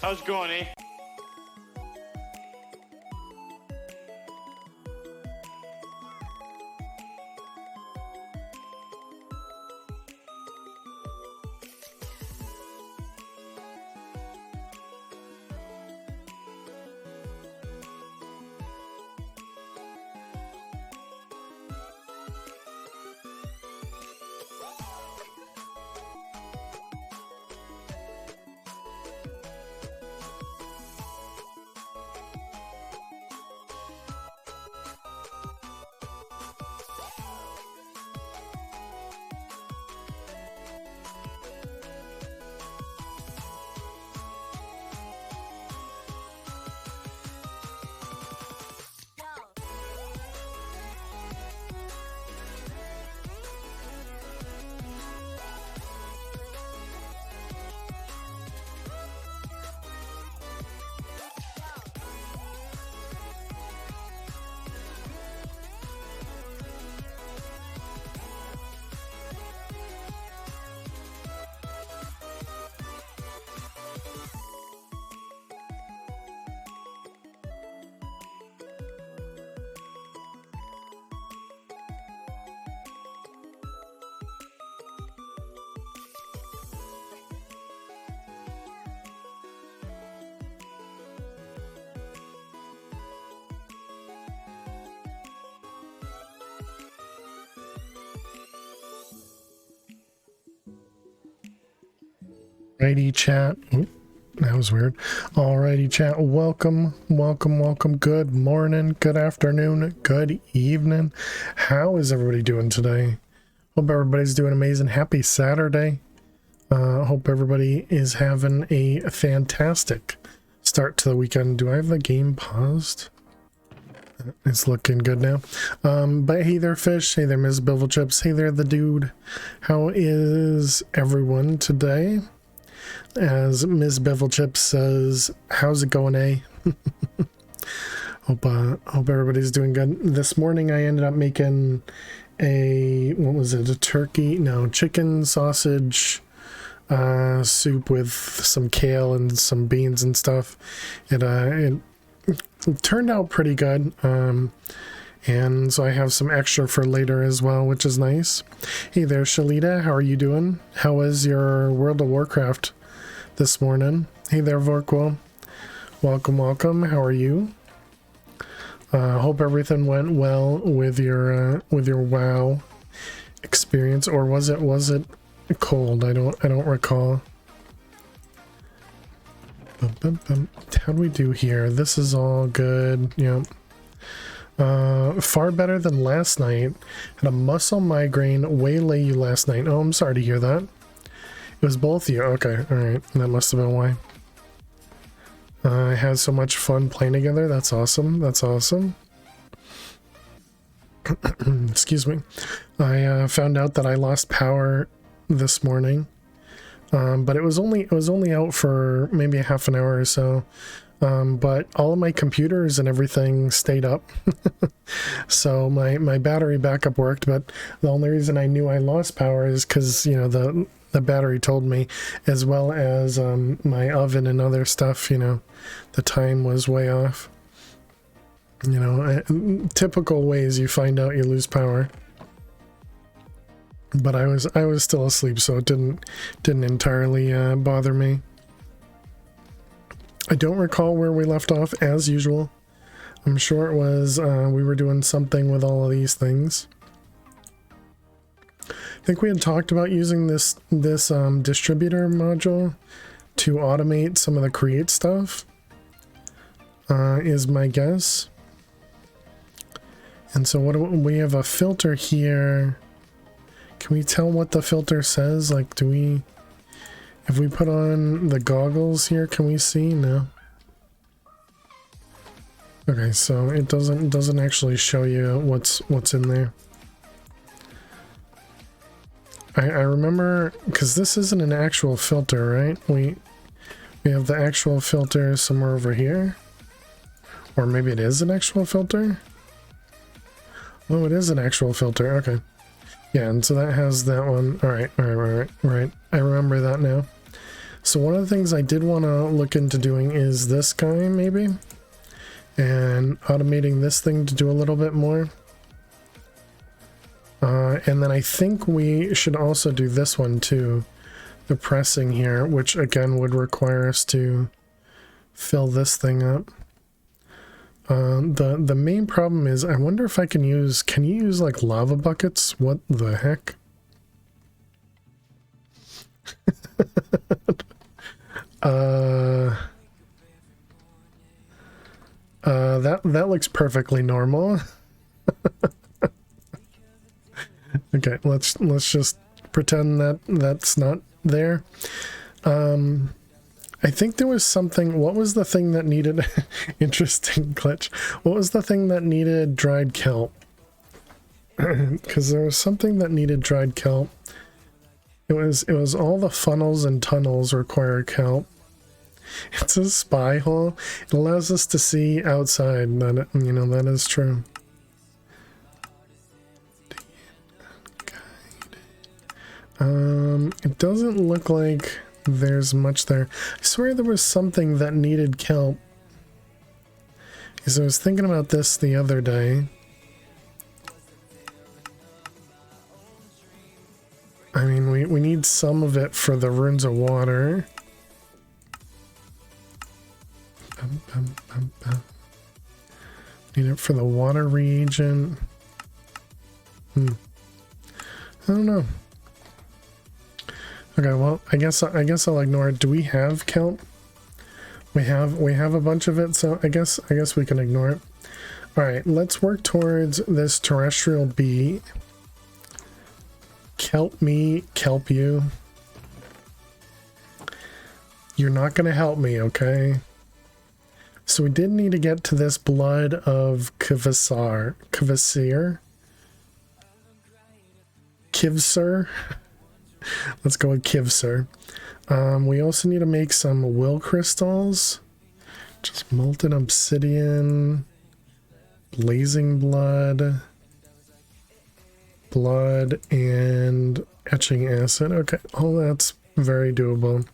How's it going, eh? Alrighty, chat. Oop, that was weird. Alrighty, chat. Welcome. Good morning, good afternoon, good evening. How is everybody doing today? Hope everybody's doing amazing. Happy Saturday. Hope everybody is having a fantastic start to the weekend. Do I have the game paused? It's looking good now. But hey there, Fish. Hey there, Ms. Bivel Chips. Hey there, the dude. How is everyone today? As Ms. Bevel Chips says, how's it going, eh? Hope everybody's doing good. This morning I ended up making what was it, chicken sausage soup with some kale and some beans and stuff. It turned out pretty good. And so I have some extra for later as well, which is nice. Hey there, Shalita, how are you doing? How was your World of Warcraft this morning? Hey there, Vorquil. Welcome. How are you? Hope everything went well with your WoW experience, or was it cold? I don't recall. How do we do here? This is all good. Yep. Far better than last night. Had a muscle migraine waylay you last night. Oh, I'm sorry to hear that. It was both of you. Okay, alright. That must have been why. I had so much fun playing together. That's awesome. Excuse me. I found out that I lost power this morning. But it was only out for maybe a half an hour or so. But all of my computers and everything stayed up. So my battery backup worked, but the only reason I knew I lost power is because, the battery told me, as well as my oven and other stuff, the time was way off. Typical ways you find out you lose power. But I was still asleep, so it didn't entirely bother me. I don't recall where we left off as usual. I'm sure it was we were doing something with all of these things. I think we had talked about using this distributor module to automate some of the create stuff, is my guess. And so we have a filter here. Can we tell what the filter says? Like, if we put on the goggles here, can we see? No. Okay, so it doesn't actually show you what's in there. I remember, because this isn't an actual filter, right? We have the actual filter somewhere over here. Or maybe it is an actual filter? Oh, it is an actual filter, okay. Yeah, and so that has that one. Alright. I remember that now. So one of the things I did want to look into doing is this guy maybe, and automating this thing to do a little bit more. And then I think we should also do this one too, the pressing here, which again would require us to fill this thing up. The main problem is I wonder if I can you use like lava buckets? What the heck? That looks perfectly normal. Okay, let's just pretend that that's not there. I think there was something. What was the thing that needed interesting glitch? What was the thing that needed dried kelp? Because there was something that needed dried kelp. It was all the funnels and tunnels require kelp. It's a spy hole. It allows us to see outside. That, you know, that is true. It doesn't look like there's much there. I swear there was something that needed kelp. Because I was thinking about this the other day. I mean, we need some of it for the runes of water. Need it for the water reagent. I don't know. Okay, well, I guess I'll ignore it. Do we have kelp? We have a bunch of it, so I guess we can ignore it. All right, let's work towards this terrestrial bee. Kelp me, kelp you. You're not gonna help me, okay? So we did need to get to this blood of Kivasir. Kivsir. Let's go with Kivsir. We also need to make some will crystals. Just molten obsidian, blazing blood, and etching acid. Okay, all that's very doable.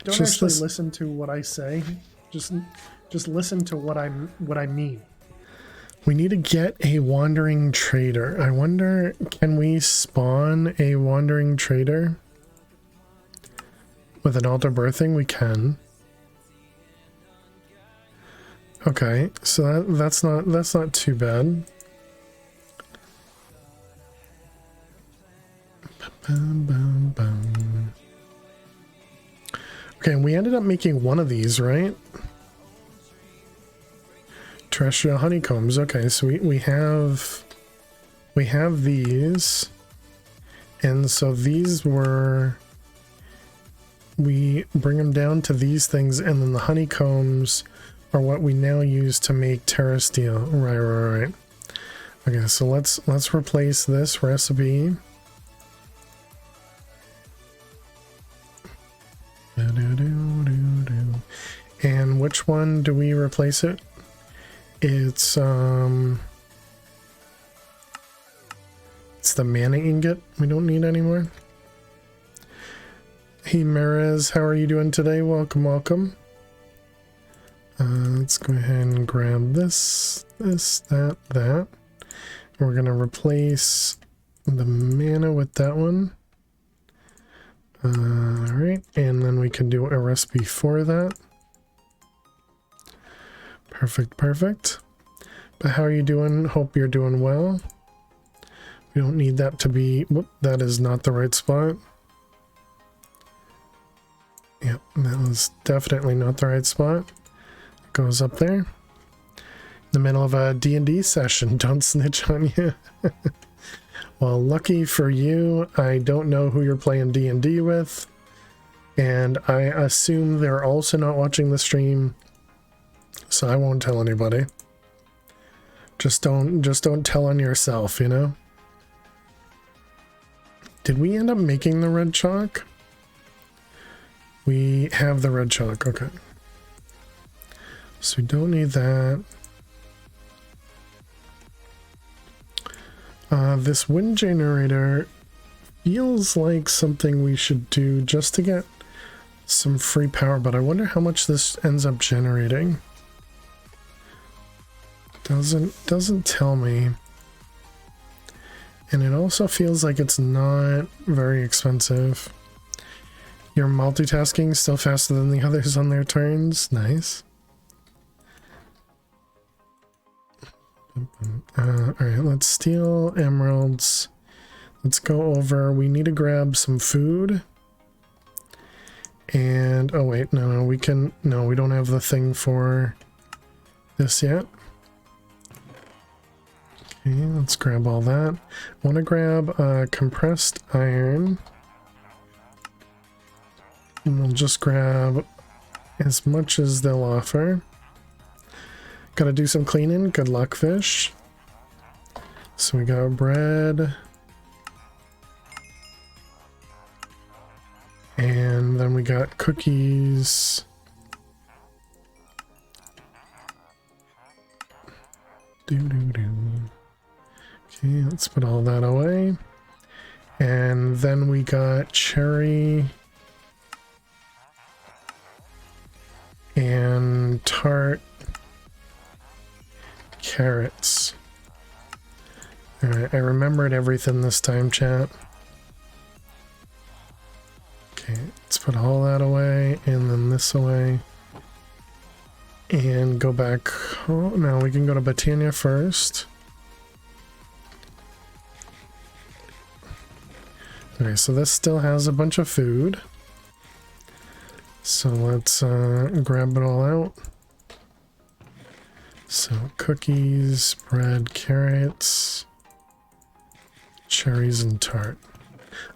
Don't actually listen to what I say. Just listen to what I mean. We need to get a wandering trader. I wonder, can we spawn a wandering trader? With an altar birthing, we can. Okay, so that's not too bad. Okay, and we ended up making one of these, right? Terrestrial honeycombs. Okay, so we have these, and so these were, we bring them down to these things, and then the honeycombs are what we now use to make terra steel. Right. Okay, so let's replace this recipe. And which one do we replace it? It's the mana ingot we don't need anymore. Hey Merez, how are you doing today? Welcome. Let's go ahead and grab this, that. We're gonna replace the mana with that one. Alright, and then we can do a recipe for that. Perfect. But how are you doing? Hope you're doing well. We don't need that to be... Whoop, that is not the right spot. Yep, that was definitely not the right spot. It goes up there. In the middle of a D&D session. Don't snitch on you. Well, lucky for you, I don't know who you're playing D&D with. And I assume they're also not watching the stream. So I won't tell anybody. Just don't tell on yourself, you know? Did we end up making the red chalk? We have the red chalk, okay. So we don't need that. This wind generator feels like something we should do just to get some free power, but I wonder how much this ends up generating. Doesn't tell me. And it also feels like it's not very expensive. You're multitasking still faster than the others on their turns. Nice. Alright, let's steal emeralds. Let's go over. We need to grab some food. And, oh wait, no, we don't have the thing for this yet. Okay, let's grab all that. Want to grab compressed iron. And we'll just grab as much as they'll offer. Gotta do some cleaning. Good luck, fish. So we got bread. And then we got cookies. Okay, let's put all that away. And then we got cherry and tart carrots. Alright, I remembered everything this time, chat. Okay, let's put all that away and then this away. And go back. Oh, now we can go to Botania first. Okay, so this still has a bunch of food. So let's grab it all out. So cookies, bread, carrots, cherries, and tart.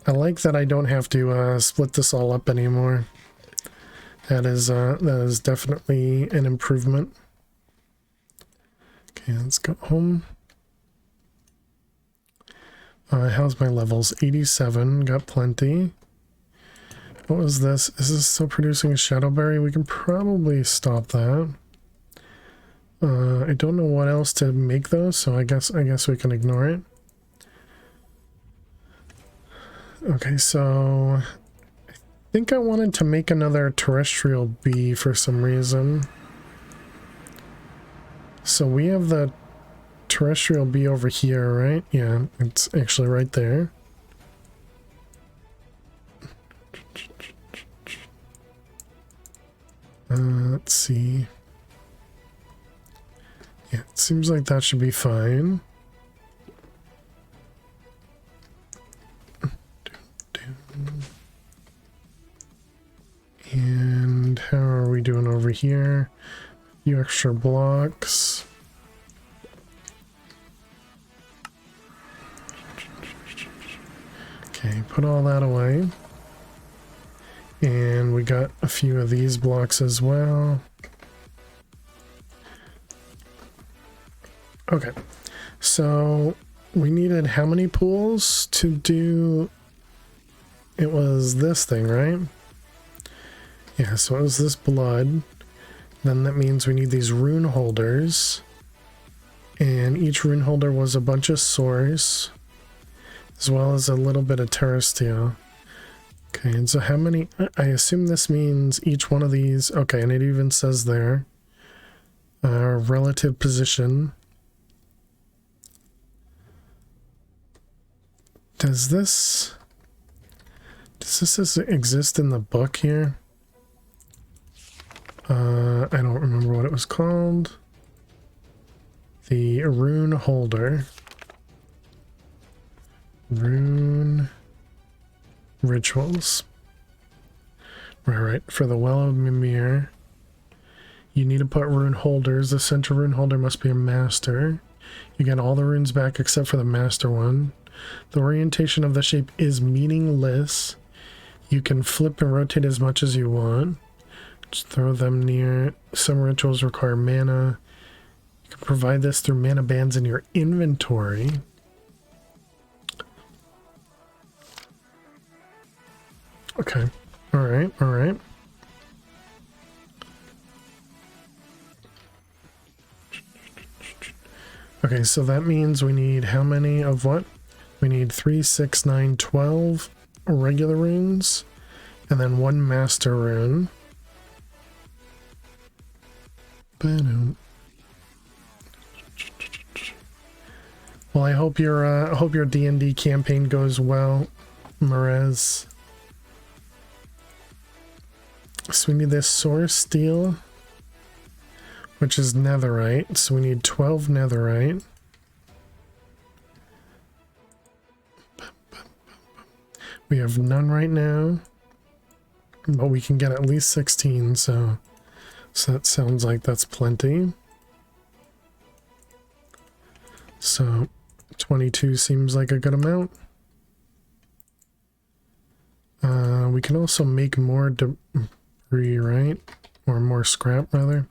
I like that I don't have to split this all up anymore. That is definitely an improvement. Okay, let's go home. How's my levels? 87, got plenty. What was this? Is this still producing a shadowberry? We can probably stop that. I don't know what else to make those, so I guess we can ignore it. Okay, so I think I wanted to make another terrestrial bee for some reason. So we have the terrestrial bee over here, right? Yeah, it's actually right there. Let's see. Yeah, it seems like that should be fine. And how are we doing over here? A few extra blocks. Okay, put all that away. And we got a few of these blocks as well. Okay, so we needed how many pools to do? It was this thing, right? Yeah, so it was this blood. Then that means we need these rune holders. And each rune holder was a bunch of source, as well as a little bit of terrestrial. Okay, and so how many? I assume this means each one of these. Okay, and it even says there relative position. Does this exist in the book here? I don't remember what it was called. The rune holder. Rune rituals. Right. For the Well of Mimir, you need to put rune holders. The central rune holder must be a master. You get all the runes back except for the master one. The orientation of the shape is meaningless. You can flip and rotate as much as you want. Just throw them near. Some rituals require mana. You can provide this through mana bands in your inventory. Okay. Alright. Okay, so that means we need how many of what? We need 3, 6, 9, 12 regular runes. And then 1 master rune. Well, I hope your D&D campaign goes well, Merez. So we need this source steel, which is netherite. So we need 12 netherite. We have none right now, but we can get at least 16, so that sounds like that's plenty. So 22 seems like a good amount. We can also make more debris, right? Or more scrap, rather.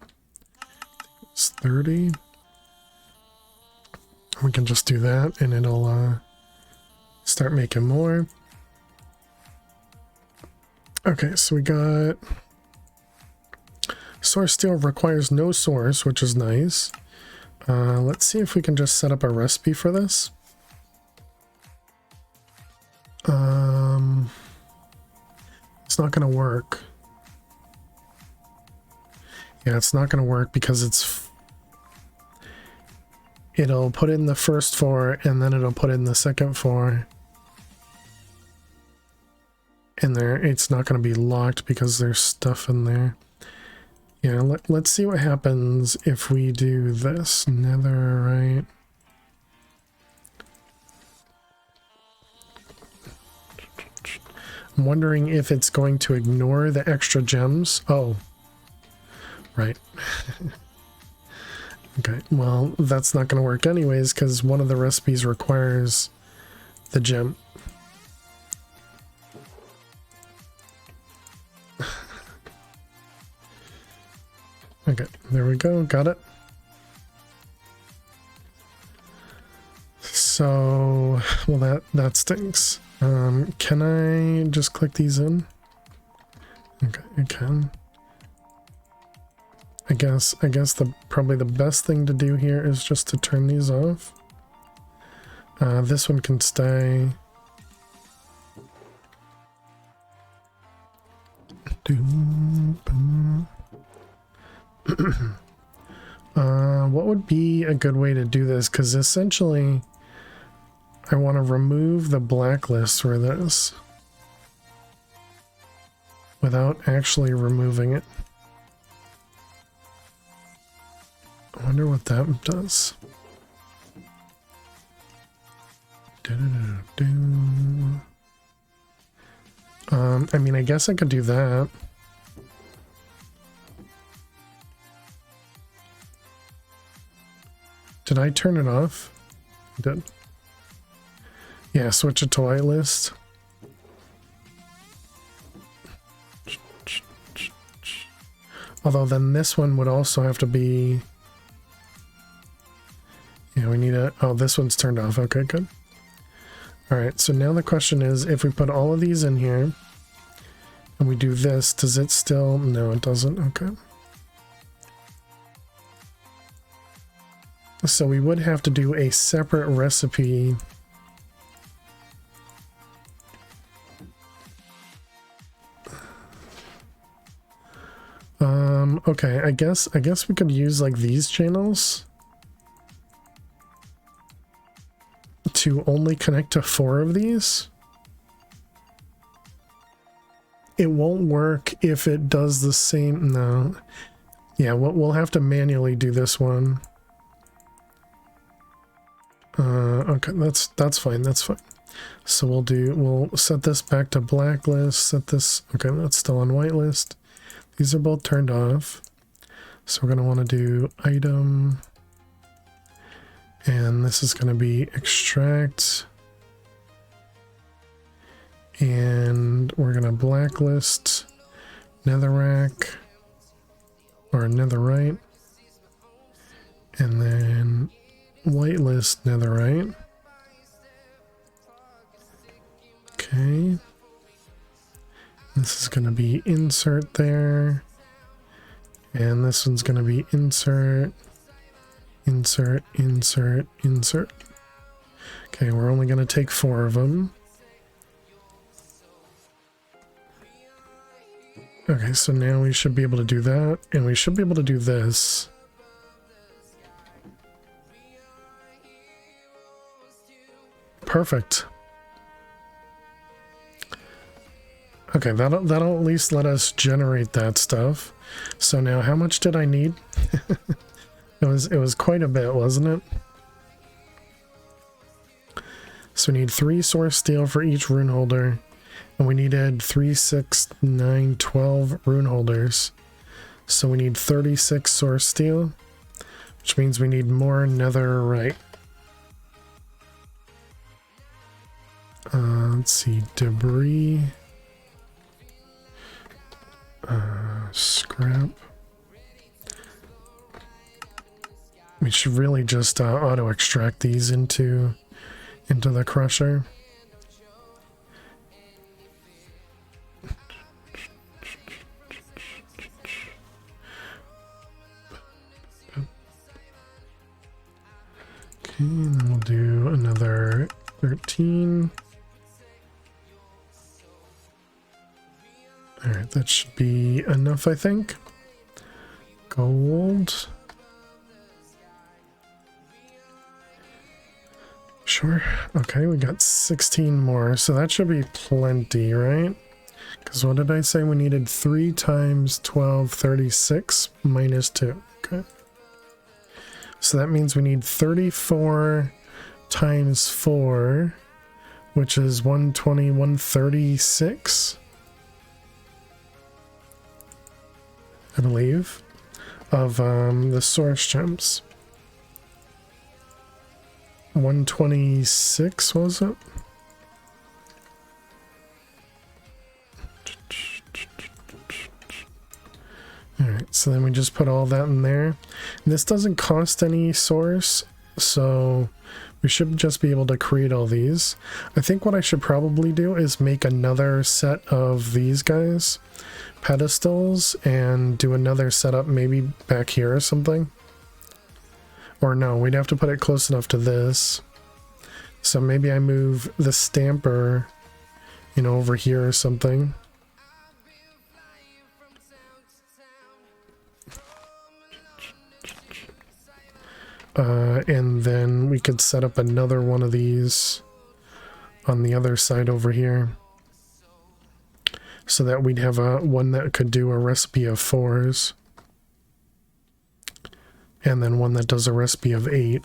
It's 30. We can just do that, and it'll start making more. Okay, so we got... Source steel requires no source, which is nice. Let's see if we can just set up a recipe for this. It's not going to work. Yeah, it's not going to work because it'll put in the first 4 and then it'll put in the second 4. And it's not going to be locked because there's stuff in there. Yeah, let's see what happens if we do this. Netherite. I'm wondering if it's going to ignore the extra gems. Oh, right. Okay, well, that's not going to work anyways because one of the recipes requires the gem. Okay, there we go, got it. So, well, that stinks. Can I just click these in? Okay, I can. I guess probably the best thing to do here is just to turn these off. This one can stay. What would be a good way to do this? Because essentially I want to remove the blacklist for this without actually removing it. I wonder what that does. I mean, I guess I could do that. Did I turn it off? I did. Yeah, switch it to whitelist. Although then this one would also have to be... Yeah, we need a... Oh, this one's turned off. Okay, good. Alright, so now the question is, if we put all of these in here, and we do this, does it still... No, it doesn't. Okay. So we would have to do a separate recipe. Okay, I guess we could use like these channels to only connect to 4 of these. It won't work if it does the same. No. Yeah, we'll have to manually do this one. Okay, that's fine, that's fine. So we'll set this back to blacklist, set this, okay, that's still on whitelist. These are both turned off. So we're gonna wanna do item, and this is gonna be extract, and we're gonna blacklist netherrack, or netherite, and then whitelist netherite. Okay. This is going to be insert there. And this one's going to be insert, insert, insert, insert. Okay, we're only going to take 4 of them. Okay, so now we should be able to do that, and we should be able to do this. Perfect. Okay, that'll at least let us generate that stuff. So now how much did I need? It was quite a bit, wasn't it? So we need 3 source steel for each rune holder, and we needed 3, 6, 9, 12 rune holders. So we need 36 source steel, which means we need more netherite. Let's see, debris, scrap. We should really just auto extract these into the crusher. Okay, and then we'll do another 13. All right, that should be enough, I think. Gold. Sure. Okay, we got 16 more, so that should be plenty, right? Because what did I say? We needed 3 times 12, 36 minus 2. Okay. So that means we need 34 times 4, which is 120, 136, I believe, of the source gems. 126, was it? Alright, so then we just put all that in there. And this doesn't cost any source, so we should just be able to create all these. I think what I should probably do is make another set of these guys, pedestals, and do another setup maybe back here or something. Or no, we'd have to put it close enough to this. So maybe I move the stamper, you know, over here or something. And then we could set up another one of these on the other side over here. So that we'd have one that could do a recipe of 4s. And then one that does a recipe of 8.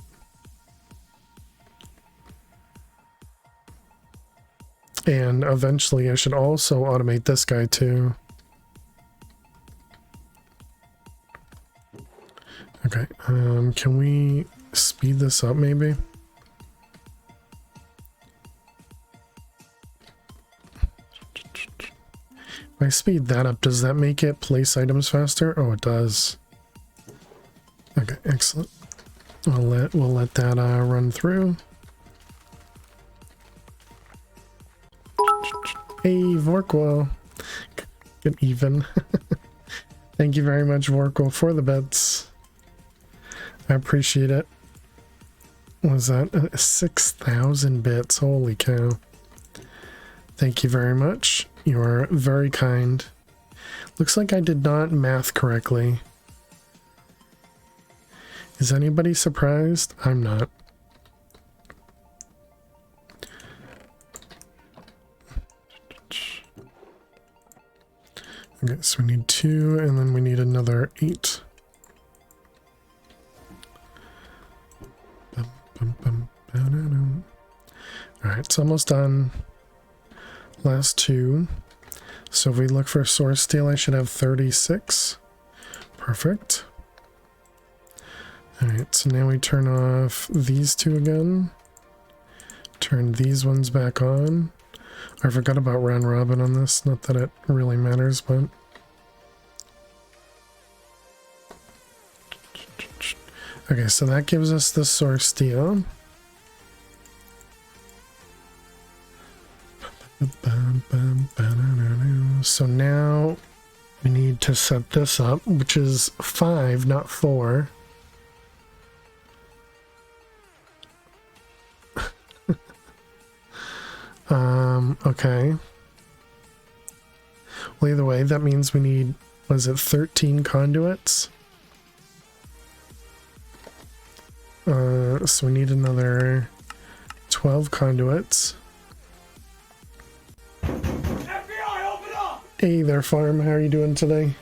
And eventually I should also automate this guy too. Okay, can we speed this up maybe? If I speed that up, does that make it place items faster? Oh, it does. Okay, excellent. We'll let that run through. Hey, Vorquo. Get even. Thank you very much, Vorquo, for the bets. I appreciate it. What was that? 6,000 bits. Holy cow. Thank you very much. You are very kind. Looks like I did not math correctly. Is anybody surprised? I'm not. Okay, so we need 2, and then we need another 8. Alright, it's almost done. Last 2. So if we look for source steel, I should have 36. Perfect. Alright, so now we turn off these 2 again. Turn these ones back on. I forgot about round robin on this, not that it really matters, but... Okay, so that gives us the source steel. So now we need to set this up, which is 5, not 4. Okay. Either way, that means we need, was it 13 conduits? So we need another 12 conduits. FBI, open up! Hey there, Farm. How are you doing today?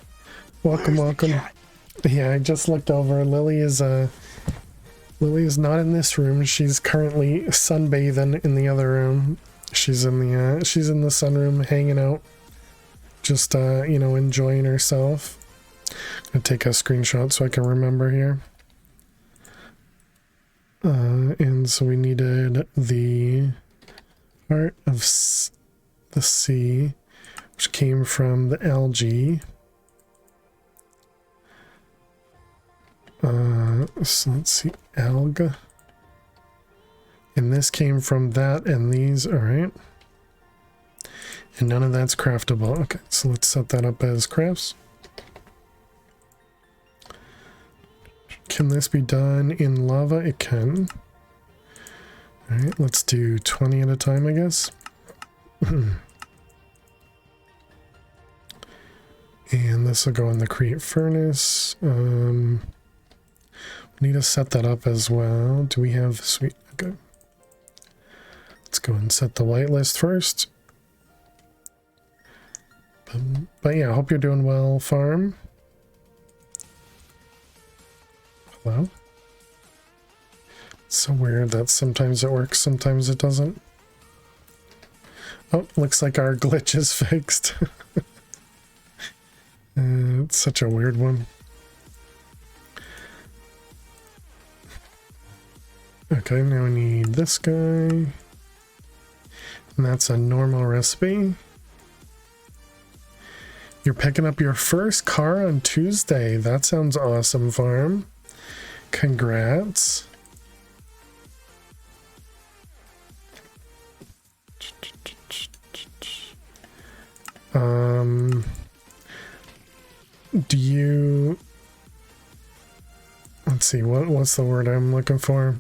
Welcome, welcome. Yeah, I just looked over. Lily is not in this room. She's currently sunbathing in the other room. She's in the sunroom, hanging out, just you know, enjoying herself. I'm gonna take a screenshot so I can remember here. And so we needed the part of the C, which came from the algae. So let's see, alga. And this came from that and these, alright. And none of that's craftable. Okay, so let's set that up as crafts. Can this be done in lava? It can. Alright, let's do 20 at a time, I guess. And this will go in the create furnace. We need to set that up as well. Do we have sweet? Okay. Let's go and set the whitelist first. But yeah, I hope you're doing well, Farm. Hello? It's so weird that sometimes it works, sometimes it doesn't. Oh, looks like our glitch is fixed. It's such a weird one. Okay, now we need this guy. And that's a normal recipe. You're picking up your first car on Tuesday. That sounds awesome, Farm. Congrats. Do you... Let's see, what's the word I'm looking for?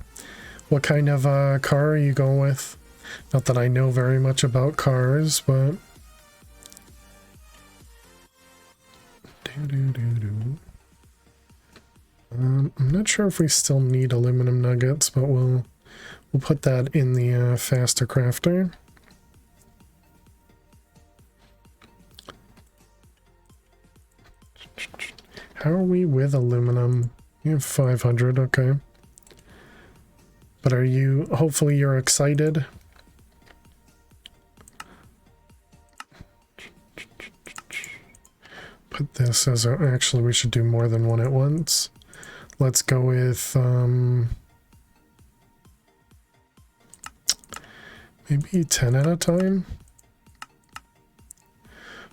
What kind of car are you going with? Not that I know very much about cars, but... I'm not sure if we still need aluminum nuggets, but we'll put that in the faster crafter. How are we with aluminum? You have 500, okay. But are you, hopefully you're excited? Put this as a, actually we should do more than one at once. Let's go with maybe 10 at a time.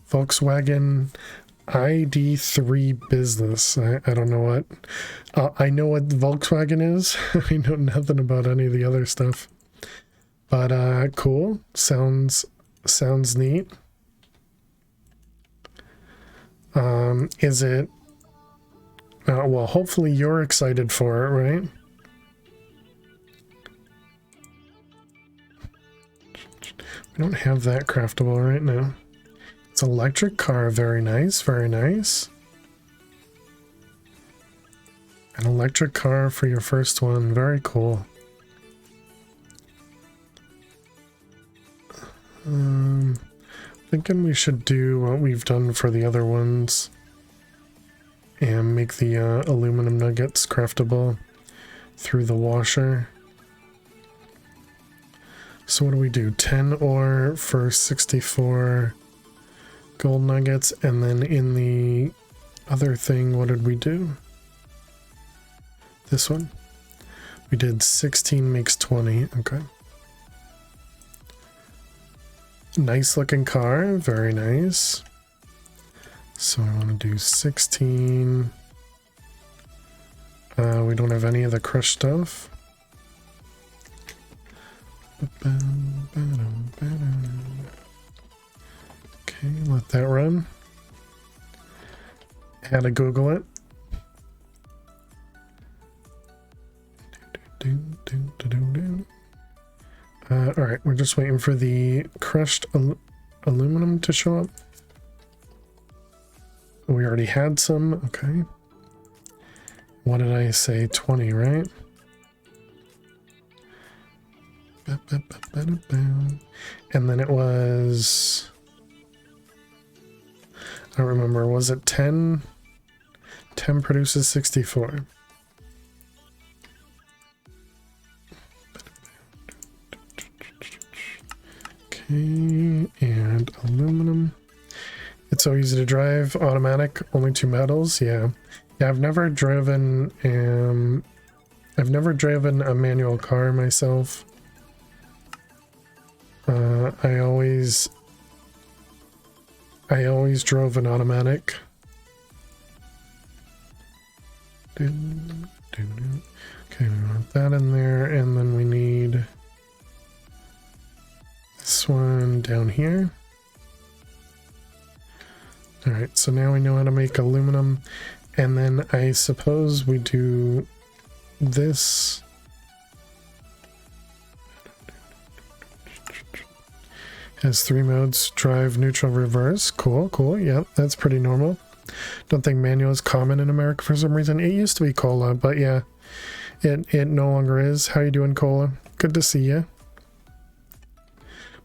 Volkswagen ID3 business. I don't know what. I know what Volkswagen is. I know nothing about any of the other stuff. But cool. Sounds neat. Is it? Well, hopefully you're excited for it, right? We don't have that craftable right now. It's an electric car. Very nice, very nice. An electric car for your first one. Very cool. Thinking we should do what we've done for the other ones and make the aluminum nuggets craftable through the washer. So what do we do? 10 ore for 64 gold nuggets, and then in the other thing, what did we do? This one? We did 16 makes 20, okay. Nice looking car, very nice. So I want to do 16. We don't have any of the crushed stuff. Okay, let that run. Had to Google it. Alright, we're just waiting for the crushed aluminum to show up. We already had some. Okay. What did I say? 20, right? And then it was... I don't remember. Was it 10? 10 produces 64. Okay, and aluminum. It's so easy to drive. Automatic, only 2 metals. Yeah. Yeah, I've never driven a manual car myself. I always drove an automatic. Okay, we want that in there, and then we need this one down here. All right, so now we know how to make aluminum, and then I suppose we do this. Has 3 modes: drive, neutral, reverse. Cool, cool. Yep, that's pretty normal. Don't think manual is common in America for some reason. It used to be Cola, but yeah, it no longer is. How you doing, Cola? Good to see you.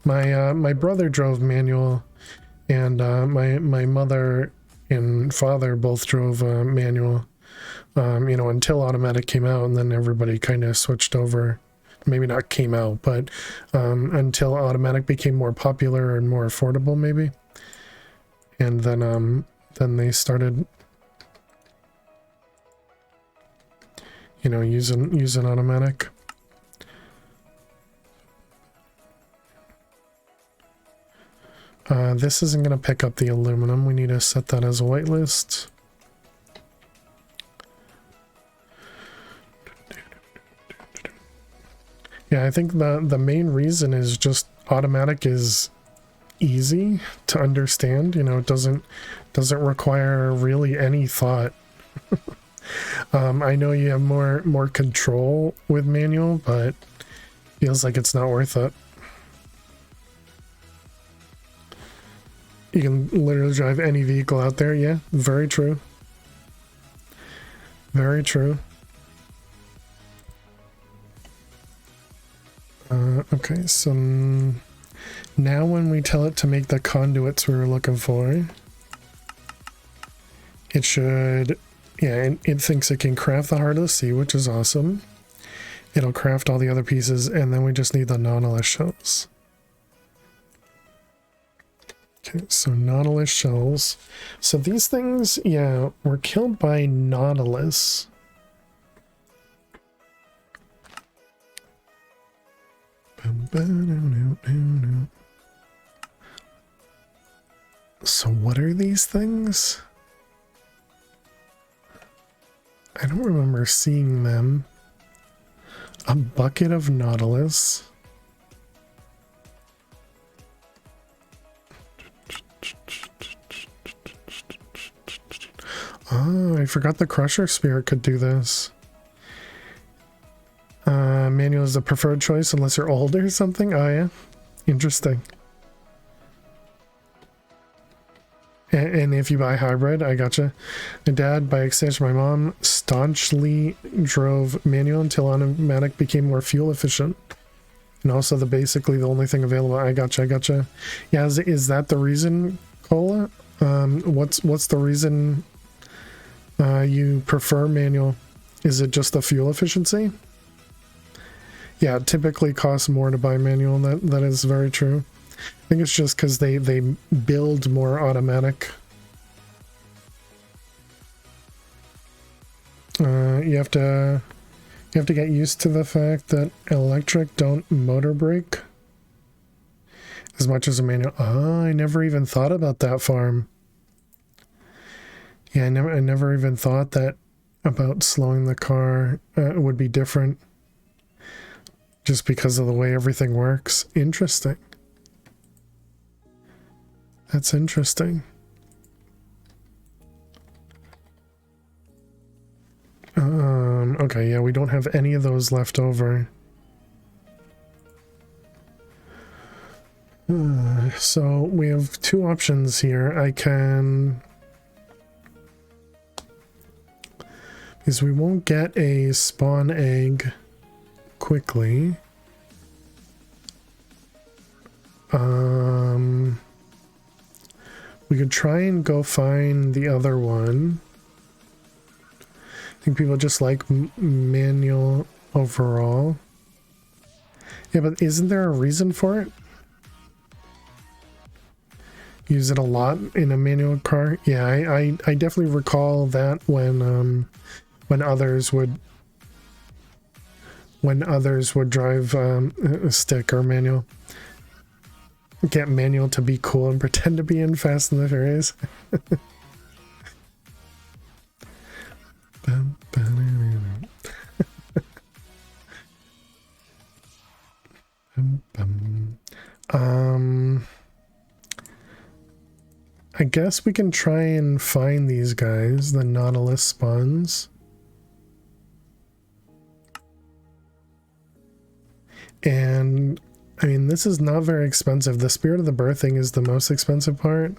My brother drove manual, and my mother and father both drove manual. You know, until automatic came out, and then everybody kind of switched over. Maybe not came out, but until automatic became more popular and more affordable, maybe. And then they started, you know, using automatic. This isn't going to pick up the aluminum. We need to set that as a whitelist. Yeah, I think the main reason is just automatic is easy to understand. You know, it doesn't require really any thought. I know you have more control with manual, but feels like it's not worth it. You can literally drive any vehicle out there. Yeah, very true. Very true. Okay, so now when we tell it to make the conduits we were looking for, it should, yeah, it thinks it can craft the Heart of the Sea, which is awesome. It'll craft all the other pieces, and then we just need the Nautilus shells. Okay, so Nautilus shells. So these things, yeah, were killed by Nautilus. So what are these things? I don't remember seeing them. A bucket of Nautilus. Oh, I forgot the Crusher Spirit could do this. Manual is the preferred choice unless you're old or something. Oh yeah, interesting. And if you buy hybrid, I gotcha. My dad, by extension my mom, staunchly drove manual until automatic became more fuel efficient. And also basically the only thing available. I gotcha. Yeah, is that the reason, Cola? What's the reason you prefer manual? Is it just the fuel efficiency? Yeah, it typically costs more to buy manual. That is very true. I think it's just because they build more automatic. You have to get used to the fact that electric don't motor brake as much as a manual. Oh, I never even thought about that, Farm. Yeah, I never even thought that about slowing the car would be different. Just because of the way everything works. Interesting. That's interesting. Okay, yeah, we don't have any of those left over. So we have two options here. I can is we won't get a spawn egg quickly. We could try and go find the other one. I think people just like manual overall. Yeah, but isn't there a reason for it? Use it a lot in a manual car. Yeah, I definitely recall that when others would drive a stick or manual. Get manual to be cool and pretend to be in Fast and the Furious. I guess we can try and find these guys, the Nautilus spawns. And I mean, this is not very expensive. The Spirit of the Birthing is the most expensive part.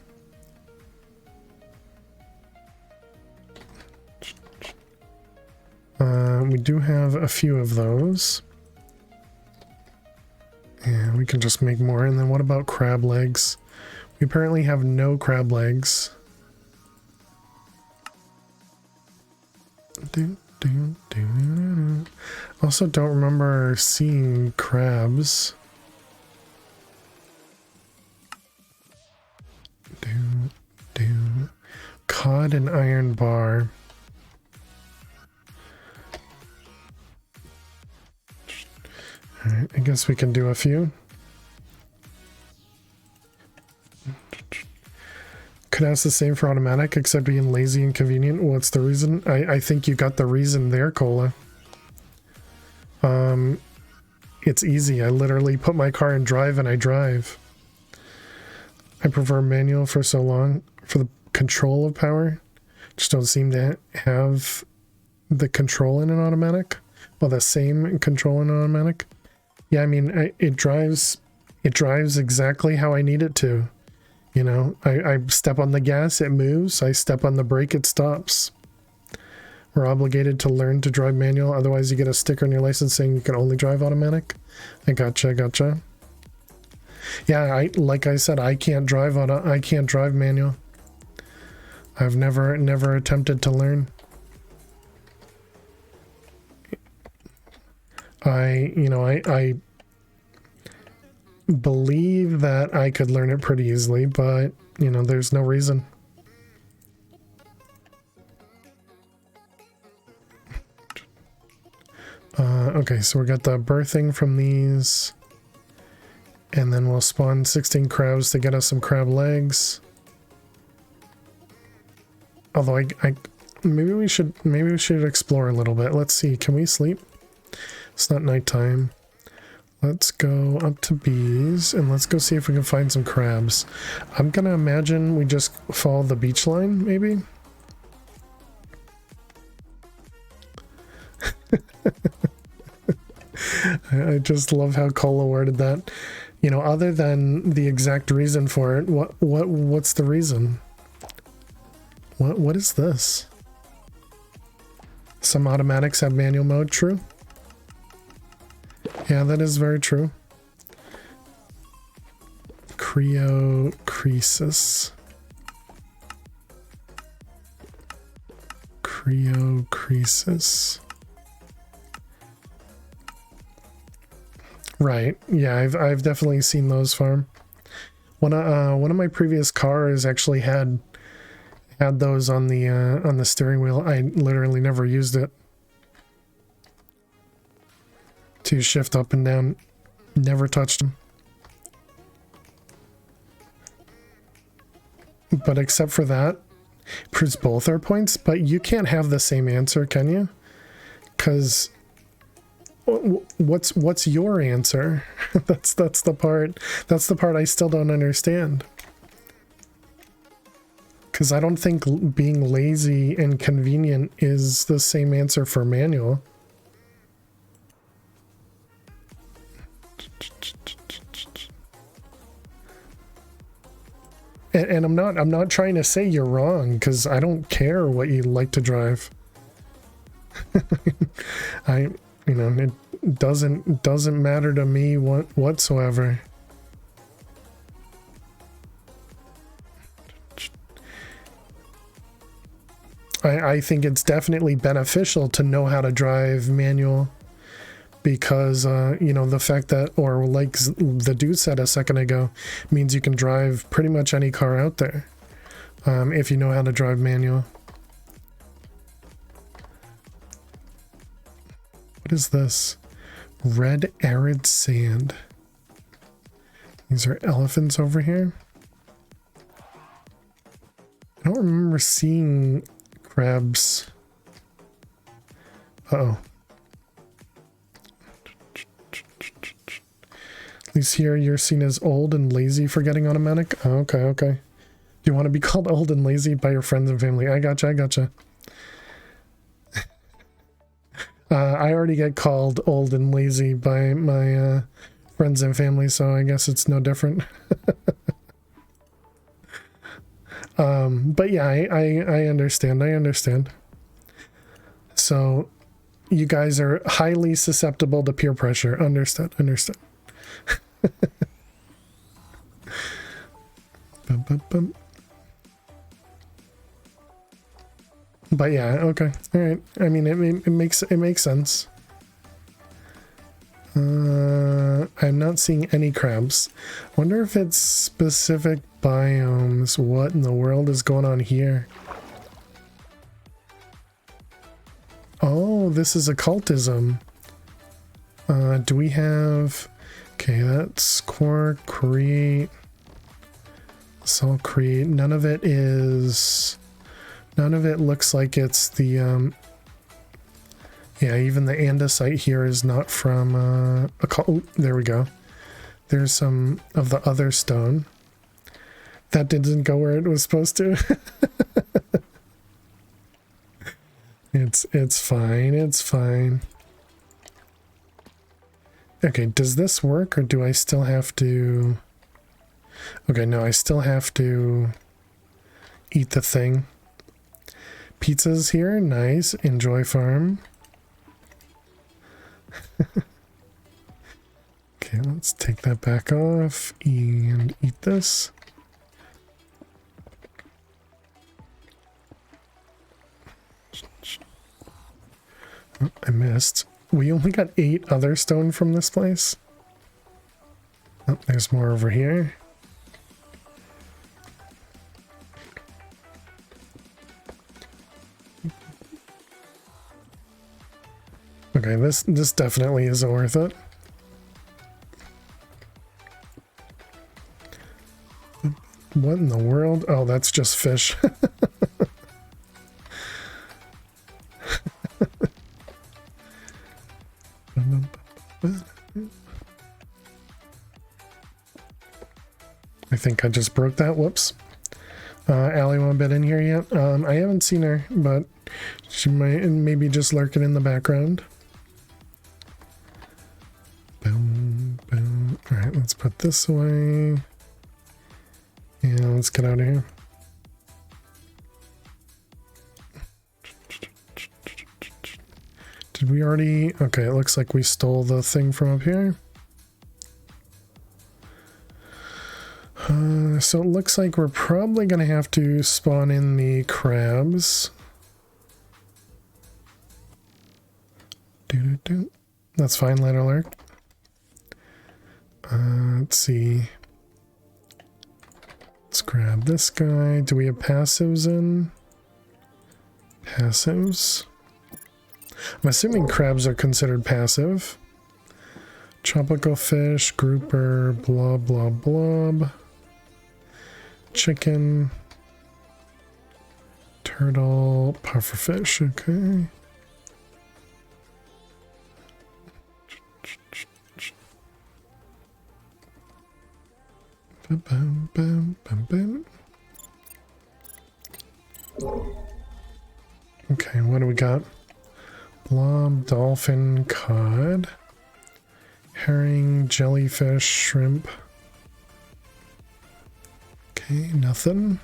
We do have a few of those. And we can just make more. And then what about crab legs? We apparently have no crab legs. Also don't remember seeing crabs. Cod and iron bar. Alright, I guess we can do a few. Could ask the same for automatic, except being lazy and convenient. What's the reason? I think you got the reason there, Cola. It's easy. I literally put my car in drive and I drive. I prefer manual for so long. For the control of power. Just don't seem to have the control in an automatic. Well, the same control in an automatic. Yeah, I mean, it drives exactly how I need it to. You know, I step on the gas, it moves. I step on the brake, it stops. We're obligated to learn to drive manual, otherwise you get a sticker on your license saying you can only drive automatic. I gotcha. Yeah, like I said, I can't drive manual. I've never attempted to learn. I believe that I could learn it pretty easily, but you know, there's no reason. Okay, so we got the birthing from these, and then we'll spawn 16 crabs to get us some crab legs. Although maybe we should explore a little bit. Let's see, can we sleep? It's not nighttime. Let's go up to bees and let's go see if we can find some crabs. I'm gonna imagine we just follow the beach line, maybe? I just love how Cola worded that. You know, other than the exact reason for it, what's the reason? What is this? Some automatics have manual mode, true? Yeah, that is very true. Creocresis. Creocresis. Right. Yeah, I've definitely seen those farm. One of my previous cars actually had those on the steering wheel. I literally never used it. To shift up and down. Never touched them. But except for that, proves both our points, but you can't have the same answer, can you? Because what's your answer? that's the part I still don't understand. Because I don't think being lazy and convenient is the same answer for manual. And I'm not trying to say you're wrong, because I don't care what you like to drive. You know, it doesn't matter to me whatsoever. I think it's definitely beneficial to know how to drive manual because, you know, the fact that, or like the dude said a second ago, means you can drive pretty much any car out there if you know how to drive manual. What is this? Red arid sand. These are elephants over here. I don't remember seeing crabs. Uh-oh. At least here you're seen as old and lazy for getting automatic. Oh, okay, okay. Do you want to be called old and lazy by your friends and family? I gotcha, I gotcha. I already get called old and lazy by my friends and family, so I guess it's no different. But yeah, I understand. I understand. So you guys are highly susceptible to peer pressure. Understood. Understood. Bum, bum, bum. But yeah, okay, all right. I mean, it makes sense. I'm not seeing any crabs. Wonder if it's specific biomes. What in the world is going on here? Oh, this is occultism. Do we have? Okay, that's core create. So create. None of it is. None of it looks like it's the, yeah, even the andesite here is not from, oh, there we go. There's some of the other stone. That didn't go where it was supposed to. It's fine, it's fine. Okay, does this work or do I still have to... Okay, no, I still have to eat the thing. Pizzas here, nice. Enjoy farm. Okay, let's take that back off and eat this. Oh, I missed. We only got 8 other stone from this place. Oh, there's more over here. Okay, this definitely isn't worth it. What in the world? Oh, that's just fish. I think I just broke that. Whoops. Allie won't bit in here yet. I haven't seen her, but she might maybe just lurking in the background. Boom, boom. All right, let's put this away. Yeah, let's get out of here. Did we already? Okay, it looks like we stole the thing from up here. So it looks like we're probably going to have to spawn in the crabs. Doo-doo-doo. That's fine, let alert. Let's see. Let's grab this guy. Do we have passives in? Passives. I'm assuming crabs are considered passive. Tropical fish, grouper, blob, blob, blob. Chicken. Turtle, pufferfish, okay. Bum, bum, bum, bum. Okay, what do we got? Blob, dolphin, cod, herring, jellyfish, shrimp. Okay, nothing.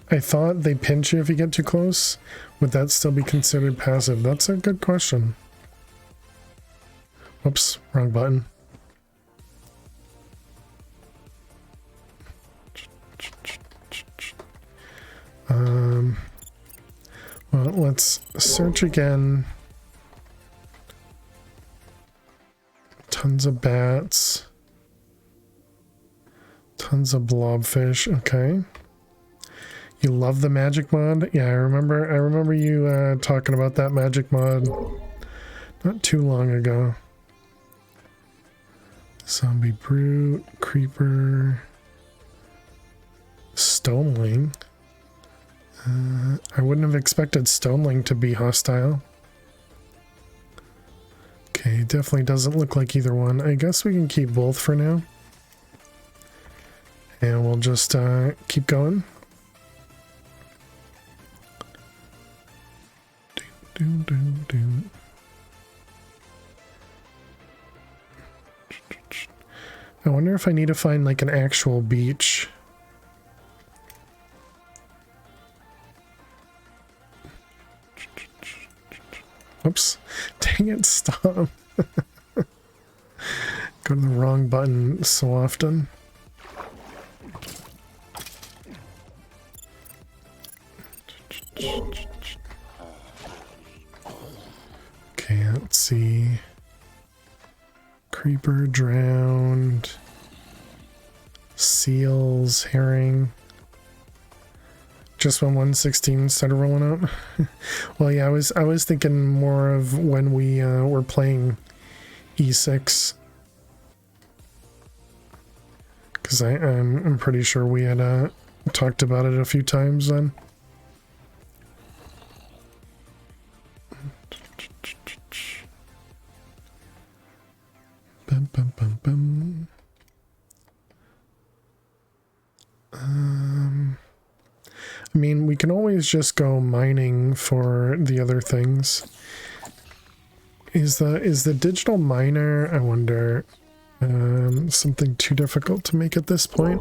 I thought they pinch you if you get too close. Would that still be considered passive? That's a good question. Whoops, wrong button. Well, let's search again. Tons of bats. Tons of blobfish. Okay. You love the magic mod? Yeah, I remember you talking about that magic mod not too long ago. Zombie brute, creeper, stoneling. I wouldn't have expected stoneling to be hostile. Okay, definitely doesn't look like either one. I guess we can keep both for now. And we'll just keep going. I wonder if I need to find like an actual beach. Oops. Dang it, stop. Go to the wrong button so often. Okay, let's see. Creeper drowned. Seals, herring. Just when 116 started rolling out. Well, yeah, I was thinking more of when we were playing E6, because I'm pretty sure we had talked about it a few times then. Bum, bum, bum, bum. I mean, we can always just go mining for the other things. Is the digital miner, I wonder, something too difficult to make at this point?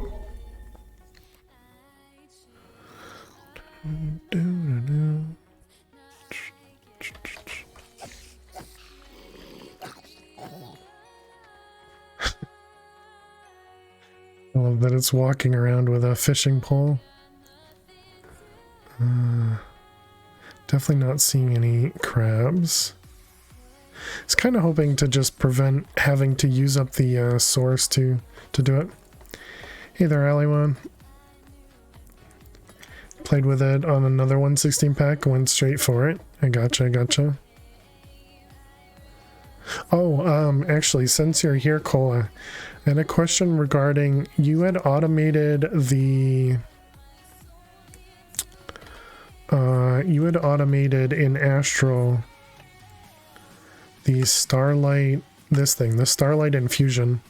I love that it's walking around with a fishing pole. Definitely not seeing any crabs. I was kind of hoping to just prevent having to use up the source to do it. Hey there, Aliwan. Played with it on another 116 pack, went straight for it. I gotcha. Oh, actually, since you're here, Cola, I had a question regarding, you had automated the... you had automated in Astral the Starlight, the Starlight Infusion.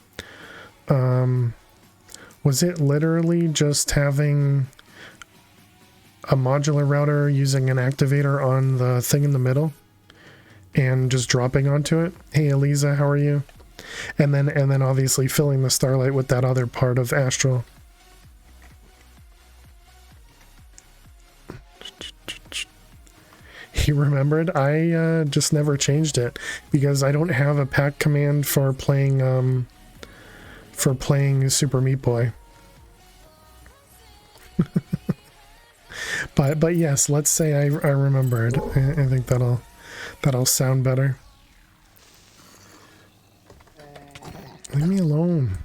Was it literally just having a modular router using an activator on the thing in the middle and just dropping onto it? Hey Eliza, how are you? And then obviously filling the Starlight with that other part of Astral. He remembered. I just never changed it because I don't have a pack command for playing Super Meat Boy. but yes, let's say I remembered. I think that'll sound better. Leave me alone.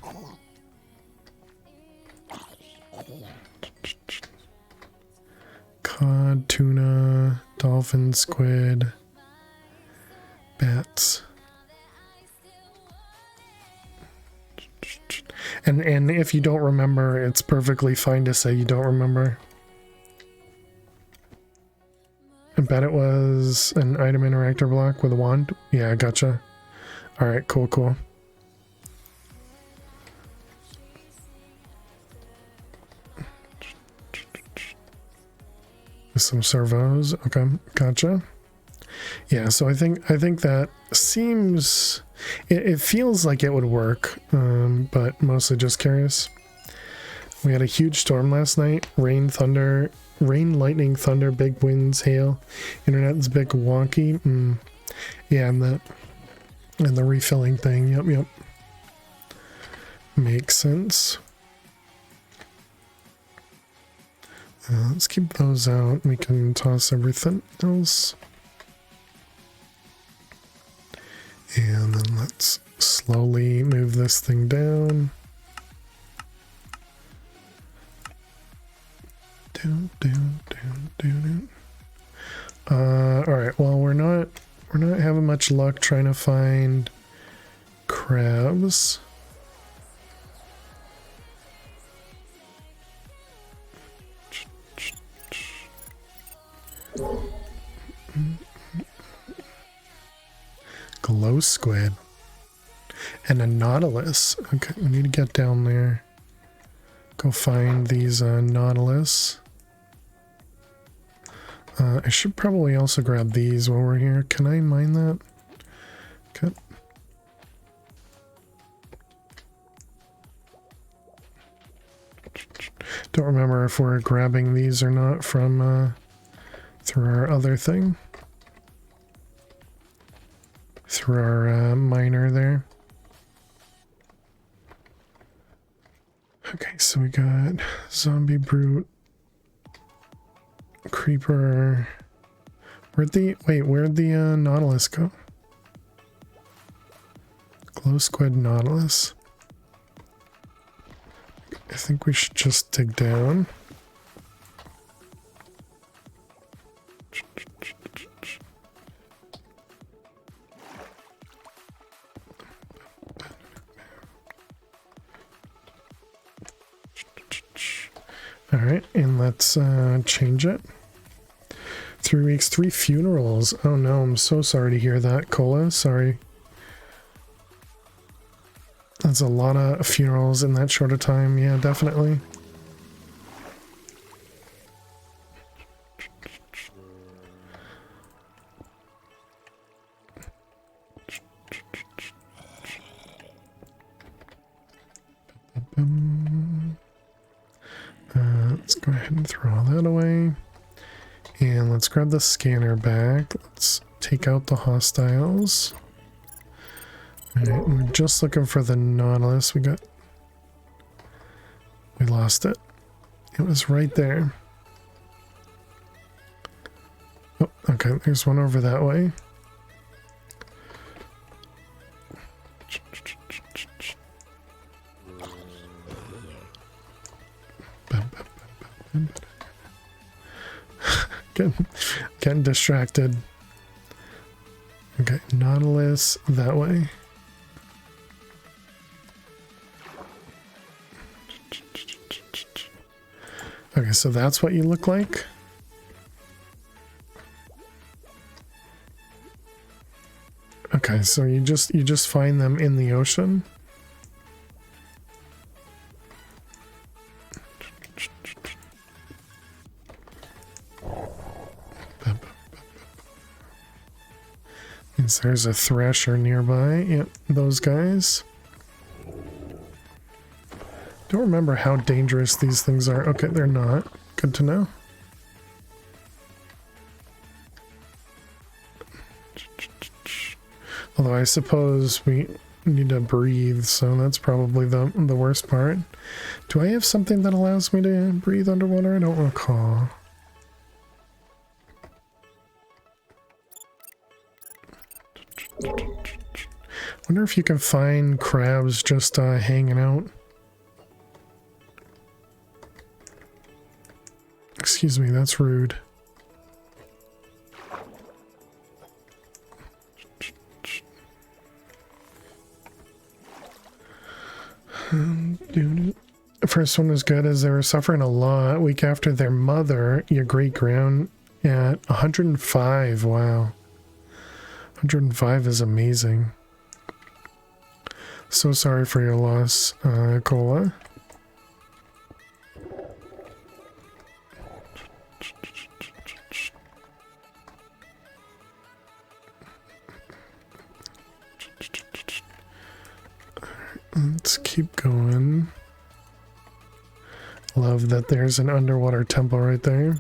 Cod, tuna, dolphin, squid, bats. And if you don't remember, it's perfectly fine to say you don't remember. I bet it was an item interactor block with a wand. Yeah, gotcha. Alright, cool. Some servos. Okay, gotcha. Yeah, so I think that seems... It feels like it would work, but mostly just curious. We had a huge storm last night. Rain, thunder, rain, lightning, thunder, big winds, hail, internet's big wonky. Yeah, and the refilling thing. Yep. Makes sense. Let's keep those out. We can toss everything else. And then let's slowly move this thing down. Down. Alright, well we're not having much luck trying to find crabs. Glow squid and a nautilus. Okay, we need to get down there. Go find these nautilus. I should probably also grab these while we're here. Can I mine that? Okay. Don't remember if we're grabbing these or not from through our other thing. Through our miner there. Okay, so we got zombie brute, creeper. Where'd the nautilus go? Glow squid nautilus. I think we should just dig down. All right, and let's change it. 3 weeks, 3 funerals. Oh no, I'm so sorry to hear that, Cola. Sorry. That's a lot of funerals in that short of time. Yeah, definitely. Let's go ahead and throw all that away. And let's grab the scanner back. Let's take out the hostiles. Alright, we're just looking for the nautilus. We lost it. It was right there. Oh, okay, there's one over that way. Getting distracted. Okay, nautilus that way. Okay, so that's what you look like. Okay, so you just find them in the ocean. Means there's a thresher nearby. Yep, those guys. Don't remember how dangerous these things are. Okay, they're not. Good to know. Although I suppose we need to breathe, so that's probably the worst part. Do I have something that allows me to breathe underwater? I don't recall. Wonder if you can find crabs just hanging out. Excuse me, that's rude. The first one was good as they were suffering a lot. A week after their mother, your great grand at 105. Wow. 105 is amazing. So sorry for your loss, Cola. Let's keep going. Love that there's an underwater temple right there.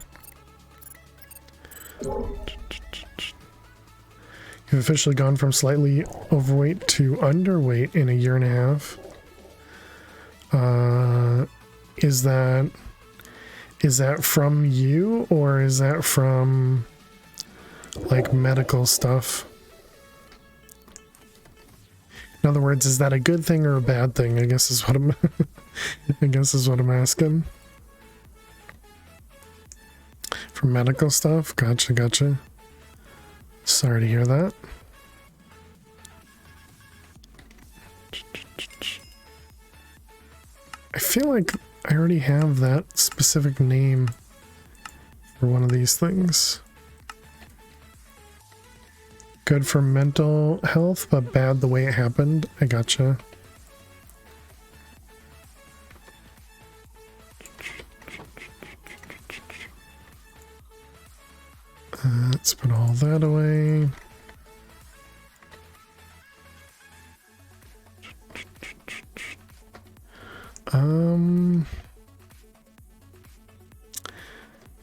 You've officially gone from slightly overweight to underweight in a year and a half. Is that from you, or is that from like medical stuff? In other words, is that a good thing or a bad thing? I guess is what I'm I guess is what I'm asking. For medical stuff? Gotcha, gotcha. Sorry to hear that. I feel like I already have that specific name for one of these things. Good for mental health, but bad the way it happened. I gotcha. Let's put all that away.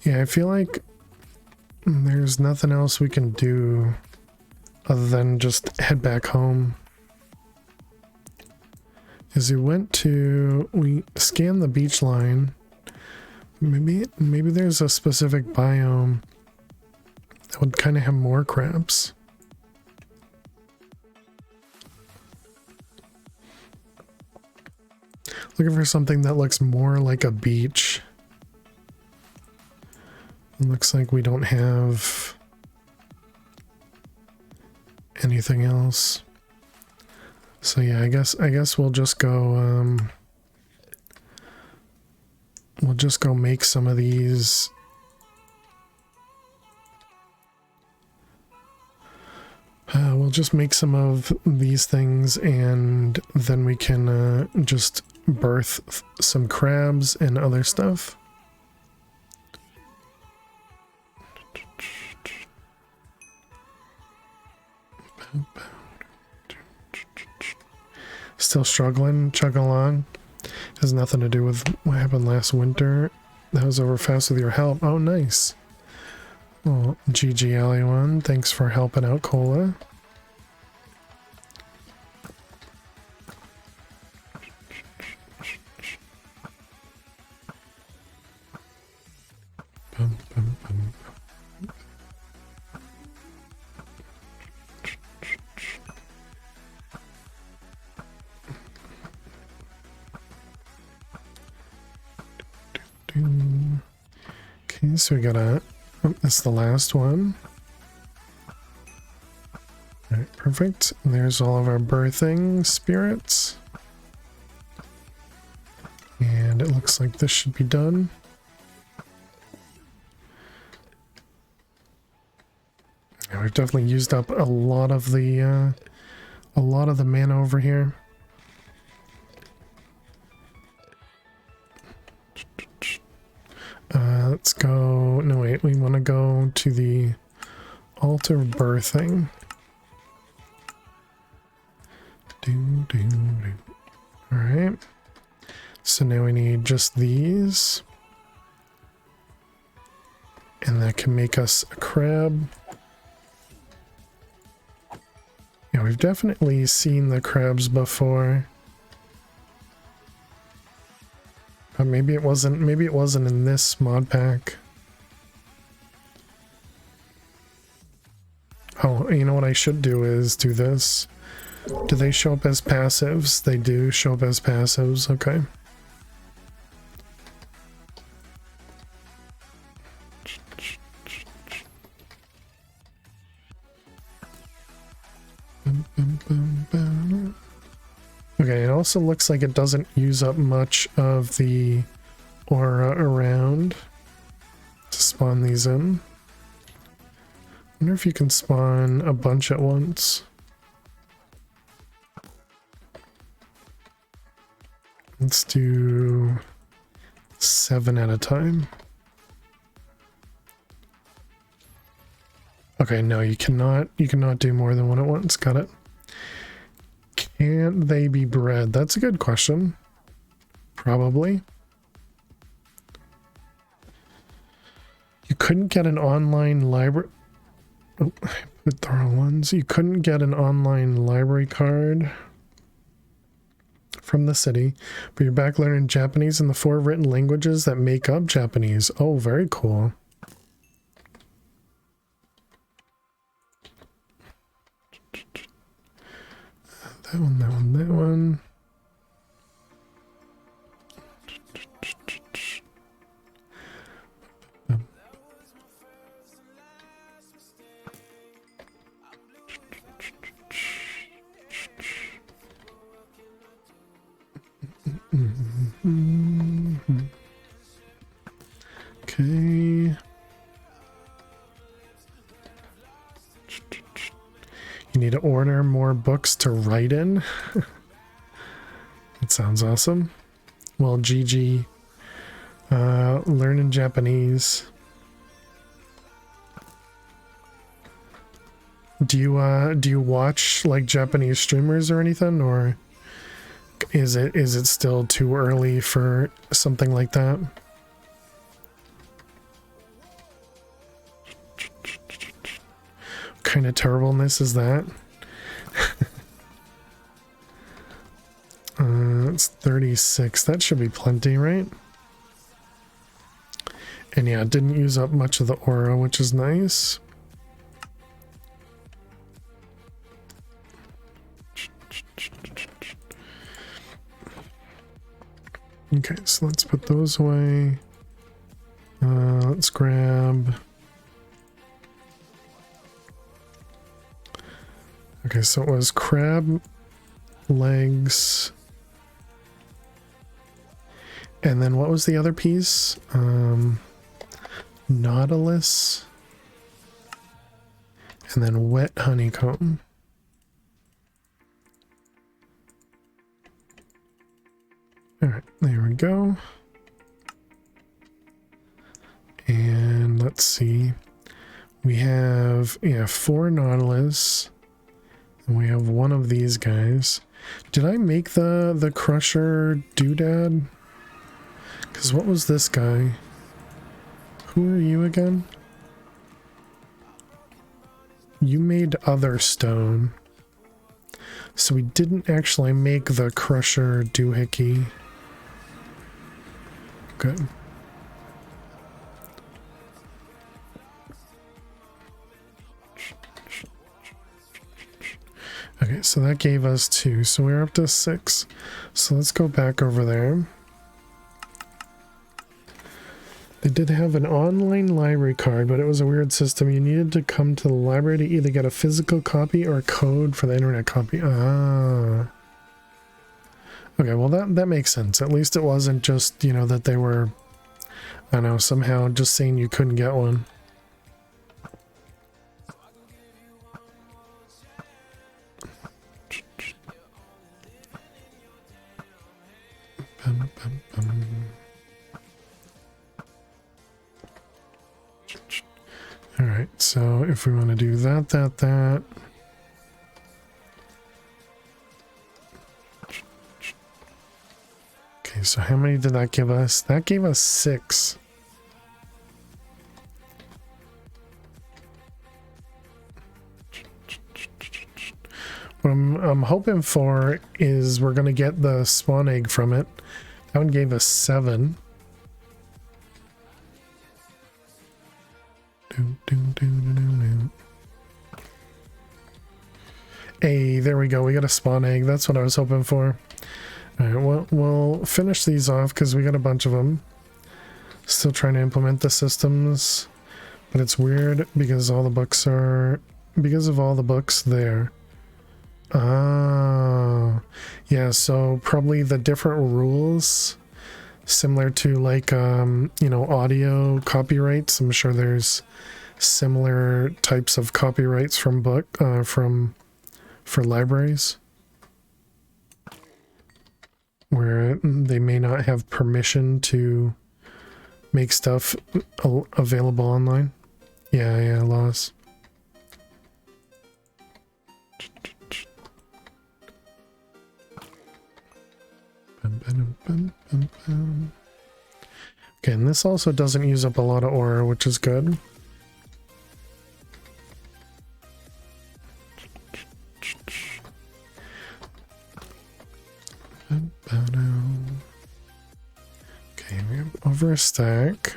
Yeah, I feel like there's nothing else we can do other than just head back home. As we scanned the beach line. Maybe there's a specific biome that would kind of have more crabs. Looking for something that looks more like a beach. It looks like we don't have anything else. So yeah, I guess we'll just go make some of these. We'll just make some of these things, and then we can just birth some crabs and other stuff. Still struggling, chugging along. Has nothing to do with what happened last winter. That was over fast with your help. Oh, nice. Well, GG Alley1, thanks for helping out, Cola. Okay, so we got that's the last one. Alright, perfect. And there's all of our birthing spirits. And it looks like this should be done. Yeah, we've definitely used up a lot of the mana over here. Let's go. No, wait, we want to go to the altar of birthing. Alright. So now we need just these. And that can make us a crab. Yeah, we've definitely seen the crabs before. But maybe it wasn't in this mod pack. Oh, you know what I should do is do this. Do they show up as passives? They do show up as passives, okay. Okay, it also looks like it doesn't use up much of the aura around to spawn these in. I wonder if you can spawn a bunch at once. Let's do 7 at a time. Okay, no, you cannot do more than one at once. Got it. Can they be bred? That's a good question. Probably. You couldn't get an online library. Oh, I put the wrong ones. You couldn't get an online library card from the city, but you're back learning Japanese in the 4 written languages that make up Japanese. Oh, very cool. That one, that one, that one. Okay. You need to order more books to write in. That sounds awesome. Well, GG. Learning Japanese. Do you watch like Japanese streamers or anything, or is it still too early for something like that? What kind of terribleness is that? It's 36. That should be plenty, right? And yeah, it didn't use up much of the aura, which is nice. Okay, so let's put those away. Let's grab... Okay, so it was crab legs. And then what was the other piece? Nautilus. And then wet honeycomb. Alright, there we go. And let's see. We have, yeah, 4 Nautilus. And we have one of these guys. Did I make the Crusher doodad? Because what was this guy? Who are you again? You made other stone. So we didn't actually make the Crusher doohickey. Okay. Okay, so that gave us 2. So we're up to 6. So let's go back over there. They did have an online library card, but it was a weird system. You needed to come to the library to either get a physical copy or a code for the internet copy. Ah. Okay, well that makes sense. At least it wasn't just, you know, that they were, I don't know, somehow just saying you couldn't get one. All right, so if we want to do that. Okay, so how many did that give us? That gave us 6. What I'm hoping for is we're going to get the spawn egg from it. That one gave us 7. Hey, there we go. We got a spawn egg. That's what I was hoping for. Alright, well, we'll finish these off because we got a bunch of them. Still trying to implement the systems. But it's weird because all the books are... Because of all the books there. Ah. Yeah, so probably the different rules. Similar to like, you know, audio copyrights. I'm sure there's similar types of copyrights from for libraries. Where they may not have permission to make stuff available online. Yeah, laws. Okay, and this also doesn't use up a lot of ore, which is good. Okay, we have over a stack.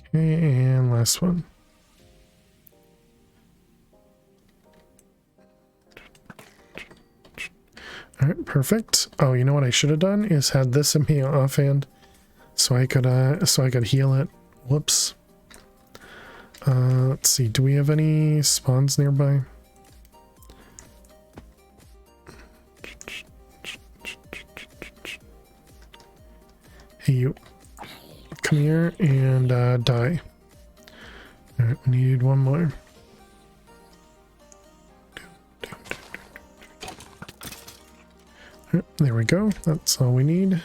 Okay, and last one. All right, perfect. Oh, you know what I should have done is had this in me offhand, so I could heal it. Whoops. Let's see. Do we have any spawns nearby? Hey, you. Come here and die. All right, we need one more. There we go. That's all we need.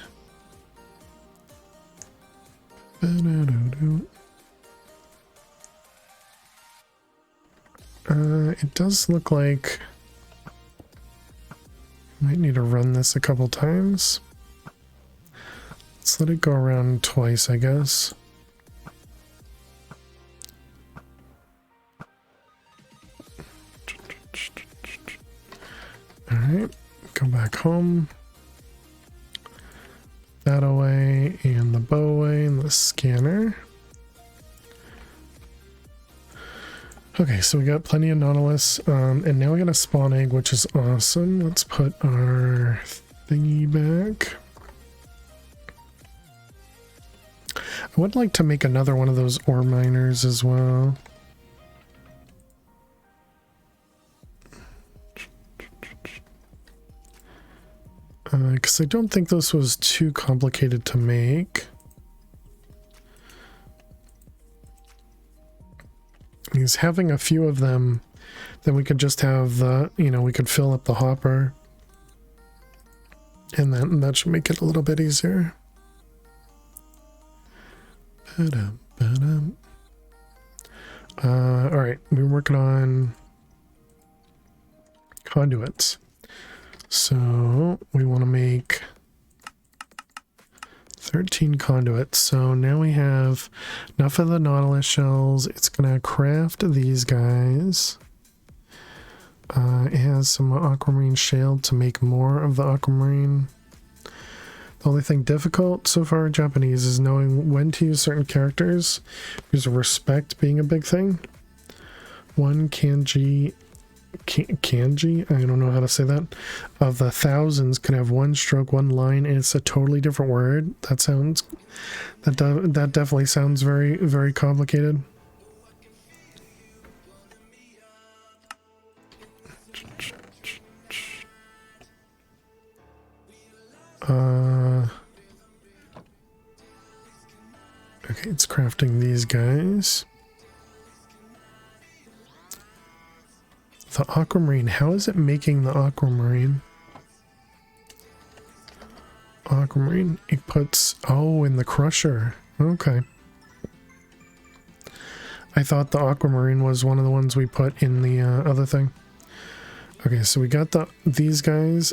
It does look like I might need to run this a couple times. Let's let it go around twice, I guess. All right, go back home. That away, and the bow away, and the scanner. Okay, so we got plenty of Nautilus, and now we got a spawn egg, which is awesome. Let's put our thingy back. I would like to make another one of those ore miners as well. Because I don't think this was too complicated to make. Because having a few of them, then we could just have the, you know, we could fill up the hopper. And that should make it a little bit easier. Alright, we're working on conduits. So we want to make 13 conduits. So now we have enough of the Nautilus shells. It's going to craft these guys. It has some aquamarine shale to make more of the aquamarine. The only thing difficult so far in Japanese is knowing when to use certain characters, because of respect being a big thing. One kanji, I don't know how to say that, of the thousands can have one stroke, one line, and it's a totally different word. That definitely sounds very, very complicated. Okay, it's crafting these guys. The aquamarine, how is it making the aquamarine? Aquamarine, it puts, oh, in the crusher. Okay. I thought the aquamarine was one of the ones we put in the other thing. Okay, so we got these guys.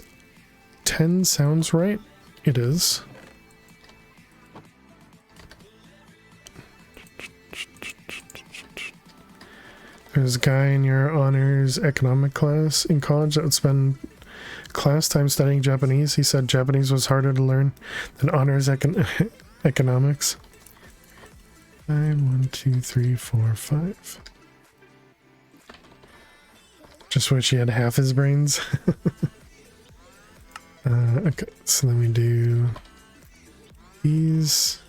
10 sounds right. It is. There's a guy in your honors economic class in college that would spend class time studying Japanese. He said Japanese was harder to learn than honors economics. 1, 2, 3, 4, 5. Just wish he had half his brains. Okay, so then we do these.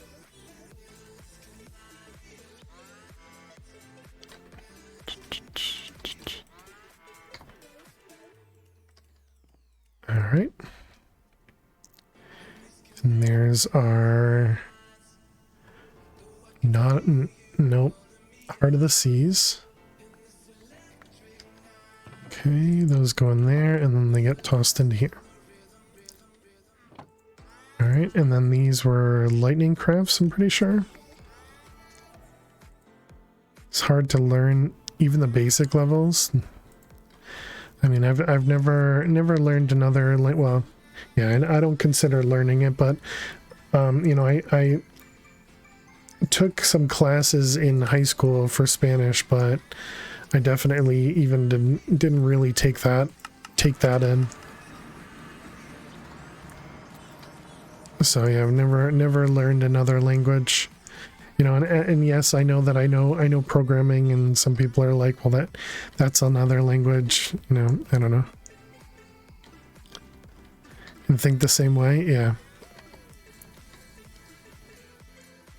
All right. And there's our nope, Heart of the Seas. Okay, those go in there, and then they get tossed into here. All right, and then these were lightning crafts, I'm pretty sure. It's hard to learn even the basic levels. I mean, I've never learned another, like, well, yeah, I don't consider learning it, but you know, I took some classes in high school for Spanish, but I definitely even didn't really take that in. So yeah, I've never learned another language. You know, and yes, I know that I know programming, and some people are like, well, that's another language. You know, I don't know. And think the same way, yeah.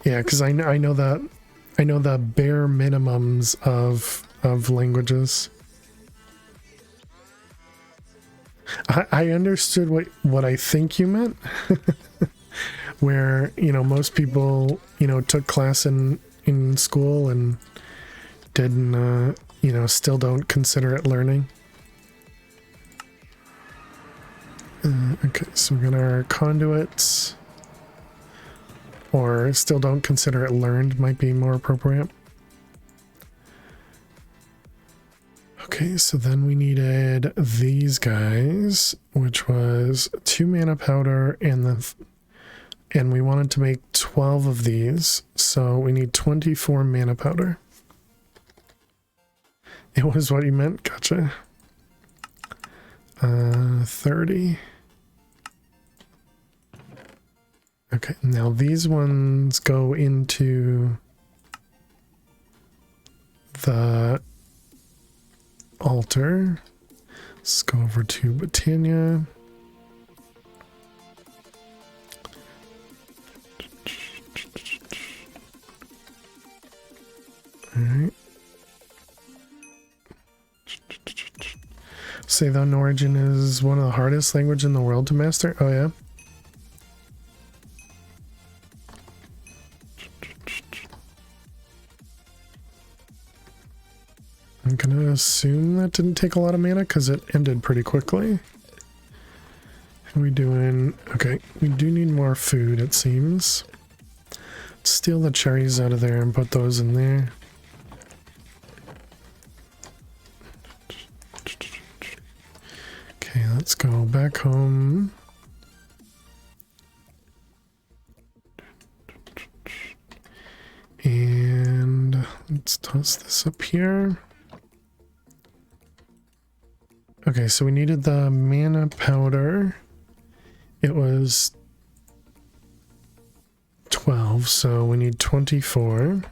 Yeah, because I know the bare minimums of languages. I understood what I think you meant. Where, you know, most people, you know, took class in school and didn't, you know, still don't consider it learning. Okay, so we got our conduits, or still don't consider it learned might be more appropriate. Okay, so then we needed these guys, which was 2 mana powder and we wanted to make 12 of these, so we need 24 mana powder. It was what you meant? Gotcha. 30. Okay, now these ones go into the altar. Let's go over to Britannia. Alright. Say the Norwegian is one of the hardest languages in the world to master? Oh yeah? I'm gonna assume that didn't take a lot of mana because it ended pretty quickly. How are we doing? Okay, we do need more food, it seems. Steal the cherries out of there and put those in there. Okay, let's go back home. And let's toss this up here. Okay, so we needed the mana powder. It was 12, so we need 24.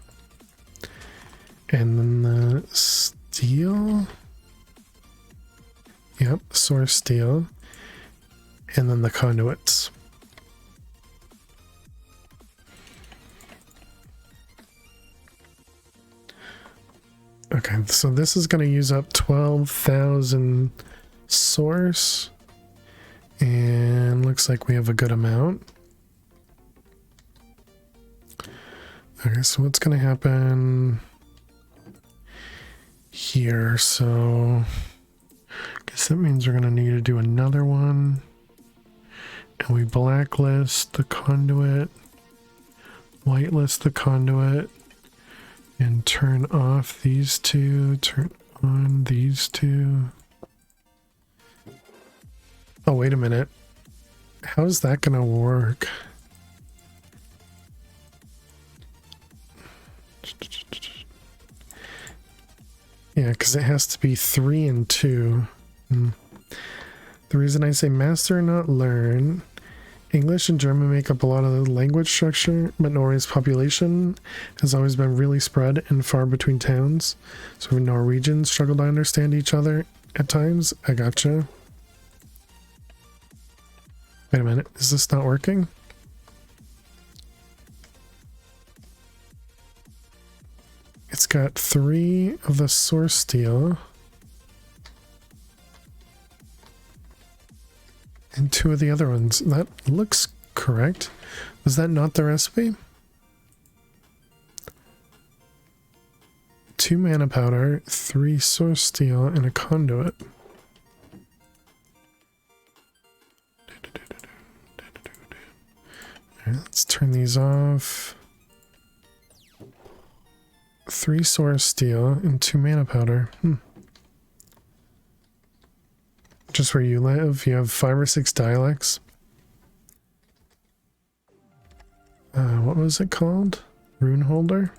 And then the steel. Yep, source steel. And then the conduits. Okay, so this is going to use up 12,000 source. And looks like we have a good amount. Okay, so what's going to happen here? So I guess that means we're going to need to do another one. And we blacklist the conduit, whitelist the conduit, and turn off these two, turn on these two. Oh, wait a minute. How's that gonna work? Yeah, because it has to be 3 and 2. The reason I say master, not learn. English and German make up a lot of the language structure, but Norway's population has always been really spread and far between towns. So Norwegians struggle to understand each other at times. I gotcha. Wait a minute, is this not working? It's got 3 of the source steel. And 2 of the other ones. That looks correct. Was that not the recipe? 2 mana powder, 3 source steel, and a conduit. Alright, let's turn these off. 3 source steel and 2 mana powder. Just where you live, you have 5 or 6 dialects. What was it called? Rune holder?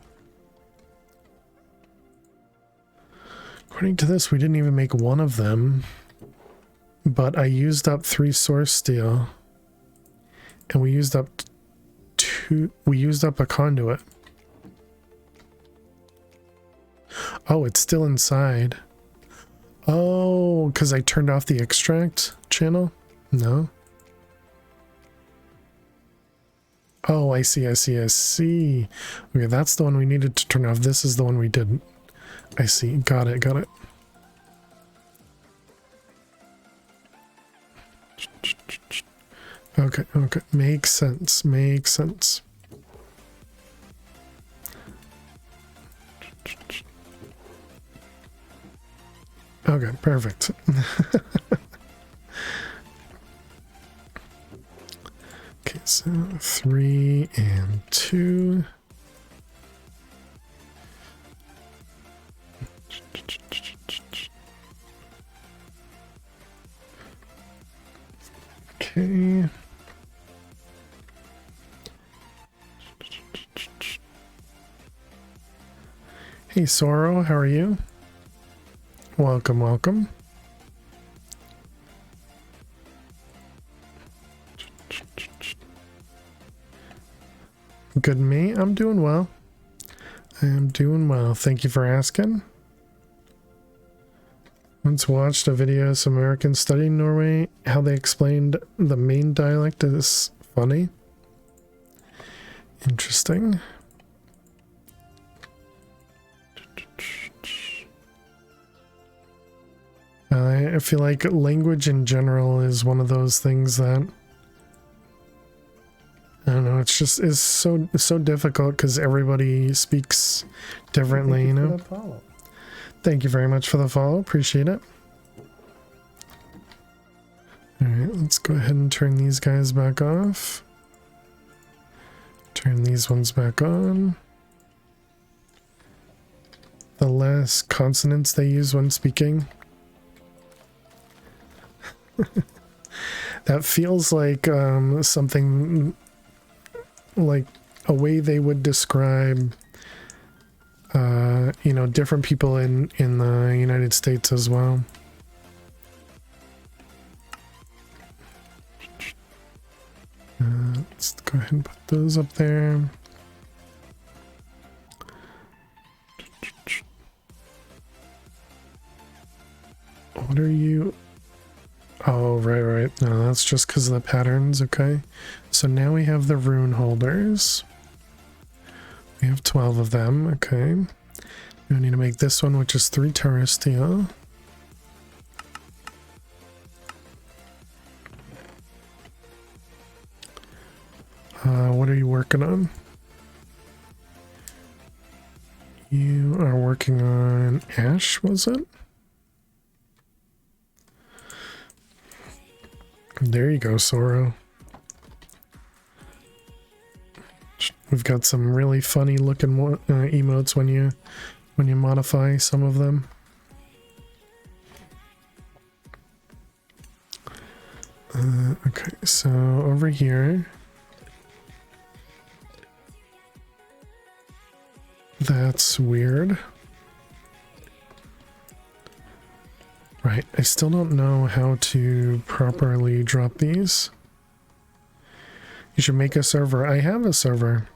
According to this, we didn't even make one of them. But I used up 3 source steel. And we used up a conduit. Oh, it's still inside. Oh, because I turned off the extract channel? No. Oh, I see. Okay, that's the one we needed to turn off. This is the one we didn't. I see. Got it. Okay. Makes sense. Okay, perfect. Okay, so 3 and 2. Okay. Hey Sorrow, how are you? Welcome. Good me, I'm doing well. Thank you for asking. Once watched a video of some Americans studying Norway, how they explained the main dialect is funny. Interesting. I feel like language in general is one of those things that I don't know, it's so difficult because everybody speaks differently, you know. Thank you very much for the follow, appreciate it. Alright, let's go ahead and turn these guys back off. Turn these ones back on. The less consonants they use when speaking. That feels like something like a way they would describe you know, different people in the United States as well. Let's go ahead and put those up there. What are you? Oh, right. No, that's just because of the patterns, okay. So now we have the rune holders. We have 12 of them, okay. We need to make this one, which is 3 Terra steel. What are you working on? You are working on ash, was it? There you go, Sorrow. We've got some really funny looking emotes when you modify some of them. Okay, so over here, that's weird. Right, I still don't know how to properly drop these. You should make a server. I have a server.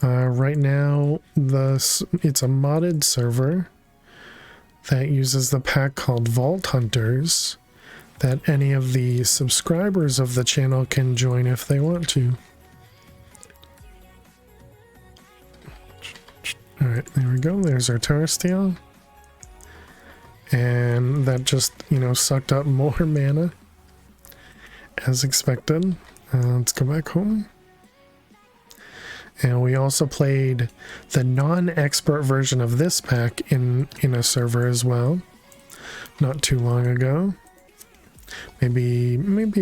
Right now, it's a modded server that uses the pack called Vault Hunters that any of the subscribers of the channel can join if they want to. Alright, there we go. There's our Terra Steel. And that just, you know, sucked up more mana as expected. Let's go back home. And we also played the non-expert version of this pack in a server as well, not too long ago. Maybe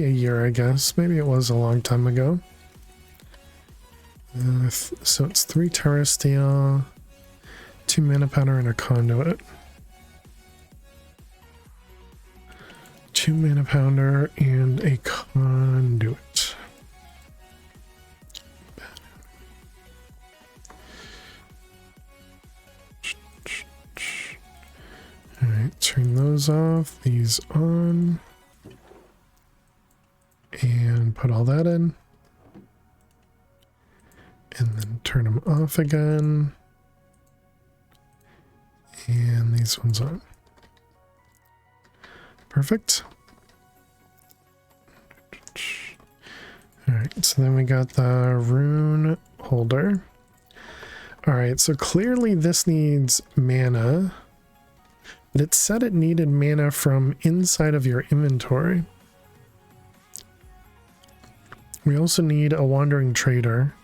a year, I guess. Maybe it was a long time ago. So it's 3 Terra Steel. 2 mana powder and a conduit. 2 mana powder and a conduit. Alright, turn those off, these on, and put all that in. And then turn them off again. And these ones on. Perfect. Alright, so then we got the rune holder. Alright, so clearly this needs mana. But it said it needed mana from inside of your inventory. We also need a wandering trader.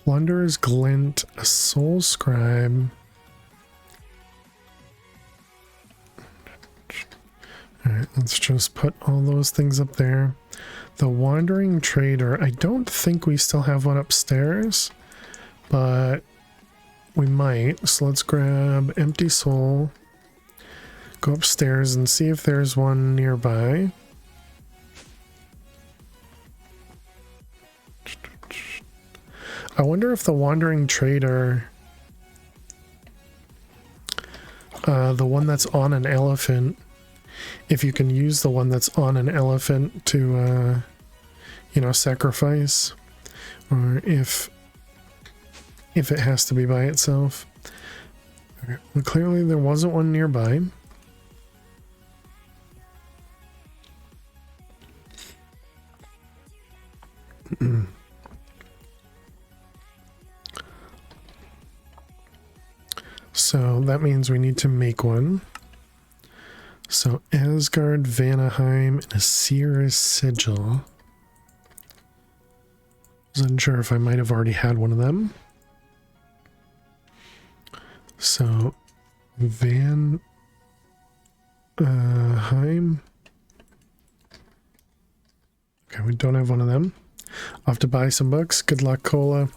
Plunderer's Glint, a soul scribe. Alright, let's just put all those things up there. The wandering trader, I don't think we still have one upstairs, but we might. So let's grab empty soul, go upstairs and see if there's one nearby. I wonder if the wandering trader, the one that's on an elephant, if you can use the one that's on an elephant to, you know, sacrifice, or if it has to be by itself. Okay. Well, clearly there wasn't one nearby. So that means we need to make one. So Asgard, Vanaheim, and a Seer's Sigil. Wasn't sure if I might have already had one of them. So Vanaheim. Okay, we don't have one of them. I'll have to buy some books. Good luck, Cola.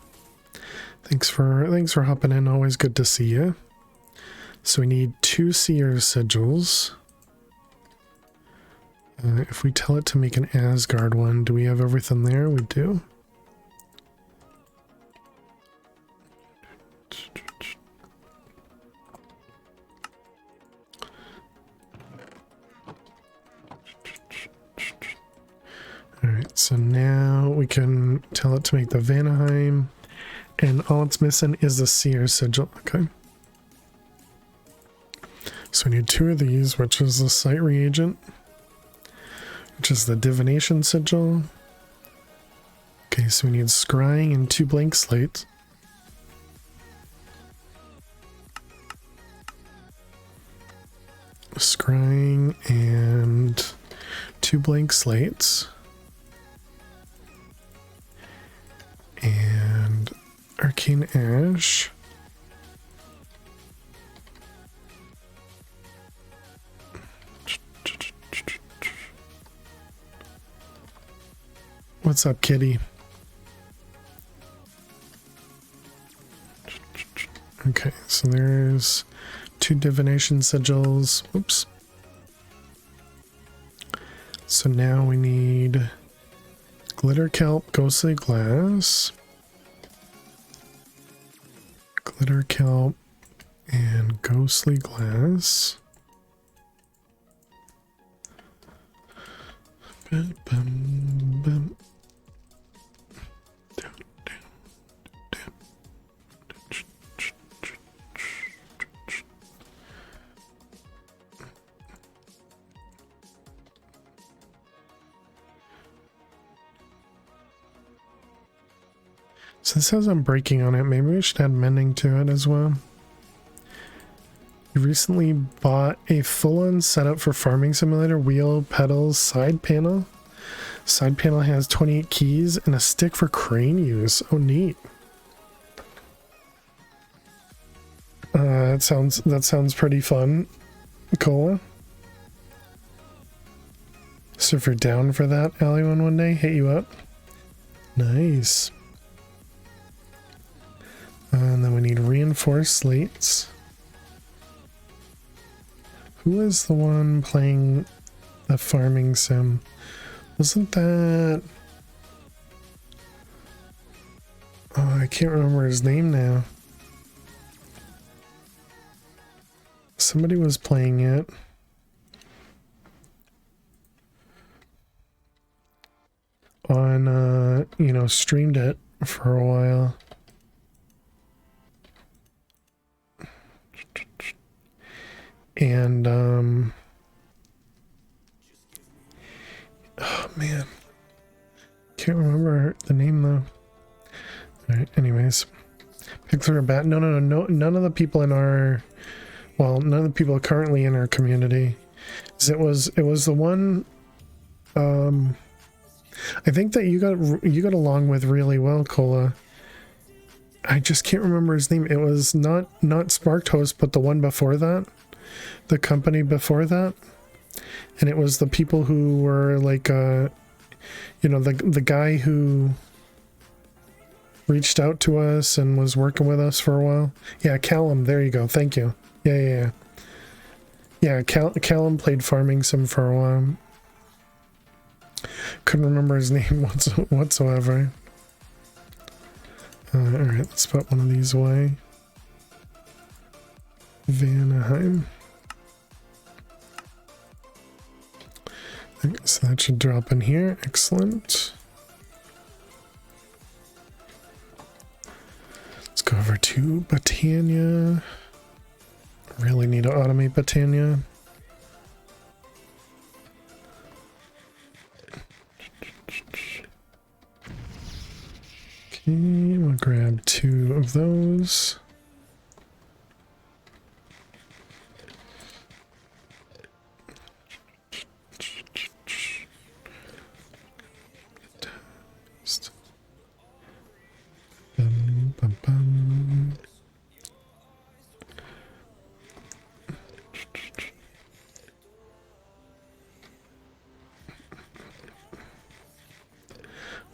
Thanks for hopping in. Always good to see you. So we need 2 Seer's Sigils. If we tell it to make an Asgard one, do we have everything there? We do. Alright, so now we can tell it to make the Vanaheim, and all it's missing is the Seer's Sigil. Okay. So we need 2 of these, which is the Sight Reagent, which is the Divination Sigil. Okay, so we need Scrying and 2 blank slates. Scrying and 2 blank slates. And Arcane Ash. What's up, kitty? Okay, so there's 2 divination sigils. Oops. So now we need glitter kelp, ghostly glass, glitter kelp, and ghostly glass. Bum, bum, bum. So this has Unbreaking on it. Maybe we should add Mending to it as well. You recently bought a full-on setup for Farming Simulator, wheel, pedals, side panel. Side panel has 28 keys and a stick for crane use. Oh, neat. That sounds pretty fun, Cola. So if you're down for that, Alley one day, hit you up. Nice. And then we need reinforced slates. Who is the one playing the farming sim? Wasn't that... Oh, I can't remember his name now. Somebody was playing it. On, you know, streamed it for a while. And, oh man, can't remember the name though. All right, anyways, Pixar are bad. No, none of the people in our, well, none of the people currently in our community. It was the one, I think that you got along with really well, Cola. I just can't remember his name. It was not Sparked Host, but the one before that. The company before that, and it was the people who were like you know, the guy who reached out to us and was working with us for a while. Yeah, Callum, there you go, thank you. Yeah, Callum played farming sim for a while. Couldn't remember his name whatsoever. All right, let's put one of these away. Vanaheim. So that should drop in here. Excellent. Let's go over to Botania. Really need to automate Botania. Okay, we'll grab 2 of those. Bum, bum.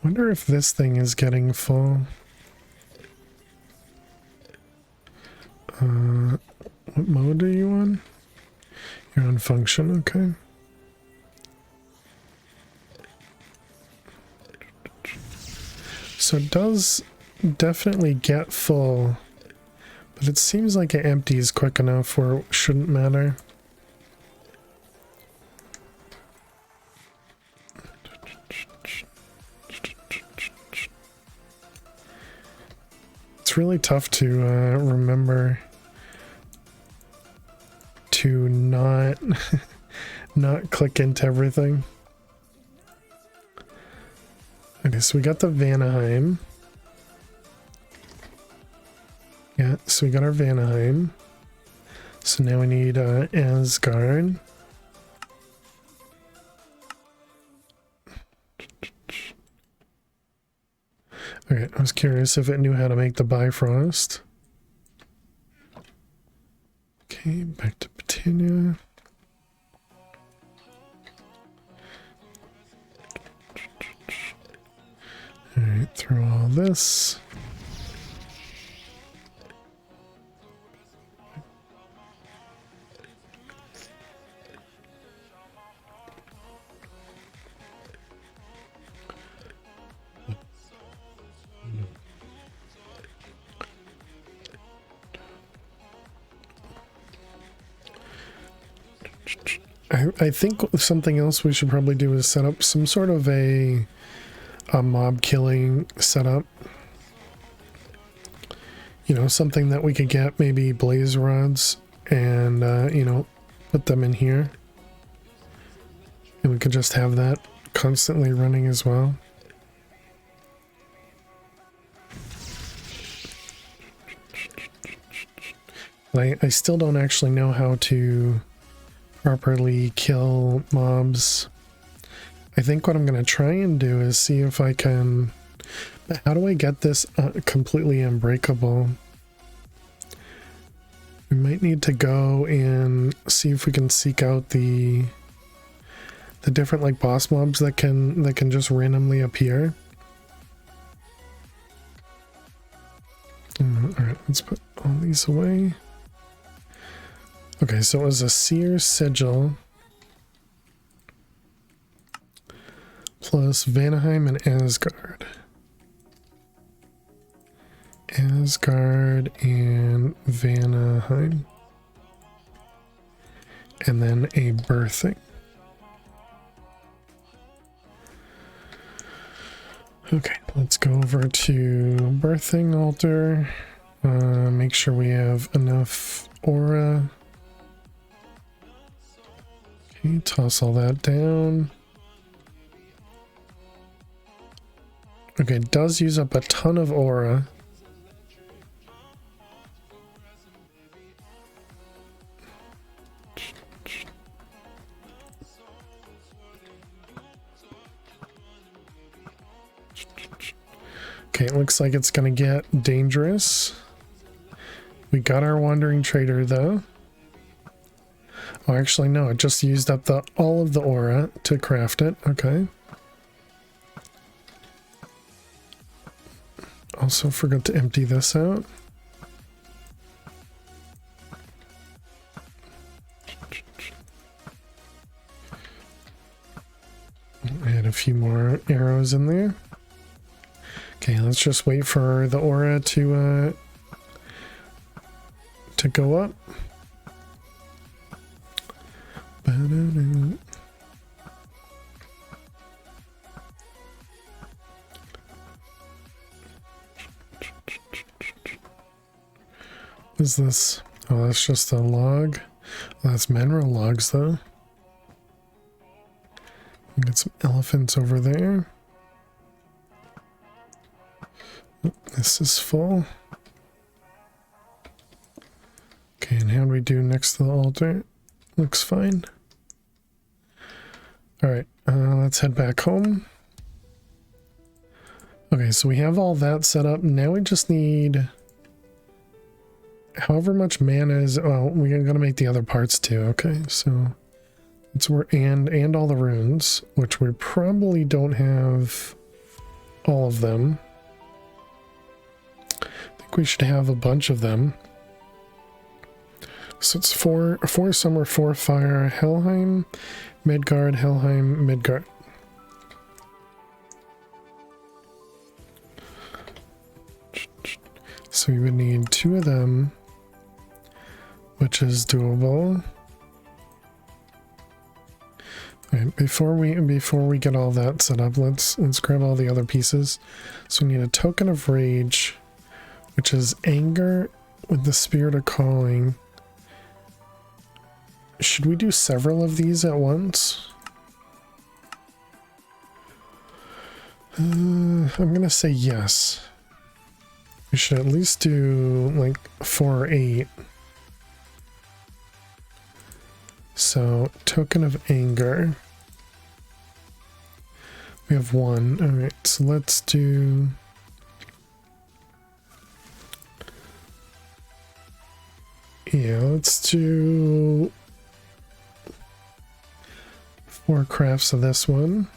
Wonder if this thing is getting full. What mode are you on? You're on function, okay. So it does definitely get full, but it seems like it empties quick enough where it shouldn't matter. It's really tough to remember to not not click into everything. Okay, so we got the Vanaheim. Yeah, so we got our Vanaheim. So now we need Asgard. Okay, I was curious if it knew how to make the Bifrost. Okay, back to Botania. Alright, through all this. I think something else we should probably do is set up some sort of a mob killing setup. You know, something that we could get, maybe blaze rods, and you know, put them in here, and we could just have that constantly running as well. But I still don't actually know how to properly kill mobs. I think what I'm going to try and do is see if I can... How do I get this completely unbreakable? We might need to go and see if we can seek out the different like boss mobs that can just randomly appear. Alright, let's put all these away. Okay, so it was a seer sigil plus Vanaheim and Asgard. Asgard and Vanaheim. And then a birthing. Okay, let's go over to birthing altar. Make sure we have enough aura. Okay, toss all that down. Okay, it does use up a ton of aura. Okay, it looks like it's gonna get dangerous. We got our wandering trader though. Oh, actually no, it just used up all of the aura to craft it. Okay. Also forgot to empty this out. Add a few more arrows in there. Okay, let's just wait for the aura to go up. What is this? Oh, that's just a log. Oh, that's mineral logs, though. We got some elephants over there. Oh, this is full. Okay, and how do we do next to the altar? Looks fine. Alright, let's head back home. Okay, so we have all that set up. Now we just need however much mana is... Well, we're gonna make the other parts too. Okay, so it's where and all the runes, which we probably don't have all of them. I think we should have a bunch of them. So it's four summer, 4 fire, Helheim, Midgard, Helheim, Midgard. So we would need 2 of them, which is doable. Right, before we get all that set up, let's grab all the other pieces. So we need a token of rage, which is anger with the spirit of calling. Should we do several of these at once? I'm gonna say yes. We should at least do like 4 or 8. So, token of anger. We have 1. Alright, so let's do... Yeah, let's do 4 crafts of this one.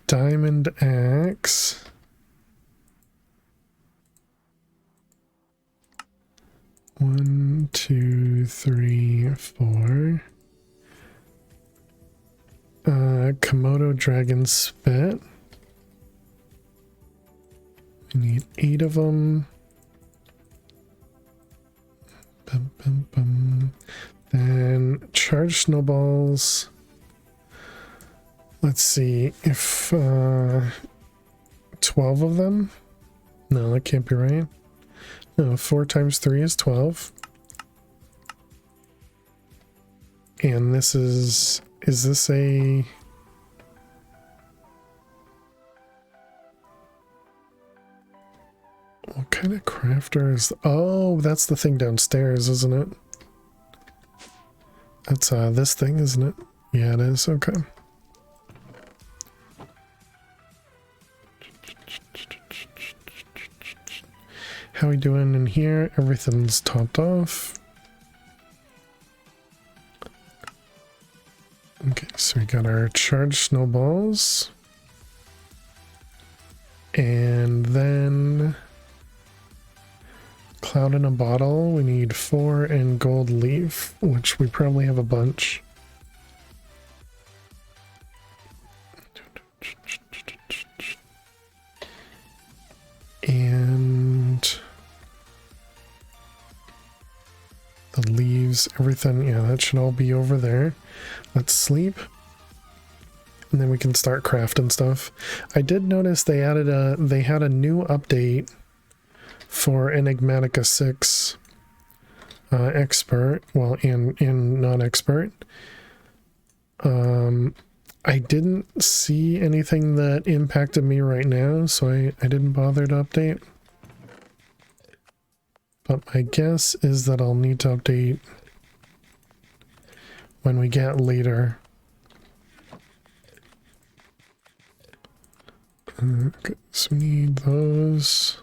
Diamond axe. One, 2, 3, 4. Komodo dragon spit. We need 8 of them. Bum, bum, bum. Then charge snowballs. Let's see if 12 of them. No, that can't be right. No, 4 times 3 is 12. And this is this a... What kind of crafter is... Oh, that's the thing downstairs, isn't it? That's this thing, isn't it? Yeah, it is. Okay. How we doing in here? Everything's topped off. So we got our charged snowballs. And then cloud in a bottle. We need 4 and gold leaf, which we probably have a bunch. And the leaves, everything, yeah, that should all be over there. Let's sleep. And then we can start crafting stuff. I did notice they had a new update for Enigmatica 6 expert, well, and non-expert. I didn't see anything that impacted me right now, so I didn't bother to update. But my guess is that I'll need to update when we get later. Okay, so we need those.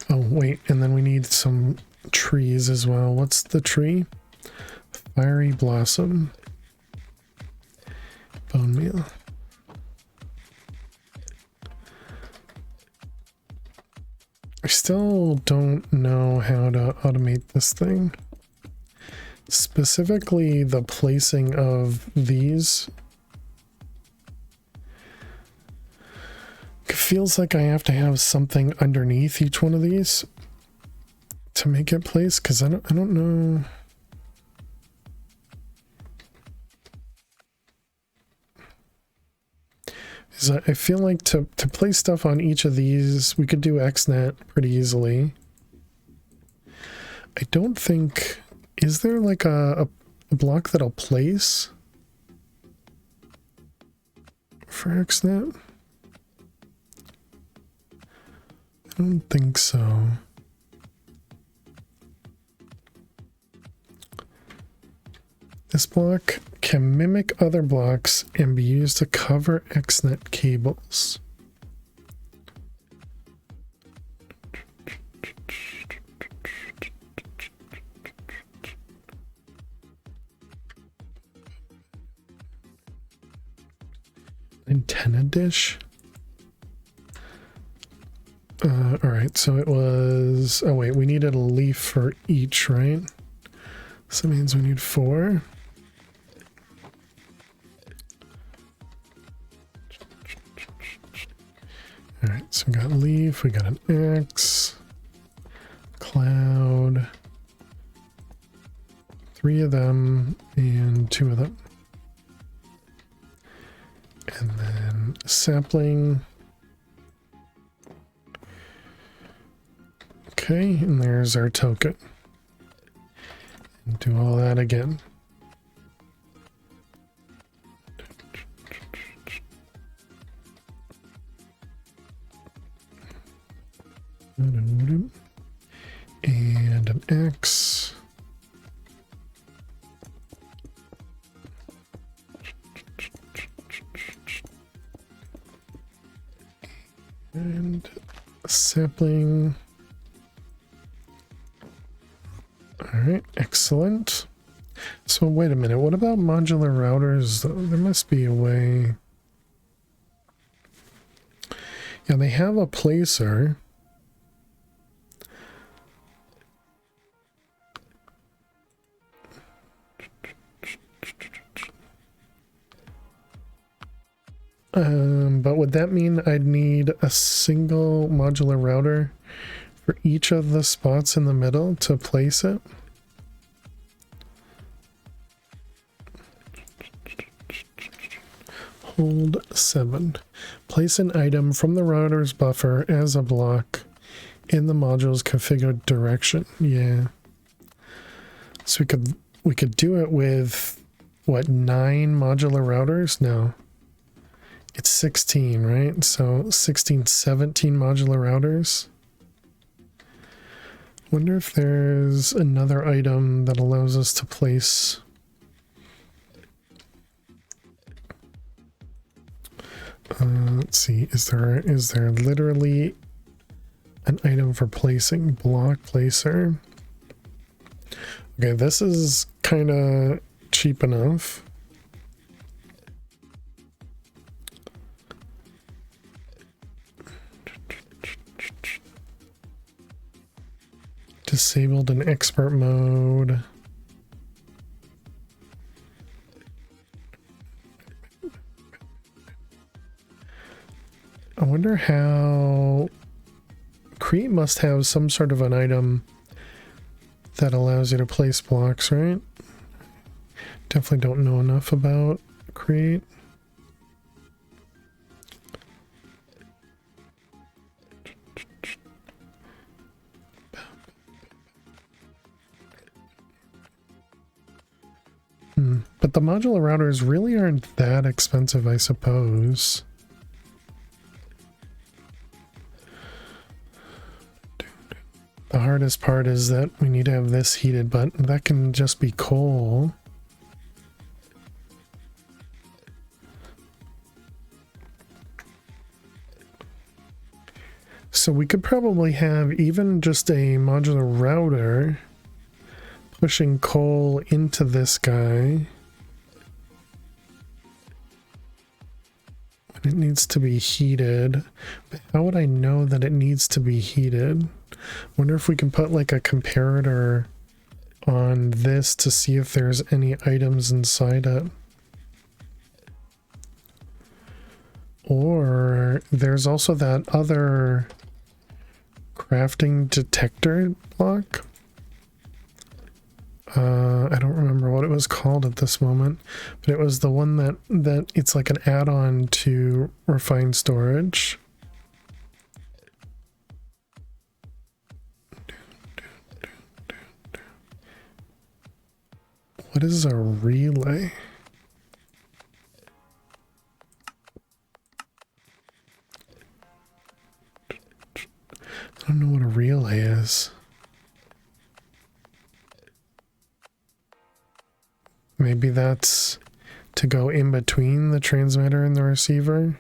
Oh, wait, and then we need some trees as well. What's the tree? Fiery blossom. Bone meal. I still don't know how to automate this thing. Specifically, the placing of these. It feels like I have to have something underneath each one of these to make it place, because I don't know. I feel like to place stuff on each of these, we could do XNet pretty easily. I don't think... Is there like a block that I'll place for XNet? I don't think so. This block can mimic other blocks and be used to cover XNet cables. Antenna dish? Alright, so it was... Oh wait, we needed a leaf for each, right? So that means we need 4. Alright, so we got leaf, we got an X, cloud, 3 of them, and 2 of them. And then sapling. Okay, and there's our token. And do all that again. And an X. And a sapling. Alright, excellent. So wait a minute, what about modular routers? There must be a way. Yeah, they have a placer. But would that mean I'd need a single modular router for each of the spots in the middle to place it? Hold 7. Place an item from the router's buffer as a block in the module's configured direction. Yeah. So we could do it with what, 9 modular routers? No. It's 16, right? So 16, 17 modular routers. Wonder if there's another item that allows us to place. Let's see. Is there literally an item for placing? Block placer. Okay, this is kind of cheap enough. Disabled in expert mode. I wonder how... Create must have some sort of an item that allows you to place blocks, right? Definitely don't know enough about Create. But the modular routers really aren't that expensive, I suppose. The hardest part is that we need to have this heated, but that can just be coal. So we could probably have even just a modular router pushing coal into this guy. It needs to be heated. But how would I know that it needs to be heated? Wonder if we can put like a comparator on this to see if there's any items inside it. Or there's also that other crafting detector block. I don't remember what it was called at this moment, but it was the one that it's like an add-on to refined storage. What is a relay? I don't know what a relay is. Maybe that's to go in between the transmitter and the receiver.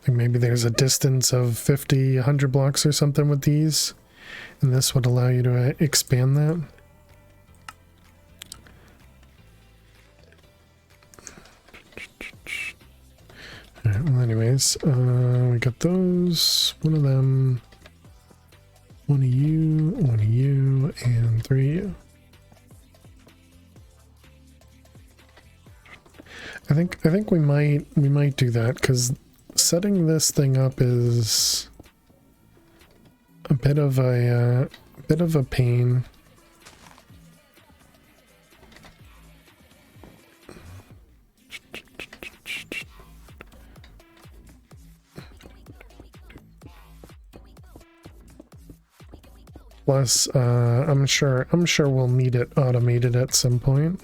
Like maybe there's a distance of 50, 100 blocks or something with these, and this would allow you to expand that. Alright, well anyways, we got those, one of them, one of you, and 3 of you. I think we might do that, because setting this thing up is a bit of a pain. Plus, I'm sure we'll need it automated at some point.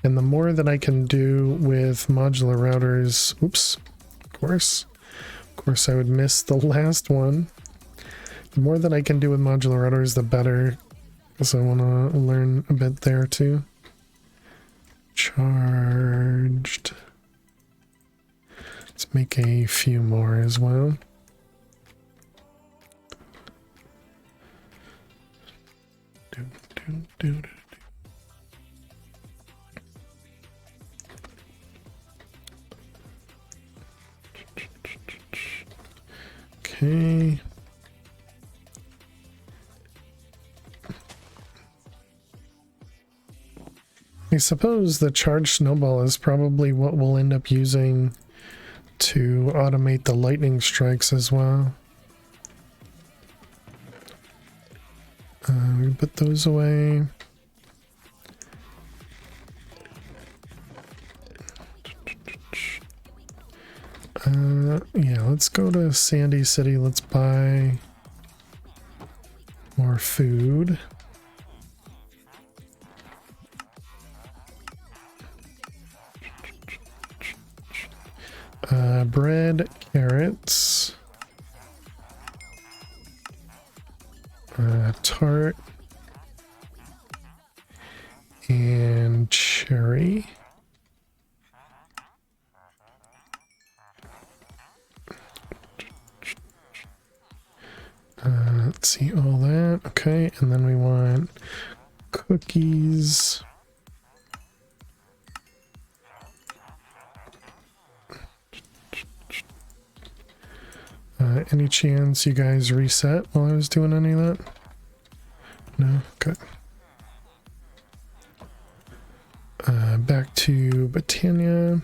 And the more that I can do with modular routers, oops, of course I would miss the last one. The more that I can do with modular routers, the better, because I want to learn a bit there too. Charged. Let's make a few more as well. Okay. I suppose the charge snowball is probably what we'll end up using to automate the lightning strikes as well. We put those away. Yeah, let's go to Sandy City. Let's buy more food. Bread, carrots, tart, and cherry. see all that. Okay, and then we want cookies. Any chance you guys reset while I was doing any of that? No? Okay. Back to Britannia.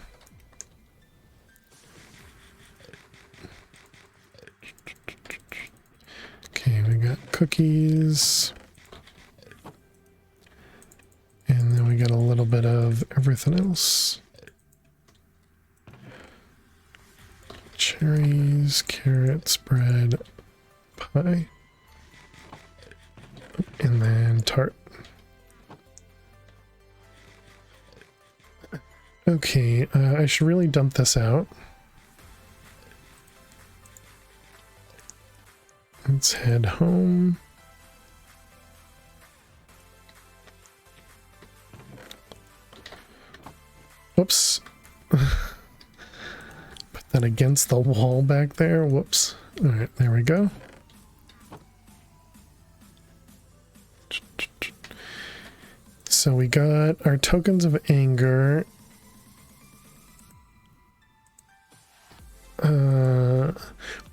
Okay, we got cookies. And then we got a little bit of everything else. Cherries, carrots, bread, pie. And then tart. Okay, I should really dump this out. Let's head home. Whoops. Put that against the wall back there. Whoops. All right, there we go. So we got our tokens of anger.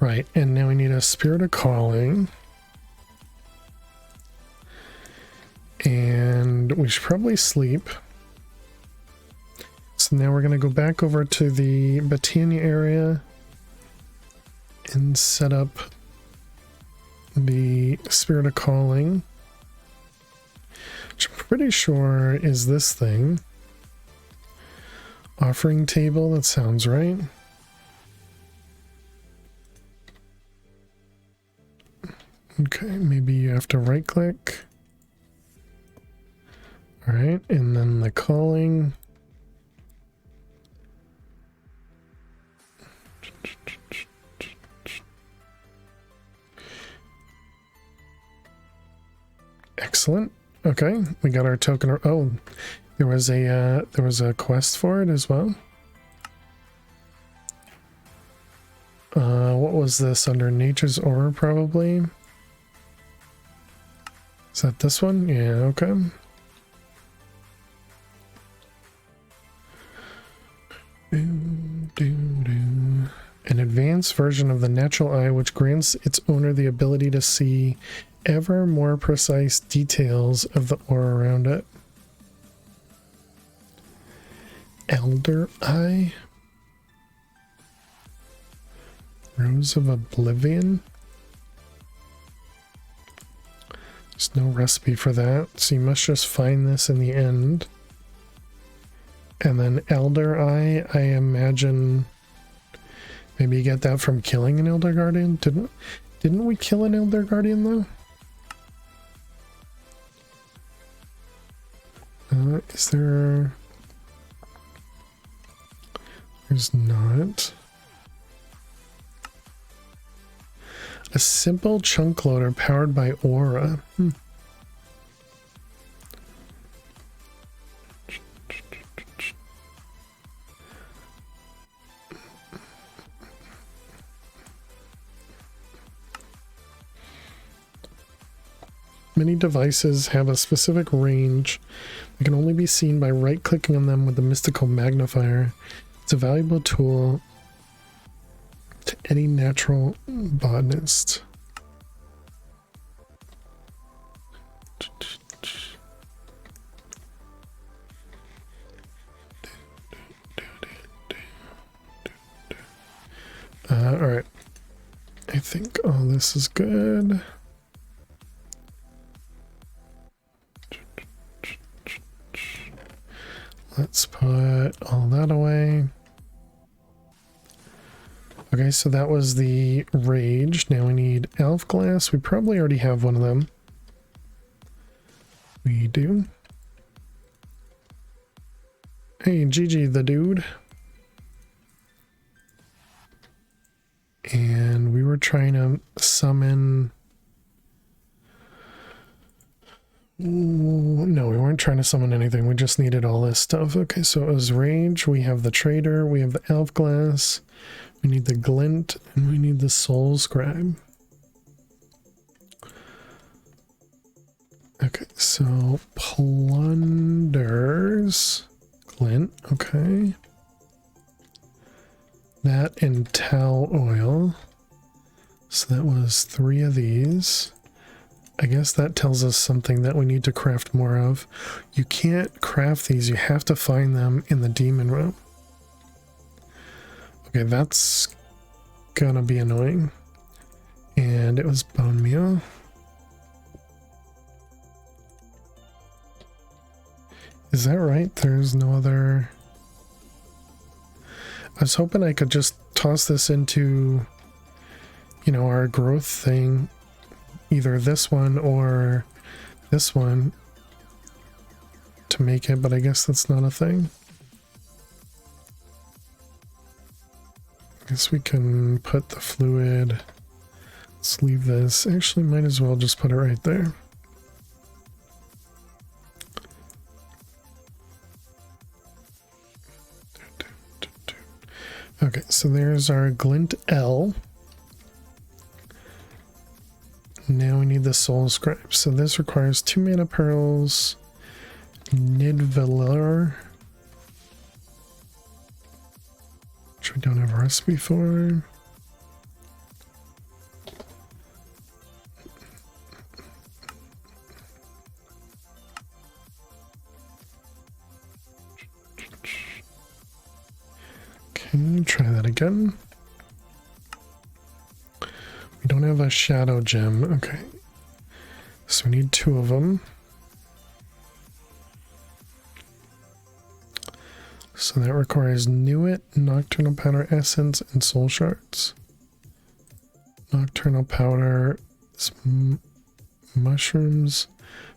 Right, and now we need a spirit of calling. And we should probably sleep. So now we're going to go back over to the Britannia area and set up the spirit of calling, which I'm pretty sure is this thing. Offering table, that sounds right. Okay, maybe you have to right click. All right, and then the calling. Excellent. Okay, we got our token. Oh, there was a quest for it as well. What was this under Nature's Aura probably? Is that this one? Yeah, okay. An advanced version of the natural eye which grants its owner the ability to see ever more precise details of the aura around it. Elder Eye? Rose of Oblivion? There's no recipe for that, so you must just find this in the end. And then Elder Eye, I imagine maybe you get that from killing an Elder Guardian. Didn't we kill an Elder Guardian though? Is there? There's not. A simple chunk loader powered by aura. Many devices have a specific range that can only be seen by right-clicking on them with the mystical magnifier. It's a valuable tool to any natural botanist. All right. I think all this is good. Let's put all that away. Okay, so that was the Rage. Now we need Elf Glass. We probably already have one of them. We do. Hey, Gigi the dude. And we were trying to summon... No, we weren't trying to summon anything. We just needed all this stuff. Okay, so it was Rage. We have the Trader. We have the Elf Glass. We need the Glint. And we need the Soul Scribe. Okay, so plunders, glint, okay. That and towel oil. So that was 3 of these. I guess that tells us something that we need to craft more of. You can't craft these, you have to find them in the demon room. Okay, that's gonna be annoying. And it was bone meal. Is that right? There's no other... I was hoping I could just toss this into, you know, our growth thing. Either this one or this one to make it, but I guess that's not a thing. I guess we can put the fluid. Let's leave this. Actually, might as well just put it right there. Okay, so there's our glint L. Now we need the soul scribe. So this requires 2 mana pearls, Nidvalor, which we don't have a recipe for. Okay, try that again. We don't have a shadow gem. Okay. So we need 2 of them. So that requires Newit, Nocturnal Powder Essence, and Soul Shards. Nocturnal Powder, Mushrooms,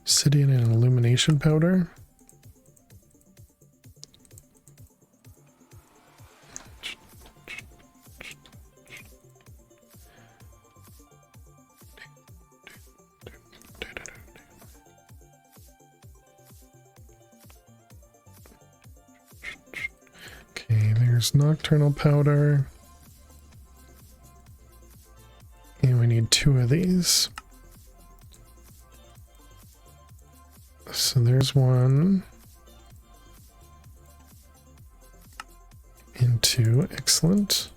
Obsidian, and Illumination Powder. Okay, there's Nocturnal Powder. And we need 2 of these. So there's 1. And 2, excellent.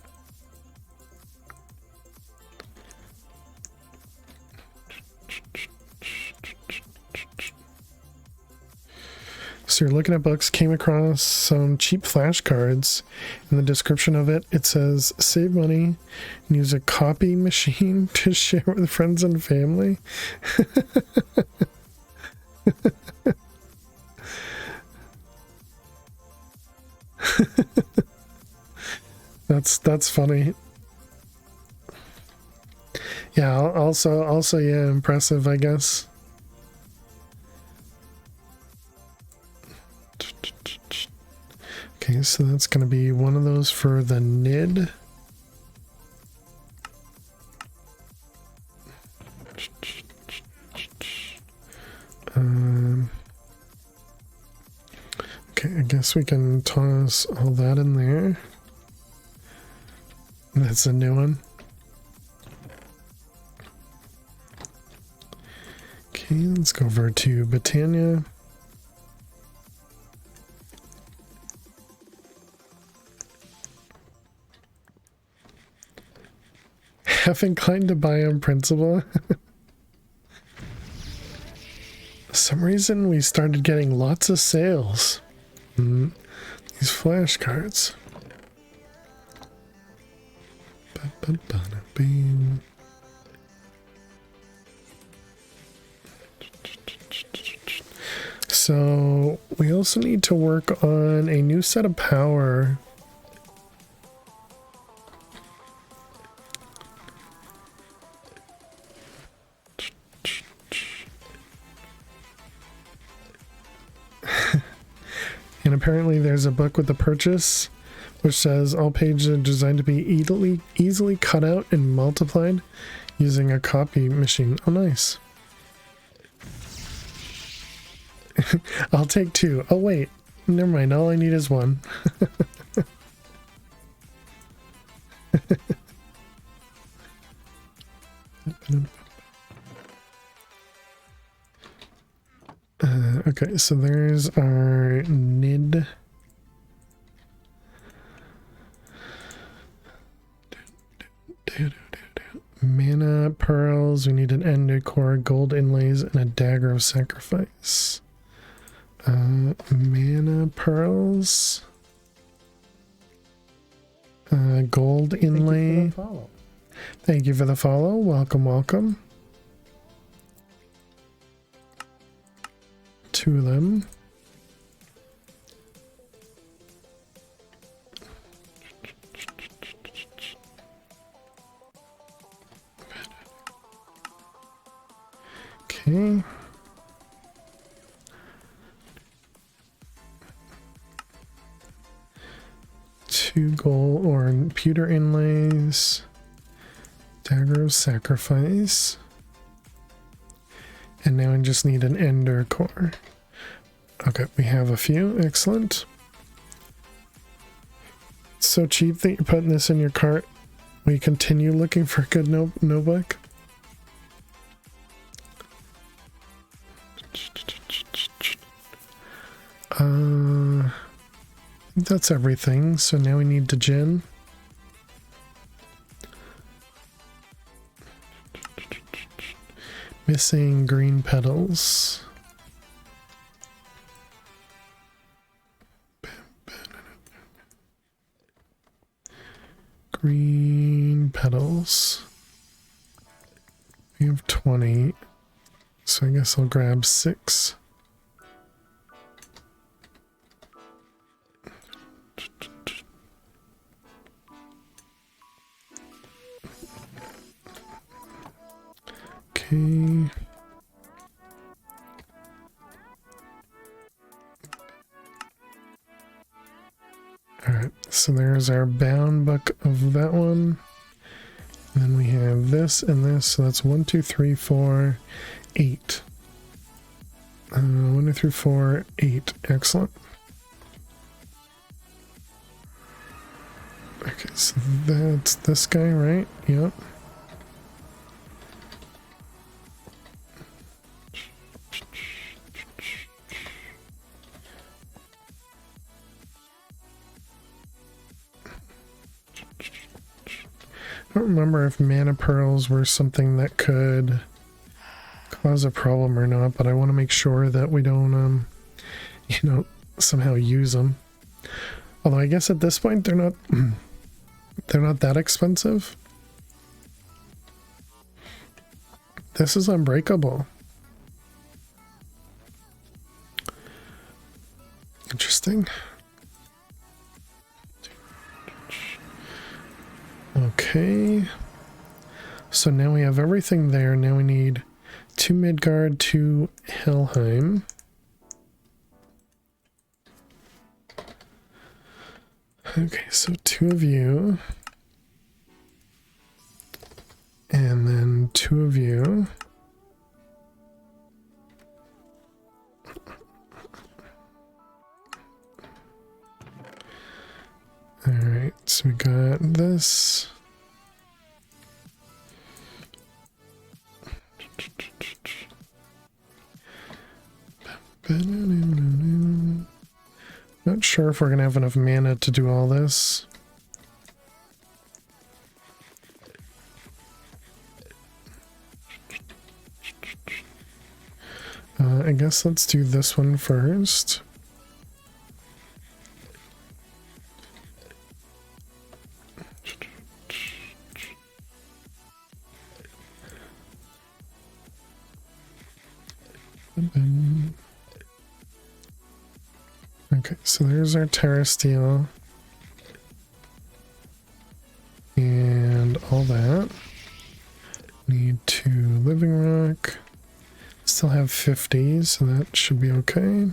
So you're looking at books, came across some cheap flashcards. In the description of it, it says, save money and use a copy machine to share with friends and family. That's funny. Yeah, also yeah, impressive, I guess. Okay, so that's going to be one of those for the NID. Okay, I guess we can toss all that in there. That's a new one. Okay, let's go over to Britannia. Half inclined to buy on principle. For some reason we started getting lots of sales. These flashcards. So we also need to work on a new set of power. And apparently there's a book with the purchase which says all pages are designed to be easily cut out and multiplied using a copy machine. Oh, nice. I'll take 2. Oh, wait. Never mind. All I need is 1. Okay, so there's our nid. Mana pearls. We need an ender core, gold inlays, and a dagger of sacrifice. Mana pearls. Gold inlay. Thank you for the follow. Welcome, welcome. 2 of them. Okay. Two gold or pewter inlays. Dagger of sacrifice. And now I just need an ender core. Okay, we have a few. Excellent. It's so cheap that you're putting this in your cart. Will you continue looking for a good notebook? That's everything. So now we need to gin. Missing green petals. Green petals. We have 20. So I guess I'll grab 6. Okay. Alright, so there's our bound book of that one. And then we have this and this, so that's 1, 2, 3, 4, 8. 1, 2, 3, 4, 8. Excellent. Okay, so that's this guy, right? Yep. I don't remember if mana pearls were something that could cause a problem or not, but I want to make sure that we don't, somehow use them. Although I guess at this point they're not that expensive. This is unbreakable. Interesting. Okay, so now we have everything there. Now we need 2 Midgard, 2 Helheim. Okay, so 2 of you. And then 2 of you. Alright, so we got this. Not sure if we're gonna have enough mana to do all this. I guess let's do this one first. Okay, so there's our Terra Steel. And all that. Need 2 Living Rock. Still have 50, so that should be okay.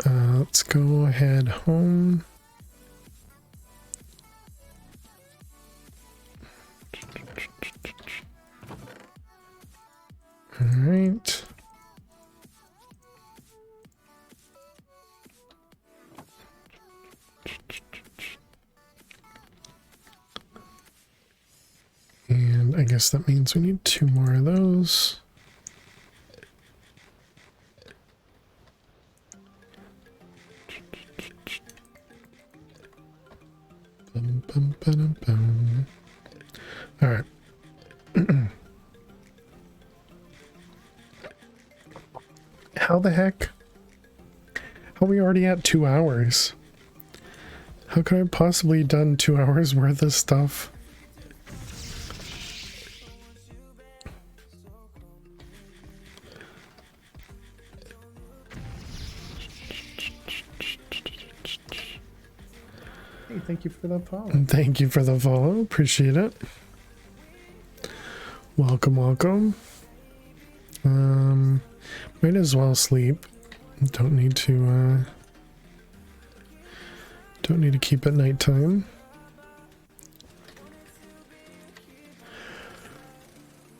Let's go ahead home. All right. And I guess that means we need 2 more of those. All right. How the heck? How are we already at 2 hours? How could I have possibly done 2 hours worth of stuff? Hey, thank you for that follow. Thank you for the follow. Appreciate it. Welcome, welcome. Might as well sleep. Don't need to keep it nighttime.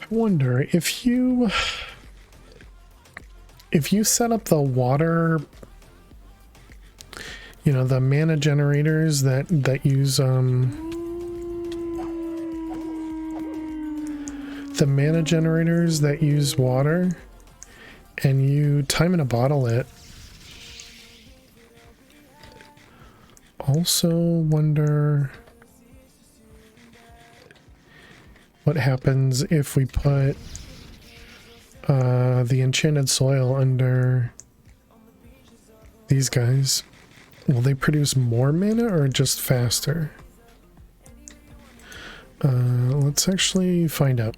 I wonder if you set up the water, you know, the mana generators that use the mana generators that use water, and you time and a bottle it. Also wonder what happens if we put the enchanted soil under these guys. Will they produce more mana or just faster? Let's actually find out.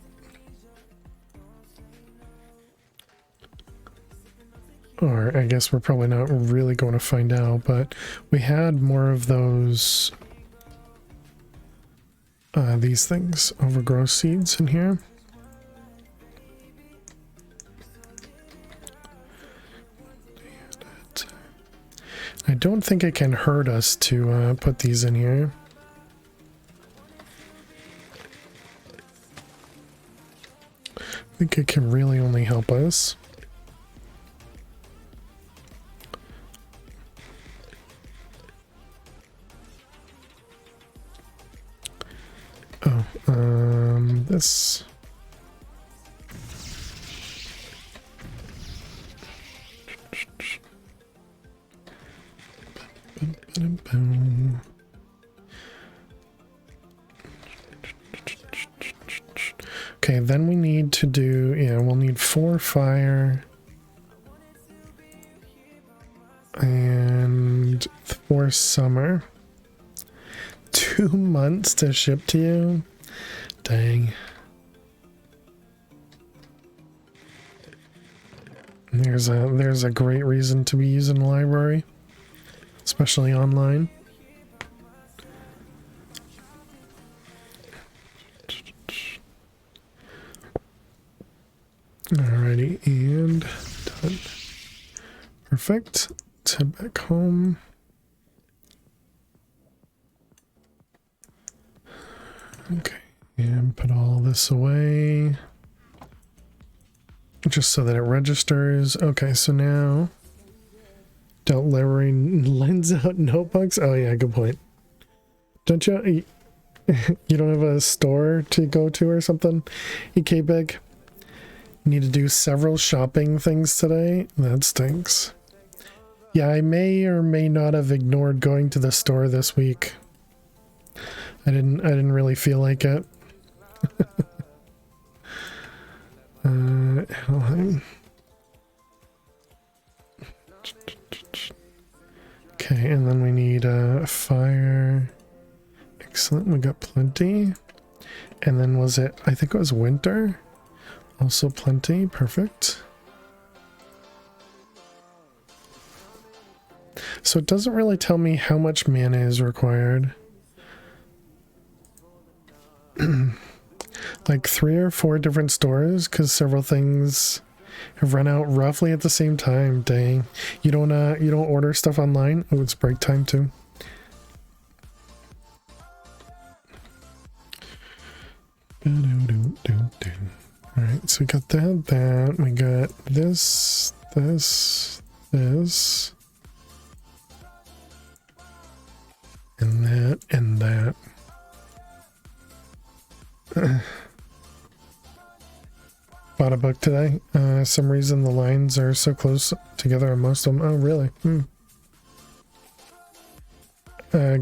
Or I guess we're probably not really going to find out, but we had more of those these things, overgrowth seeds in here. I don't think it can hurt us to put these in here. I think it can really only help us. Oh, this. Okay, then we need to do, yeah, we'll need 4 fire and 4 summer. 2 months to ship to you? Dang. There's a great reason to be using the library, especially online. Alrighty, and done. Perfect. Let's head back home. Okay, and put all this away. Just so that it registers. Okay, so now don't lends out notebooks. Oh yeah, good point. Don't you don't have a store to go to or something? EK Big? Need to do several shopping things today? That stinks. Yeah, I may or may not have ignored going to the store this week. I didn't really feel like it. Helheim. Okay, and then we need fire. Excellent, we got plenty. And then was it, I think it was winter? Also plenty, perfect. So it doesn't really tell me how much mana is required. Like 3 or 4 different stores, because several things have run out roughly at the same time. Dang. You don't order stuff online? Oh, it's break time too. Alright, so we got that, we got this, and that, and that. Bought a book today. Some reason the lines are so close together on most of them. Oh, really?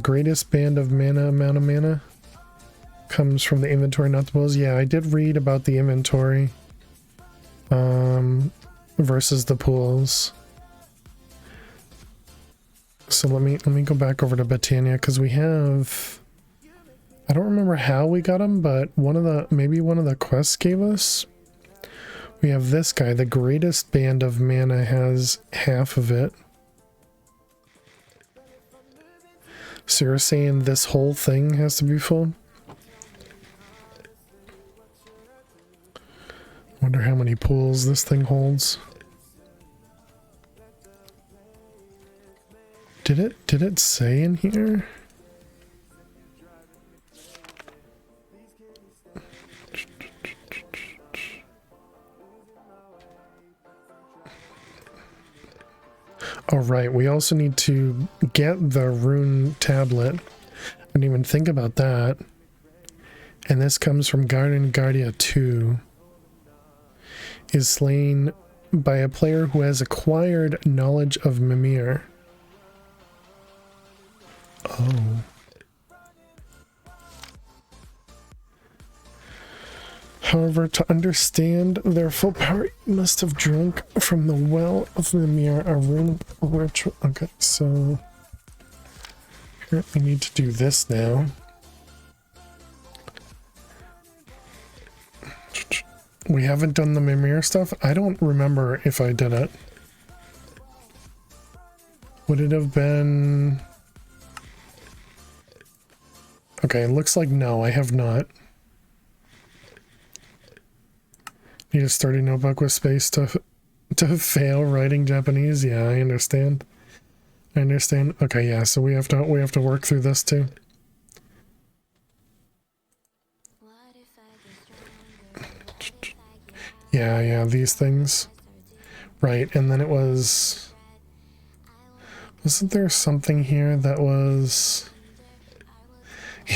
Greatest band of mana, amount of mana. comes from the inventory, not the pools. Yeah, I did read about the inventory versus the pools. So let me go back over to Botania, because we have, I don't remember how we got them, but maybe one of the quests gave us. We have this guy, the greatest band of mana, has half of it. So you're saying this whole thing has to be full? Wonder how many pools this thing holds. Did it say in here? Oh right, we also need to get the rune tablet. I didn't even think about that. And this comes from Guardian Guardia 2. Is slain by a player who has acquired knowledge of Mimir. Oh. However, to understand their full power, you must have drunk from the well of Mimir, a rune ritual. Okay, so here we need to do this now. We haven't done the Mimir stuff. I don't remember if I did it. Would it have been... Okay, it looks like no, I have not. Need a sturdy notebook with space to fail writing Japanese. Yeah, I understand. I understand. Okay, yeah, so we have to work through this too. Yeah, these things. Right, and then it was... Wasn't there something here that was...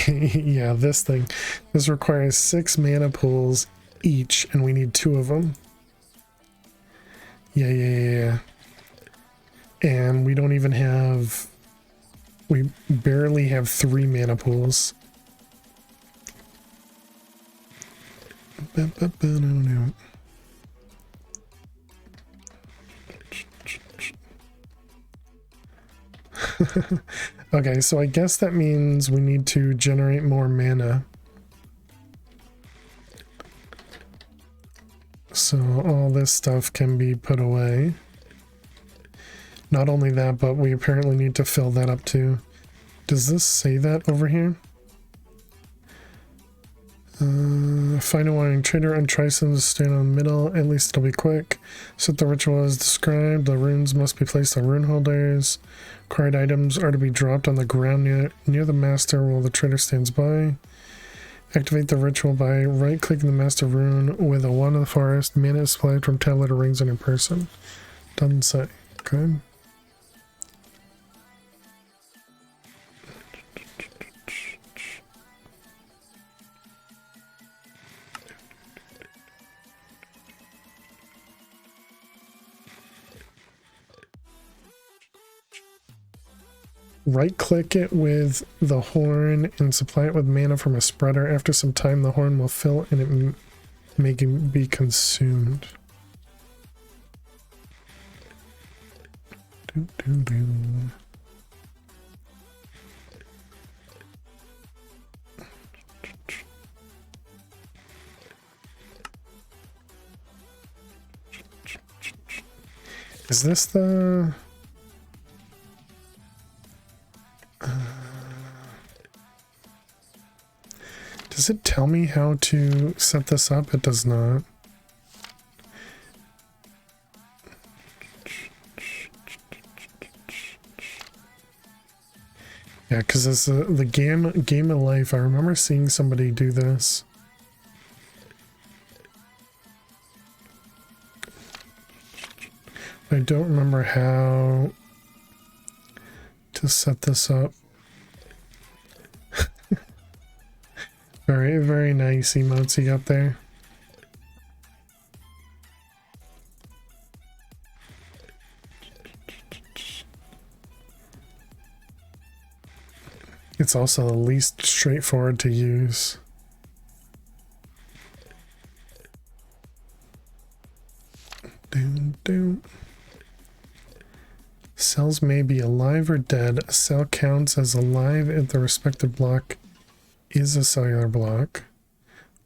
Yeah, this thing. This requires 6 mana pools each, and we need 2 of them. Yeah. And we don't even have... We barely have 3 mana pools. No. Okay, so I guess that means we need to generate more mana. So all this stuff can be put away. Not only that, but we apparently need to fill that up too. Does this say that over here? Find a wiring trader and Trison to stand on the middle. At least it'll be quick. Set the ritual as described. The runes must be placed on rune holders. Acquired items are to be dropped on the ground near the master while the trader stands by. Activate the ritual by right-clicking the master rune with a wand of the forest. Mana is supplied from tablet or rings on your person. Doesn't say. Okay. Right-click it with the horn and supply it with mana from a spreader. After some time, the horn will fill and it may be consumed. Is this the... Does it tell me how to set this up? It does not. Yeah, because as the game of life, I remember seeing somebody do this. I don't remember how to set this up. Very, very nice emotes you got there. It's also the least straightforward to use. Cells may be alive or dead. A cell counts as alive if the respective block is a cellular block,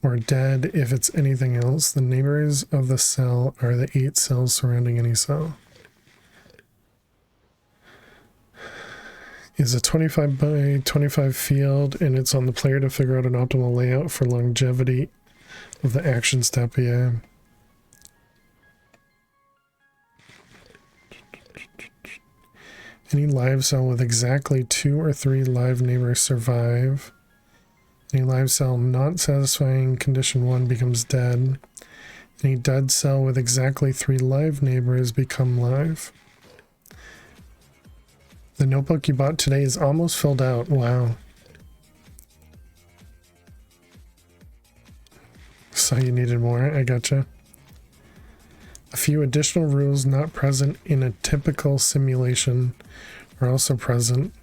or dead if it's anything else. The neighbors of the cell are the 8 cells surrounding any cell. Is a 25 by 25 field, and it's on the player to figure out an optimal layout for longevity of the action step. Yeah. Any live cell with exactly 2 or 3 live neighbors survive. Any live cell not satisfying condition 1 becomes dead. Any dead cell with exactly 3 live neighbors become live. The notebook you bought today is almost filled out. Wow. So you needed more. I gotcha. A few additional rules not present in a typical simulation are also present.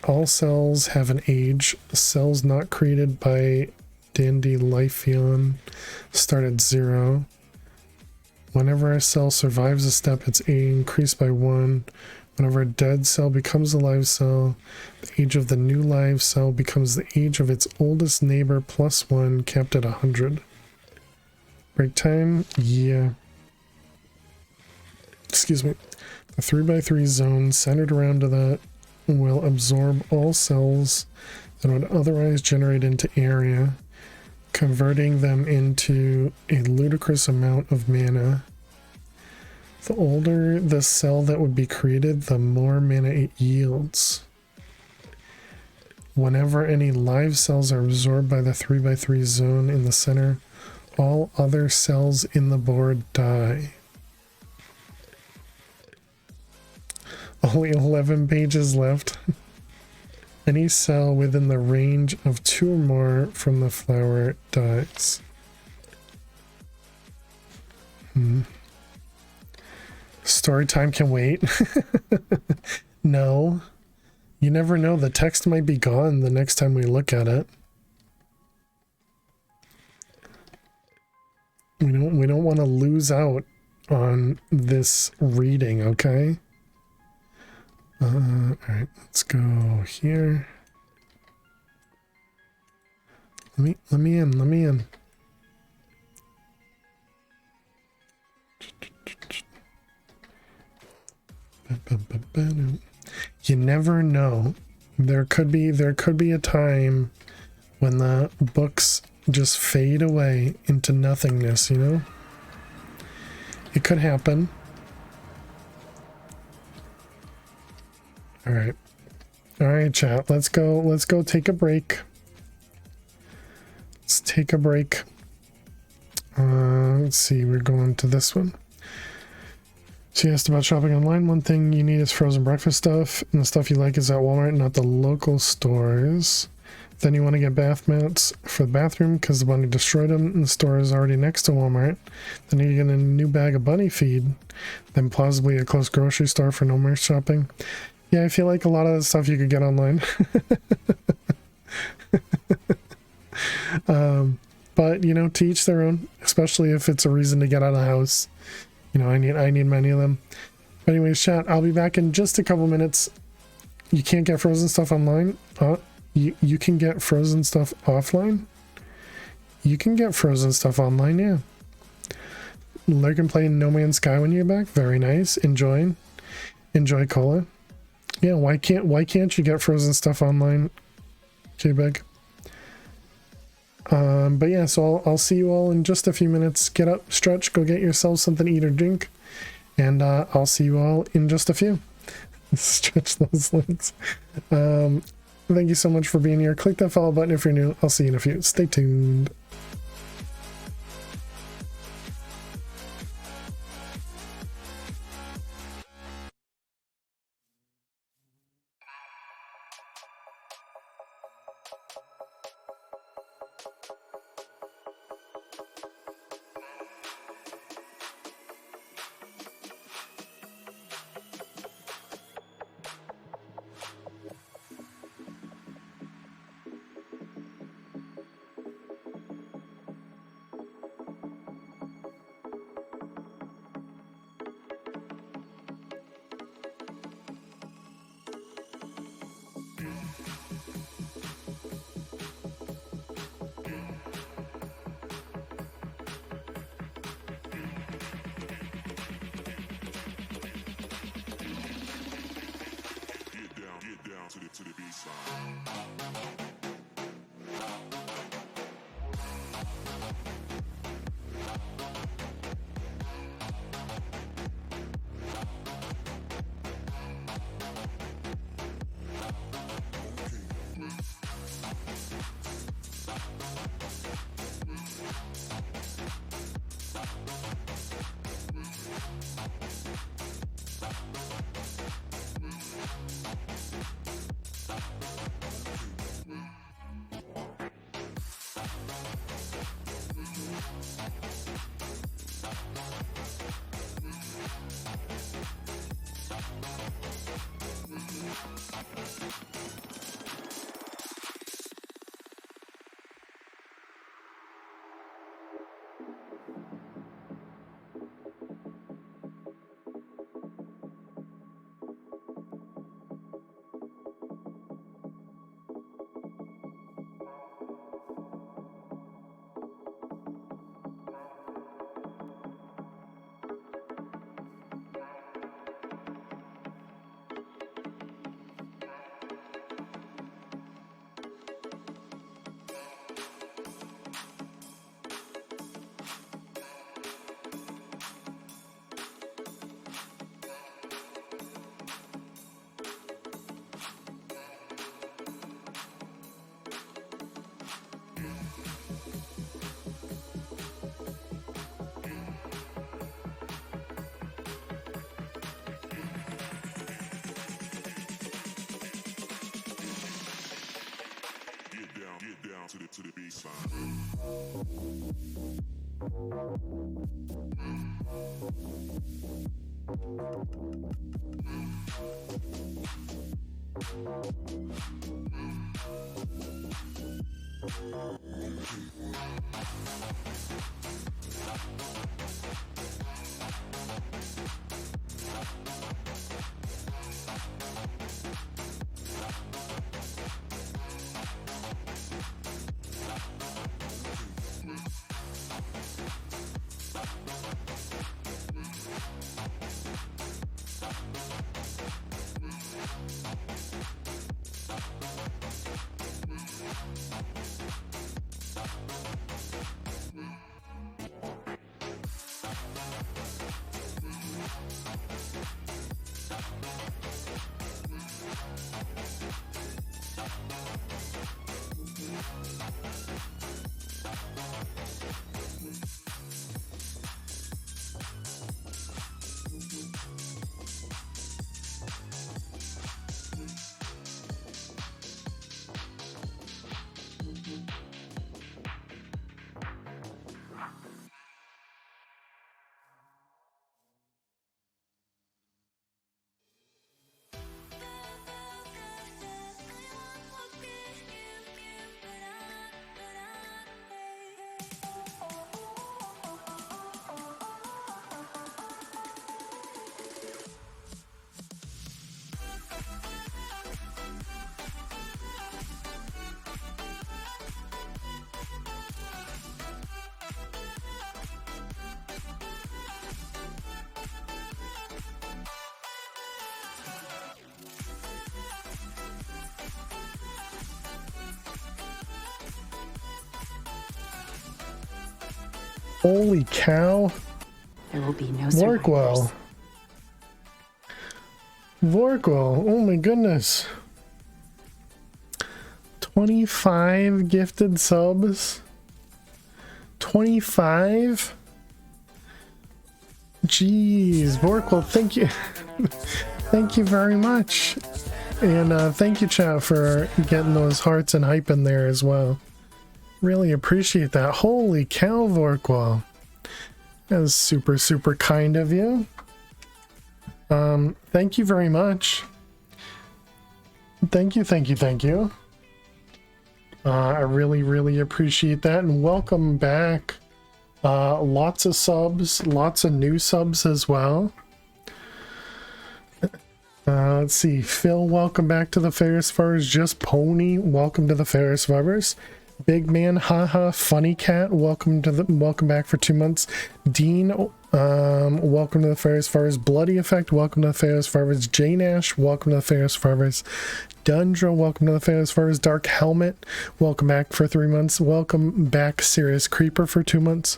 All cells have an age. Cells not created by Dandelion start at 0. Whenever a cell survives a step, its age increased by 1. Whenever a dead cell becomes a live cell, the age of the new live cell becomes the age of its oldest neighbor plus 1, capped at 100. Break time? Yeah. Excuse me. The 3x3 zone centered around that will absorb all cells that would otherwise generate into area, converting them into a ludicrous amount of mana. The older the cell that would be created, the more mana it yields. Whenever any live cells are absorbed by the 3x3 zone in the center, all other cells in the board die. Only 11 pages left. Any cell within the range of 2 or more from the flower dies. Story time can wait. No. You never know. The text might be gone the next time we look at it. We don't want to lose out on this reading, okay? Alright, let's go here. Let me in. You never know. There could be a time when the books just fade away into nothingness, you know? It could happen. All right, chat. Let's go take a break. Let's take a break. Let's see. We're going to this one. So you asked about shopping online. One thing you need is frozen breakfast stuff, and the stuff you like is at Walmart, not the local stores. Then you want to get bath mats for the bathroom because the bunny destroyed them, and the store is already next to Walmart. Then you get a new bag of bunny feed. Then plausibly a close grocery store for no more shopping. Yeah, I feel like a lot of the stuff you could get online. But, you know, to each their own, especially if it's a reason to get out of the house. You know, I need many of them. But anyways, chat, I'll be back in just a couple minutes. You can't get frozen stuff online. You can get frozen stuff offline. You can get frozen stuff online, yeah. Lurk and play No Man's Sky when you're back. Very nice. Enjoy Cola. Yeah, why can't you get frozen stuff online, J-Beg? But yeah, so I'll see you all in just a few minutes. Get up, stretch, go get yourself something to eat or drink, and I'll see you all in just a few. Stretch those legs. Thank you so much for being here. Click that follow button if you're new. I'll see you in a few. Stay tuned. Get down to the baseline. Holy cow. There will be no Vorkwell. survivors. Vorkwell, oh my goodness. 25 gifted subs. 25? Jeez, Vorkwell, thank you. Thank you very much. And thank you, chat, for getting those hearts and hype in there as well. Really appreciate that. Holy cow, Vorkwell. That was super, super kind of you. Thank you very much. Thank you, thank you, thank you. I really, really appreciate that. And welcome back. Lots of subs, lots of new subs as well. Let's see. Phil, welcome back to the Ferris Furs. Just Pony, welcome to the Ferris Furs. Big Man, haha, Funny Cat, welcome back for 2 months. Dean, welcome to the Ferris Furs. Bloody Effect, welcome to the Ferris Furs. J Nash, welcome to the Ferris Furs. Dundra, welcome to the Ferris Furs. Dark Helmet, welcome back for 3 months. Welcome back, Serious Creeper, for 2 months.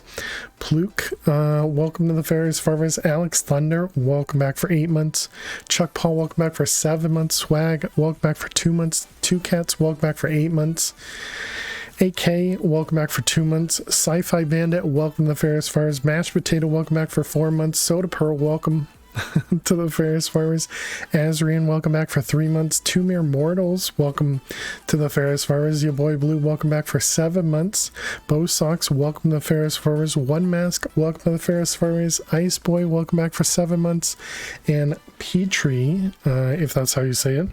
Pluke, welcome to the Ferris Furs. Alex Thunder, welcome back for 8 months. Chuck Paul, welcome back for 7 months. Swag, welcome back for 2 months. Two Cats, welcome back for 8 months. AK, welcome back for 2 months. Sci-Fi Bandit, welcome to the Ferris Furs. Mashed Potato, welcome back for 4 months. Soda Pearl, welcome to the Ferris Farmers. Azrian, welcome back for 3 months. 2 Mere Mortals, welcome to the Ferris Farmers. Your boy Blue, welcome back for 7 months. Bo Socks, welcome to the Ferris Farmers. One Mask, welcome to the Ferris Farmers. Ice Boy, welcome back for 7 months. And Petrie, if that's how you say it,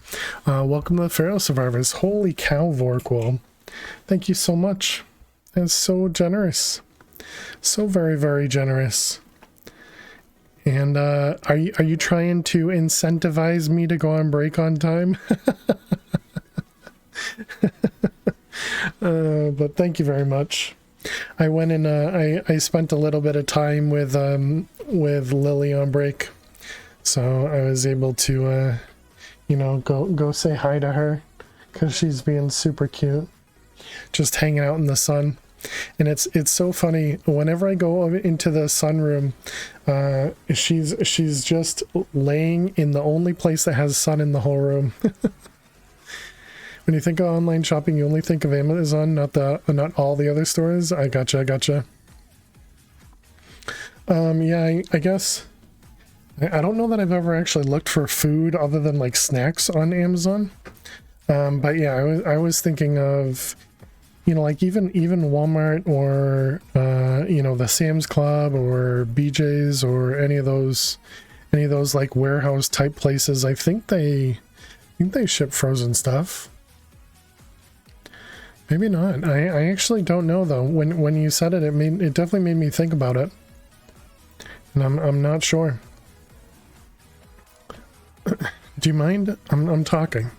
welcome to the Ferris Survivors. Holy cow, Vorkwall. Thank you so much. That's so generous. So very, very generous. And are you trying to incentivize me to go on break on time? But thank you very much. I went and I spent a little bit of time with Lily on break, so I was able to you know, go say hi to her because she's being super cute, just hanging out in the sun. And it's so funny whenever I go into the sunroom, she's just laying in the only place that has sun in the whole room. When you think of online shopping, you only think of Amazon, not all the other stores. I gotcha. Yeah, I guess I don't know that I've ever actually looked for food other than like snacks on Amazon. But yeah, I was thinking of, you know, like even Walmart or you know, the Sam's Club or BJ's or any of those like warehouse type places. I think they ship frozen stuff. Maybe not. I actually don't know though. When you said it, it definitely made me think about it, and I'm not sure. Do you mind? I'm talking.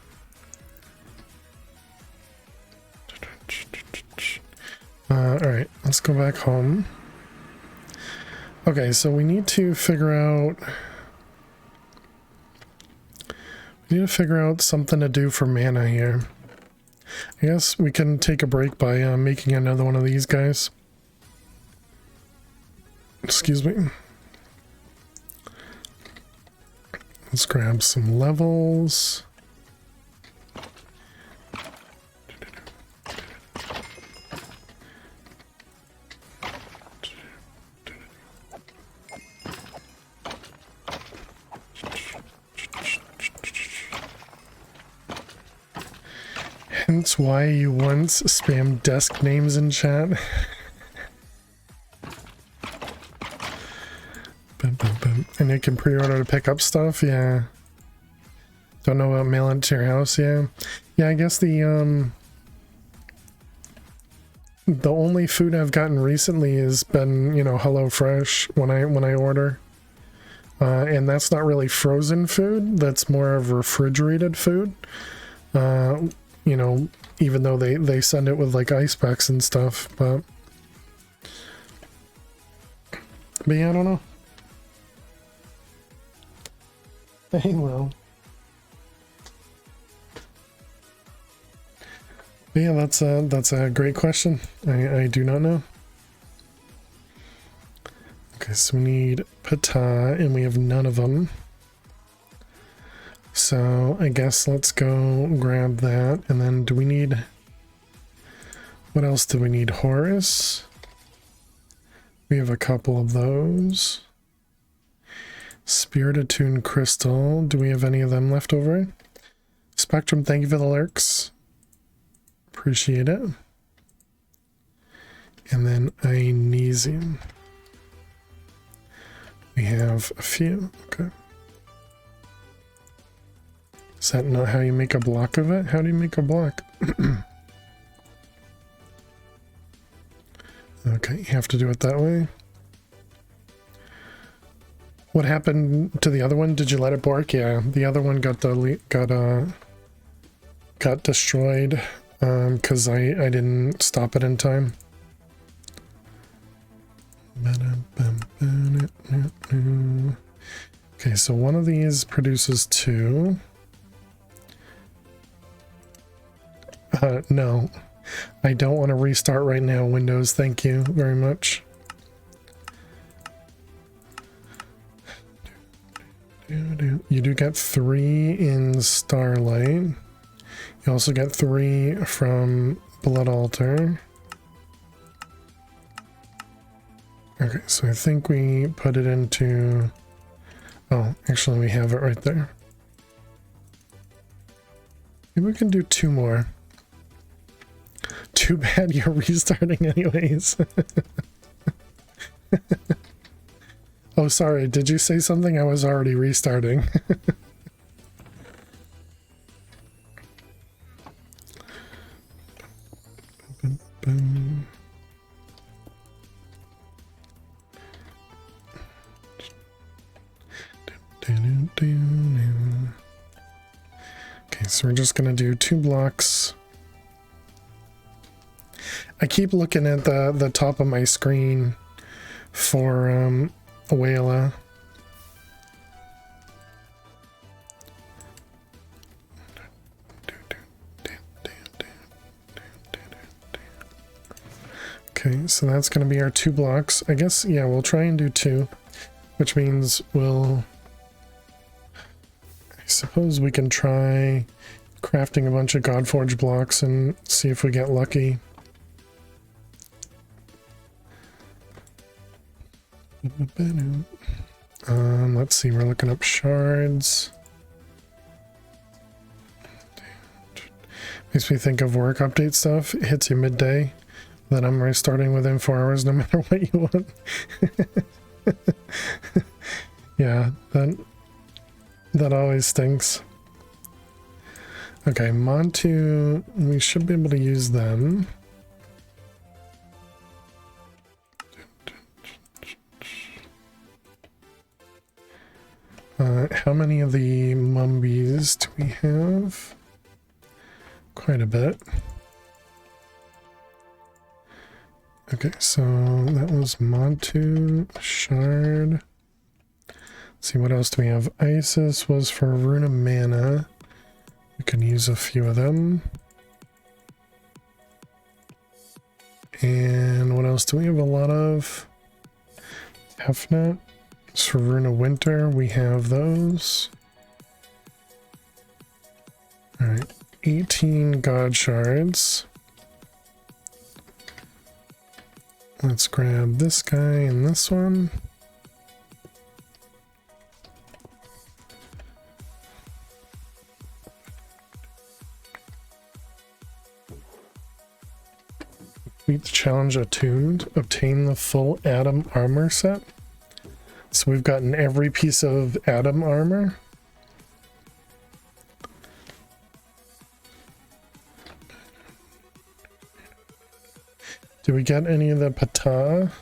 Alright, let's go back home. Okay, so we need to figure out something to do for mana here. I guess we can take a break by making another one of these guys. Excuse me. Let's grab some levels. Hence why you once spammed desk names in chat. And you can pre-order to pick up stuff, yeah. Don't know about mail it to your house, yeah. Yeah, I guess the only food I've gotten recently has been, you know, HelloFresh when I order. And that's not really frozen food, that's more of refrigerated food. You know, even though they send it with like ice packs and stuff, but yeah, I don't know. Hey, well. But yeah, that's a great question. I do not know. Okay, so we need pata, and we have none of them. So I guess let's go grab that, and then do we need... What else do we need? Horus? We have a couple of those. Spirit Attuned Crystal. Do we have any of them left over? Spectrum, thank you for the lurks. Appreciate it. And then Magnesium. We have a few. Okay. Is that not how you make a block of it? How do you make a block? Okay, you have to do it that way. What happened to the other one? Did you let it bork? Yeah, the other one got destroyed because I didn't stop it in time. Okay, so one of these produces 2. No, I don't want to restart right now, Windows. Thank you very much. You do get 3 in Starlight. You also get 3 from Blood Altar. Okay, so I think we put it into Oh, actually we have it right there. Maybe we can do 2 more. Too bad you're restarting anyways. Oh, sorry. Did you say something? I was already restarting. Okay, so we're just gonna do 2 blocks. I keep looking at the top of my screen for Wayla. Okay, so that's going to be our 2 blocks. I guess, yeah, we'll try and do 2, which means we'll... I suppose we can try crafting a bunch of Godforge blocks and see if we get lucky. Let's see, we're looking up shards. Makes me think of work update stuff. It hits you midday. Then I'm restarting within 4 hours no matter what you want. Yeah, that always stinks. Okay, Montu, we should be able to use them. How many of the Mumbies do we have? Quite a bit. Okay, so that was Montu, Shard. Let's see, what else do we have? Isis was for Runa Mana. We can use a few of them. And what else do we have? A lot of Hefnet. For Runa Winter, we have those. Alright, 18 God Shards. Let's grab this guy and this one. Complete the challenge attuned. Obtain the full Adam armor set. So we've gotten every piece of Adam armor. Did we get any of the Pata?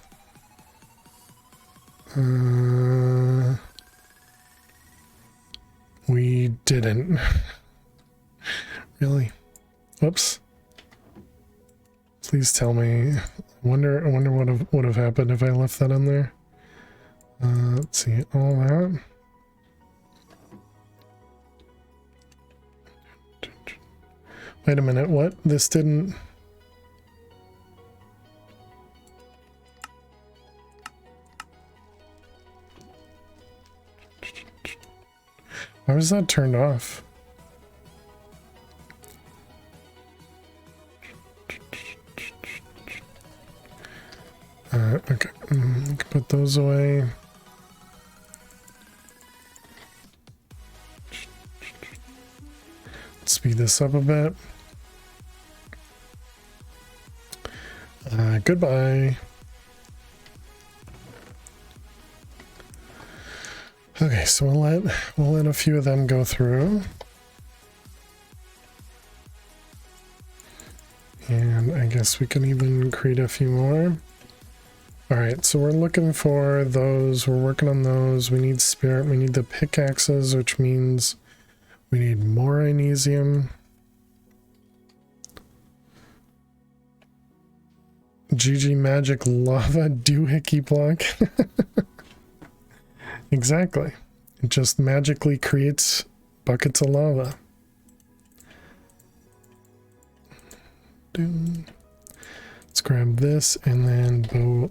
We didn't. Really? Whoops. Please tell me. I wonder what would have happened if I left that in there. Let's see, all that. Wait a minute, what? This didn't... Why was that turned off? Okay, put those away. Speed this up a bit. Goodbye. Okay, so we'll let a few of them go through. And I guess we can even create a few more. Alright, so we're looking for those, we're working on those. We need spirit, we need the pickaxes, which means we need more Inesium. GG Magic Lava Doohickey block. Exactly. It just magically creates buckets of lava. Let's grab this and then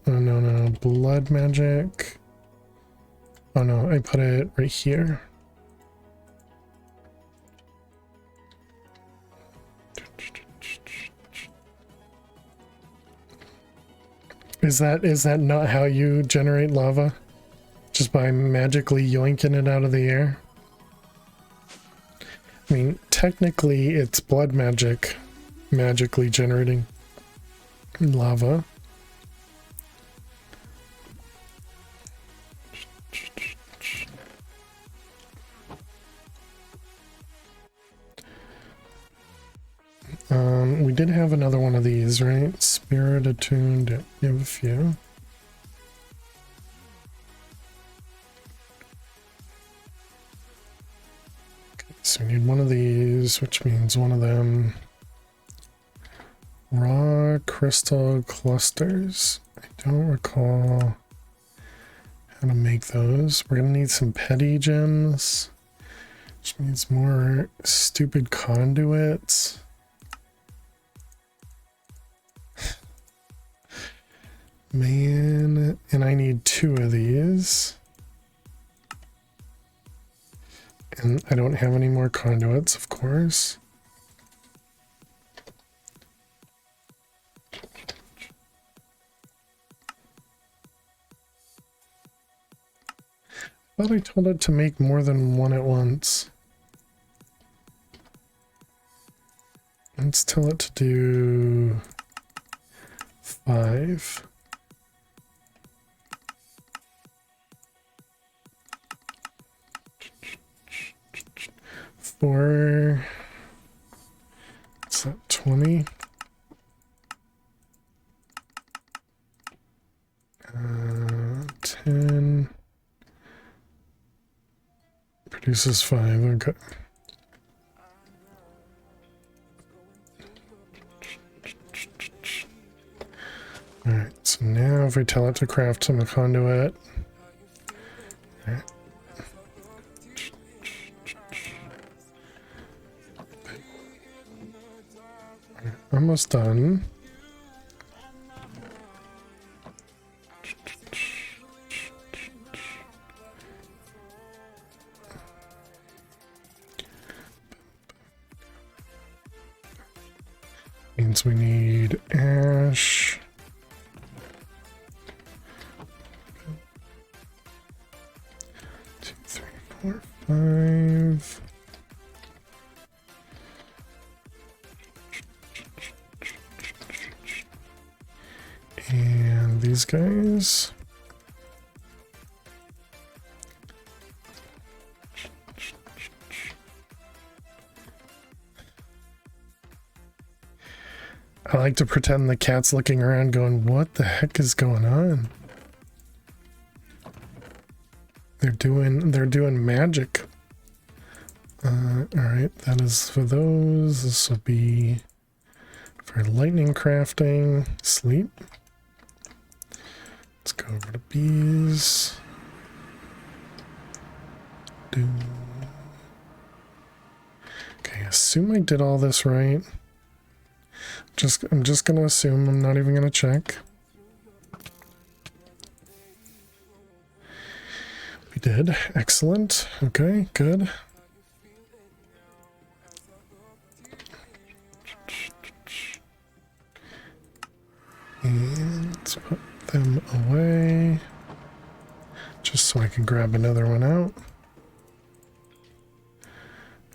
no, blood magic. Oh no, I put it right here. Is that not how you generate lava? Just by magically yoinking it out of the air. I mean, technically it's blood magic, magically generating lava. We did have another one of these, right? Spirit attuned. Yeah, we have a few. Okay, so we need one of these, which means one of them. Raw crystal clusters. I don't recall how to make those. We're gonna need some petty gems, which means more stupid conduits. Man, and I need 2 of these. And I don't have any more conduits, of course. I thought I told it to make more than one at once. Let's tell it to do 5. Four. What's that? 20. 10. Produces 5. Okay. Alright, so now if we tell it to craft some conduit. Alright. Almost done. Means we need ash. Two, three, four, 5. And these guys. I like to pretend the cat's looking around going, what the heck is going on? They're doing magic. Alright, that is for those. This will be for lightning crafting. Sleep. Let's go over to bees. Okay, assume I did all this right. I'm just gonna assume, I'm not even gonna check. We did. Excellent. Okay, good. And let's put them away. Just so I can grab another one out.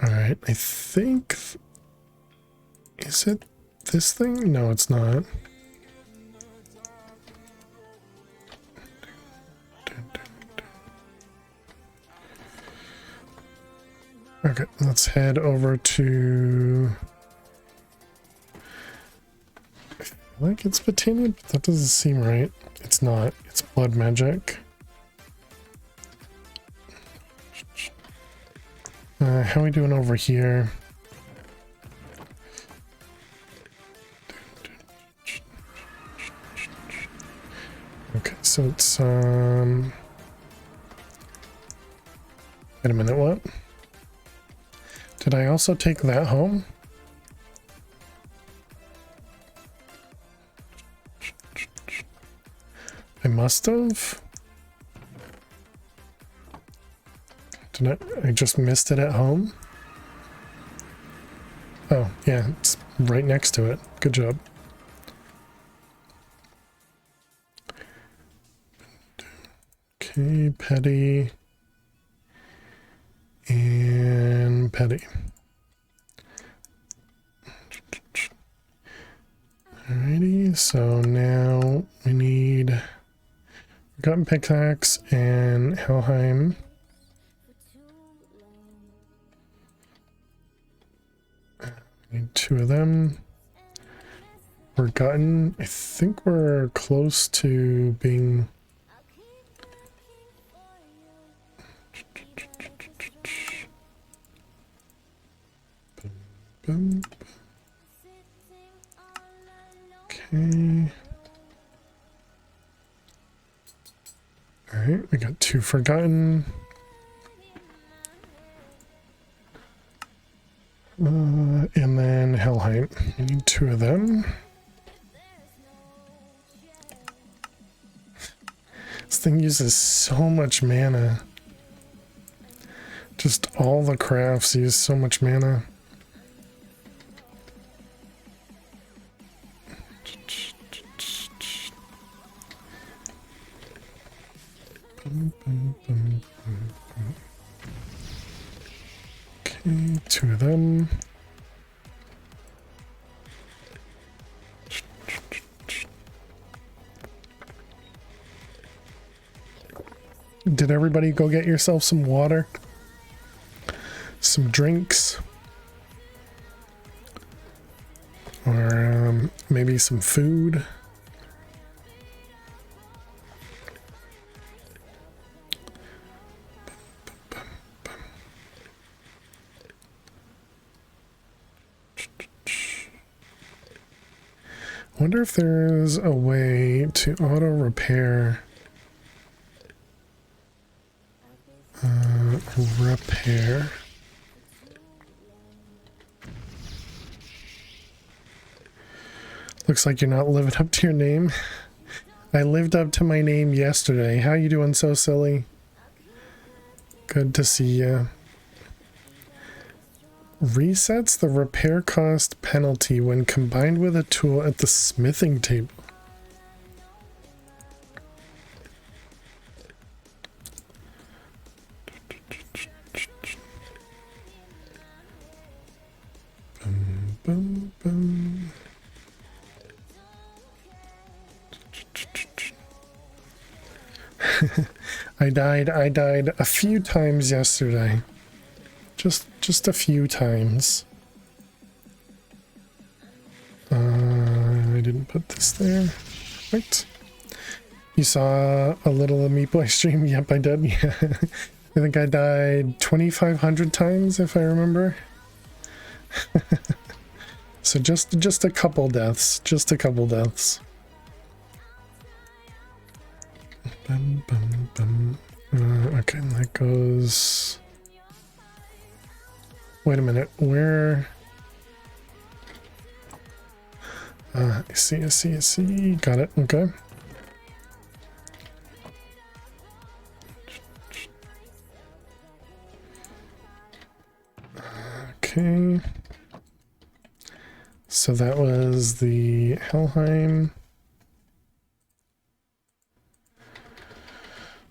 Alright, I think... Is it this thing? No, it's not. Okay, let's head over to... I feel like it's Botanian, but that doesn't seem right. It's not. It's blood magic. How are we doing over here? Okay, so it's wait a minute, what? Did I also take that home? I must have. I just missed it at home? Oh, yeah, it's right next to it. Good job. Okay. Okay, petty. And petty. Alrighty, so now we need Forgotten Pickaxe and Helheim. Need 2 of them. Forgotten. I think we're close to being. Boom. Okay. Alright, we got 2 Forgotten. And then Helheim. We need 2 of them. This thing uses so much mana. Just all the crafts use so much mana. Okay, 2 of them. Did everybody go get yourself some water? Some drinks? Or maybe some food? I wonder if there's a way to auto repair repair. Looks like you're not living up to your name. I lived up to my name yesterday. How you doing, so silly? Good to see you. Resets the repair cost penalty when combined with a tool at the smithing table. Boom, boom, boom. I died a few times yesterday. Just a few times. I didn't put this there. Right. You saw a little of Meat Boy stream? Yep, I did. Yeah. I think I died 2,500 times, if I remember. So just a couple deaths. Just a couple deaths. Bum, bum, bum. Okay, and that goes... Wait a minute, where... I see. Got it, okay. Okay. So that was the Helheim.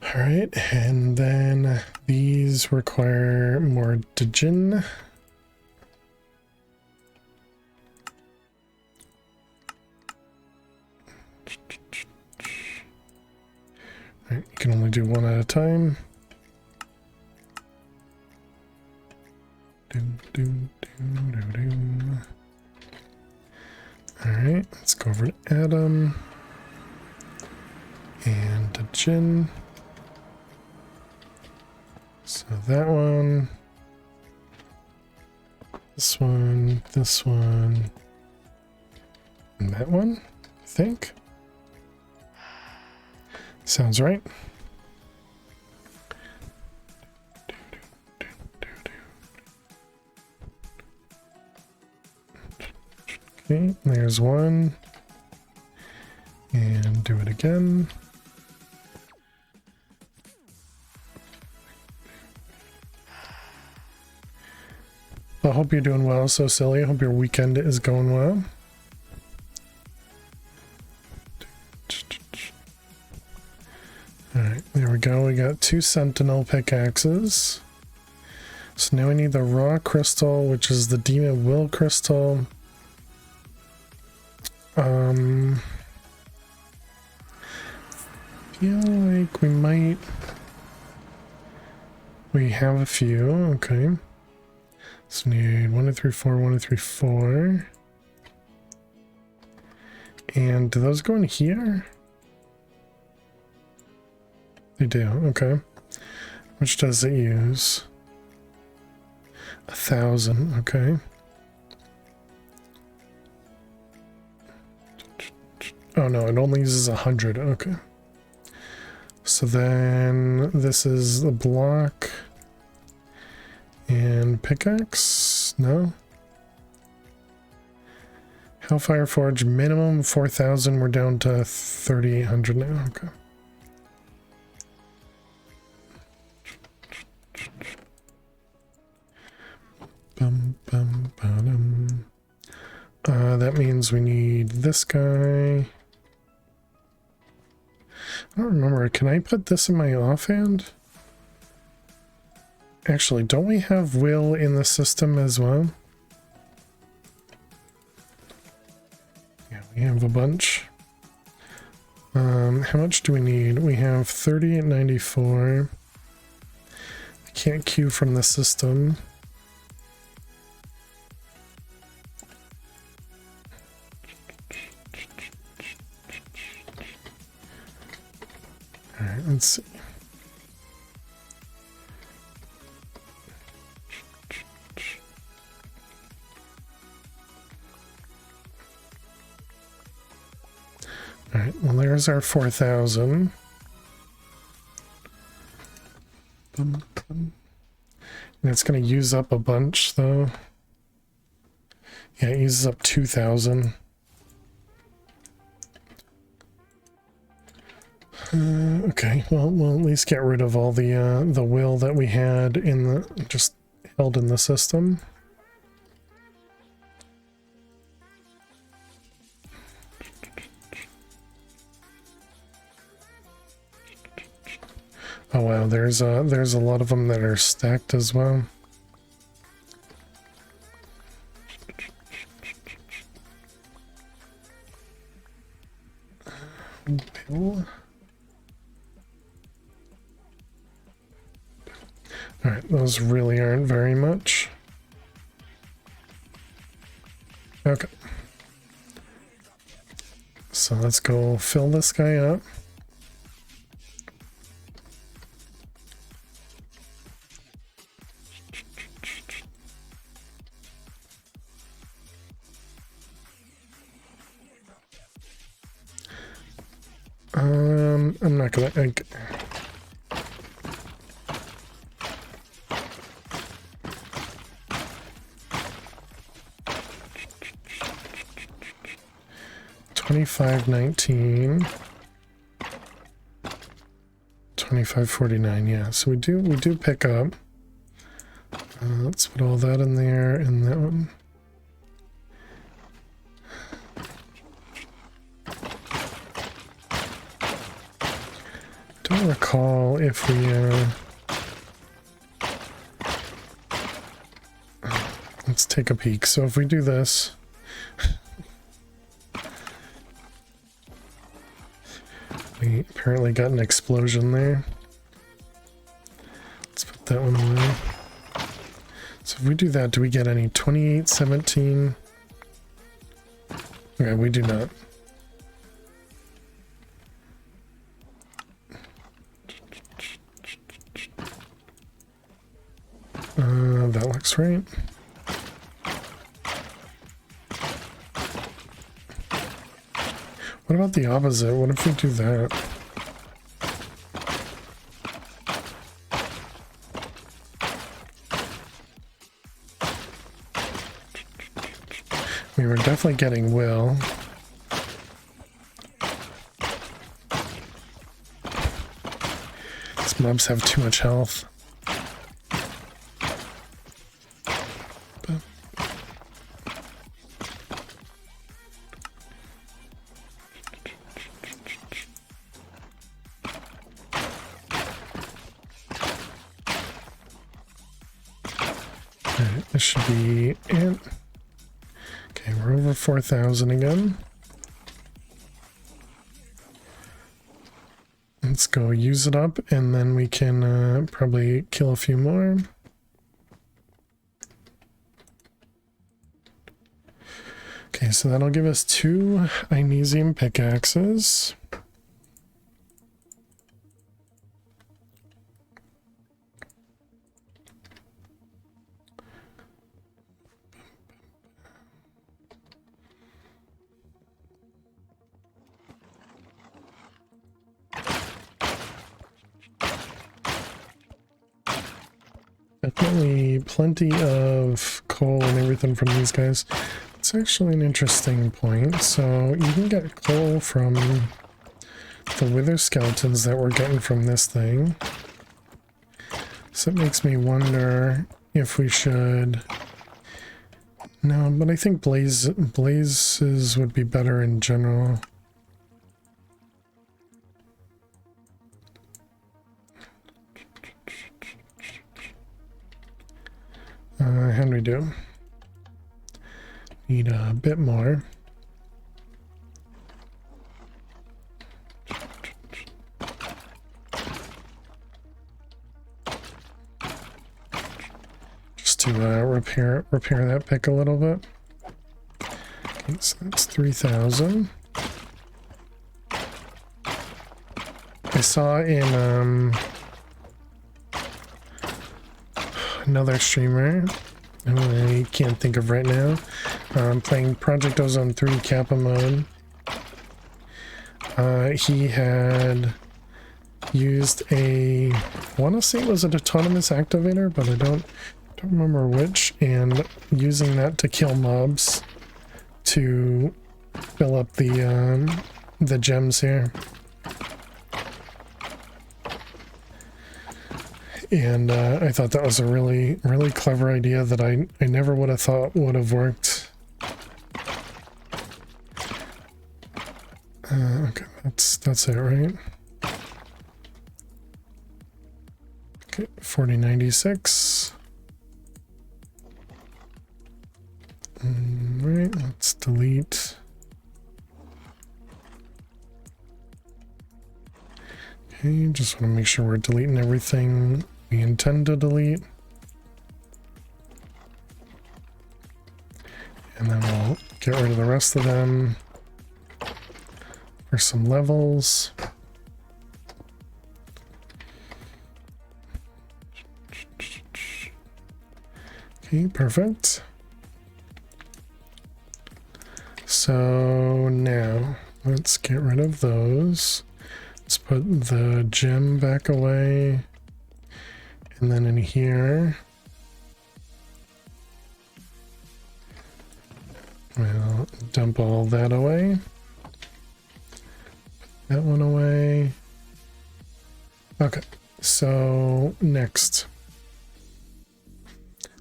Alright, and then these require more Djinn. Alright, you can only do one at a time. Alright, let's go over to Adam. And Djinn. So that one, this one, and that one, I think. Sounds right. Okay, there's one. And do it again. I hope you're doing well, so silly. I hope your weekend is going well. Alright, there we go. We got 2 sentinel pickaxes. So now we need the raw crystal, which is the demon will crystal. Feel like we have a few. Okay. So we need 1, 2, 3, 4, 1, 2, 3, 4. And do those go in here? They do, okay. Which does it use? 1,000, okay. Oh no, it only uses 100, okay. So then this is the block and pickaxe, no? Hellfire Forge minimum 4,000, we're down to 3,800 now, okay. That means we need this guy. I don't remember. Can I put this in my offhand? Actually, don't we have will in the system as well? Yeah, we have a bunch. How much do we need? We have 3894. I can't queue from the system. Alright, let's see. Alright, well there's our 4,000. And it's going to use up a bunch though. Yeah, it uses up 2,000. Okay, well, we'll at least get rid of all the will that we had in the just held in the system. Oh wow, there's a lot of them that are stacked as well. Pill. Alright, those really aren't very much. Okay. So let's go fill this guy up. I'm not gonna... 2519, 2549. Yeah, so we do pick up. Let's put all that in there and that one. Don't recall if we let's take a peek. So if we do this, we apparently got an explosion there. Let's put that one away. So if we do that, do we get any 2817? Okay, we do not. That looks right. What about the opposite? What if we do that? We were definitely getting will. These mobs have too much health. This should be it. Okay, we're over 4,000 again. Let's go use it up, and then we can probably kill a few more. Okay, so that'll give us 2 Inesium pickaxes. Definitely plenty of coal and everything from these guys. It's actually an interesting point. So you can get coal from the wither skeletons that we're getting from this thing. So it makes me wonder if we should... No, but I think blazes would be better in general. How do we do? Need a bit more. Just to repair that pick a little bit. Okay, so that's 3,000. I saw in another streamer, who I can't think of right now, playing Project Ozone 3 Kappa mode. He had used I want to say it was an autonomous activator, but I don't remember which, and using that to kill mobs to fill up the gems here. And I thought that was a really clever idea that I never would have thought would have worked. Okay, that's it, right? Okay, 4096. Alright, let's delete. Okay, just want to make sure we're deleting everything we intend to delete. And then we'll get rid of the rest of them for some levels. Okay, perfect. So now let's get rid of those. Let's put the gem back away. And then in here, we'll dump all that away. Put that one away. Okay, so next.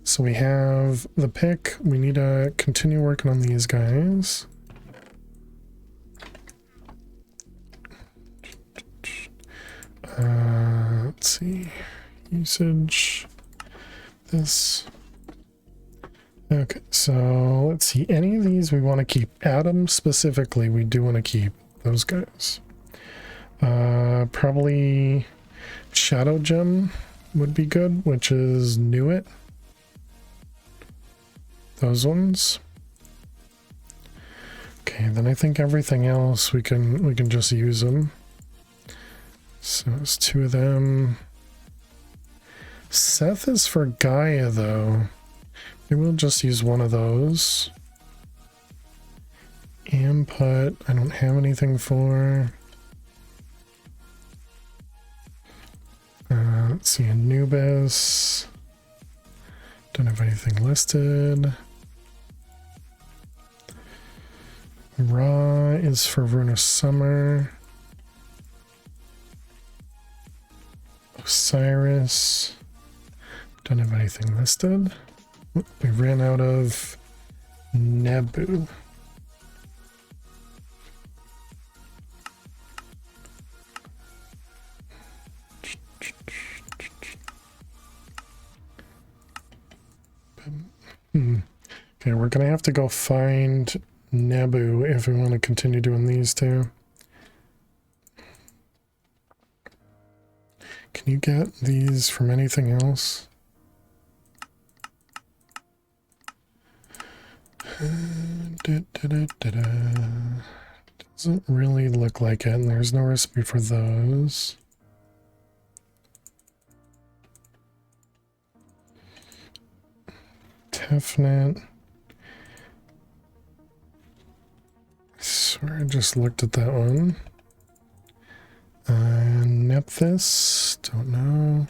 So we have the pick. We need to continue working on these guys. Let's see. Usage. This. Okay, so let's see. Any of these we want to keep. Adam specifically, we do want to keep those guys. Probably Shadow Gem would be good, which is Nuit. Those ones. Okay, then I think everything else we can just use them. So it's 2 of them. Seth is for Gaia though. Maybe we'll just use one of those. Input, I don't have anything for. Let's see, Anubis. Don't have anything listed. Ra is for Runa Summer. Osiris. Don't have anything listed. We ran out of Nebu. Okay, we're gonna have to go find Nebu if we want to continue doing these two. Can you get these from anything else? Doesn't really look like it, and there's no recipe for those. Tefnet. I swear I just looked at that one. Nephthys, don't know.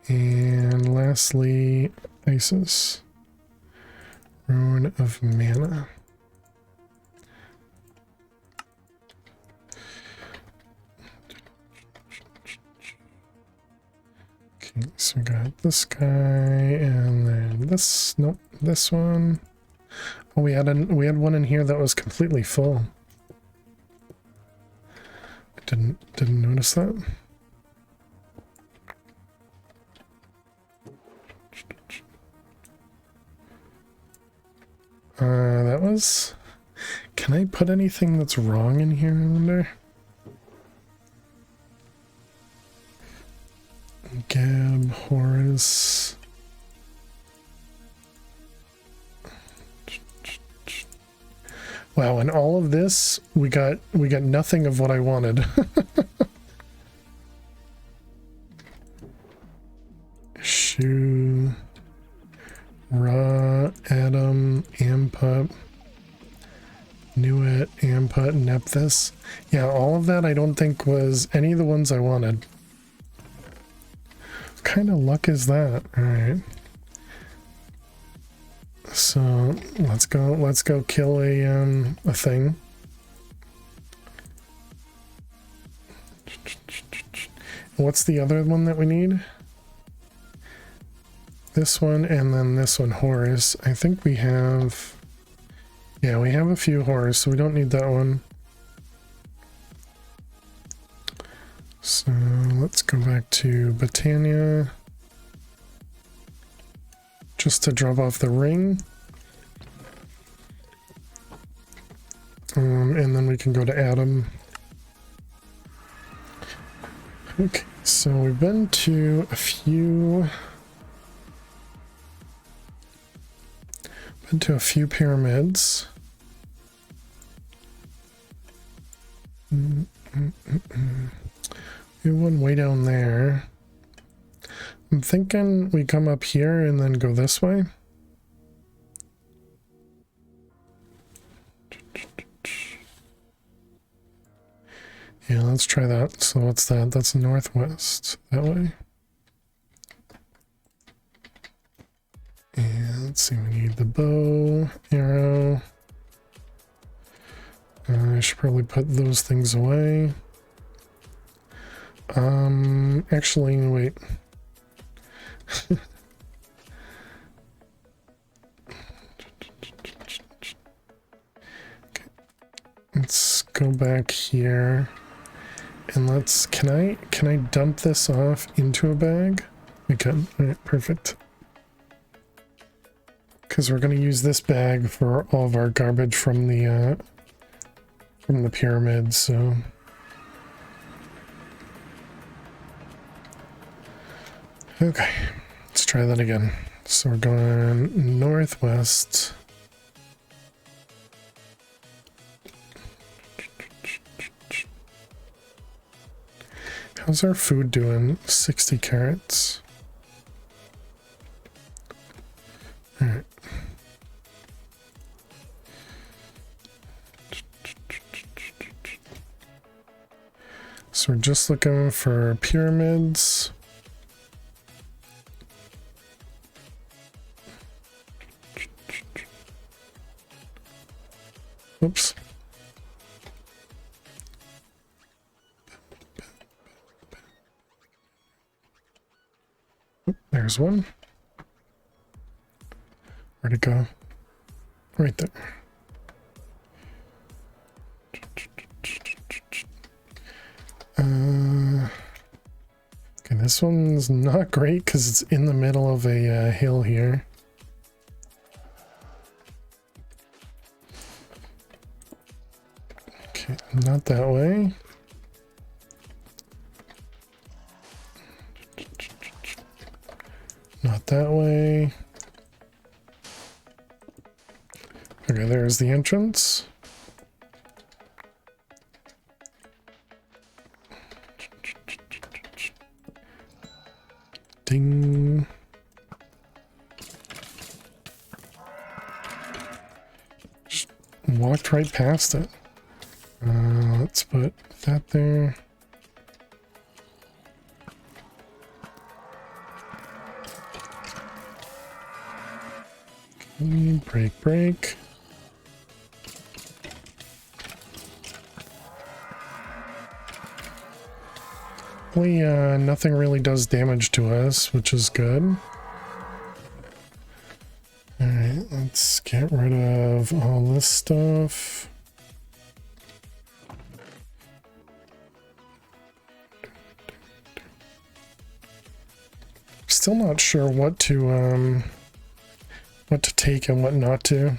And lastly, Isis. Rune of Mana. Okay, so we got this guy, and then this. Nope, this one. Oh, we had one in here that was completely full. I didn't notice that. That was... Can I put anything that's wrong in here, I wonder? Gab, Horus... Wow, and all of this, we got nothing of what I wanted. Shoe... Ra, Adam, Amput, Nuit, Amput, Nephthys. Yeah, all of that I don't think was any of the ones I wanted. What kind of luck is that? Alright. So let's go kill a thing. What's the other one that we need? This one and then this one, Horus. I think we have... Yeah, we have a few Horus, so we don't need that one. So let's go back to Botania. Just to drop off the ring. And then we can go to Adam. Okay, so we've been to a few... Into a few pyramids. We have one way down there. I'm thinking we come up here and then go this way. Yeah, let's try that. So what's that? That's northwest. That way. And let's see, we need the bow, arrow. I should probably put those things away. Actually, wait. Okay. Let's go back here. And let's, can I dump this off into a bag? We can. Alright, perfect. Because we're going to use this bag for all of our garbage from the pyramid, so... Okay, let's try that again. So we're going northwest. How's our food doing? 60 carrots. Alright. So we're just looking for pyramids. Oops. Oop, there's one. Where'd it go? Right there. Okay, this one's not great because it's in the middle of a hill here. Okay, not that way. Not that way. Okay, there's the entrance. Ding. Just walked right past it. Let's put that there. Okay, break. Nothing really does damage to us, which is good. Alright, let's get rid of all this stuff. Still not sure what to take and what not to.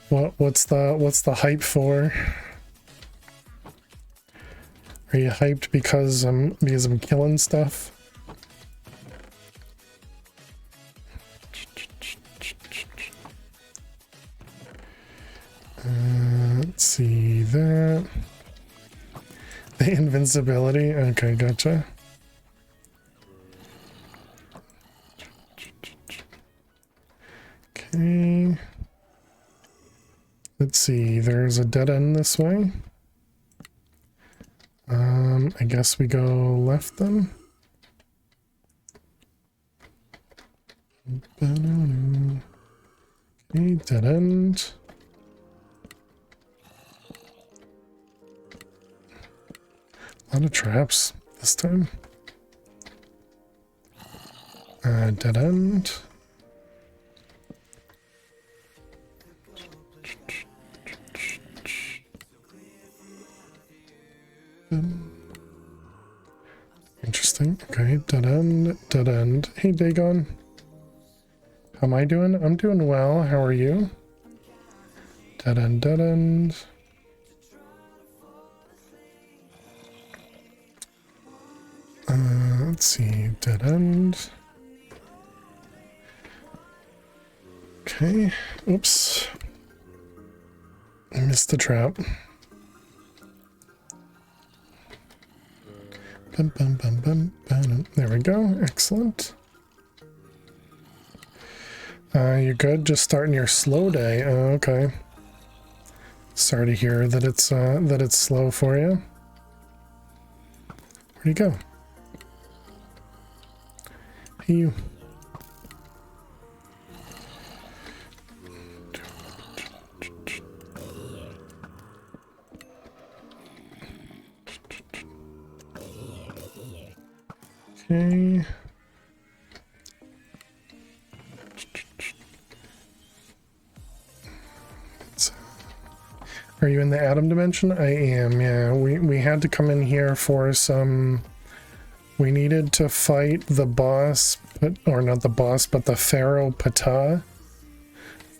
What's the hype for? Are you hyped because I'm killing stuff? Let's see that. The invincibility. Okay, gotcha. Okay. Let's see. There's a dead end this way. I guess we go left then. Okay, dead end. A lot of traps this time. Dead end. Interesting. Okay, dead end, dead end. Hey, Dagon. How am I doing? I'm doing well. How are you? Dead end, dead end. Let's see. Dead end. Okay. Oops. I missed the trap. Bum, bum, bum, bum, bum. There we go. Excellent. You're good? Just starting your slow day. Okay. Sorry to hear that it's slow for you. Where'd he go? Hey, you. Okay. Are you in the Atom dimension? I am, yeah. We had to come in here for some... We needed to fight the boss, or not the boss, but the Pharaoh Ptah.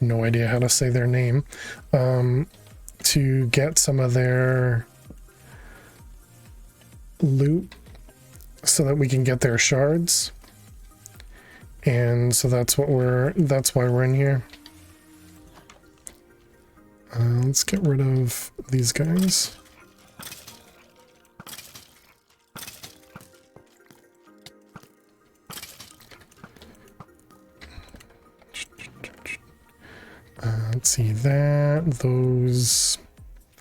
No idea how to say their name. To get some of their loot so that we can get their shards. And so that's why we're in here. Let's get rid of these guys. Let's see, those,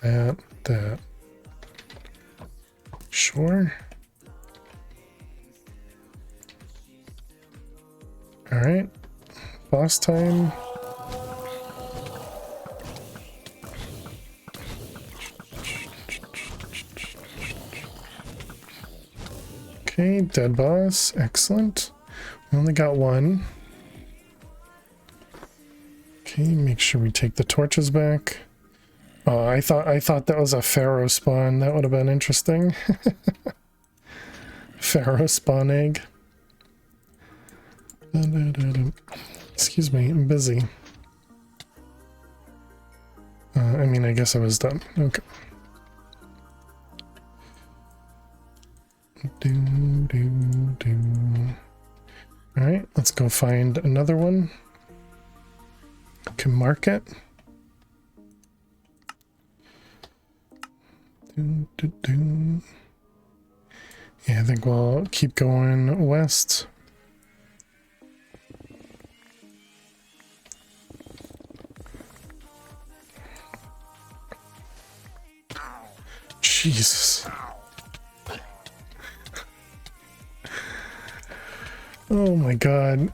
that. Sure. All right, boss time. Okay, dead boss, excellent. We only got one. Okay, make sure we take the torches back. Oh, I thought that was a Pharaoh spawn. That would have been interesting. Pharaoh spawn egg. Excuse me, I'm busy. I mean, I guess I was done. Okay. Alright, let's go find another one. Can mark it. Yeah, I think we'll keep going west. Jesus. Oh my god.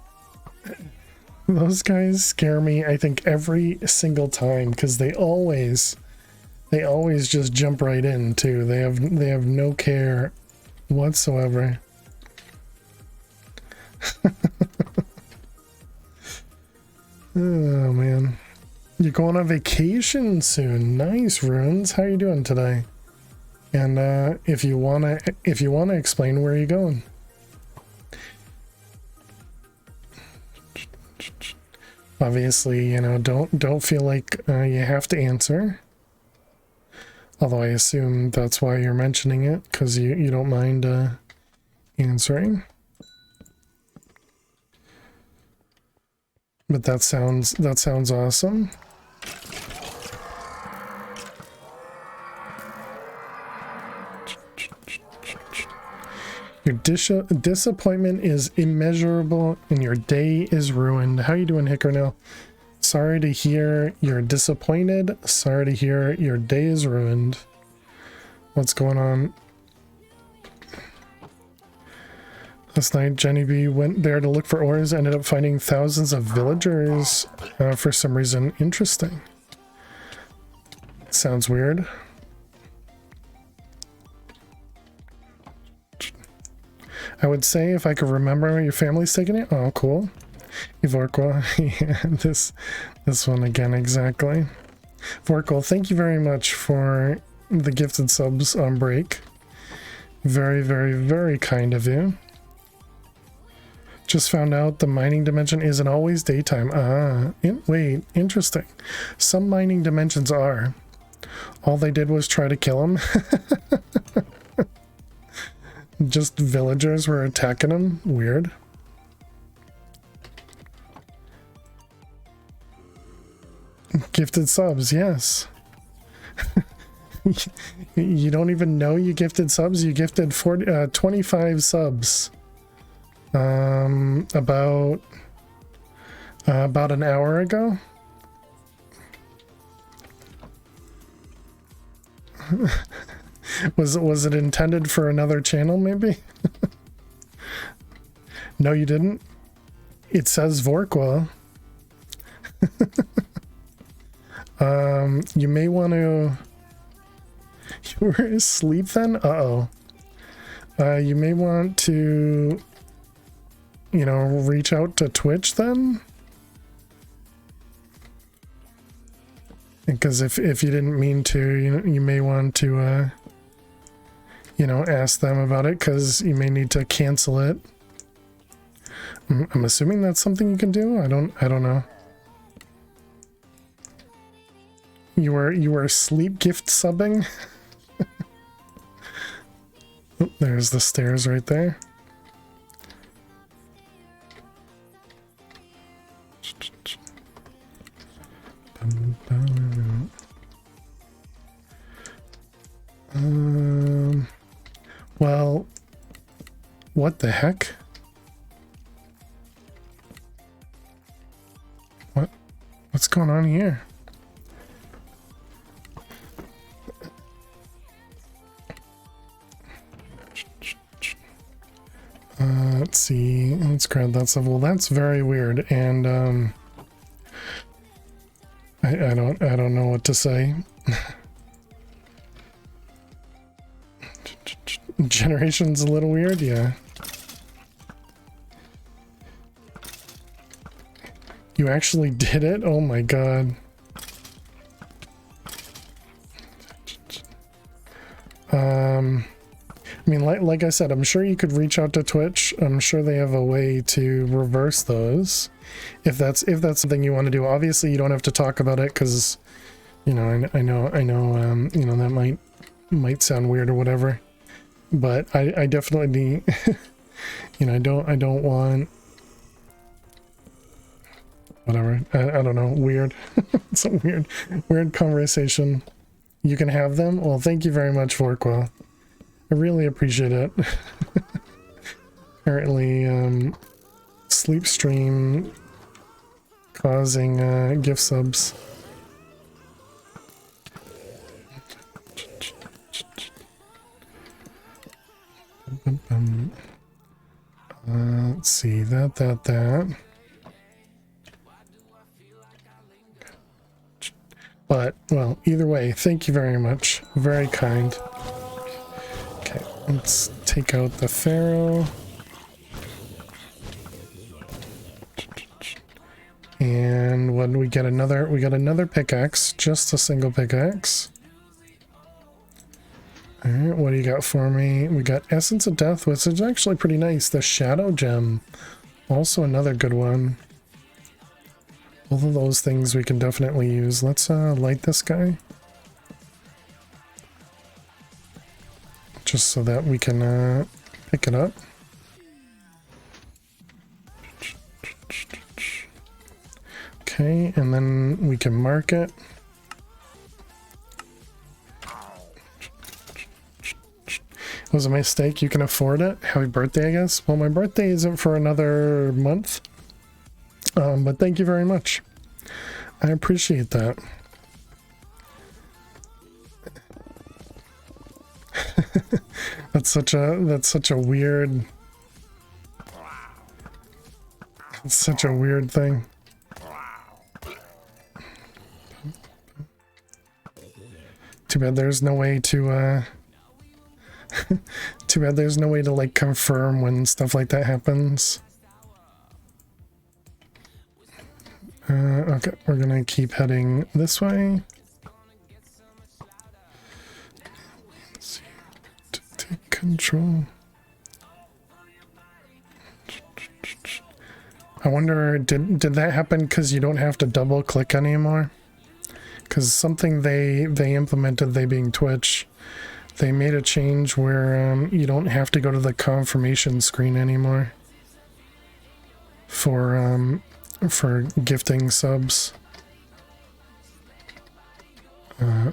Those guys scare me, I think, every single time, because they always just jump right in too. They have no care whatsoever. Oh man. You're going on vacation soon. Nice, Runes. How you doing today? And if you wanna explain where you're going. Obviously, you know, don't feel like you have to answer. Although I assume that's why you're mentioning it, because you don't mind answering. But that sounds awesome. Your disappointment is immeasurable and your day is ruined. How you doing, Hickernell? Sorry to hear you're disappointed. Sorry to hear your day is ruined. What's going on? Last night, Jenny B went there to look for ores, ended up finding thousands of villagers for some reason. Interesting. Sounds weird. I would say if I could remember your family's taking it. Oh, cool. Vorkwa. Yeah, this one again, exactly. Vorkwa, thank you very much for the gifted subs on break. Very, very, very kind of you. Just found out the mining dimension isn't always daytime. Wait, interesting. Some mining dimensions are. All they did was try to kill him. Just villagers were attacking him. Weird. Gifted subs, yes. You don't even know you gifted subs. You gifted 25 subs. About an hour ago. Was it intended for another channel, maybe? No, you didn't. It says Vorkwa. You may want to. You were asleep then? Uh-oh. You may want to, you know, reach out to Twitch then? Because if you didn't mean to, you may want to, you know, ask them about it, because you may need to cancel it. I'm assuming that's something you can do. I don't know. You were sleep gift subbing. Oh, there's the stairs right there. Well, what the heck? What's going on here? Let's see. Let's grab that stuff. Well, that's very weird, and I don't know what to say. Generation's a little weird, yeah. You actually did it? Oh my god. mean, like I said, I'm sure you could reach out to Twitch. I'm sure they have a way to reverse those. If that's something you want to do. Obviously, you don't have to talk about it because, you know, I know, you know, that might sound weird or whatever. But I definitely, you know, I don't want, whatever. I don't know. Weird. It's a weird conversation. You can have them. Well, thank you very much, Vorquel. I really appreciate it. Apparently, sleep stream causing gift subs. Let's see, that. But, well, either way, thank you very much. Very kind. Okay, let's take out the Pharaoh. And when we get another pickaxe, just a single pickaxe. Alright, what do you got for me? We got Essence of Death, which is actually pretty nice. The Shadow Gem, also another good one. Both of those things we can definitely use. Let's light this guy. Just so that we can pick it up. Okay, and then we can mark it. It was a mistake. You can afford it. Happy birthday, I guess. Well, my birthday isn't for another month. But thank you very much. I appreciate that. That's such a weird. It's such a weird thing. Too bad there's no way to too bad there's no way to like confirm when stuff like that happens. Okay, we're gonna keep heading this way. Let's see, to take control. I wonder, did that happen because you don't have to double click anymore? Because something they implemented, they being Twitch, they made a change where you don't have to go to the confirmation screen anymore for gifting subs.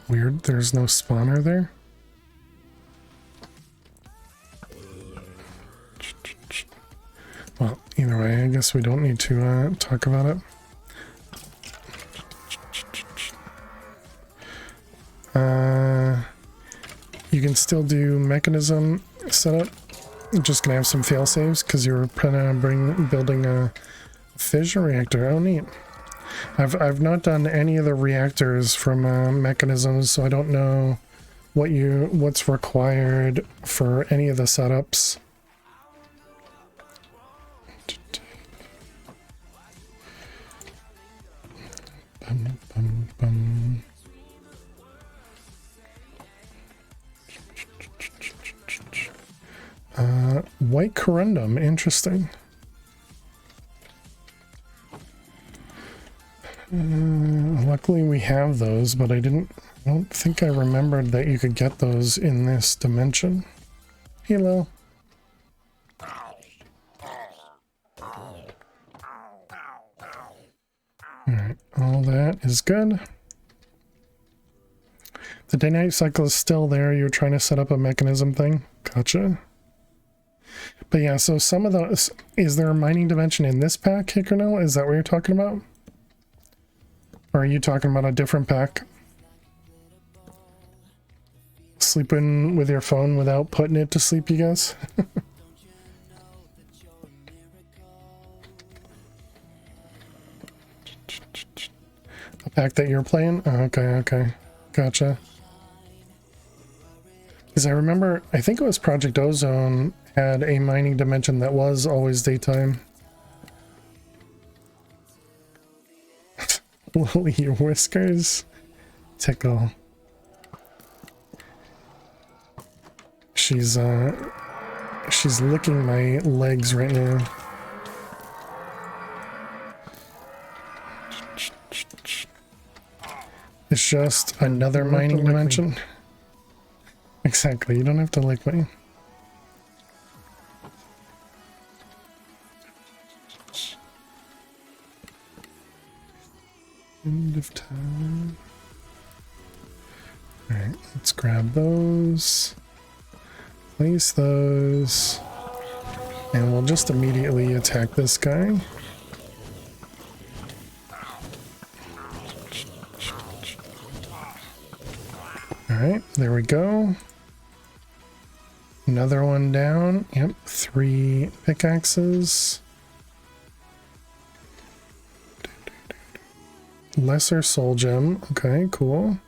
Weird, there's no spawner there. Well, either way, I guess we don't need to talk about it. You can still do mechanism setup. I'm just gonna have some fail saves because you were building a fission reactor. Oh, neat. I've not done any of the reactors from mechanisms, so I don't know what's required for any of the setups. White corundum, interesting. Luckily we have those, but I don't think I remembered that you could get those in this dimension. Hello. Alright, all that is good. The day-night cycle is still there. You're trying to set up a mechanism thing. Gotcha. But yeah, so some of those... Is there a mining dimension in this pack, Hickornell? Is that what you're talking about? Or are you talking about a different pack? Sleeping with your phone without putting it to sleep, you guys? The pack that you're playing? Oh, okay. Gotcha. Because I remember, I think it was Project Ozone had a mining dimension that was always daytime. Lily, your whiskers tickle. she's licking my legs right now. It's just another You don't have to mining lick me. dimension. Exactly, you don't have to lick me. End of time. Alright, let's grab those. Place those. And we'll just immediately attack this guy. Alright, there we go. Another one down. Yep, 3 pickaxes. Lesser soul gem. Okay, cool.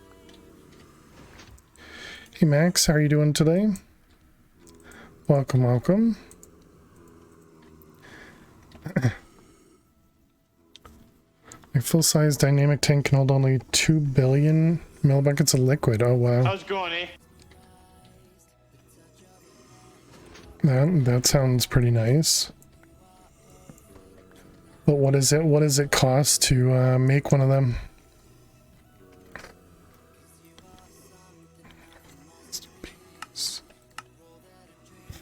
Hey Max, how are you doing today? Welcome, welcome. A full-size dynamic tank can hold only 2 billion millibuckets of liquid. Oh wow. How's it going, eh? That sounds pretty nice. But what is it? What does it cost to make one of them?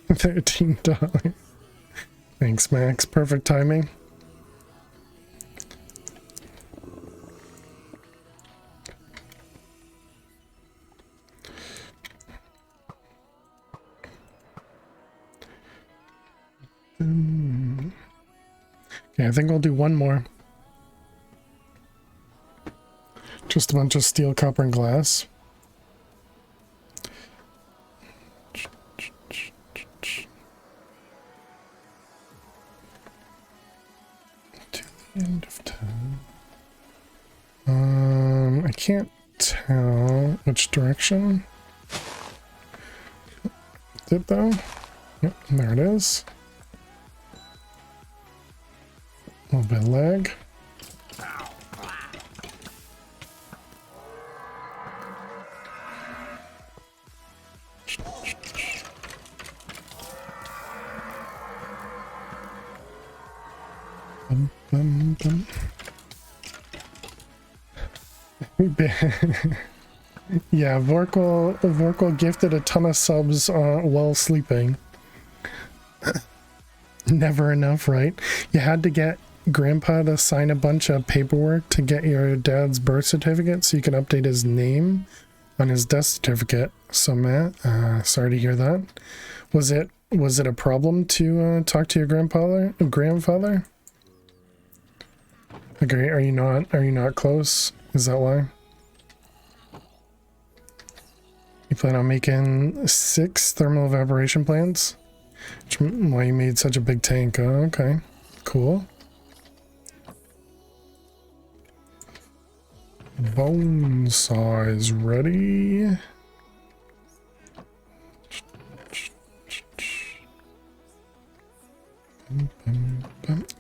$13. Thanks, Max. Perfect timing. Okay, I think I'll do one more. Just a bunch of steel, copper, and glass. To the end of time. I can't tell which direction. Did though? Yep, there it is. A little bit of lag. Bum, bum, bum. Yeah, Vorkal gifted a ton of subs while sleeping. Never enough, right? You had to get Grandpa to sign a bunch of paperwork to get your dad's birth certificate so you can update his name on his death certificate. So Matt, sorry to hear that. Was it a problem to talk to your grandfather? Like, are you not close? Is that why? You plan on making 6 thermal evaporation plants? Why you made such a big tank? Oh, okay, cool. Bone saw is ready.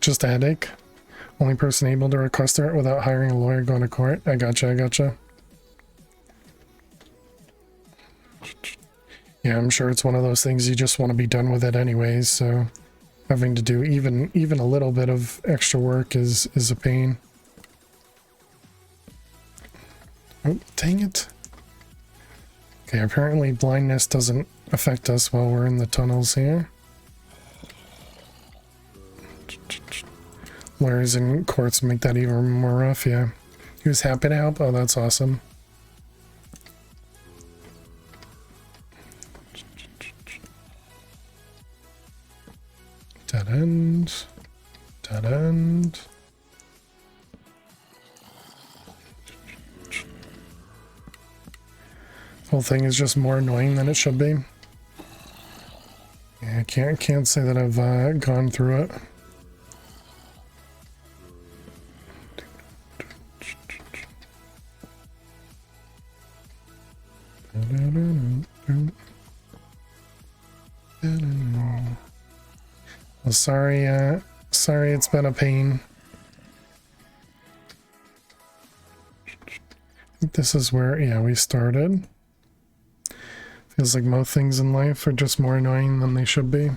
Just a headache. Only person able to request it without hiring a lawyer going to court. I gotcha. Yeah, I'm sure it's one of those things you just want to be done with it anyways, so having to do even a little bit of extra work is a pain. Oh, dang it. Okay, apparently blindness doesn't affect us while we're in the tunnels here. Lawyers in courts make that even more rough, yeah. He was happy to help? Oh, that's awesome. Dead end. Dead end. Whole thing is just more annoying than it should be. Yeah, I can't say that I've gone through it. Well, sorry it's been a pain. This is where, yeah, we started. Feels like most things in life are just more annoying than they should be.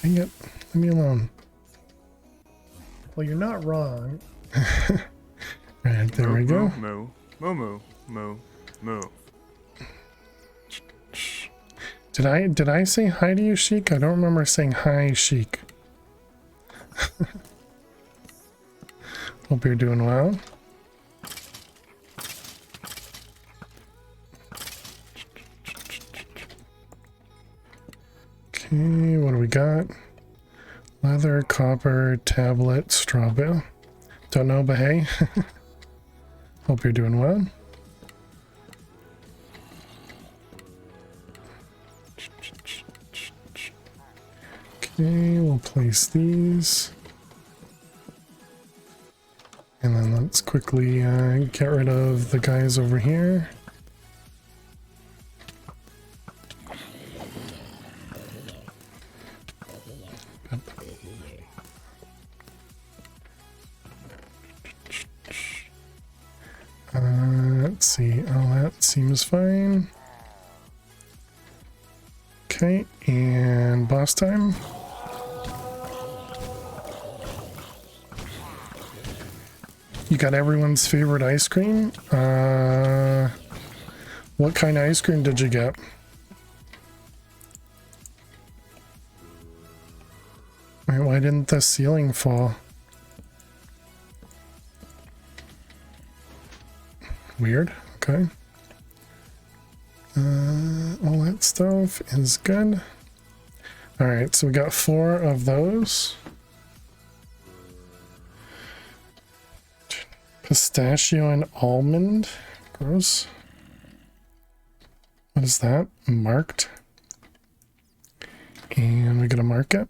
Dang it, leave me alone. Well, you're not wrong. Right, there we go. Moo, moo, moo, moo, moo. Did I say hi to you, Sheik? I don't remember saying hi, Sheik. Hope you're doing well. Okay, what do we got? Leather, copper, tablet, straw bale. Don't know, but hey. Hope you're doing well. Okay, we'll place these. And then let's quickly get rid of the guys over here. Let's see. Oh, that seems fine. Okay, and boss time. You got everyone's favorite ice cream? What kind of ice cream did you get? Wait, why didn't the ceiling fall? Weird. Okay. All that stuff is good. Alright, so we got 4 of those. Pistachio and almond. Gross. What is that? Marked. And we gotta mark it.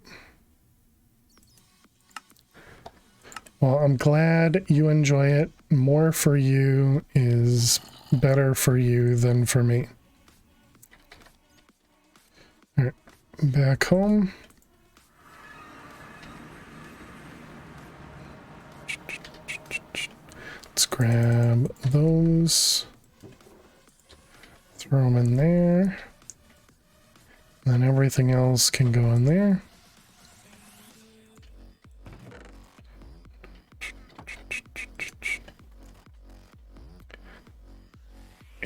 Well, I'm glad you enjoy it. More for you is better for you than for me. All right, back home. Let's grab those. Throw them in there. Then everything else can go in there.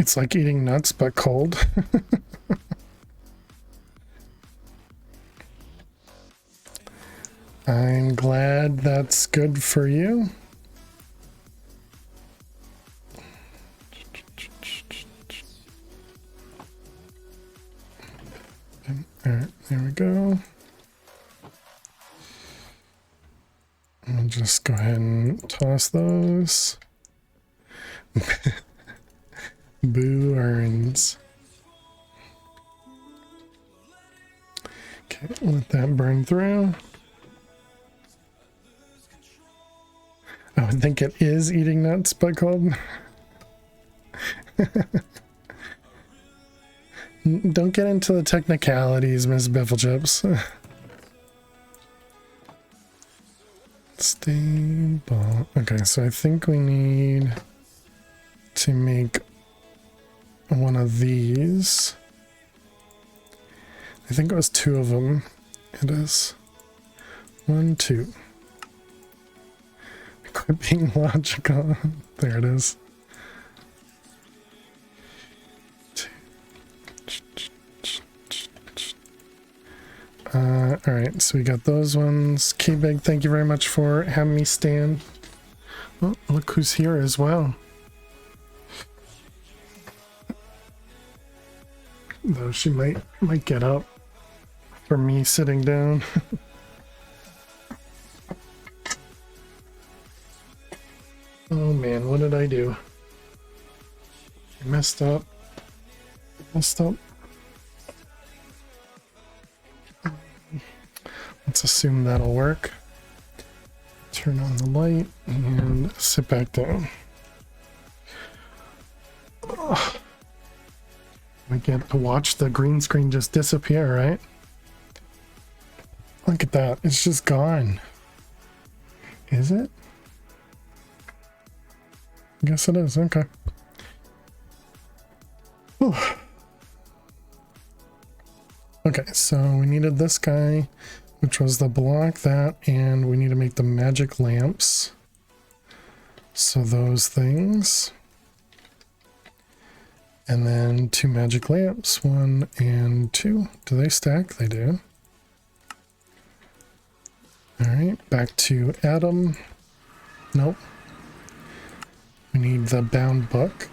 It's like eating nuts, but cold. I'm glad that's good for you. Alright, there we go. I'll just go ahead and toss those. Boo earns. Okay, let that burn through. I would think it is eating nuts, but cold. Don't get into the technicalities, Miss Bifflechips. Stable. Okay, so I think we need to make one of these. I think it was 2 of them. It is 1, 2. Quit being logical. There it is. Alright, so we got those ones. K-Big, thank you very much for having me stand. Oh, look who's here as well. Though she might get up for me sitting down. Oh man, what did I do? I messed up. Let's assume that'll work. Turn on the light and sit back down. Oh. We get to watch the green screen just disappear, right? Look at that, it's just gone. Is it? I guess it is. Okay. Whew. Okay, so we needed this guy, which was the block that, and we need to make the magic lamps. So those things. And then 2 magic lamps, 1 and 2. Do they stack? They do. Alright, back to Adam. Nope. We need the bound book.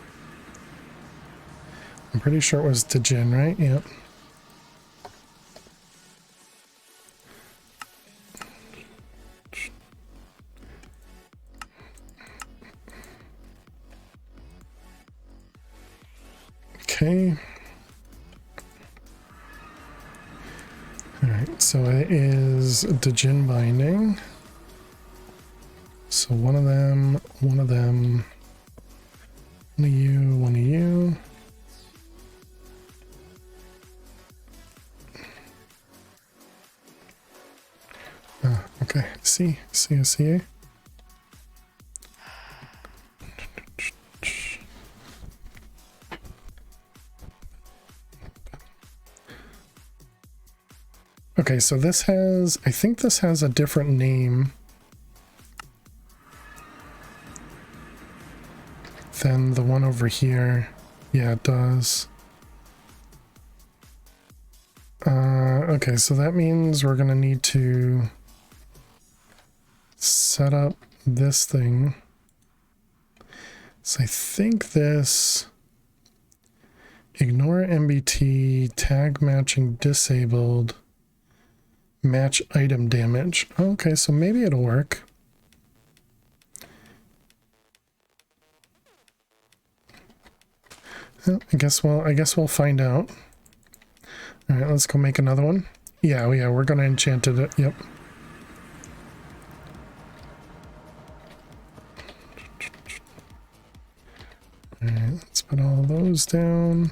I'm pretty sure it was to Jin, right? Yep. Okay. Alright, so it is Djinn binding. So one of them, one of them, one of you, one of you. Okay, see. Okay, so this has, I think this has a different name than the one over here. Yeah, it does. Okay, so that means we're gonna need to set up this thing. So I think this ignore MBT, tag matching disabled, match item damage. Okay, so maybe it'll work. Well, I guess we'll find out. All right, let's go make another one. Yeah, we're gonna enchant it. Yep. All right, let's put all those down.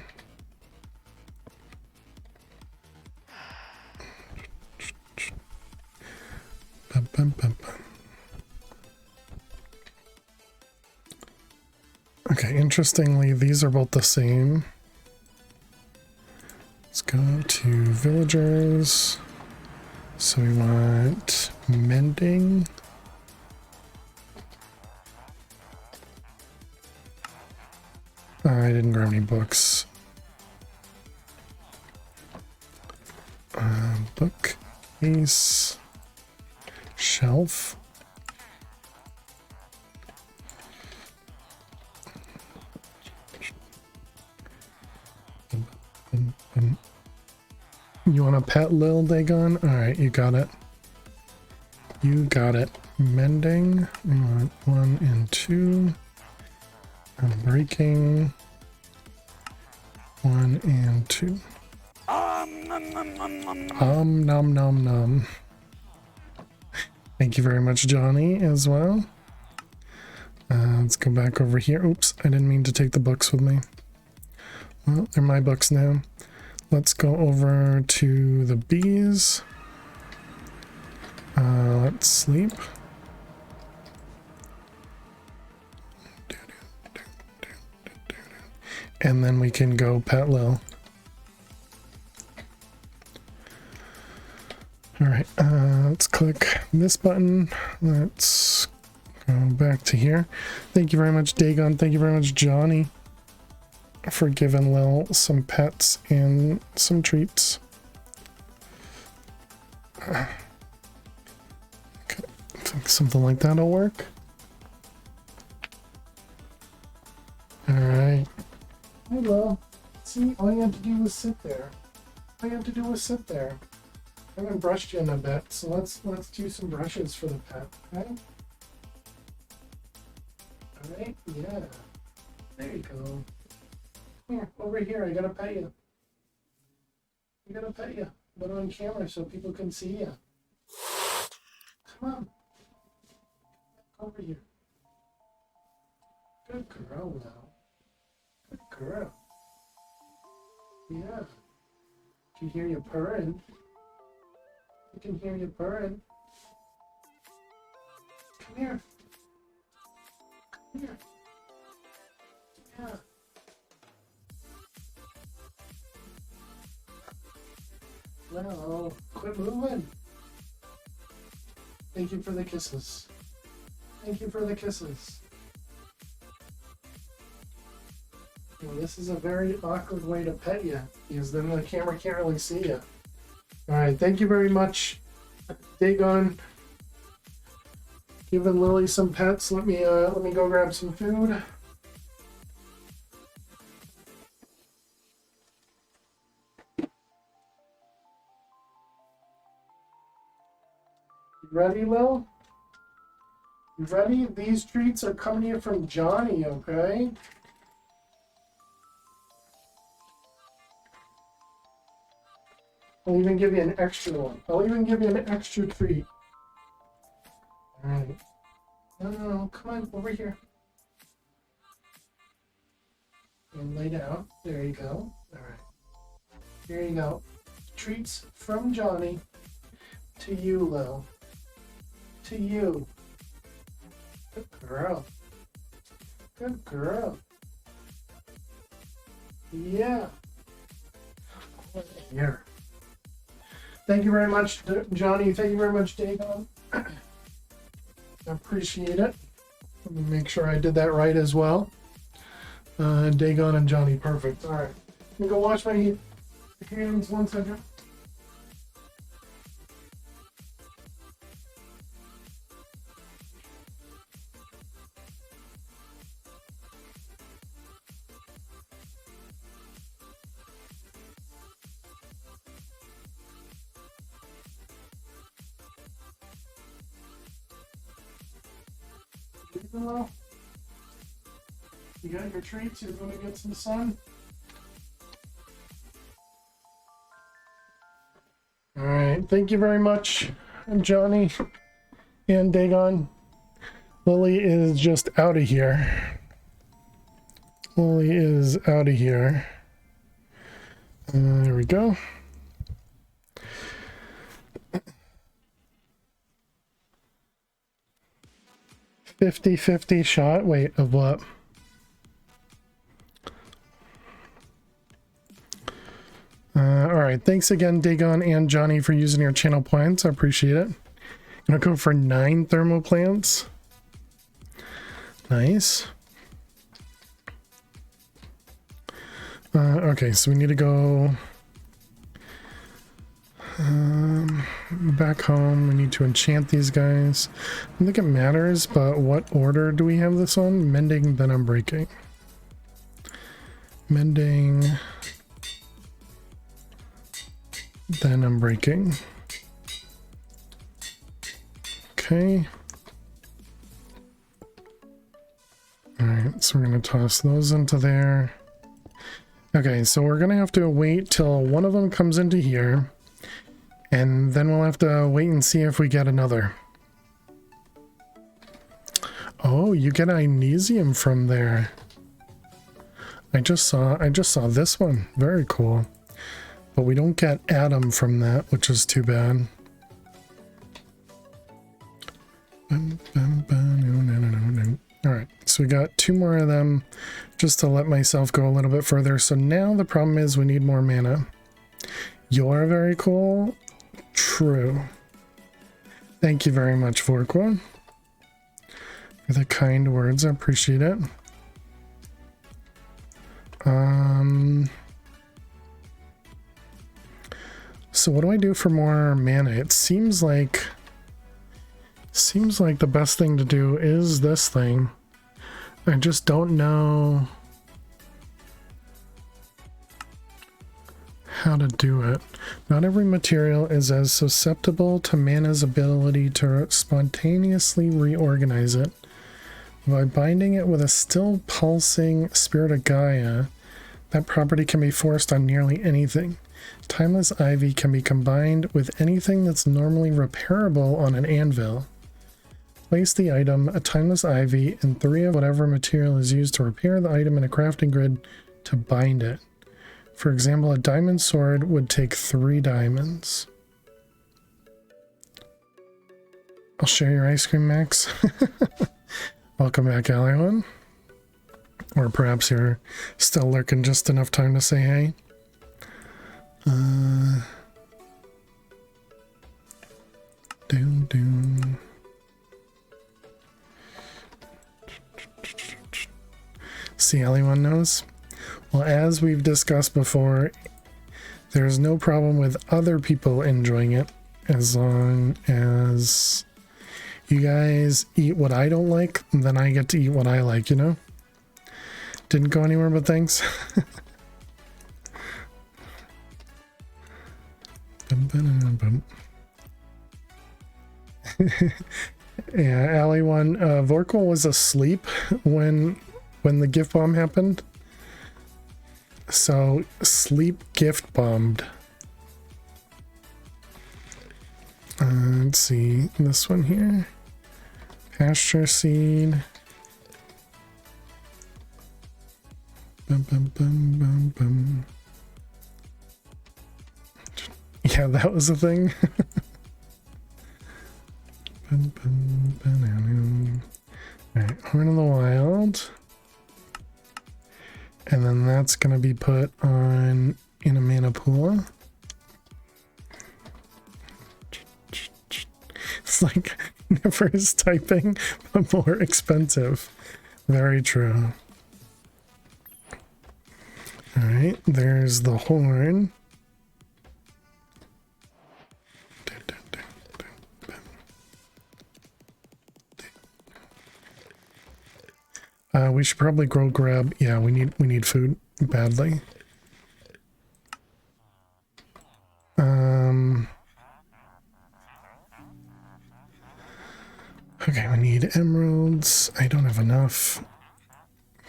Bum, bum, bum, bum. Okay, interestingly, these are both the same. Let's go to villagers. So we want mending. I didn't grab any books. Book, case, shelf. You want a pet, Lil Dagon? Alright, you got it. You got it. Mending. We want 1 and 2. Breaking. 1 and 2. Nom nom nom. Thank you very much, Johnny, as well. Let's go back over here. Oops, I didn't mean to take the books with me. Well, they're my books now. Let's go over to the bees. Let's sleep. And then we can go pet Lil. Alright, let's click this button. Let's go back to here. Thank you very much, Dagon. Thank you very much, Johnny, for giving Lil some pets and some treats. Okay, I think something like that'll work. Alright. Hello. See, all you have to do was sit there. All you have to do was sit there. I haven't brushed you in a bit, so let's do some brushes for the pet, okay? Alright, yeah. There you go. Here, over here, I gotta pet you. I gotta pet you. Put it on camera so people can see you. Come on. Over here. Good girl now. Good girl. Yeah. Can you hear you purring? I can hear you purring. Come here. Come here. No, quit moving. Thank you for the kisses. Thank you for the kisses. Well, this is a very awkward way to pet you, because then the camera can't really see you. Alright, thank you very much, Dagon. Giving Lily some pets. Let me go grab some food. You ready, Lil? You ready? These treats are coming to you from Johnny, okay? I'll even give you an extra one. I'll even give you an extra treat. Alright. No, come on, over here. And lay down. There you go. Alright. Here you go. Treats from Johnny to you, Lil. To you. Good girl. Good girl. Yeah. Here. Thank you very much, Johnny. Thank you very much, Dagon. I appreciate it. Let me make sure I did that right as well. Dagon and Johnny, perfect. All right. Let me go wash my hands 1 second. Hello. You got your treats? You're going to get some sun? Alright, thank you very much, Johnny and Dagon. Lily is just out of here. Lily is out of here. There we go. $50-50 shot. Wait, of what? Alright, thanks again, Dagon and Johnny, for using your channel points. I appreciate it. Gonna go for 9 thermal plants. Nice. Okay, so we need to go back home. We need to enchant these guys. I don't think it matters, but what order do we have this on? Mending, then unbreaking. Mending, then unbreaking. Okay. Alright, so we're going to toss those into there. Okay, so we're going to have to wait till one of them comes into here. And then we'll have to wait and see if we get another. Oh, you get Magnesium from there. I just saw this one. Very cool. But we don't get Atom from that, which is too bad. Alright, so we got 2 more of them just to let myself go a little bit further. So now the problem is we need more mana. You're very cool. True. Thank you very much, Vorqua, for the kind words. I appreciate it. So what do I do for more mana? It seems like the best thing to do is this thing. I just don't know how to do it. Not every material is as susceptible to mana's ability to spontaneously reorganize it. By binding it with a still pulsing Spirit of Gaia, that property can be forced on nearly anything. Timeless Ivy can be combined with anything that's normally repairable on an anvil. Place the item, a Timeless Ivy, and 3 of whatever material is used to repair the item in a crafting grid to bind it. For example, a diamond sword would take 3 diamonds. I'll share your ice cream, Max. Welcome back, Alliwan. Or perhaps you're still lurking just enough time to say hey. Doom, doom. See, anyone knows? Well, as we've discussed before, there's no problem with other people enjoying it as long as you guys eat what I don't like, then I get to eat what I like, you know? Didn't go anywhere, but thanks. Yeah, Ally one. Vorkal was asleep when the gift bomb happened. So sleep gift bombed. Let's see this one here. Pasture seed. Bum, bum, bum, bum, bum. Yeah, that was a thing. Alright, Horn of the Wild. And then that's going to be put on in a Manapula. It's like never is typing, but more expensive. Very true. Alright, there's the horn. We should probably grab. Yeah, we need food badly. Okay, we need emeralds. I don't have enough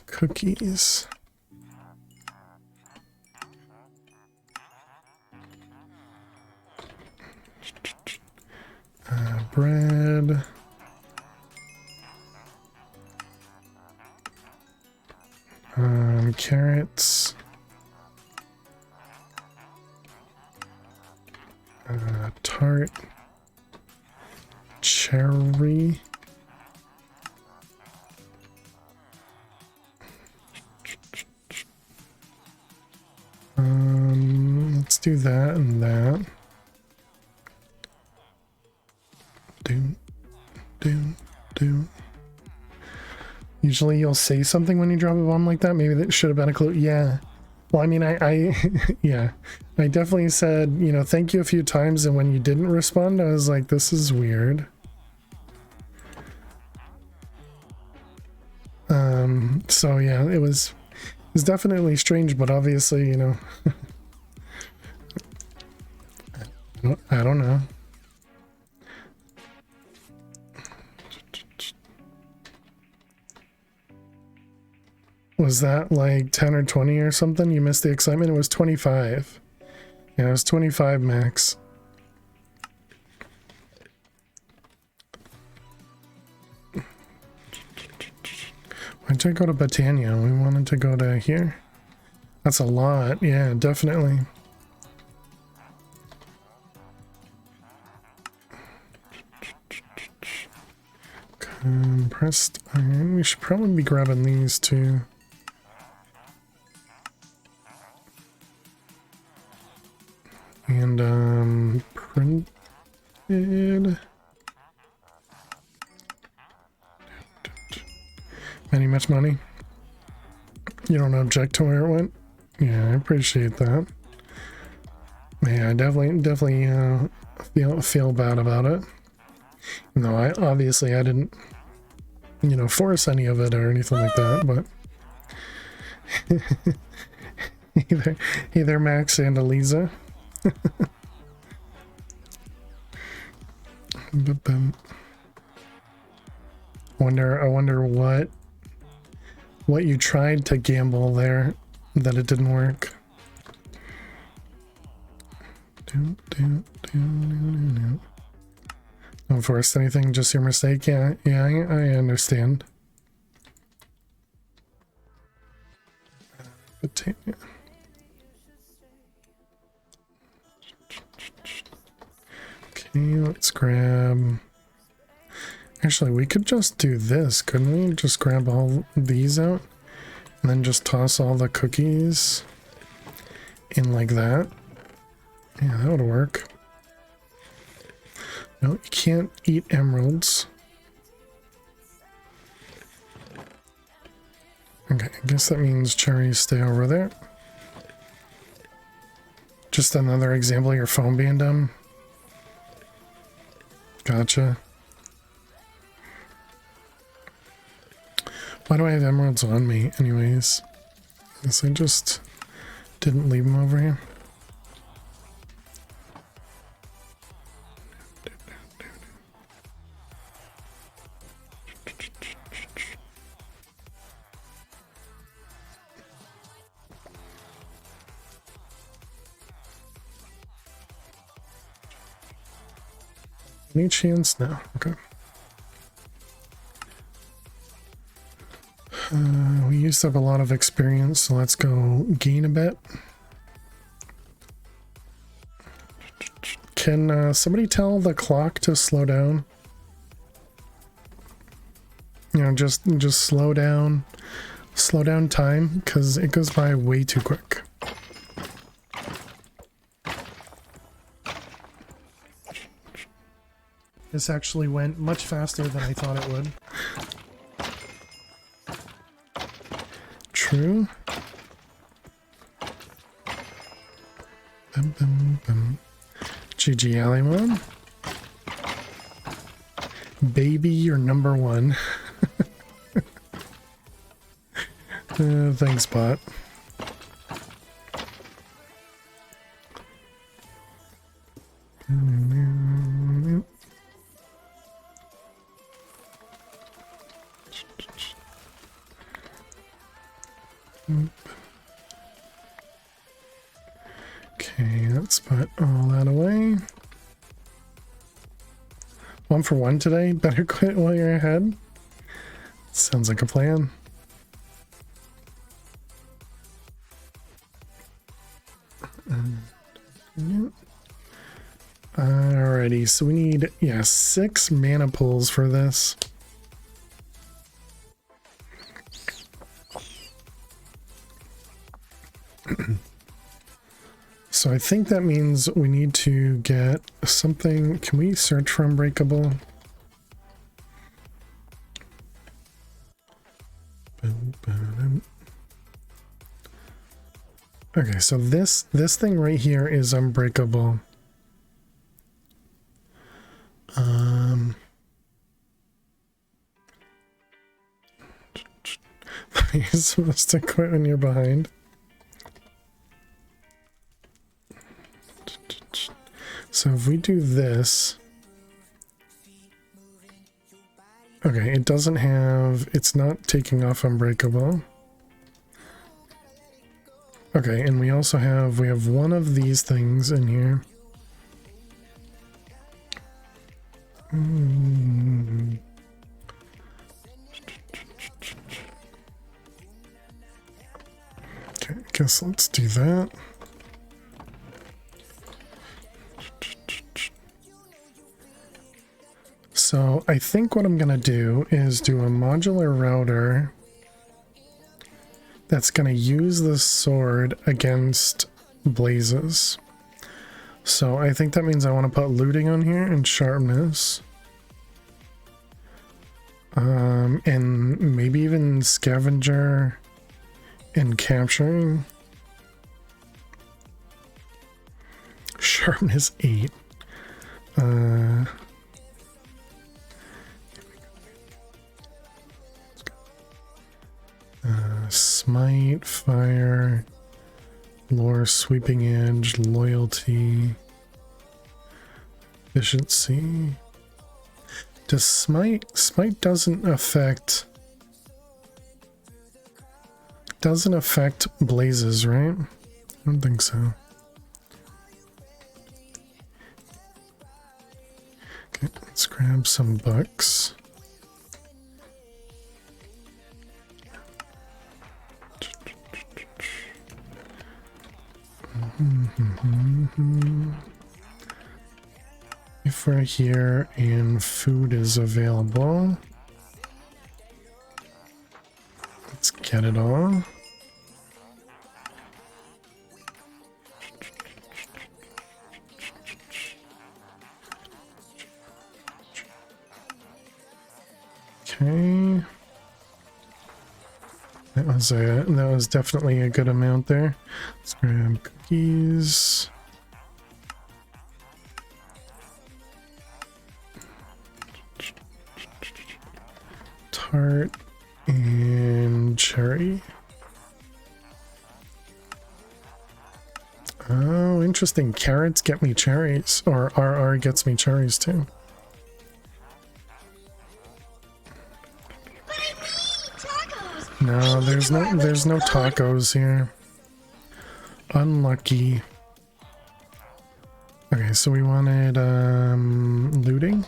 cookies. Bread. Carrots. Tart. Cherry. Let's do that and that. Do. Usually you'll say something when you drop a bomb like that. Maybe that should have been a clue. Yeah. Well, I mean, I yeah, I definitely said, you know, thank you a few times. And when you didn't respond, I was like, this is weird. So yeah, it was definitely strange, but obviously, you know, I don't know. Was that like 10 or 20 or something? You missed the excitement? It was 25. Yeah, it was 25 max. Why'd I go to Botania? We wanted to go to here. That's a lot. Yeah, definitely. Compressed iron. We should probably be grabbing these too. And printed. Much money. You don't object to where it went? Yeah, I appreciate that. Yeah, I definitely feel bad about it. No, I didn't, you know, force any of it or anything like that, but either Max and Eliza. I wonder what you tried to gamble there that it didn't work. Don't force anything, just your mistake. Yeah, I understand. Okay, let's grab. Actually, we could just do this, couldn't we? Just grab all these out and then just toss all the cookies in like that. Yeah, that would work. No, you can't eat emeralds. Okay, I guess that means cherries stay over there. Just another example of your phone being dumb. Gotcha. Why do I have emeralds on me anyways? I guess I just didn't leave them over here. Any chance? No. Okay. We used up a lot of experience, so let's go gain a bit. Can somebody tell the clock to slow down? You know, just slow down time, because it goes by way too quick. This actually went much faster than I thought it would. True. GG Allymon. Baby, you're number one. Thanks, bot. Okay, let's put all that away. 1 for 1 today? Better quit while you're ahead? Sounds like a plan. Alrighty, so we need, 6 mana pulls for this. So I think that means we need to get something. Can we search for Unbreakable? Okay, so this thing right here is Unbreakable. You're supposed to quit when you're behind. So if we do this, okay, it doesn't have, it's not taking off Unbreakable. Okay, and we also have, we have one of these things in here. Okay, I guess let's do that. So I think what I'm gonna do is do a modular router that's gonna use the sword against blazes. So I think that means I want to put looting on here and sharpness. And maybe even scavenger and capturing. Sharpness 8. Smite, fire, lore, sweeping edge, loyalty, efficiency. Does smite doesn't affect blazes, right? I don't think so. Okay, let's grab some bucks. If we're here and food is available, let's get it all. That was definitely a good amount there. Let's grab cookies. Tart and cherry. Oh, interesting. Carrots get me cherries, or RR gets me cherries too. But I need tacos. No, there's no tacos here. Unlucky. Okay, so we wanted looting.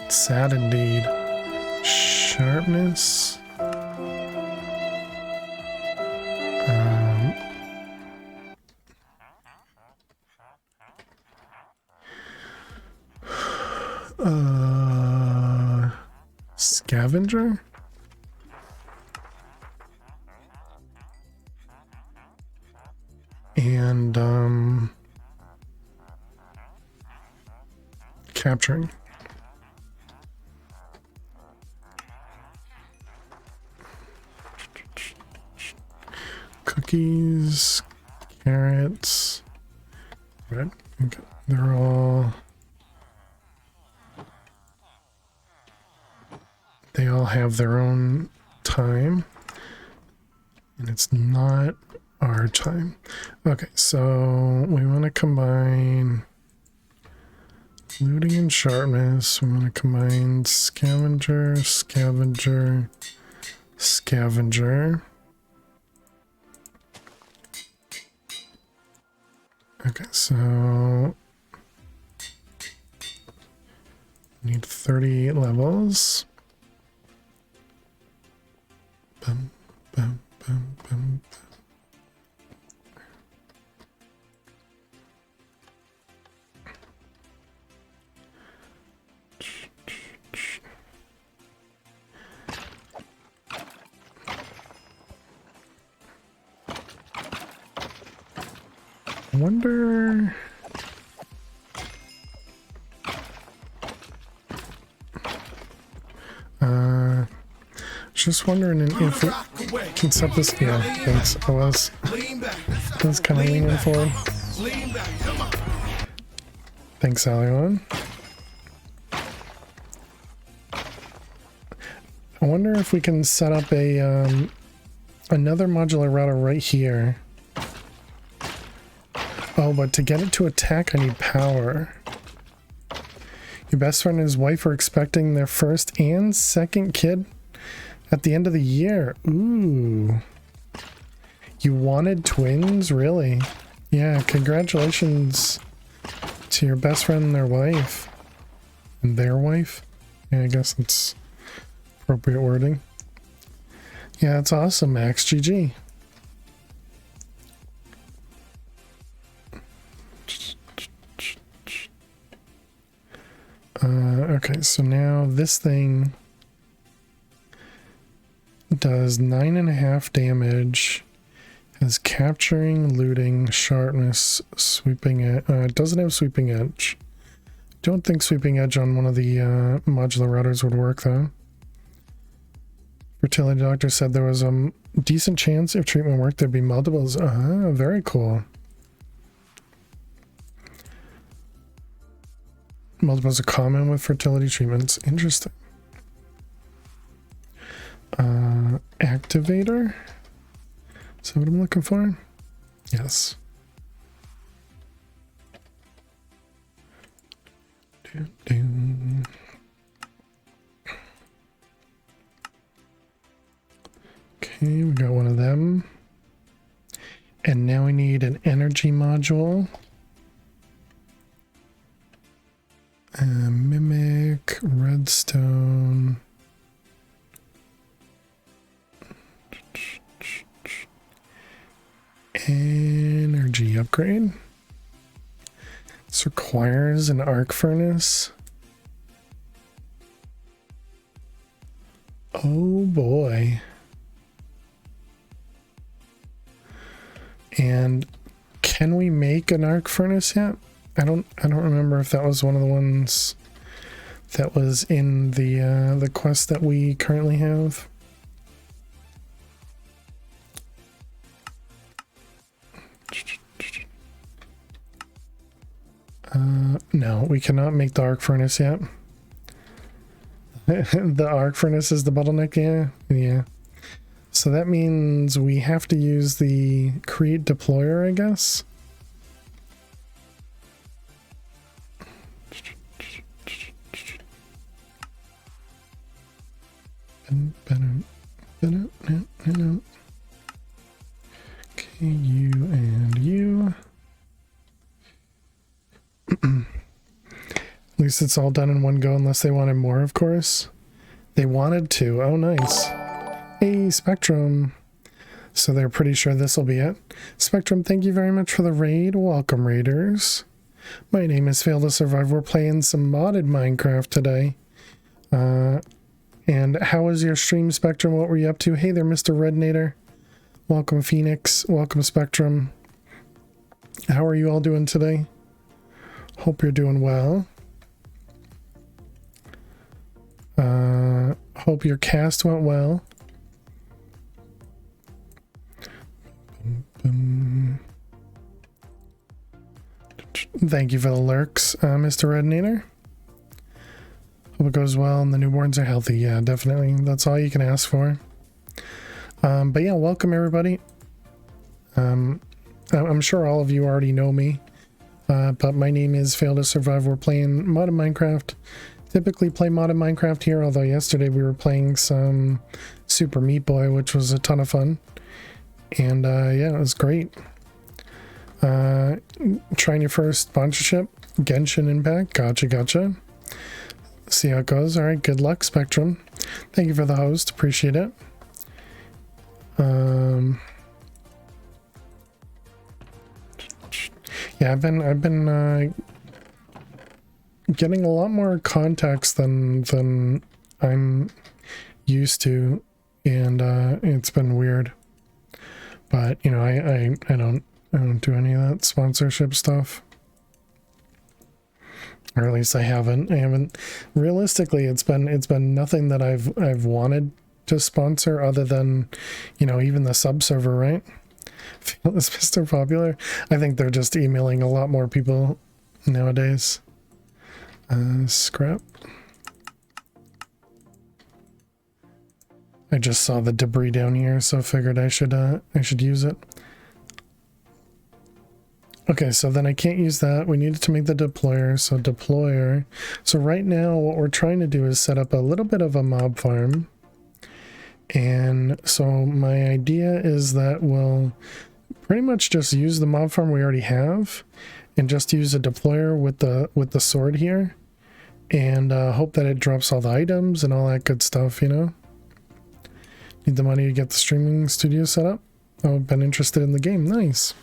Sad indeed. Sharpness. Scavenger? And capturing. Cookies, carrots, red. Okay. They're all. They all have their own time, and it's not our time. Okay, so we want to combine looting and sharpness. We want to combine scavenger, scavenger, scavenger. Okay, so need 30 levels. Bum, bum, bum, bum. I wonder. Just wondering if we can set this. Yeah, thanks. I was kind of leaning forward. Thanks, Alion. I wonder if we can set up a another modular router right here. Oh, but to get it to attack, I need power. Your best friend and his wife are expecting their first and second kid at the end of the year. Ooh. You wanted twins? Really? Yeah, congratulations to your best friend and their wife. And their wife? Yeah, I guess that's appropriate wording. Yeah, that's awesome, Max. GG. Okay, so now this thing does 9.5 damage, has capturing, looting, sharpness, sweeping edge. It doesn't have sweeping edge. Don't think sweeping edge on one of the modular routers would work though. Fertility doctor said there was a decent chance if treatment worked there'd be multiples. Very cool. Multiples are common with fertility treatments. Interesting. Activator? Is that what I'm looking for? Yes. Okay, we got one of them. And now we need an energy module. Mimic, redstone. Energy upgrade. This requires an arc furnace. Oh boy. And can we make an arc furnace yet? I don't remember if that was one of the ones that was in the quest that we currently have. No, we cannot make the arc furnace yet. The arc furnace is the bottleneck, yeah. So that means we have to use the create deployer, I guess. Okay, you and you. At least it's all done in one go, unless they wanted more, of course. They wanted to. Oh, nice. Hey, Spectrum. So they're pretty sure this will be it. Spectrum, thank you very much for the raid. Welcome, raiders. My name is Fail to Survive. We're playing some modded Minecraft today. And how was your stream, Spectrum? What were you up to? Hey there, Mr. Rednator. Welcome, Phoenix. Welcome, Spectrum. How are you all doing today? Hope you're doing well. Hope your cast went well. Thank you for the lurks, Mr. Rednator. Hope it goes well and the newborns are healthy. Yeah, definitely. That's all you can ask for. But yeah, welcome everybody. I'm sure all of you already know me. But my name is Fail to Survive. We're playing modded Minecraft. Typically play modded Minecraft here, although yesterday we were playing some Super Meat Boy, which was a ton of fun. And yeah, it was great. Trying your first sponsorship, Genshin Impact. Gotcha. See how it goes. All right, good luck, Spectrum. Thank you for the host. Appreciate it. Yeah, I've been getting a lot more contacts than I'm used to, and it's been weird. But you know, I don't do any of that sponsorship stuff, or at least I haven't. Realistically, it's been nothing that I've wanted to sponsor, other than, you know, even the sub server, right? Feel this Mr. Popular. I think they're just emailing a lot more people nowadays. Scrap. I just saw the debris down here, so figured I should use it. Okay, so then I can't use that. We needed to make the deployer, so deployer. So right now what we're trying to do is set up a little bit of a mob farm. And so my idea is that we'll pretty much just use the mob farm we already have and just use a deployer with the sword here, and hope that it drops all the items and all that good stuff, you know. Need the money to get the streaming studio set up. I've been interested in the game. Nice.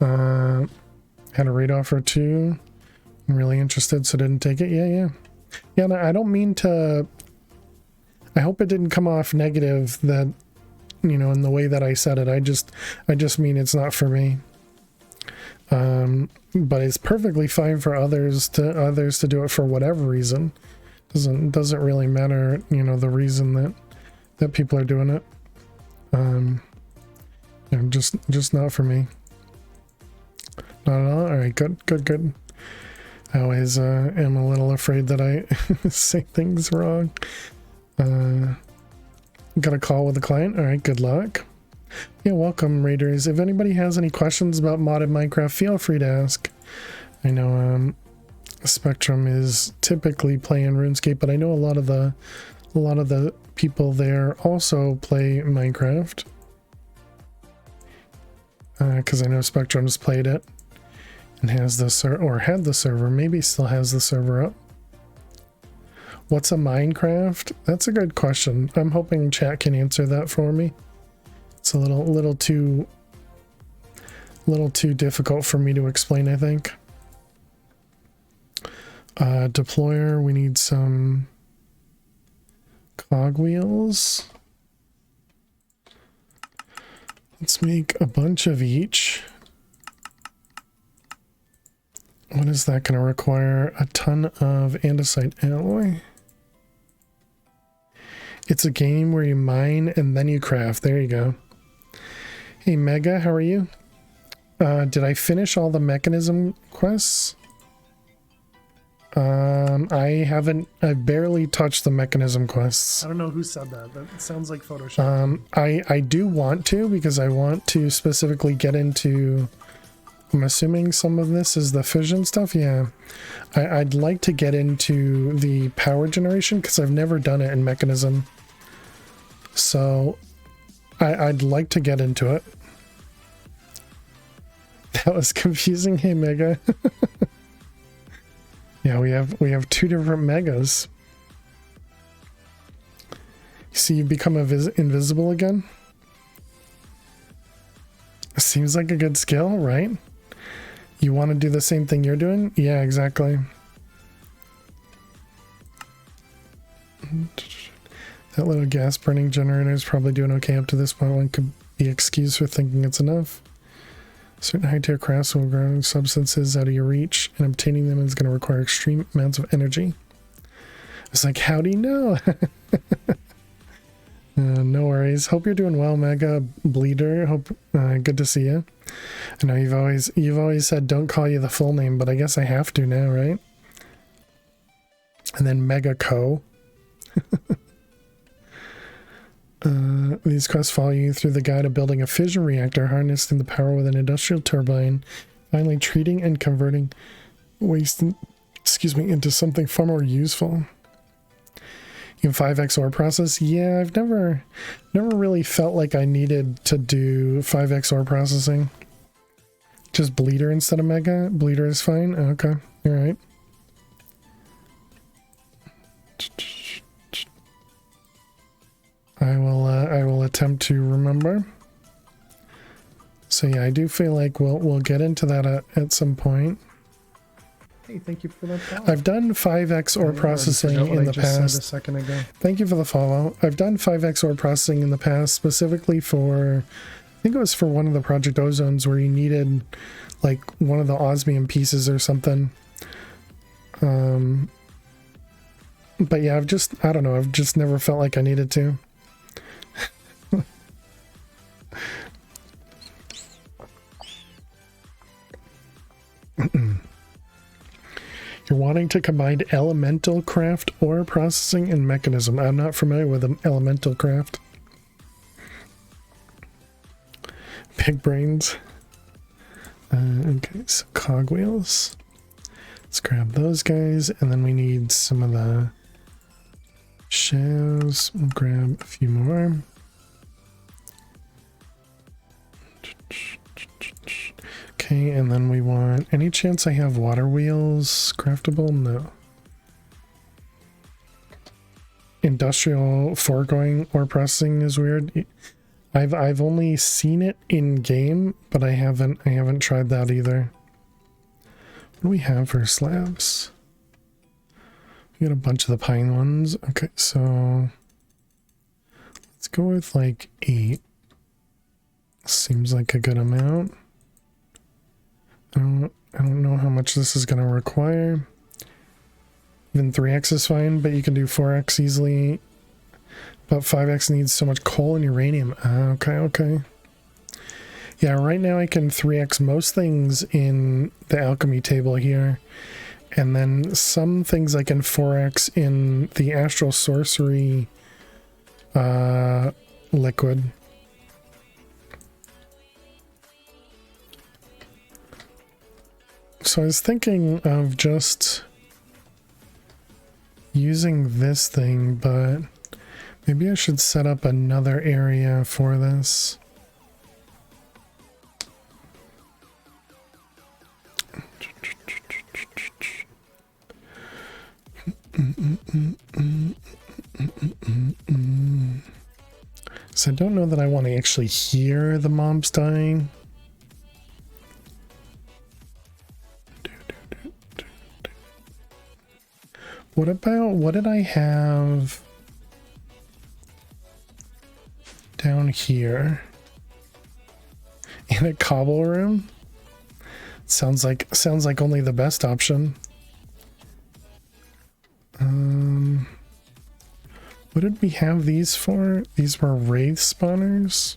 Had a raid offer too. I'm really interested, so didn't take it. Yeah, no, I don't mean to. I hope it didn't come off negative, that, you know, in the way that I said it. I just mean it's not for me. But it's perfectly fine for others to do it for whatever reason. Doesn't really matter, you know, the reason that people are doing it. You know, just not for me. Not at all. All right, good. I always am a little afraid that I say things wrong. Got a call with a client. All right, good luck. Yeah, welcome, raiders. If anybody has any questions about modded Minecraft, feel free to ask. I know Spectrum is typically playing RuneScape, but I know a lot of the people there also play Minecraft. Because I know Spectrum's played it and has the had the server, maybe still has the server up. What's a Minecraft? That's a good question. I'm hoping chat can answer that for me. It's a little too difficult for me to explain, I think. Deployer, we need some cogwheels. Let's make a bunch of each. What is that going to require? A ton of andesite alloy. It's a game where you mine and then you craft. There you go. Hey Mega, how are you? Did I finish all the mechanism quests? I've barely touched the mechanism quests. I don't know who said that. That sounds like Photoshop. I do want to, because I want to specifically get into, I'm assuming some of this is the fission stuff. Yeah, I'd like to get into the power generation because I've never done it in mechanism. So I'd like to get into it. That was confusing. Hey, Mega. Yeah, we have two different megas. You see, you become invisible again. Seems like a good skill, right? You want to do the same thing you're doing? Yeah, exactly. That little gas burning generator is probably doing okay up to this point. One could be excused for thinking it's enough. Certain high-tier crafts will grow substances out of your reach, and obtaining them is going to require extreme amounts of energy. It's like, how do you know? No worries. Hope you're doing well, Mega Bleeder. Hope good to see you. I know you've always said don't call you the full name, but I guess I have to now, right? And then Mega Co. These quests follow you through the guide of building a fission reactor, harnessing the power with an industrial turbine, finally treating and converting waste, into something far more useful. In 5x ore process, yeah, I've never really felt like I needed to do 5x ore processing. Just Bleeder instead of Mega. Bleeder is fine. Okay, all right. I will attempt to remember. So yeah, I do feel like we'll get into that at some point. Hey, thank you for that follow. I've done 5x ore processing in the past. A second ago. Thank you for the follow. I've done 5x ore processing in the past, specifically for, I think it was for one of the Project Ozones where you needed like one of the osmium pieces or something. But yeah, I don't know, I've just never felt like I needed to. You're wanting to combine elemental craft ore processing and mechanism. I'm not familiar with elemental craft. Big brains. Okay, so cogwheels. Let's grab those guys, and then we need some of the shells. We'll grab a few more. Okay, and then we want, any chance I have water wheels craftable? No. Industrial foregoing ore processing is weird. I've only seen it in game, but I haven't tried that either. What do we have for slabs? We got a bunch of the pine ones. Okay, so let's go with like 8. Seems like a good amount. I don't know how much this is going to require. Even 3x is fine, but you can do 4x easily. But 5x needs so much coal and uranium. Okay. Yeah, right now I can 3x most things in the alchemy table here. And then some things I can 4x in the astral sorcery liquid. So I was thinking of just using this thing, but maybe I should set up another area for this. So I don't know that I want to actually hear the mobs dying. What did I have down here in a cobble room? Sounds like only the best option. What did we have these for? These were wraith spawners.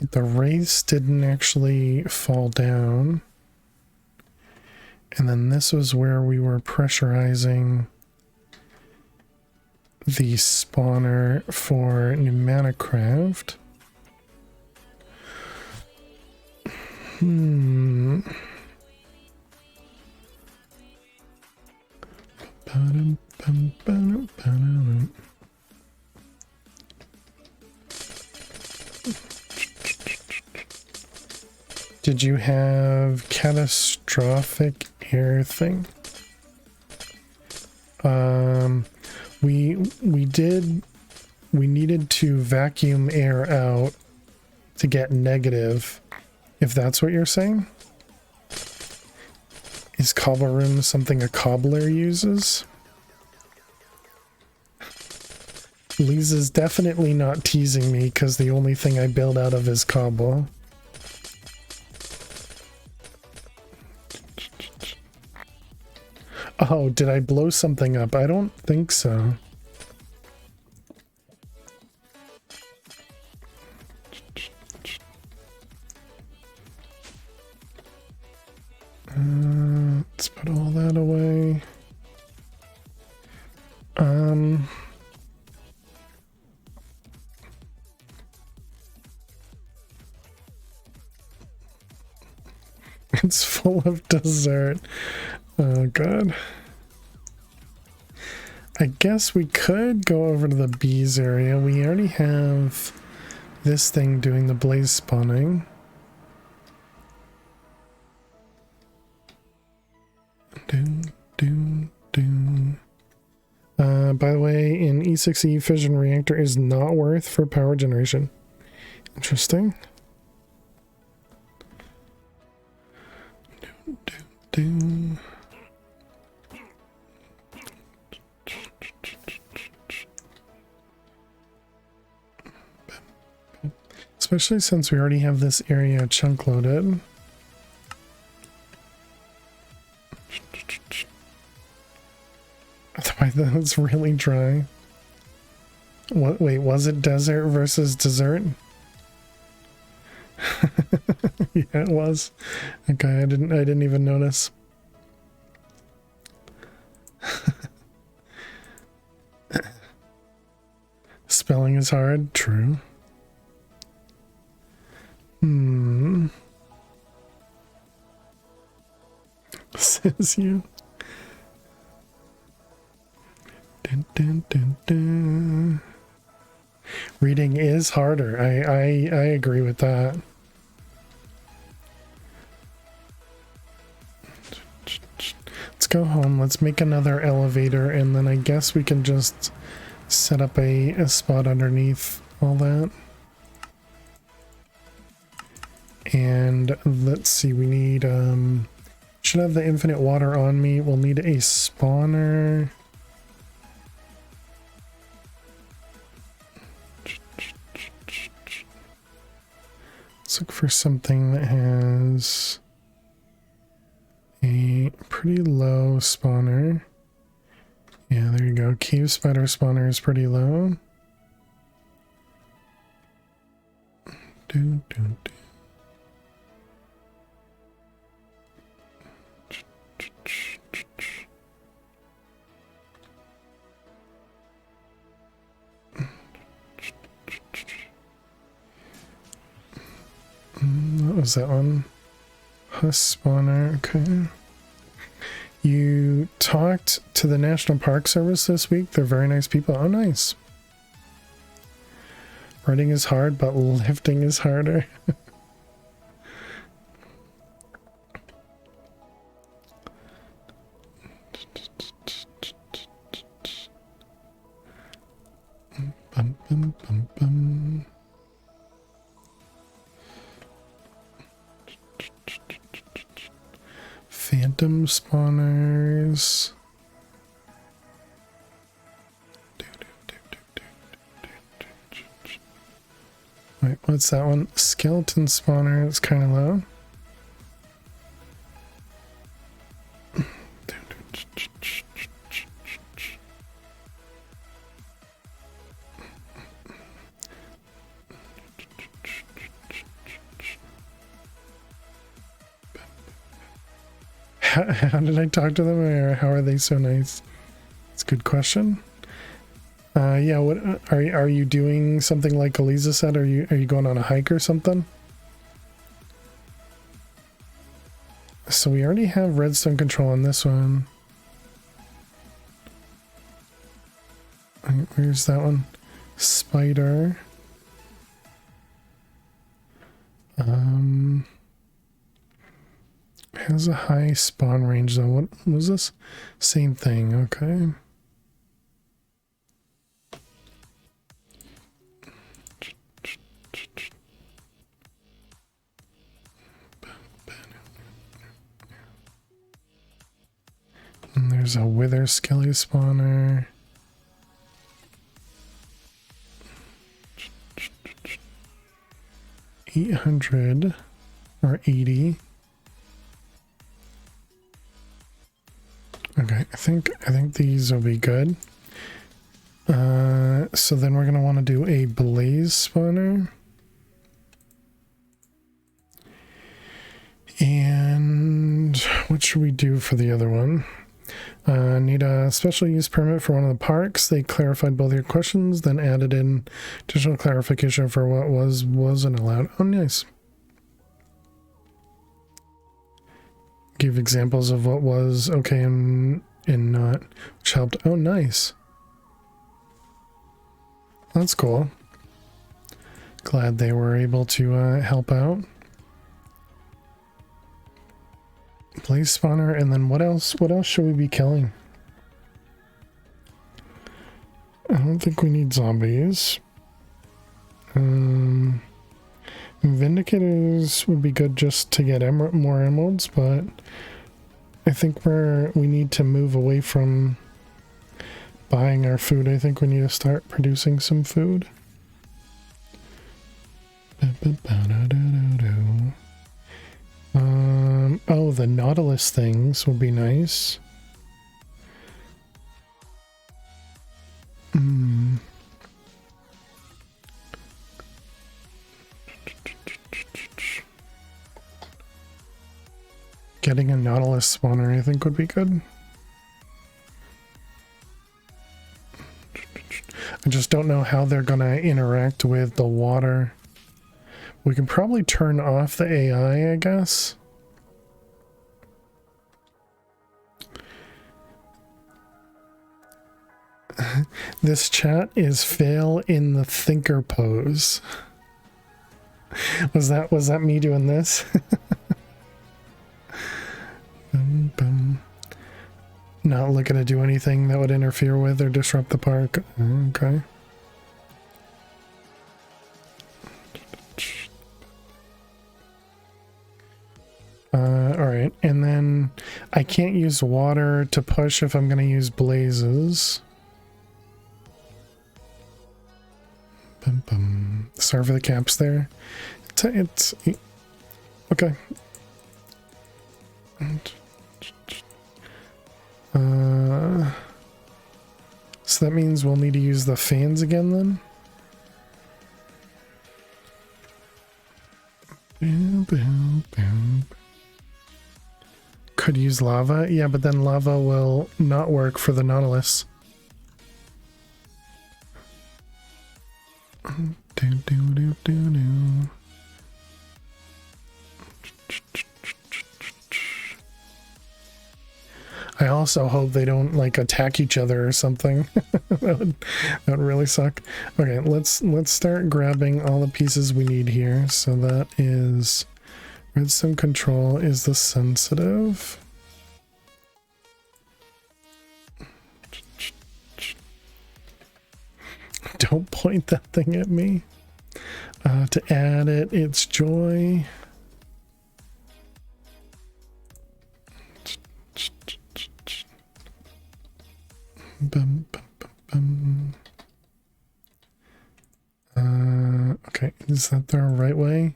The race didn't actually fall down. And then this was where we were pressurizing the spawner for Enigmatica. Did you have catastrophic air thing? We needed to vacuum air out to get negative, if that's what you're saying. Is cobble room something a cobbler uses? Lisa's definitely not teasing me because the only thing I build out of is cobble. Oh, did I blow something up? I don't think so. Let's put all that away. It's full of dessert. Oh god. I guess we could go over to the bees area. We already have this thing doing the blaze spawning. By the way, an E6E fission reactor is not worth for power generation. Interesting. Especially since we already have this area chunk loaded. Otherwise, that's really dry. What? Wait, was it desert versus dessert? Yeah, it was. Okay, I didn't even notice. Spelling is hard. True. Says you. Dun, dun, dun, dun. Reading is harder. I agree with that. Let's go home. Let's make another elevator, and then I guess we can just set up a spot underneath all that. And let's see, we need should have the infinite water on me. We'll need a spawner. Let's look for something that has a pretty low spawner. Yeah, there you go. Cave spider spawner is pretty low. What was that one? Husk spawner, okay. You talked to the National Park Service this week. They're very nice people. Oh, nice. Running is hard, but lifting is harder. Bum, bum, bum, bum. Phantom spawners. Wait, what's that one? Skeleton spawner is kind of low. How did I talk to them, or how are they so nice? It's a good question. Yeah, what are you doing something like Eliza said? Are you going on a hike or something? So we already have redstone control on this one. Where's that one? Spider. Has a high spawn range though. What was this? Same thing, okay. And there's a wither skelly spawner. $800 or 80. Okay, I think these will be good. So then we're gonna want to do a blaze spawner. And what should we do for the other one? Need a special use permit for one of the parks. They clarified both your questions, then added in additional clarification for what wasn't allowed. Oh, nice. Give examples of what was okay and not, which helped. Oh, nice. That's cool. Glad they were able to help out. Blaze spawner, and then what else? What else should we be killing? I don't think we need zombies. Vindicators would be good just to get more emeralds, but I think we need to move away from buying our food. I think we need to start producing some food. Oh, the Nautilus things would be nice. Getting a Nautilus spawner, I think, would be good. I just don't know how they're gonna interact with the water. We can probably turn off the AI, I guess. This chat is fail in the thinker pose. Was that me doing this? Not looking to do anything that would interfere with or disrupt the park. Okay. Alright, and then I can't use water to push if I'm going to use blazes. Sorry for the caps there. It's okay. So that means we'll need to use the fans again then. Could use lava, yeah, but then lava will not work for the Nautilus. I also hope they don't like attack each other or something. that would really suck. Okay, let's start grabbing all the pieces we need here. So that is redstone control is the sensitive. Don't point that thing at me. To add it, it's joy. Okay, is that the right way?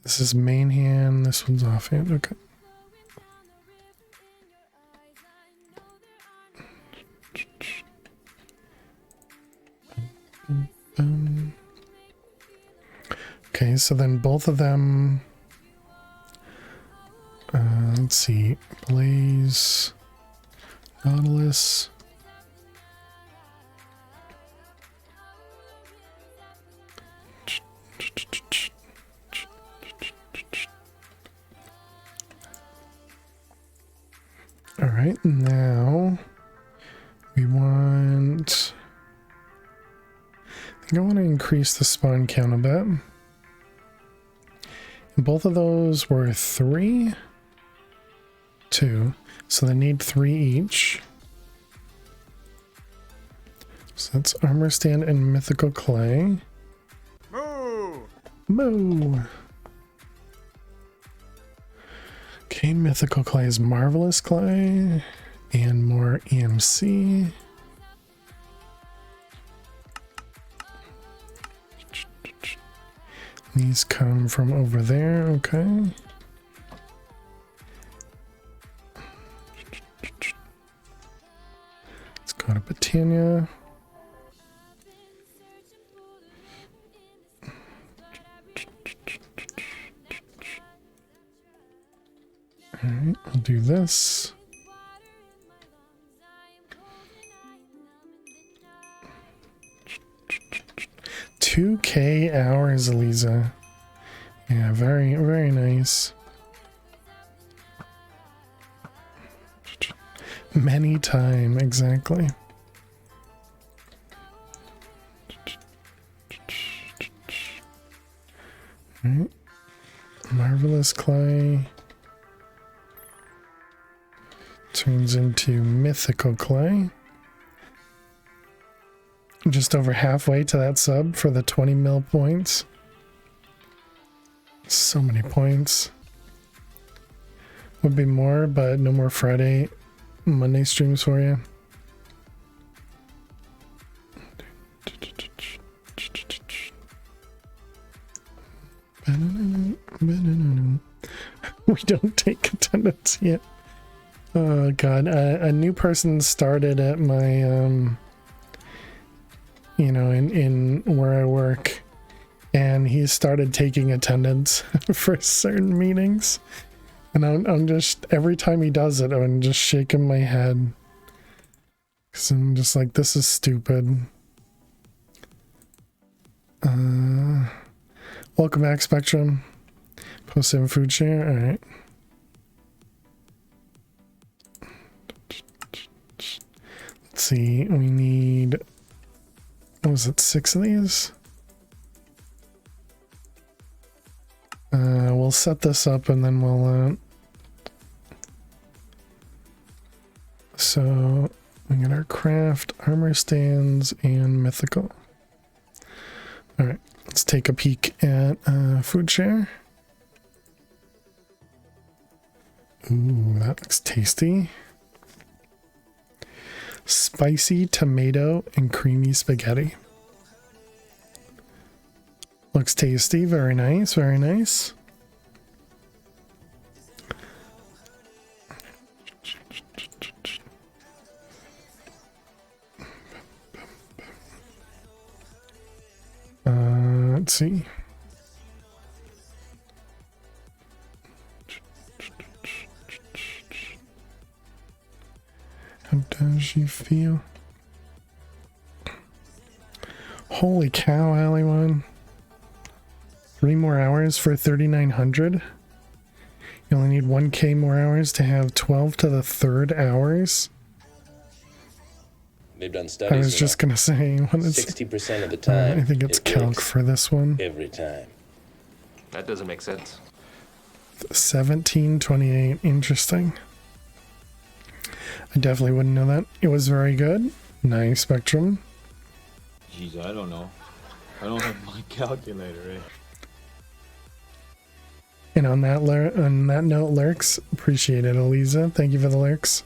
This is main hand, this one's offhand, okay. Okay, so then both of them, let's let's see. Blaze. Nautilus. All right, now we want, I think I want to increase the spawn count a bit. And both of those were 3, 2, so they need 3 each. So that's armor stand and mythical clay. Moo! Moo! Okay, mythical clay is marvelous clay and more EMC. These come from over there, okay. Let's go to Britannia. Alright, I'll do this. $2,000 hours, Eliza. Yeah, very, very nice. Many time, exactly. Alright. Marvelous clay. Turns into mythical clay. Just over halfway to that sub for the 20 mil points. So many points. Would be more, but no more Friday, Monday streams for you. We don't take attendance yet. Oh god, a new person started at my you know, in where I work, and he started taking attendance for certain meetings, and I'm just, every time he does it, I'm just shaking my head because I'm just like, this is stupid. Welcome back, Spectrum. Post 7 food share. All right. Let's see, we need, what was it, 6 of these? We'll set this up and then we'll, so we got our craft, armor stands, and mythical. Alright, let's take a peek at food share. Ooh, that looks tasty. Spicy tomato and creamy spaghetti. Looks tasty, very nice, very nice. Let's see. How does she feel? Holy cow, Alleyone. 3 more hours for 3,900. You only need 1K more hours to have 12 to the 3rd hours. They've done studies. I was just gonna say, what is 60% of the time. I think it's calc works for this one. every time. That doesn't make sense. 1728. Interesting. I definitely wouldn't know that. It was very good. Nice, Spectrum. Jeez, I don't know. I don't have my calculator, eh? And on that note, lurks, appreciate it, Eliza. Thank you for the lurks.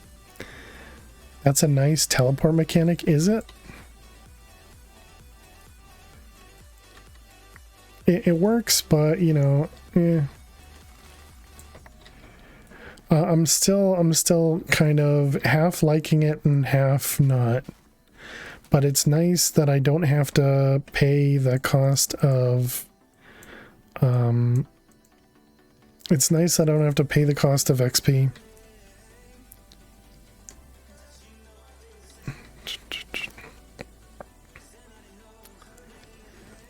That's a nice teleport mechanic, is it? It works, but you know, I'm still kind of half liking it and half not. But it's nice that I don't have to pay the cost of It's nice that I don't have to pay the cost of XP.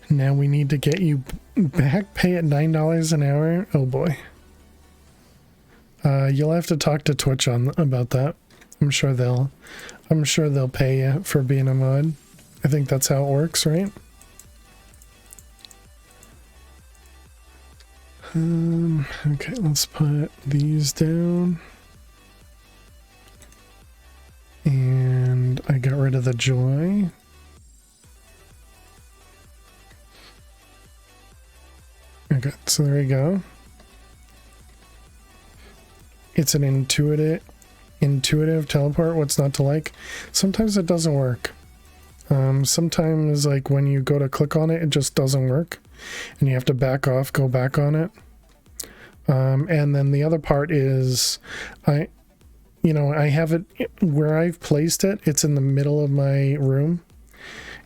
Now we need to get you back pay at $9 an hour. Oh boy. You'll have to talk to Twitch on about that. I'm sure they'll pay you for being a mod. I think that's how it works, right? Okay, let's put these down. And I got rid of the joy. Okay, so there we go. It's an intuitive teleport. What's not to like? Sometimes it doesn't work. Sometimes like when you go to click on it, it just doesn't work. And you have to back off, go back on it. And then the other part is I have it where I've placed it. It's in the middle of my room.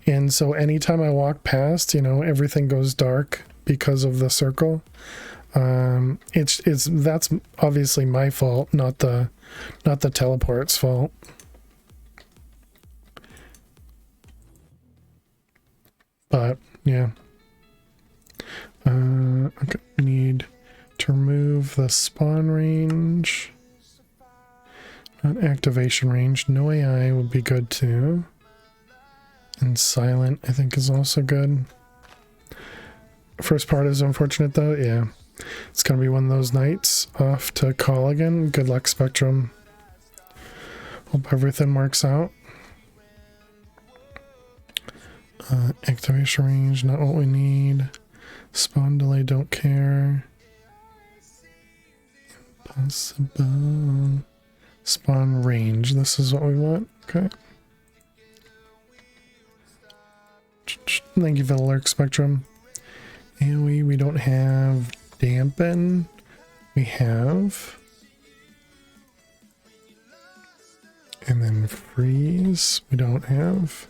And so anytime I walk past, everything goes dark because of the circle. That's obviously my fault, not the teleport's fault. But yeah. Okay, we need to remove the spawn range. Not activation range. No AI would be good too. And silent, I think, is also good. First part is unfortunate though, yeah. It's gonna be one of those nights. Off to call again. Good luck, Spectrum. Hope everything works out. Activation range, not what we need. Spawn delay, don't care. Impossible. Spawn range, this is what we want. Okay. Thank you for the lurk, Spectrum. And we don't have dampen. We have. And then freeze. We don't have.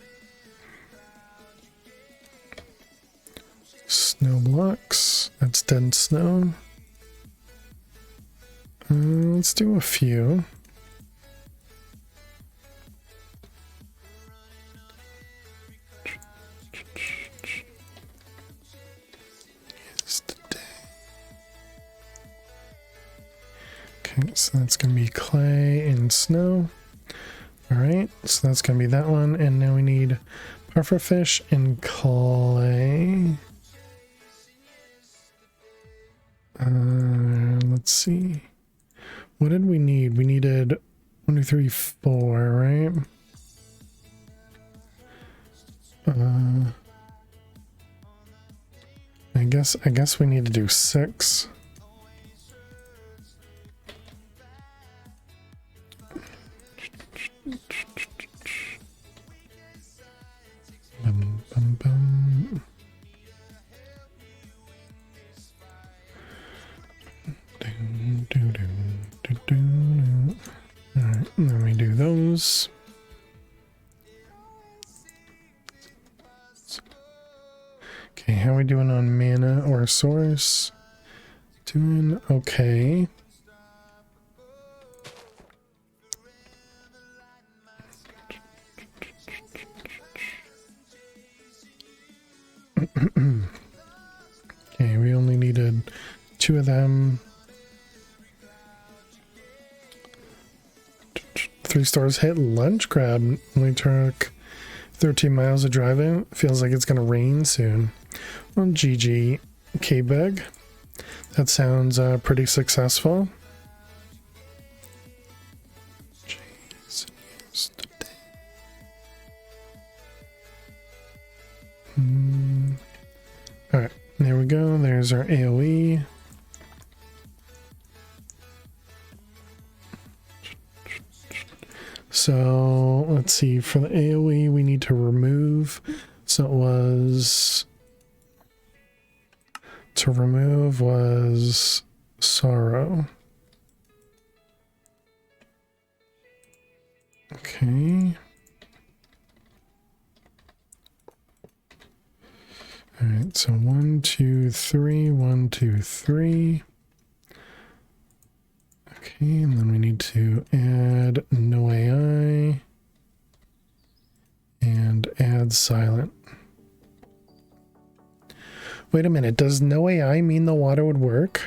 Snow blocks. That's dead snow. Let's do a few. Okay, so that's going to be clay and snow. Alright, so that's going to be that one. And now we need pufferfish and clay. Let's see. What did we need? We needed 1, 2, 3, 4, right? I guess we need to do 6. Bum, bum, bum. Alright, then we do those. Okay, how are we doing on mana or source? Doing okay. Okay, we only needed 2 of them. 3 stars hit. Lunch grab. Only took 13 miles of driving. Feels like it's gonna rain soon. Well, GG K-Beg. That sounds pretty successful. Alright, there we go. There's our AoE. So let's see, for the AoE we need to remove. So it was, to remove was sorrow. Okay. All right, so 1, 2, 3, 1, 2, 3. Okay, and then we need to add no AI and add silent. Wait a minute, does no AI mean the water would work?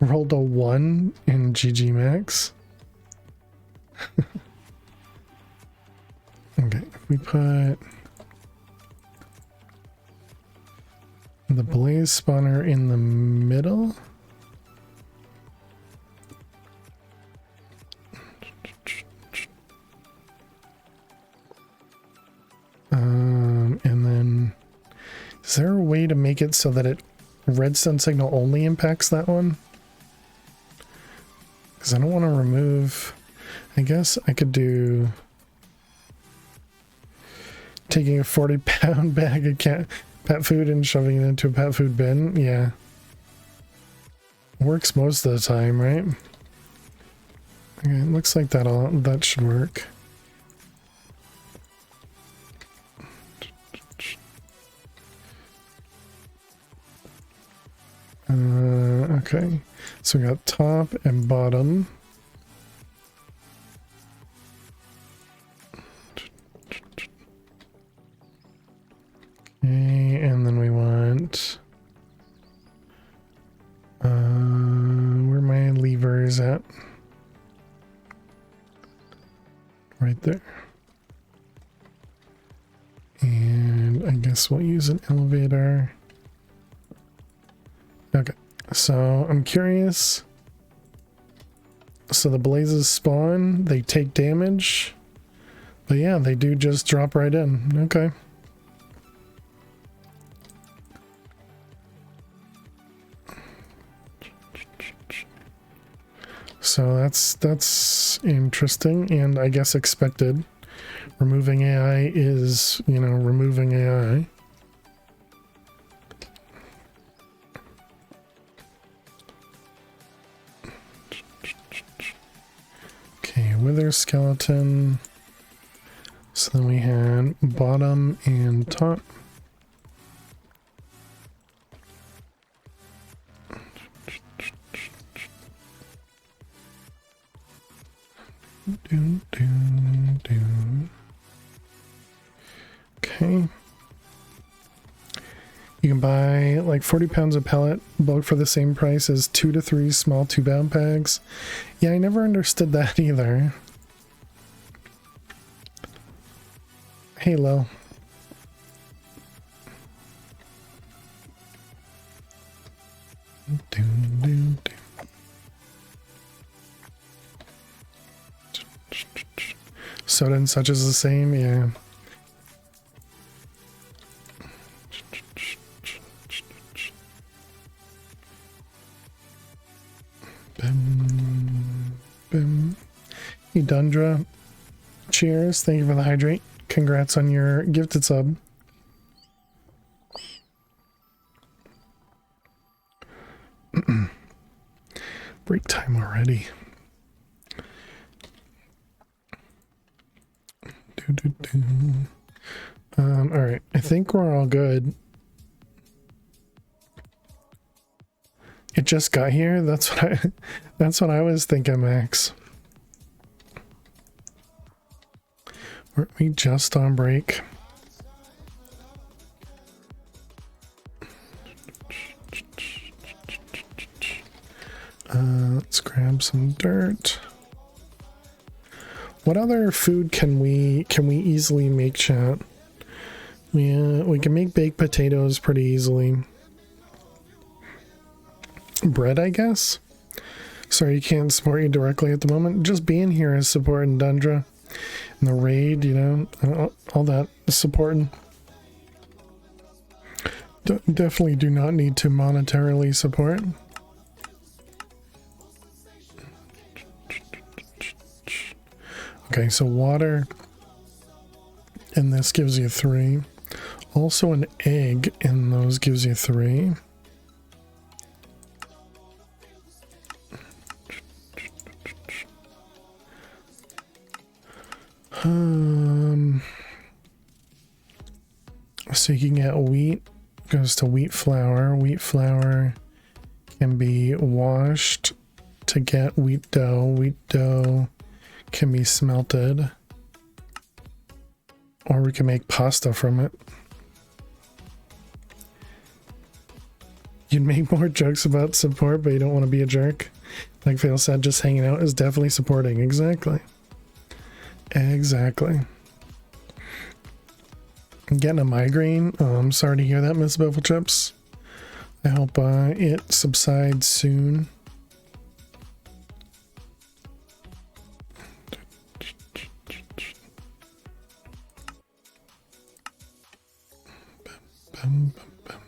Rolled a 1 in GG Max. Okay, if we put the blaze spawner in the middle. And then is there a way to make it so that it redstone signal only impacts that one? Because I don't want to remove, I guess I could do taking a 40-pound bag of pet food and shoving it into a pet food bin. Yeah. Works most of the time, right? Okay, it looks like that should work. Okay, so we got top and bottom. Okay, and then we want where my levers at? Right there. And I guess we'll use an elevator. Okay, so I'm curious. So the blazes spawn, they take damage. But yeah, they do just drop right in. Okay. So that's interesting and I guess expected. Removing AI is, you know, removing AI. Okay, wither skeleton. So then we had bottom and top. Okay. You can buy like 40 pounds of pellet bulk for the same price as 2 to 3 small 2-pound bags. Yeah, I never understood that either. Halo. Soda and such is the same, yeah. Bim. Edundra, cheers. Thank you for the hydrate. Congrats on your gifted sub. Break time already. All right, I think we're all good. It just got here. That's what I was thinking, Max. Weren't we just on break? Let's grab some dirt. What other food can we easily make, chat? We can make baked potatoes pretty easily. Bread, I guess? Sorry, you can't support you directly at the moment. Just being here is supporting Dundra. And the raid, you know, all that is supporting. Definitely do not need to monetarily support. Okay, so water. And this gives you 3. Also an egg in those gives you 3. So you can get wheat, goes to wheat flour. Wheat flour can be washed to get wheat dough. Wheat dough can be smelted. Or we can make pasta from it. You'd make more jokes about support, but you don't want to be a jerk. Like Fail said, just hanging out is definitely supporting. Exactly. Exactly. I'm getting a migraine. Oh, I'm sorry to hear that, Miss Biffle Chips. I hope it subsides soon. Bum, bum, bum.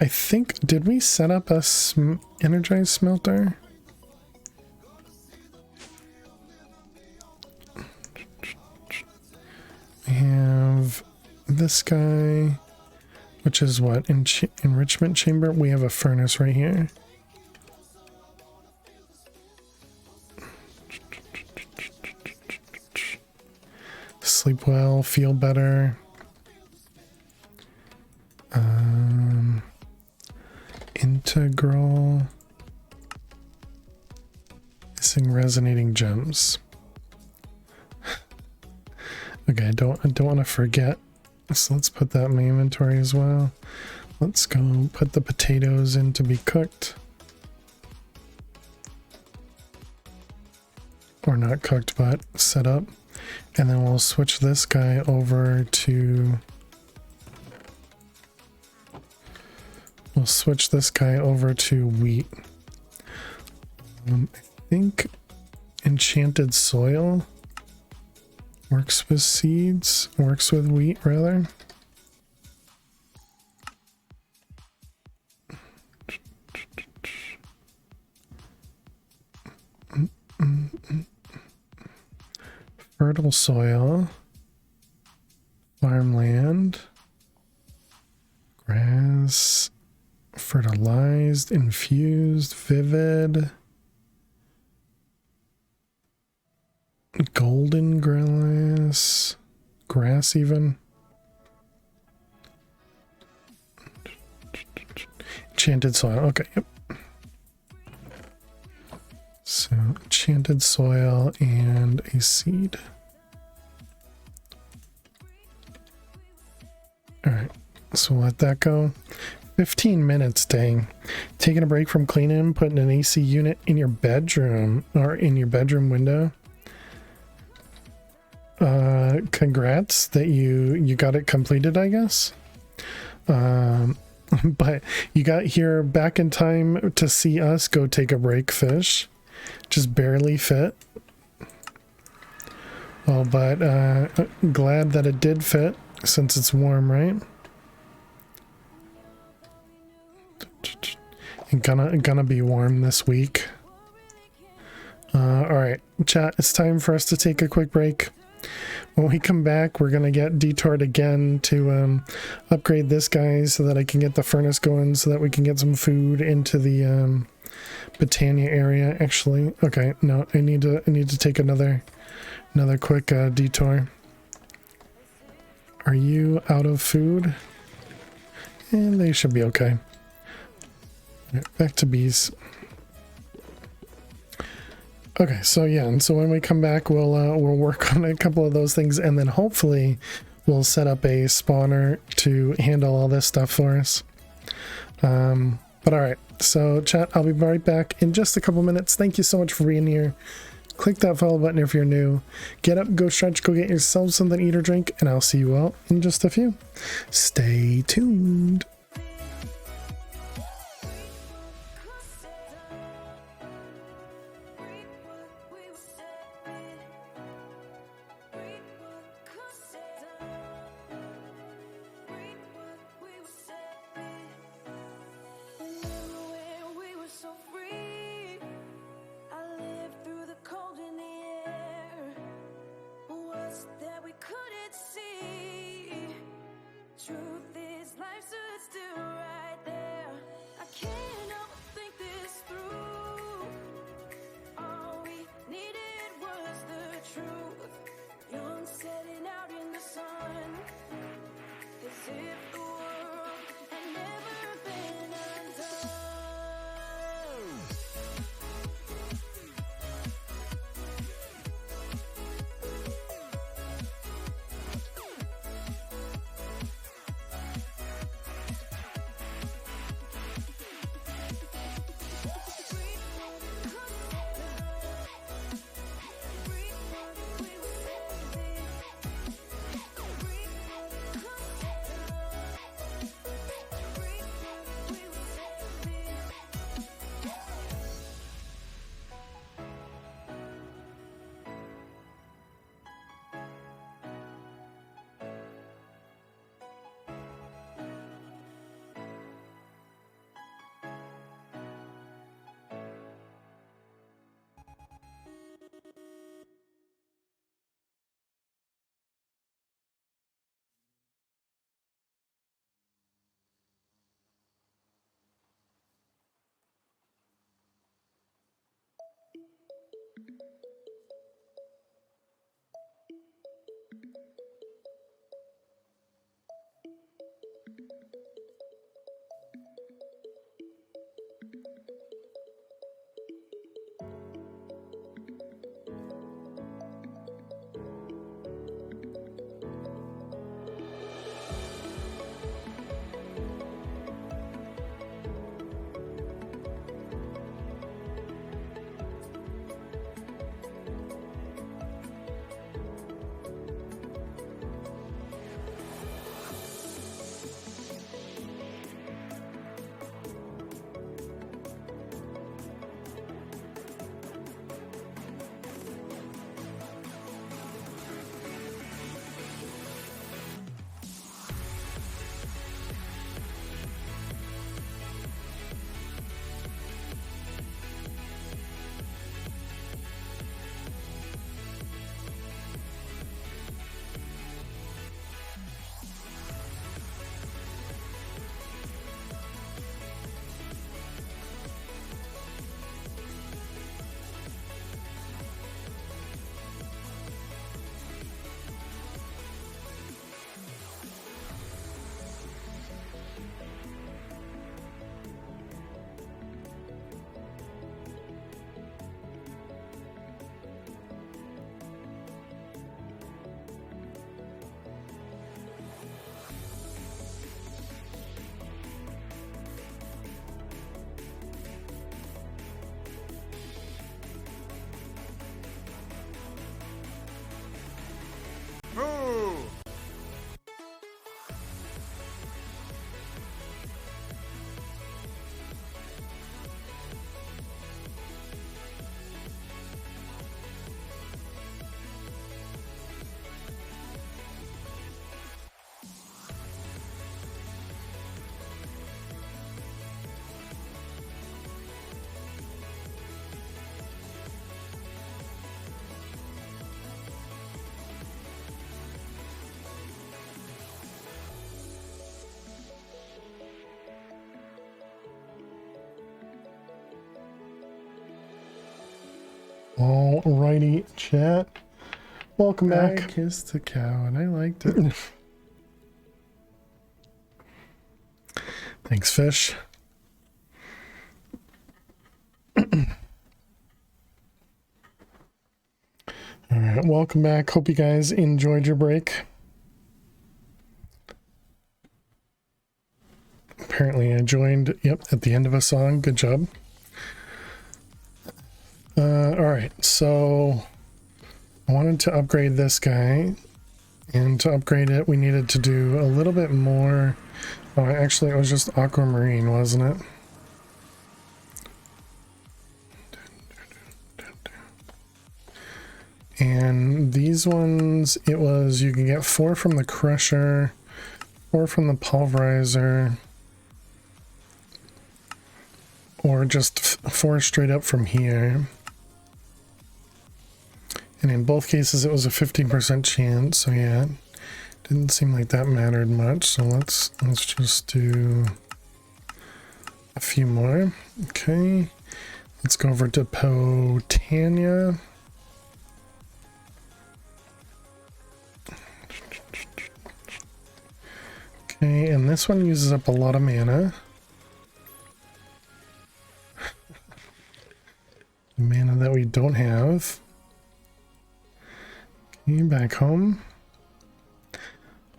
I think, did we set up a energized smelter? We have this guy, which is what, enrichment chamber? We have a furnace right here. Sleep well, feel better. Integral. Missing resonating gems. Okay, I don't want to forget. So let's put that in my inventory as well. Let's go put the potatoes in to be cooked. Or not cooked, but set up. And then we'll switch this guy over to... We'll switch this guy over to wheat. I think enchanted soil works with seeds, works with wheat rather. Fertile soil, farmland, grass, fertilized, infused, vivid, golden grass, grass even. Enchanted soil, okay, yep. So, enchanted soil and a seed. Alright, so let that go. 15 minutes, dang. Taking a break from cleaning, putting an AC unit in your bedroom, or in your bedroom window. Congrats that you got it completed, I guess. But you got here back in time to see us go take a break, fish. Just barely fit. Well, but glad that it did fit since it's warm, right? And gonna be warm this week. All right, chat. It's time for us to take a quick break. When we come back, we're gonna get detoured again to upgrade this guy so that I can get the furnace going, so that we can get some food into the Britannia area. Actually, okay, no, I need to take another quick detour. Are you out of food? And they should be okay. Right, back to bees. Okay, so yeah, and so when we come back, we'll work on a couple of those things, and then hopefully we'll set up a spawner to handle all this stuff for us. But all right, so chat, I'll be right back in just a couple minutes. Thank you so much for being here. Click that follow button if you're new. Get up, go stretch, go get yourself something to eat or drink, and I'll see you all in just a few. Stay tuned. us that we couldn't see. Truth is, life stood still right there. I can't help but think this through. All we needed was the truth. Young, setting out in the sun, as if the world had never been undone. Moo! Alrighty, chat. Welcome I back. kissed the cow and I liked it. Thanks, Fish. Alright, welcome back. Hope you guys enjoyed your break. Apparently I joined, yep, at the end of a song. Good job. Alright, so I wanted to upgrade this guy, and to upgrade it we needed to do a little bit more. Oh, actually it was just aquamarine, wasn't it? And these ones, it was, you can get 4 from the crusher, 4 from the pulverizer, or just 4 straight up from here. And in both cases, it was a 15% chance. So yeah, didn't seem like that mattered much. So let's just do a few more. Okay, let's go over to Potania. Okay, and this one uses up a lot of mana. Mana that we don't have. Okay, back home.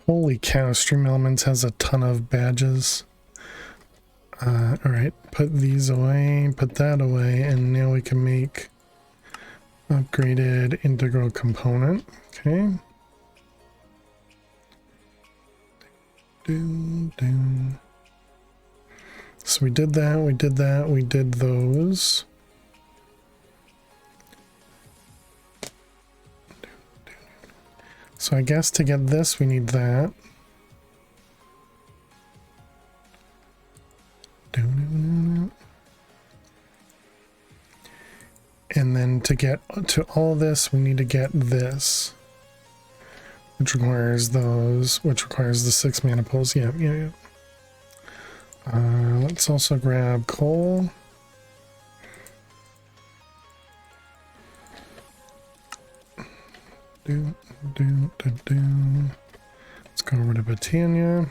Holy cow, Stream Elements has a ton of badges. Alright, put these away, put that away, and now we can make upgraded integral component. Okay. So we did that, we did that, we did those. So I guess to get this, we need that. And then to get to all this, we need to get this. Which requires those, which requires the 6 mana pulls. Yeah. Let's also grab coal. Let's go over to Botania.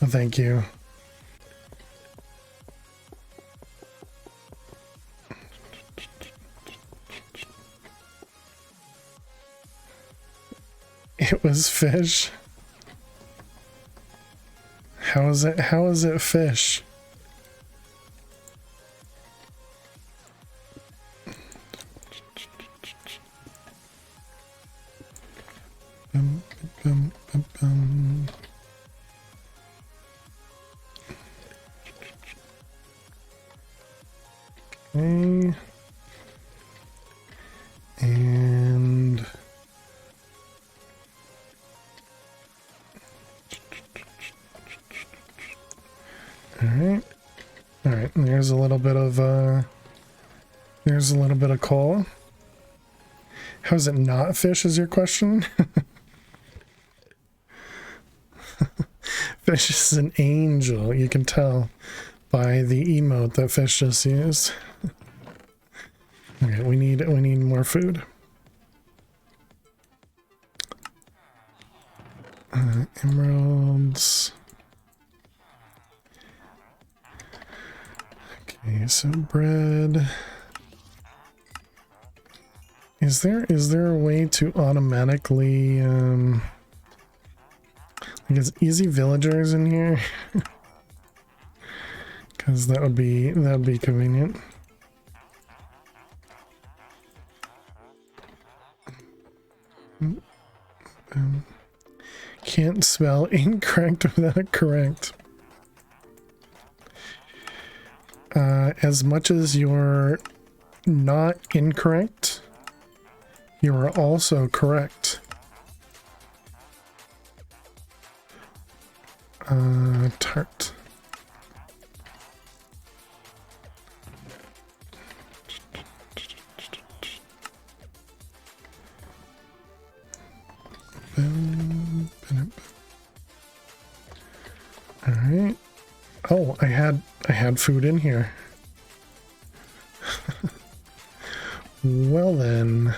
Oh, thank you. It was fish. How is it fish? Okay. And all right, and there's a little bit of coal. How is it not fish is your question? Fish is an angel, you can tell by the emote that Fish just used. Okay, we need more food. Emeralds. Okay, so bread. Is there a way to automatically I guess easy villagers in here? Because that would be convenient. Can't spell incorrect without correct. As much as you're not incorrect, you are also correct. Tart. All right. Oh, I had food in here. Well then.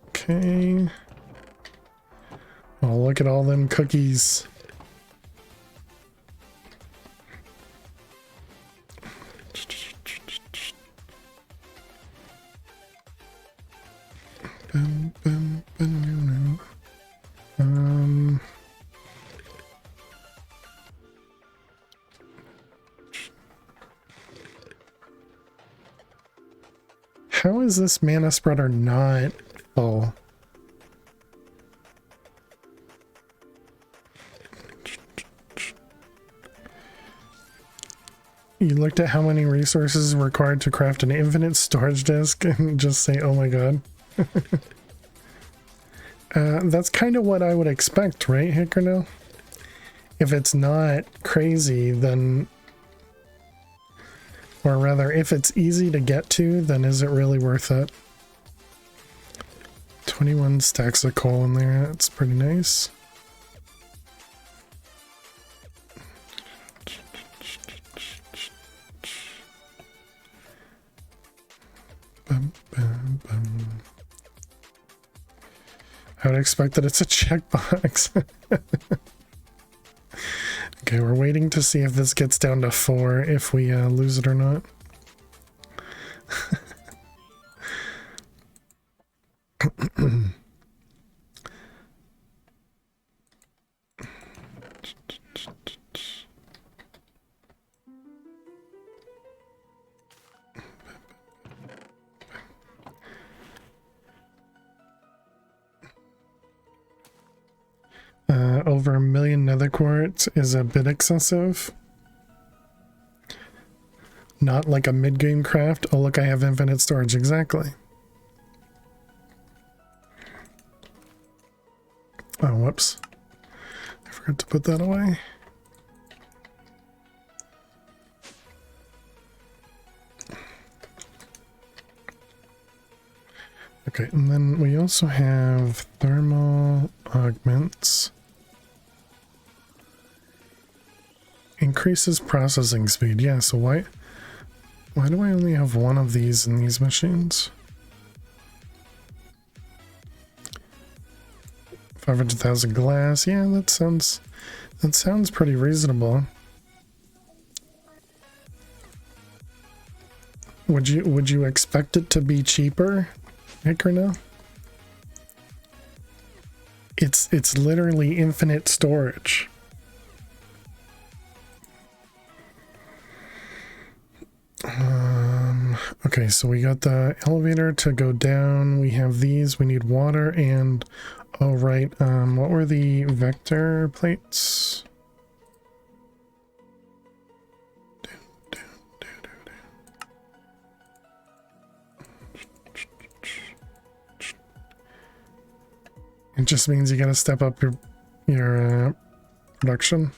Okay. Oh, look at all them cookies. How is this mana spreader not full? You looked at how many resources required to craft an infinite storage disk and just say, oh my god. That's kind of what I would expect, right, Hickerno? If it's not crazy, then... Or rather, if it's easy to get to, then is it really worth it? 21 stacks of coal in there, that's pretty nice. Bum, bum, bum. I would expect that it's a checkbox. Okay, we're waiting to see if this gets down to 4, if we lose it or not. Over 1 million nether quartz is a bit excessive. Not like a mid-game craft. Oh look, I have infinite storage, exactly. Oh, whoops. I forgot to put that away. Okay, and then we also have thermal augments. Increases processing speed. Yeah, so why do I only have one of these in these machines? 500,000 glass. Yeah, that sounds pretty reasonable. Would you expect it to be cheaper, Hickory? Now? It's literally infinite storage. Okay, so we got the elevator to go down. We have these. We need water and... Oh, right. What were the vector plates? It just means you gotta step up your production.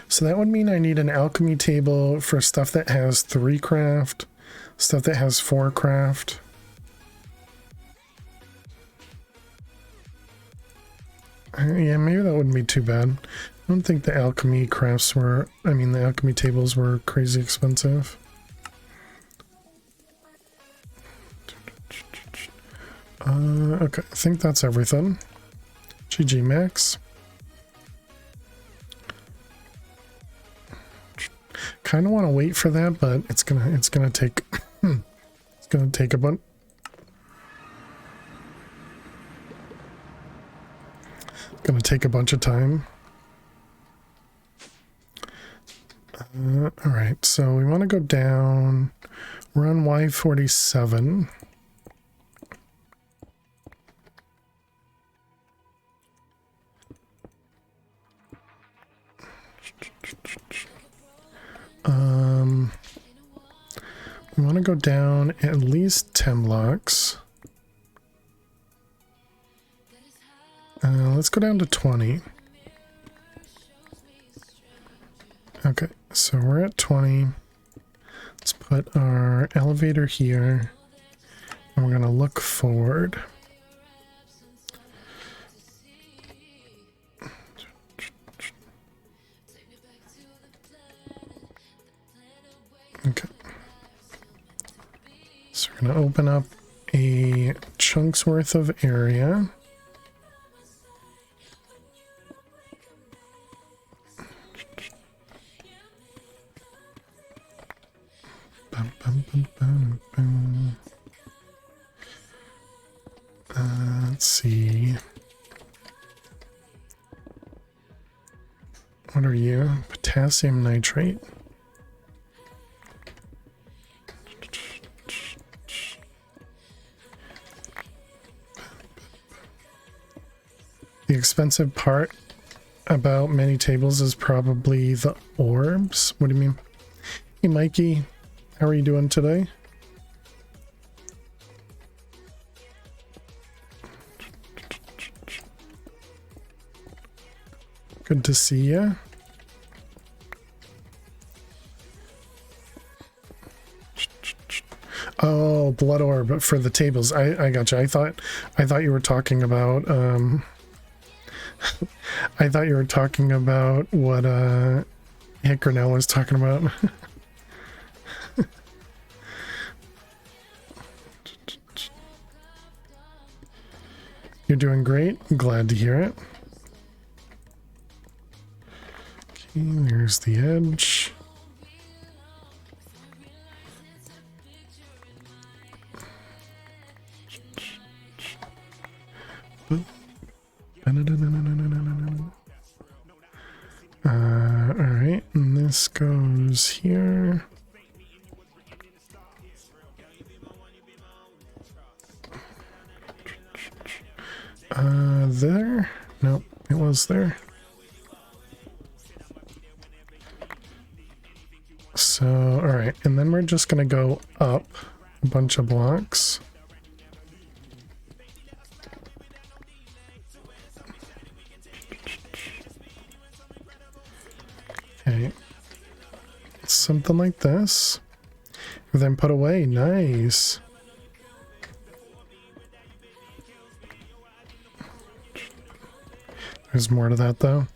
So that would mean I need an alchemy table for stuff that has 3 craft, stuff that has 4 craft. Yeah, maybe that wouldn't be too bad. I don't think the alchemy crafts were, I mean the alchemy tables were crazy expensive. Okay, I think that's everything. GG Max. Kind of want to wait for that, but it's gonna take it's gonna take a bunch. Gonna take a bunch of time. All right, so we want to go down. We're on Y47. We want to go down at least 10 blocks. Let's go down to 20. Okay, so we're at 20. Let's put our elevator here. And we're going to look forward. Okay. So we're going to open up a chunk's worth of area. Bum, bum, bum, bum, bum. Let's see. What are you? Potassium nitrate. The expensive part about many tables is probably the orbs. What do you mean? Hey Mikey, how are you doing today? Good to see ya. Oh, blood orb for the tables. I gotcha. I thought you were talking about I thought you were talking about what Hickornell was talking about. You're doing great. Glad to hear it. Okay, there's the edge. Alright, and this goes here. There? Nope, it was there. So, alright, and then we're just gonna go up a bunch of blocks. Okay, something like this. Then put away. Nice. There's more to that though.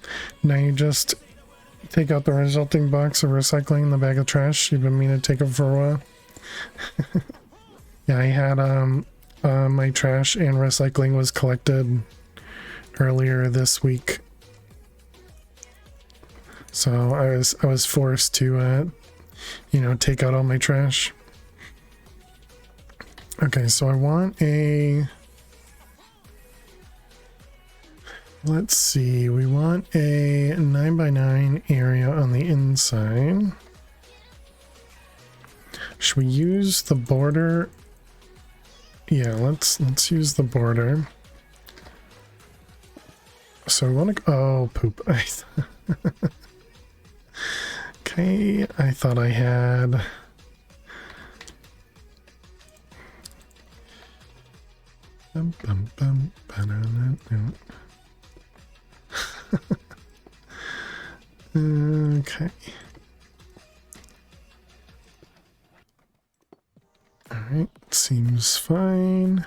Now you just take out the resulting box of recycling in the bag of trash. You've been meaning to take it for a while. Yeah, I had my trash and recycling was collected earlier this week. So I was forced to you know, take out all my trash. Okay, so I want a, let's see, we want a 9x9 area on the inside. Should we use the border? Yeah, let's use the border. So we want to, oh poop. Okay, I thought I had okay. Alright, seems fine.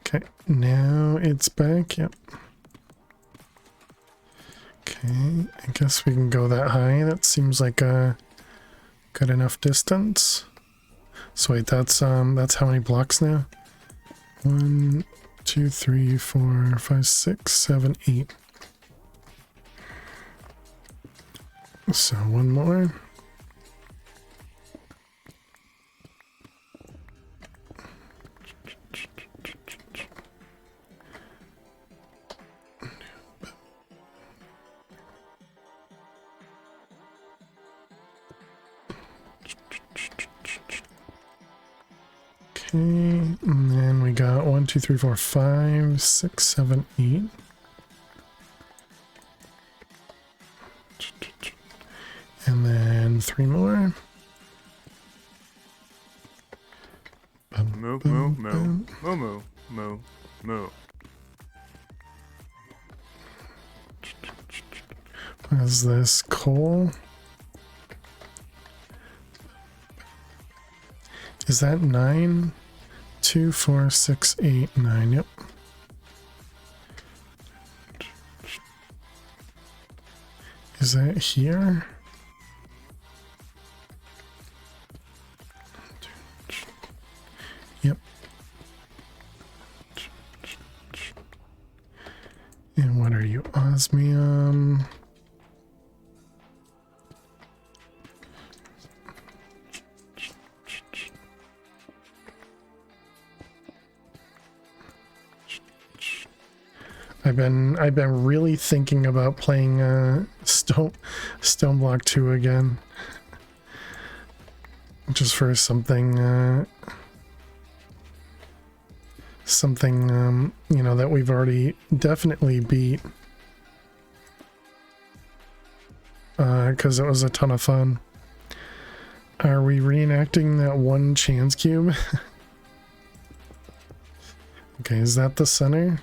Okay, now it's back, yep. Okay, I guess we can go that high. That seems like a good enough distance. So wait, that's how many blocks now? 1, 2, 3, 4, 5, 6, 7, 8. So one more. Okay, and then we got 1, 2, 3, 4, 5, 6, 7, 8. And then 3 more. Moo, moo, moo, moo, moo, moo, moo. What is this? Coal? Is that 9? 2, 4, 6, 8, 9. Yep. Is that here? Yep. And what are you? Osmium. I've been really thinking about playing Stone Block 2 again. Just for something something, you know, that we've already definitely beat. Because it was a ton of fun. Are we reenacting that one chance cube? Okay, is that the center?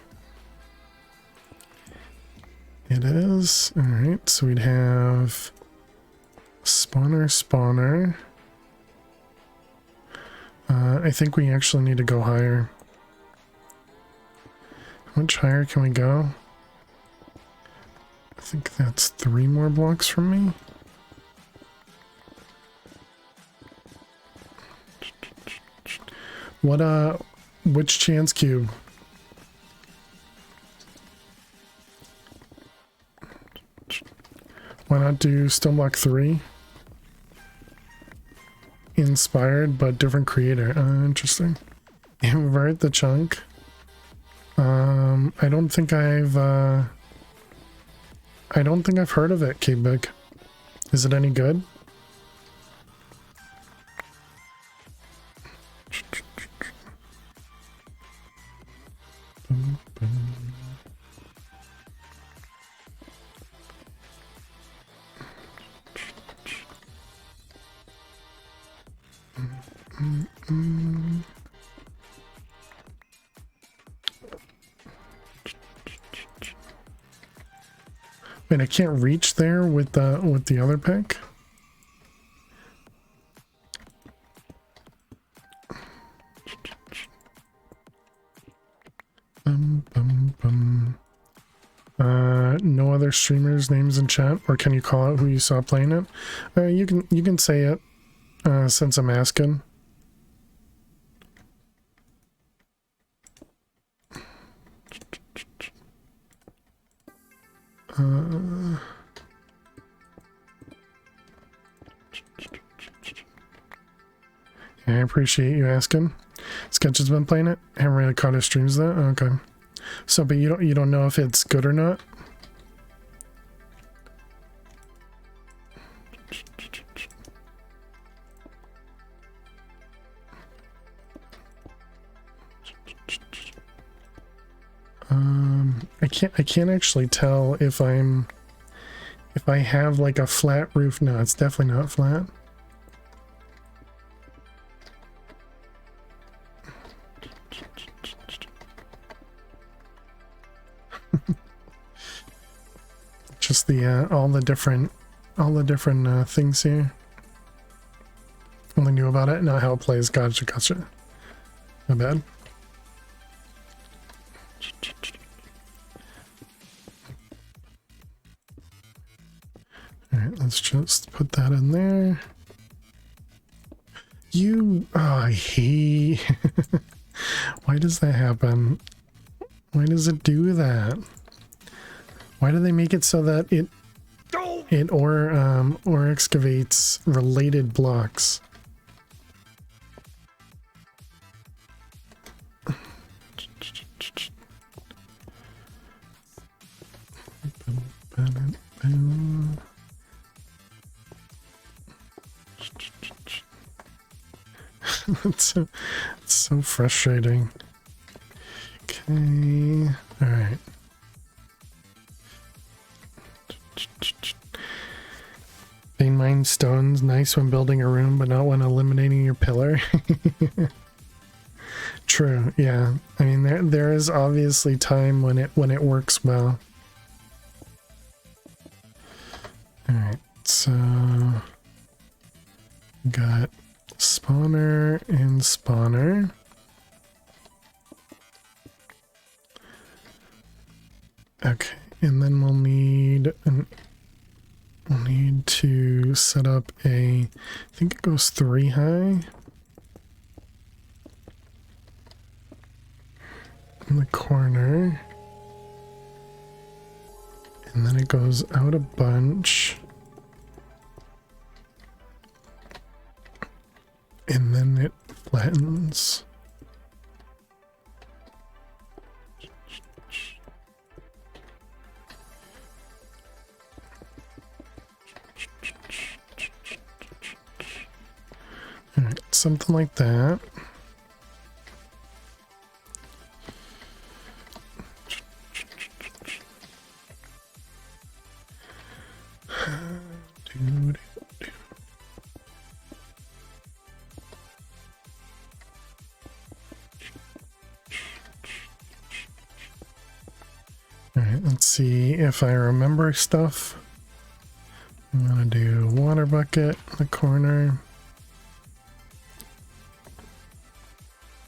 It is. Alright, so we'd have spawner. I think we actually need to go higher. How much higher can we go? I think that's 3 more blocks from me. Which chance cube? Why not do stone block 3? Inspired, but different creator. Interesting. Invert the chunk. I don't think I've heard of it, K-Big. Is it any good? Wait, I can't reach there with the other pick? No other streamers' names in chat, or can you call out who you saw playing it? You can say it, since I'm asking. I appreciate you asking. Sketch has been playing it. Haven't really caught his streams though. Okay. So, but you don't know if it's good or not. I can't actually tell if I have like a flat roof. No, it's definitely not flat. Just the all the different things here. Only knew about it, not how it plays. Gotcha. My bad. Alright, let's just put that in there. I hate. Why does that happen? Why does it do that? Why do they make it so that it or excavates related blocks? it's so frustrating. Okay, all right. Vein mine stones, nice when building a room, but not when eliminating your pillar. True, yeah. I mean, there is obviously time when it works well. All right, so got spawner and spawner. Okay, and then we'll need to set up I think it goes 3 high. In the corner. And then it goes out a bunch. And then it flattens. Alright, something like that. let's see if I remember stuff. I'm gonna do water bucket in the corner.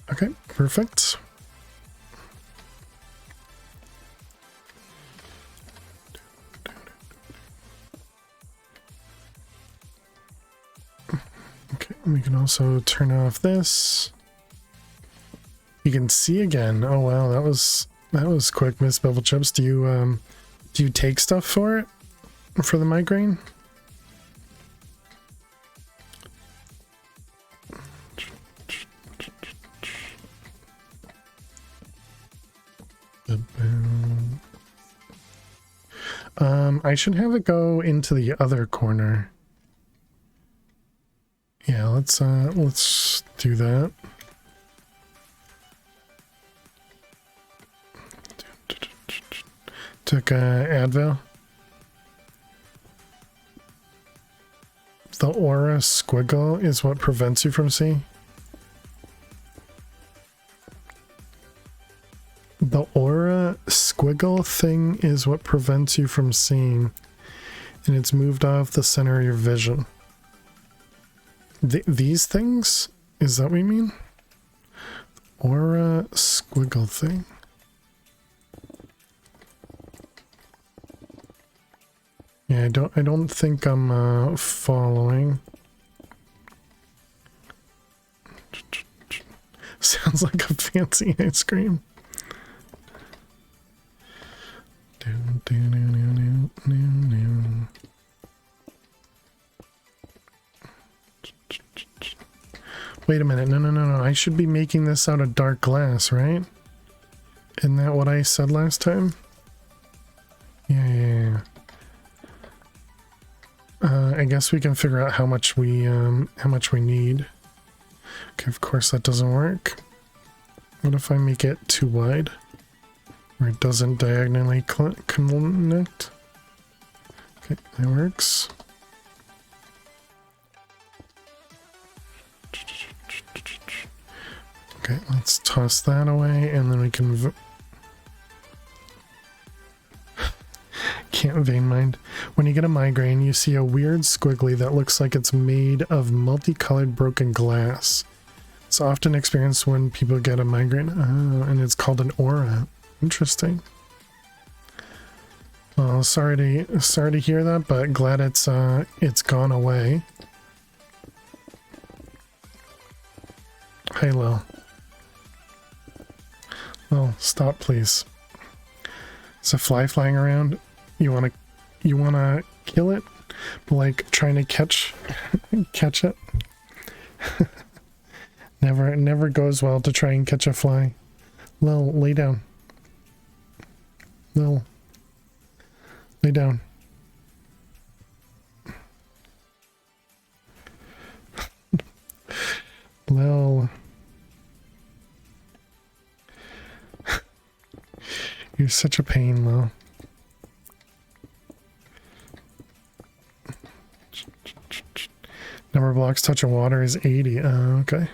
Okay, perfect. Okay, we can also turn off this. You can see again. Oh wow, that was quick, Miss Bevel Chips. Do you take stuff for it? For the migraine? I should have it go into the other corner. Yeah, let's do that. Took Advil. The aura squiggle is what prevents you from seeing. The aura squiggle thing is what prevents you from seeing, and it's moved off the center of your vision. These things? Is that what you mean? Aura squiggle thing. Yeah, I don't think I'm following. Sounds like a fancy ice cream. Wait a minute. No. I should be making this out of dark glass, right? Isn't that what I said last time? Yeah. I guess we can figure out how much we need. Okay, of course that doesn't work. What if I make it too wide? Where it doesn't diagonally connect? Okay, that works. Okay, let's toss that away, and then we can... Can't vein mind. When you get a migraine, you see a weird squiggly that looks like it's made of multicolored broken glass. It's often experienced when people get a migraine, and it's called an aura. Interesting. Well, sorry to hear that, but glad it's gone away. Hey, Lil. Lil, stop, please. There's a fly flying around. You wanna kill it? But like trying to catch it. never goes well to try and catch a fly. Lil, lay down. Lil, lay down. Lil. You're such a pain, Lil. Number of blocks touching water is 80. Okay.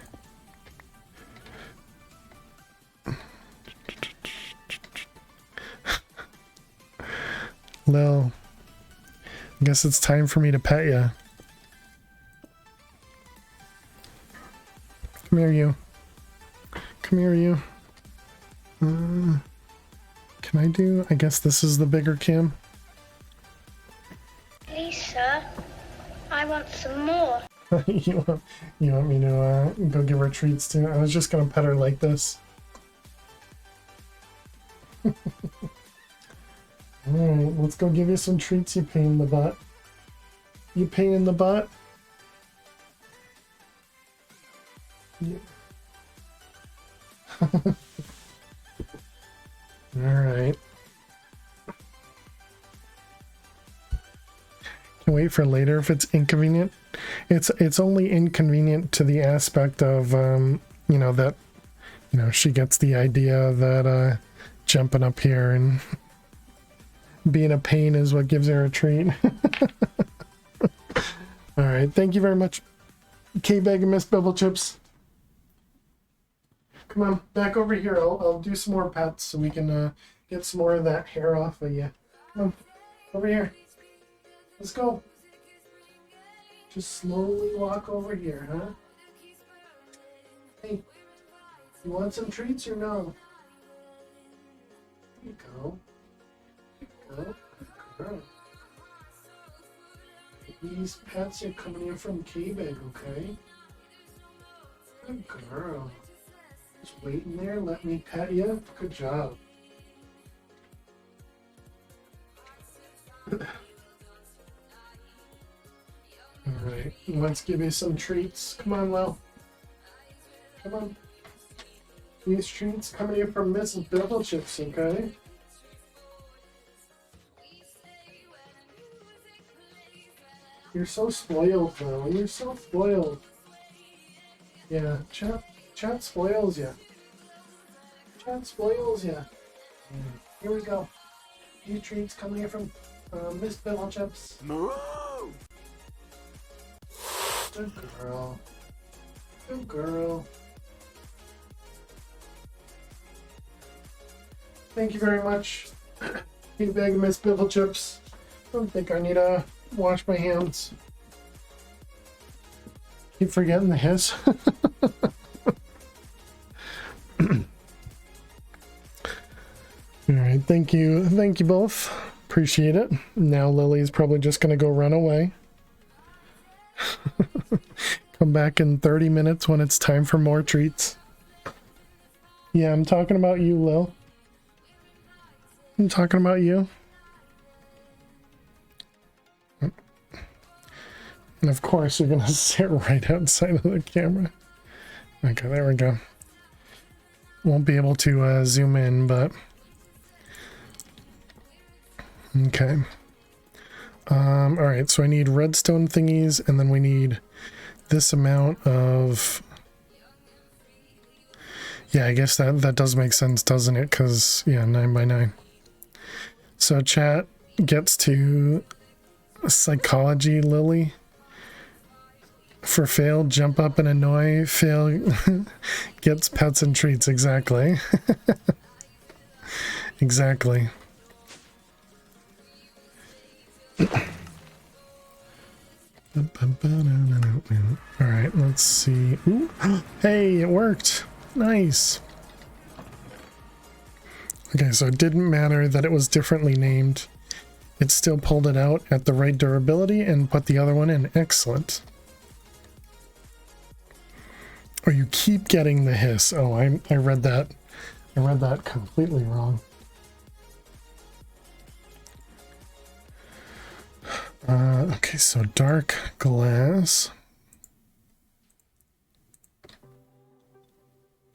Lil, I guess it's time for me to pet you. Come here, you. Come here, you. Can I do? I guess this is the bigger cam. Please, sir. I want some more. you want me to go give her treats too? I was just gonna pet her like this. Alright, let's go give you some treats, you pain in the butt. You pain in the butt? Yeah. Alright. Can wait for later if it's inconvenient. It's only inconvenient to the aspect of that she gets the idea that jumping up here and being a pain is what gives her a treat. All right, thank you very much, K-Bag and Miss Bevel Chips. Come on, back over here. I'll do some more pets so we can Get some more of that hair off of you. Come on, over here. Let's go. Just slowly walk over here, huh? Hey, you want some treats or no? There you go. There you go. Good girl. These pets are coming in from K-Bag, okay? Good girl. Just wait in there, let me pet you. Good job. Alright, let's give you some treats. Come on, Lil. Come on. These treats coming in from Mrs. Bevel Chips, okay? You're so spoiled, though. You're so spoiled. Yeah, chat spoils ya. Chat spoils ya. Here we go. These treats coming in from Miss Bevel Chips. Moo! Good girl. Good girl. Thank you very much. Eat a bag of Miss Bevel Chips. Don't think I need to wash my hands. Keep forgetting the hiss. Alright, thank you both. Appreciate it. Now Lily's probably just gonna go run away. Come back in 30 minutes when it's time for more treats. Yeah, I'm talking about you, Lil. I'm talking about you. And of course, you're gonna sit right outside of the camera. Okay, there we go. Won't be able to zoom in, but okay. All right, so I need redstone thingies, and then we need this amount of. Yeah, I guess that does make sense, doesn't it? Because yeah, 9 by 9. So chat gets to psychology, Lily. For fail, jump up and annoy. Fail gets pets and treats. Exactly. Exactly. Alright, let's see. Ooh. Hey, it worked. Nice. Okay, so it didn't matter that it was differently named. It still pulled it out at the right durability and put the other one in. Excellent. Oh, you keep getting the hiss. Oh, I read that. I read that completely wrong. Okay, so dark glass.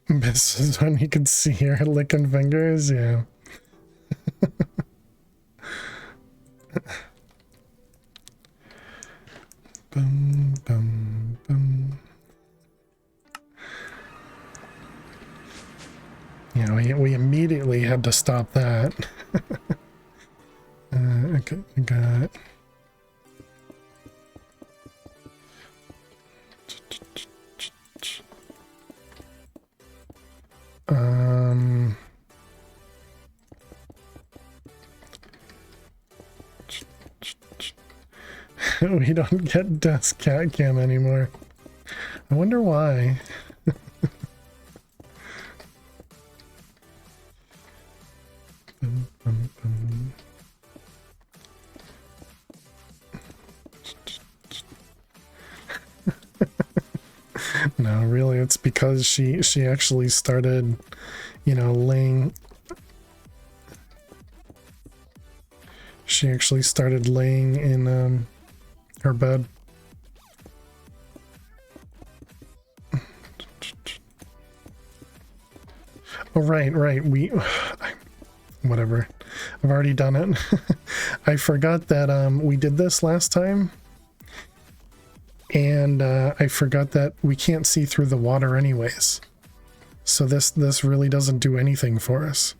This is when you can see her licking fingers, yeah. Boom, boom, boom. Yeah, we immediately had to stop that. Okay, I got. We don't get desk cat cam anymore. I wonder why. No, really, it's because she actually started, you know, laying. She actually started laying in her bed. Oh, right. Whatever. I've already done it. I forgot that we did this last time. And I forgot that we can't see through the water anyways. So this really doesn't do anything for us.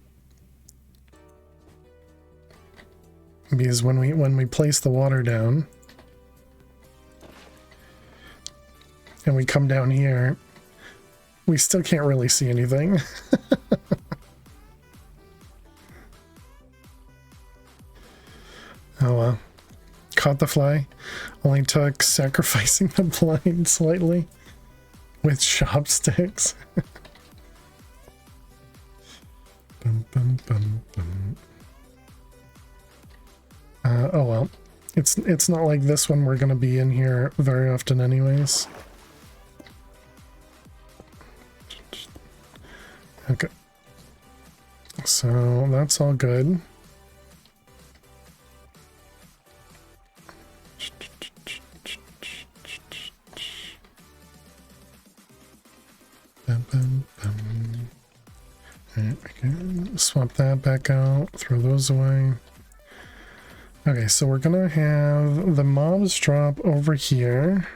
Because when we place the water down and we come down here, we still can't really see anything. caught the fly. Only took sacrificing the blind slightly with chopsticks. Bum, bum, bum, bum. Oh well. It's not like this one we're gonna be in here very often anyways. Okay. So that's all good. Bum, bum, bum. Alright, we can swap that back out, throw those away. Okay, so we're gonna have the mobs drop over here.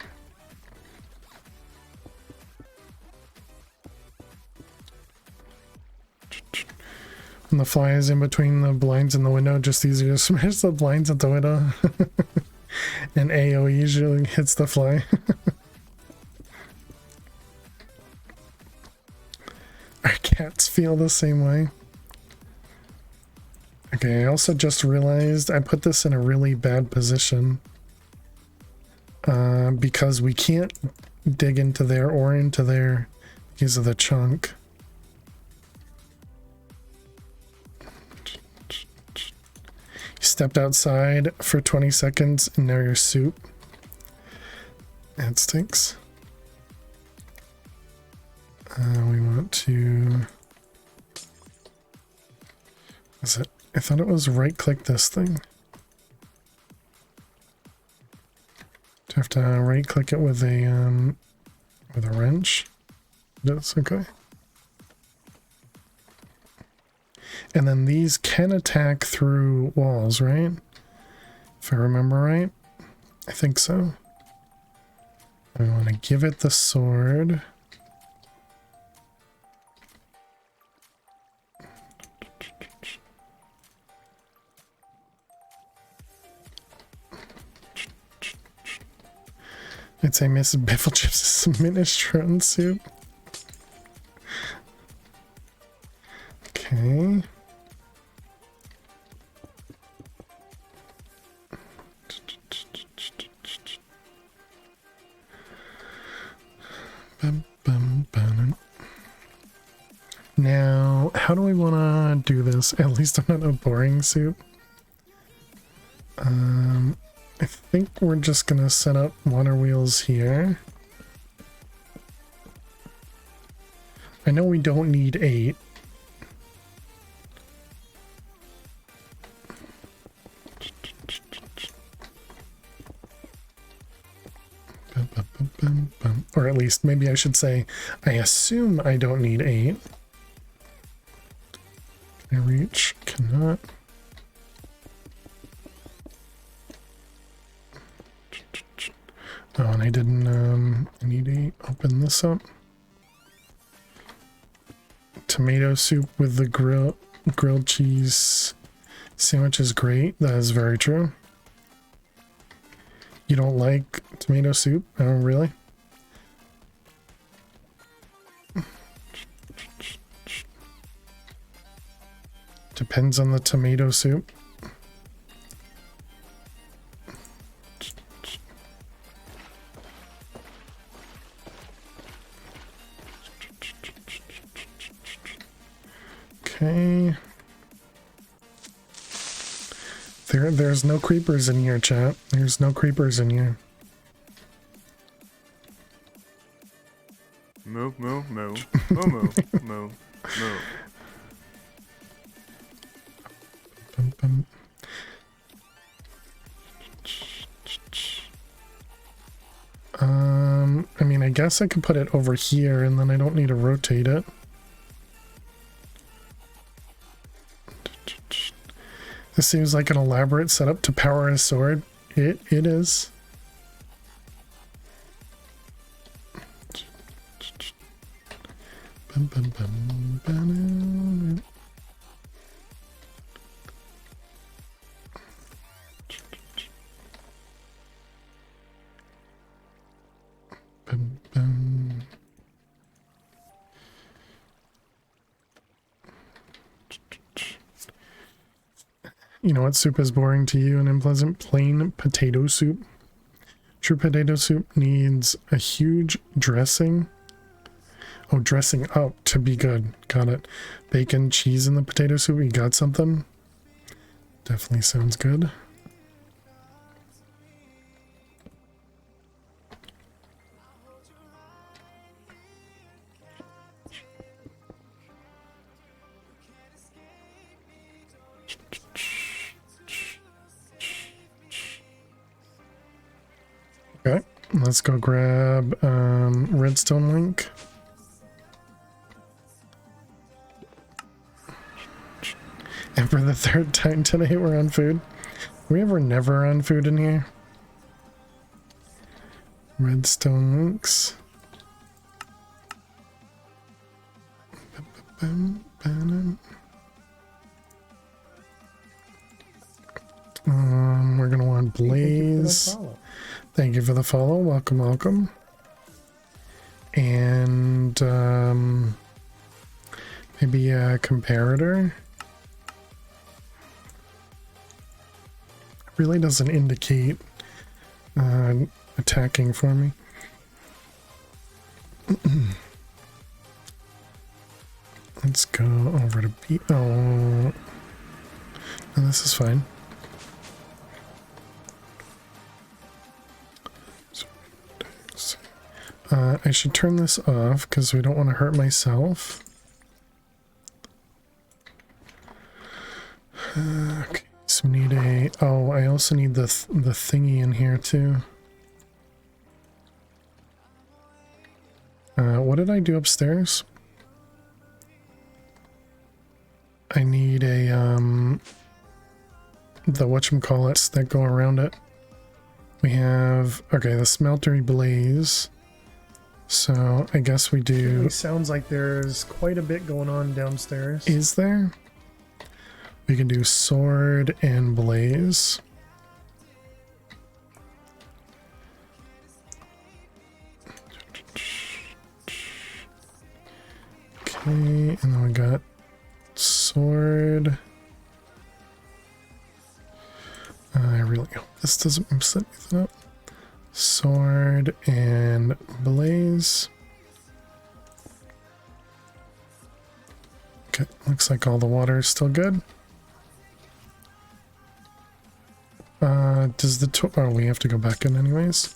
And the fly is in between the blinds and the window, just easier to smash the blinds at the window. And AoE usually hits the fly. Our cats feel the same way. Okay, I also just realized I put this in a really bad position. Because we can't dig into there or into there because of the chunk. You stepped outside for 20 seconds and now you're soup. That stinks. We want to... Is it? I thought it was right click this thing. Do I have to right click it with a wrench? That's okay. And then these can attack through walls, right? If I remember right. I think so. I want to give it the sword. I'd say Miss Bifflechips is minestrone soup. Okay. Now, how do we want to do this? At least I'm not a boring soup. I think we're just gonna set up water wheels here. I know we don't need 8. Or at least maybe I should say, I assume I don't need 8. Can I reach? Cannot. Oh, and I didn't, I need to open this up. Tomato soup with the grilled cheese sandwich is great. That is very true. You don't like tomato soup? Oh, really? Depends on the tomato soup. Okay. There's no creepers in here, chat. There's no creepers in here. Moo, moo, moo. Moo, moo, moo, moo. Bum, bum. I mean, I guess I could put it over here and then I don't need to rotate it. This seems like an elaborate setup to power a sword. It is. Bum, bum, bum, bum. Bum, bum. You know what soup is boring to you and unpleasant? Plain potato soup. True potato soup needs a huge dressing. Oh, dressing up to be good. Got it. Bacon, cheese in the potato soup. You got something? Definitely sounds good. Okay, let's go grab redstone link. And for the third time today, we're on food. Are we ever never on food in here? Redstone links. We're gonna want Blaze. Thank you for the follow. Welcome, welcome. And maybe a comparator. Really doesn't indicate attacking for me. Let's go over to B. Oh, no, this is fine. I should turn this off because we don't want to hurt myself. Okay, so we need a... Oh, I also need the thingy in here too. What did I do upstairs? I need a, the whatchamacallits that go around it. We have, okay, the smeltery blaze. So I guess we do... It sounds like there's quite a bit going on downstairs. Is there? We can do sword and blaze. Okay, and then we got sword. I really hope this doesn't set anything up. Sword and blaze. Okay, looks like all the water is still good. Does the oh, we have to go back in anyways.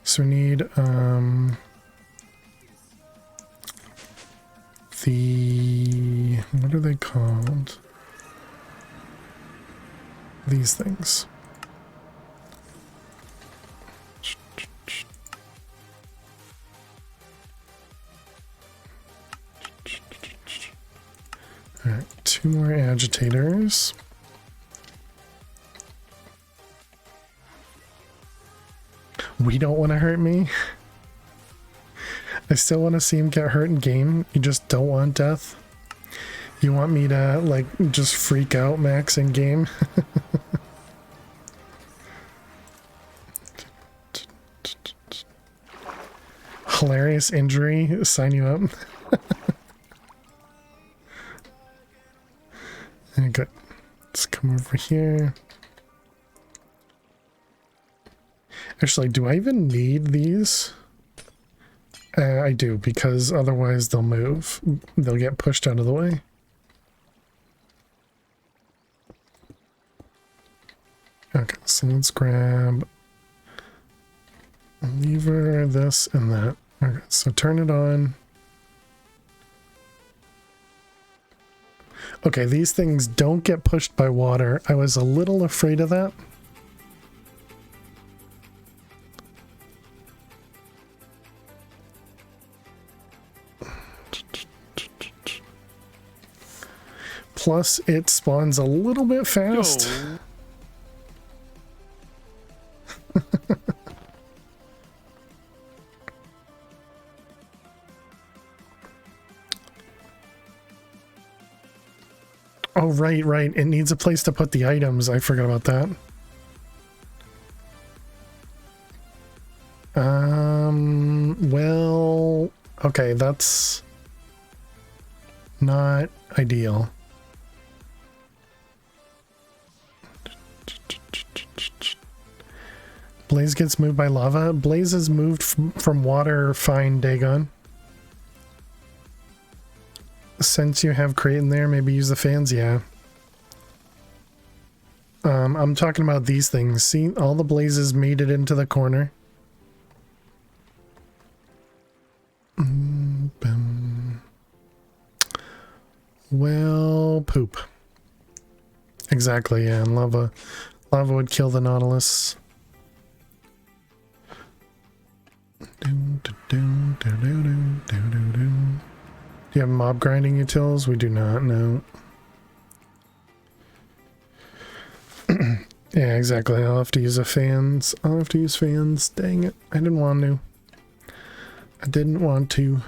So we need the, what are they called? These things. Alright, 2 more agitators. We don't want to hurt me. I still want to see him get hurt in game. You just don't want death. You want me to, like, just freak out Max in game? Hilarious injury. Sign you up. Okay, let's come over here. Actually, do I even need these? I do, because otherwise they'll move. They'll get pushed out of the way. Okay, so let's grab a lever, this, and that. Okay, so turn it on. Okay, these things don't get pushed by water. I was a little afraid of that. Plus, it spawns a little bit fast. Oh, right, right. It needs a place to put the items. I forgot about that. Well, okay, that's not ideal. Blaze gets moved by lava. Blaze is moved from water, fine, Dagon. Since you have crate in there, maybe use the fans, yeah. I'm talking about these things. See, all the blazes made it into the corner. Well, poop. Exactly, yeah, and lava would kill the Nautilus. Do you have mob grinding utils? We do not, no. Yeah, exactly. I'll have to use fans. I'll have to use fans. Dang it. I didn't want to. I didn't want to.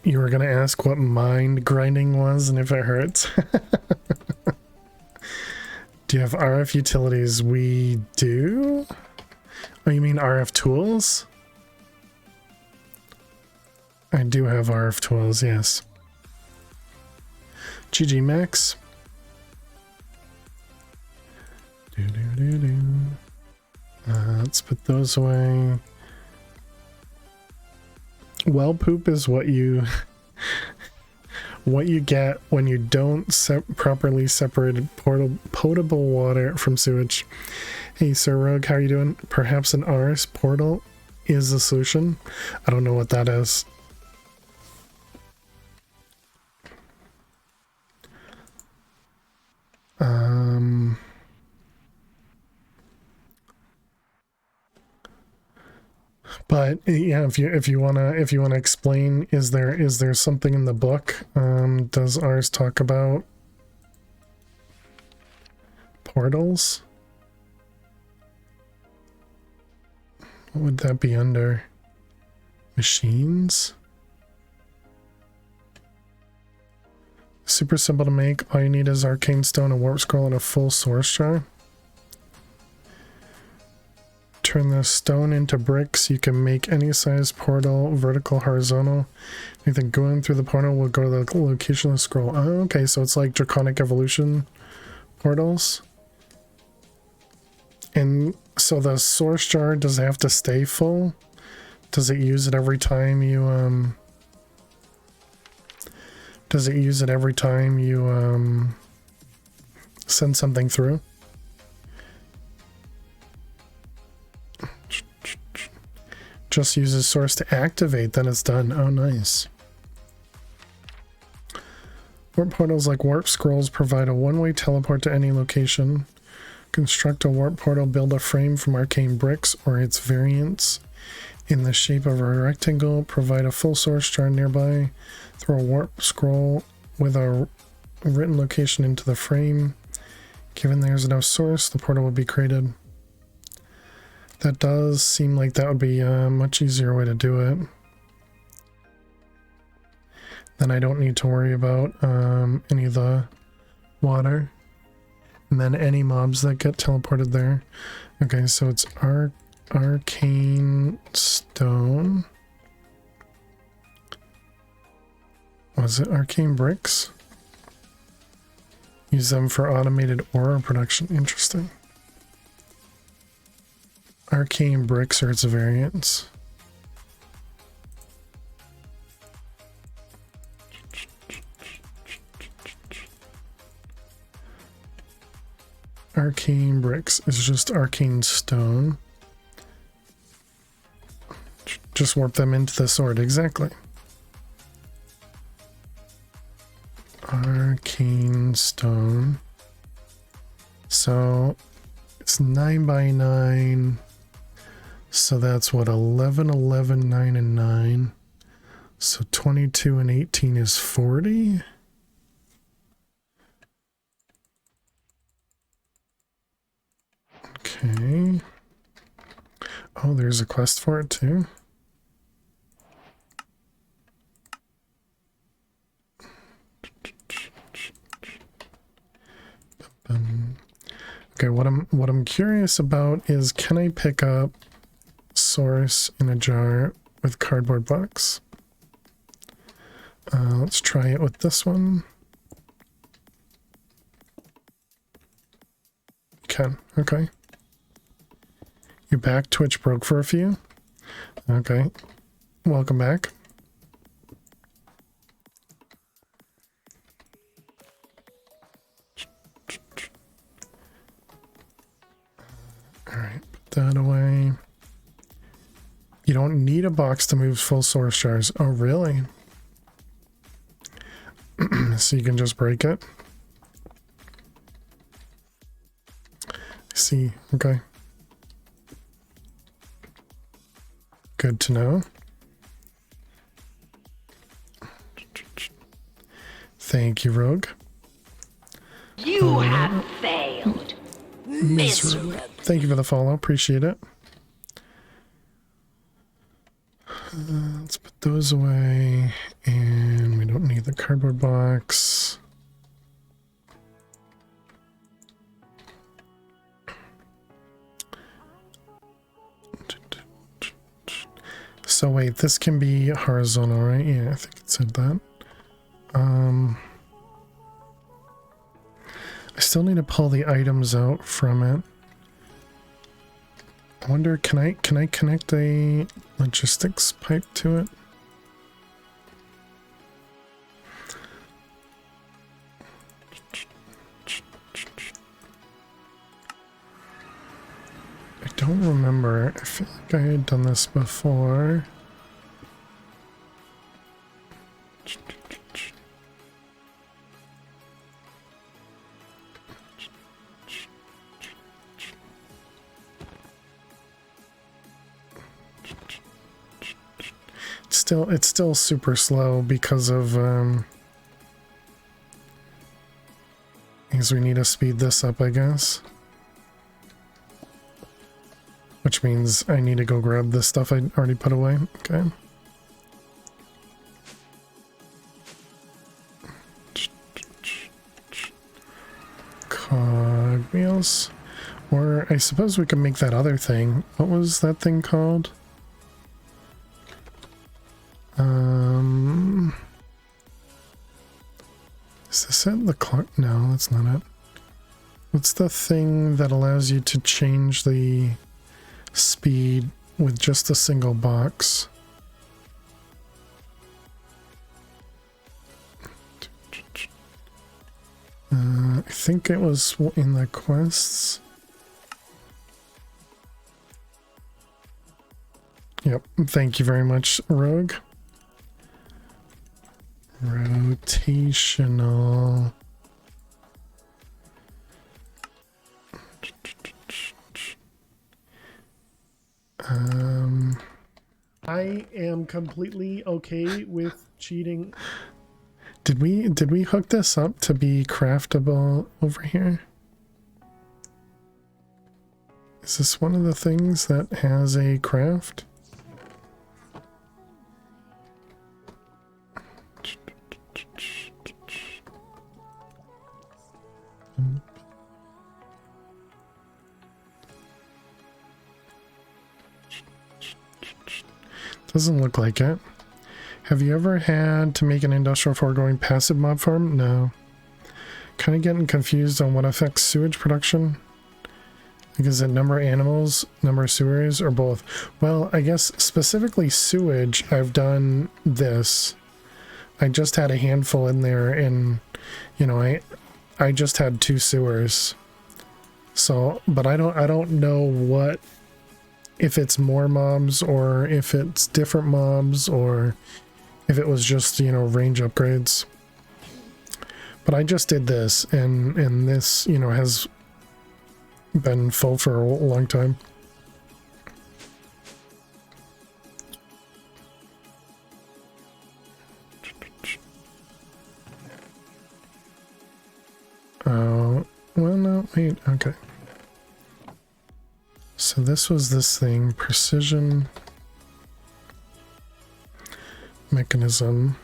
You were going to ask what mind grinding was and if it hurts. Do you have RF utilities? We do? Oh, you mean RF tools? I do have RF tools, yes. GG Max. Let's put those away. Well, poop is what you get when you don't properly separate potable water from sewage. Hey, Sir Rogue, how are you doing? Perhaps an RS portal is the solution. I don't know what that is. But yeah, if you wanna explain, is there something in the book? Does ours talk about portals? What would that be under? Machines? Super simple to make. All you need is arcane stone, a warp scroll, and a full source jar. Turn the stone into bricks. You can make any size portal, vertical, horizontal. Anything going through the portal will go to the location of the scroll. Oh, okay, so it's like Draconic Evolution portals. And so the source jar, does it have to stay full? Does it use it every time you send something through? Just uses source to activate, then it's done. Oh, nice. Warp portals like warp scrolls provide a one-way teleport to any location. Construct a warp portal, build a frame from arcane bricks or its variants in the shape of a rectangle, provide a full source jar nearby, throw a warp scroll with a written location into the frame. Given there's enough source, the portal will be created. That does seem like that would be a much easier way to do it. Then I don't need to worry about any of the water. And then any mobs that get teleported there. Okay, so it's arcane stone. Was it arcane bricks? Use them for automated ore production. Interesting. Arcane bricks or its variants. Arcane bricks is just arcane stone. Just warp them into the sword, exactly. Arcane stone. So it's 9 by 9. So that's what, 11, 11, 9, and 9. So 22 and 18 is 40. Okay. Oh, there's a quest for it too. Okay, what I'm curious about is, can I pick up source in a jar with cardboard box? Let's try it with this one. Can. Okay. You're back. Twitch broke for a few. Okay. Welcome back. Alright, put that away. You don't need a box to move full source jars. Oh, really? So you can just break it? I see. Okay. Good to know. Thank you, Rogue. You have failed. Miserable. Thank you for the follow. Appreciate it. Let's put those away. And we don't need the cardboard box. So wait, this can be horizontal, right? Yeah, I think it said that. I still need to pull the items out from it. I wonder, can I connect a logistics pipe to it? I don't remember. I feel like I had done this before. It's still super slow because of because we need to speed this up, I guess. Which means I need to go grab the stuff I already put away. Okay. Cog wheels. Or I suppose we could make that other thing. What was that thing called? Is this it? The clock? No, that's not it. What's the thing that allows you to change the speed with just a single box? I think it was in the quests. Yep, thank you very much, Rogue. Rotational. I am completely okay with cheating. Did we hook this up to be craftable over here? Is this one of the things that has a craft? Doesn't look like it. Have you ever had to make an industrial foregoing passive mob farm? No. Kind of getting confused on what affects sewage production. Like, is it number of animals, number of sewers, or both? Well, I guess specifically sewage, I've done this. I just had a handful in there, and you know, I just had 2 sewers. So, but I don't know what, if it's more mobs or if it's different mobs or if it was just, you know, range upgrades. But I just did this, and this, you know, has been full for a long time. Oh, well, no, wait, okay. So this was this thing, precision mechanism.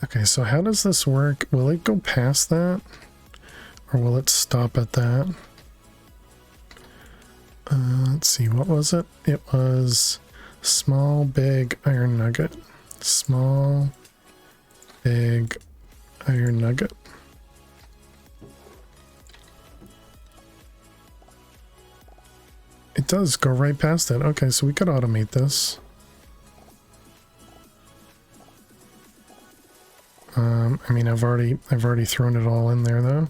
Okay, so how does this work? Will it go past that? Or will it stop at that? Let's see, what was it? It was small, big, iron nugget. Small, big iron nugget. It does go right past it. Okay, so we could automate this. I mean, I've already thrown it all in there though.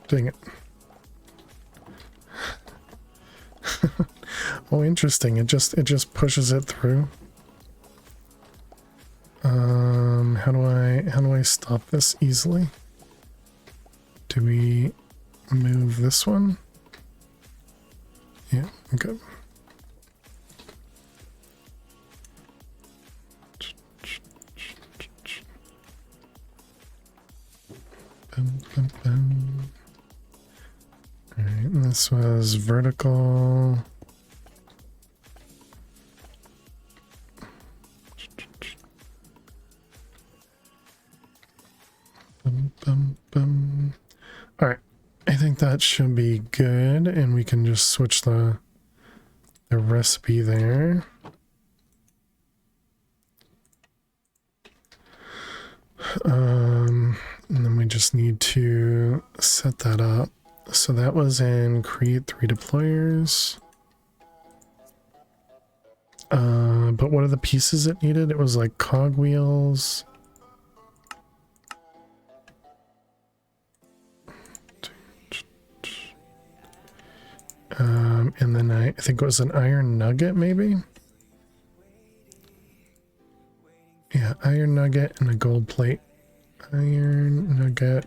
Dang it. Oh, interesting. It just pushes it through. How do I stop this easily? Do we move this one? Yeah, okay. Alright, and this was vertical. Alright, I think that should be good, and we can just switch the recipe there. And then we just need to set that up. So that was in create 3 deployers. But what are the pieces it needed? It was like cogwheels. And then I think it was an iron nugget, maybe? Yeah, iron nugget and a gold plate. Iron nugget,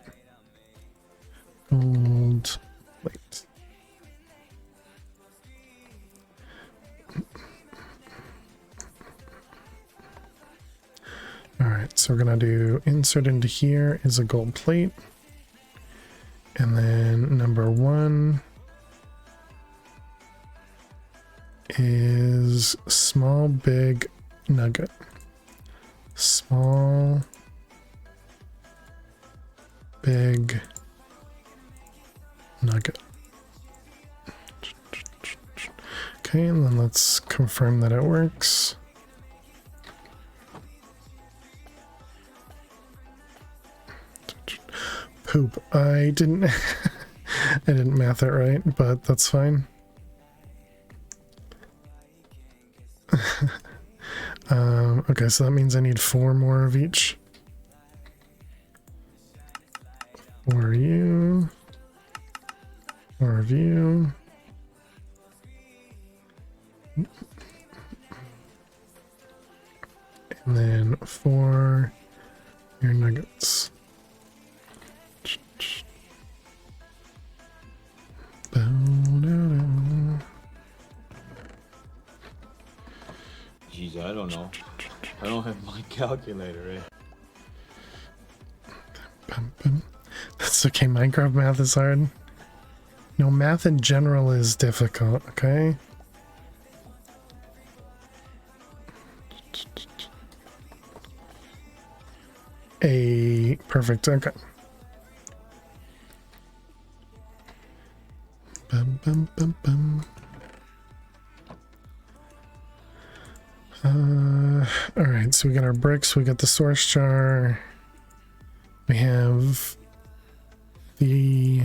gold plate. Alright, so we're gonna do insert into here is a gold plate. And then number 1 is small, big nugget. Small, big nugget. Okay, and then let's confirm that it works. Poop. I didn't I didn't math it right, but that's fine. Okay, so that means I need 4 more of each. For you. 4 of you. And then 4 your nuggets. Jeez, I don't know. I don't have my calculator, That's okay, Minecraft math is hard. No, math in general is difficult, okay? Perfect, okay. Alright, so we got our bricks, we got the source jar, we have the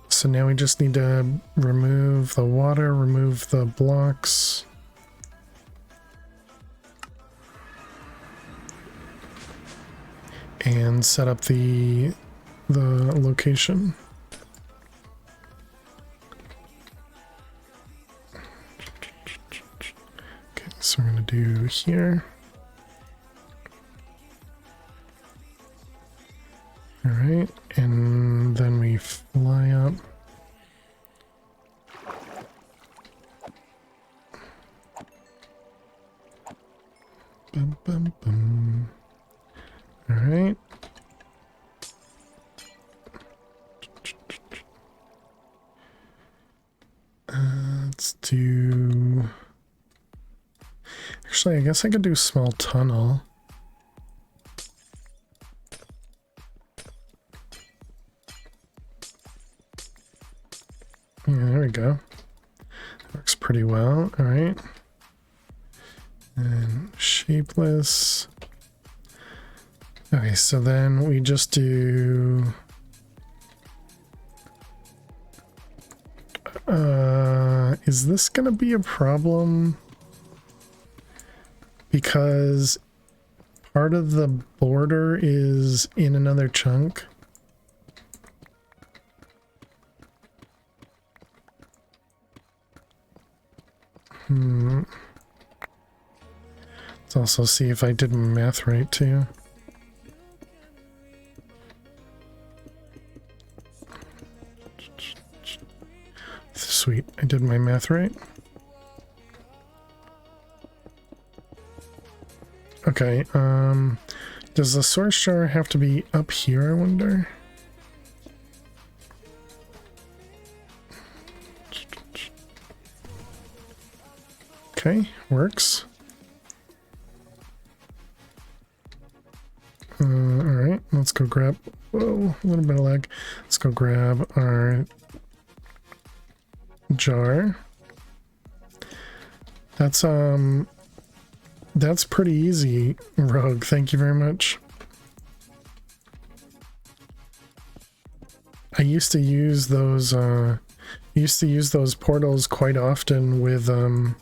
so now we just need to remove the water, remove the blocks. And set up the location. Okay, so we're gonna do here. All right, and then we fly up. Bum, bum, bum. All right. Let's do... Actually, I guess I could do small tunnel. Yeah, there we go. Works pretty well. All right. And shapeless. Okay, so then we just do... is this gonna be a problem? Because part of the border is in another chunk. Let's also see if I did my math right too. Sweet, I did my math right. Okay, does the source jar have to be up here, I wonder? Okay, works. Alright, let's go grab... Whoa, a little bit of lag. Let's go grab our jar. That's pretty easy, Rogue. Thank you very much. I used to use those portals quite often with you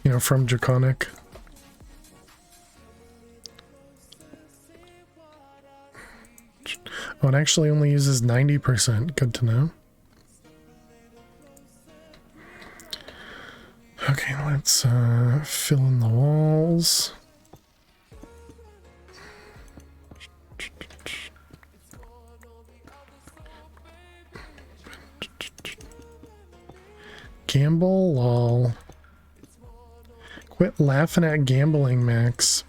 know, from Draconic. Oh, it actually only uses 90%. Good to know. Okay, let's fill in the walls. Gamble, lol. Quit laughing at gambling, Max.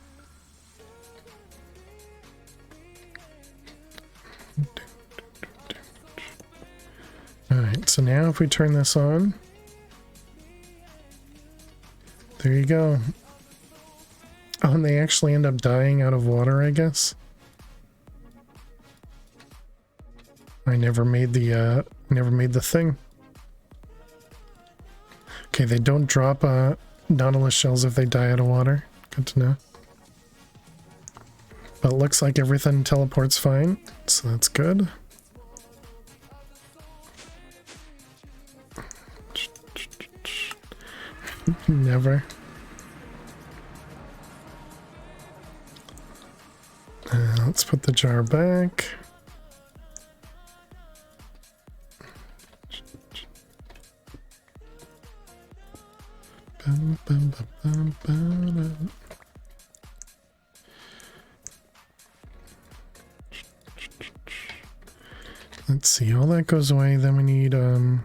Alright, so now if we turn this on, there you go. Oh, and they actually end up dying out of water, I guess. I never made the thing. Okay, they don't drop Nautilus shells if they die out of water. Good to know. But it looks like everything teleports fine, so that's good. Never. Let's put the jar back. Let's see, all that goes away, then we need the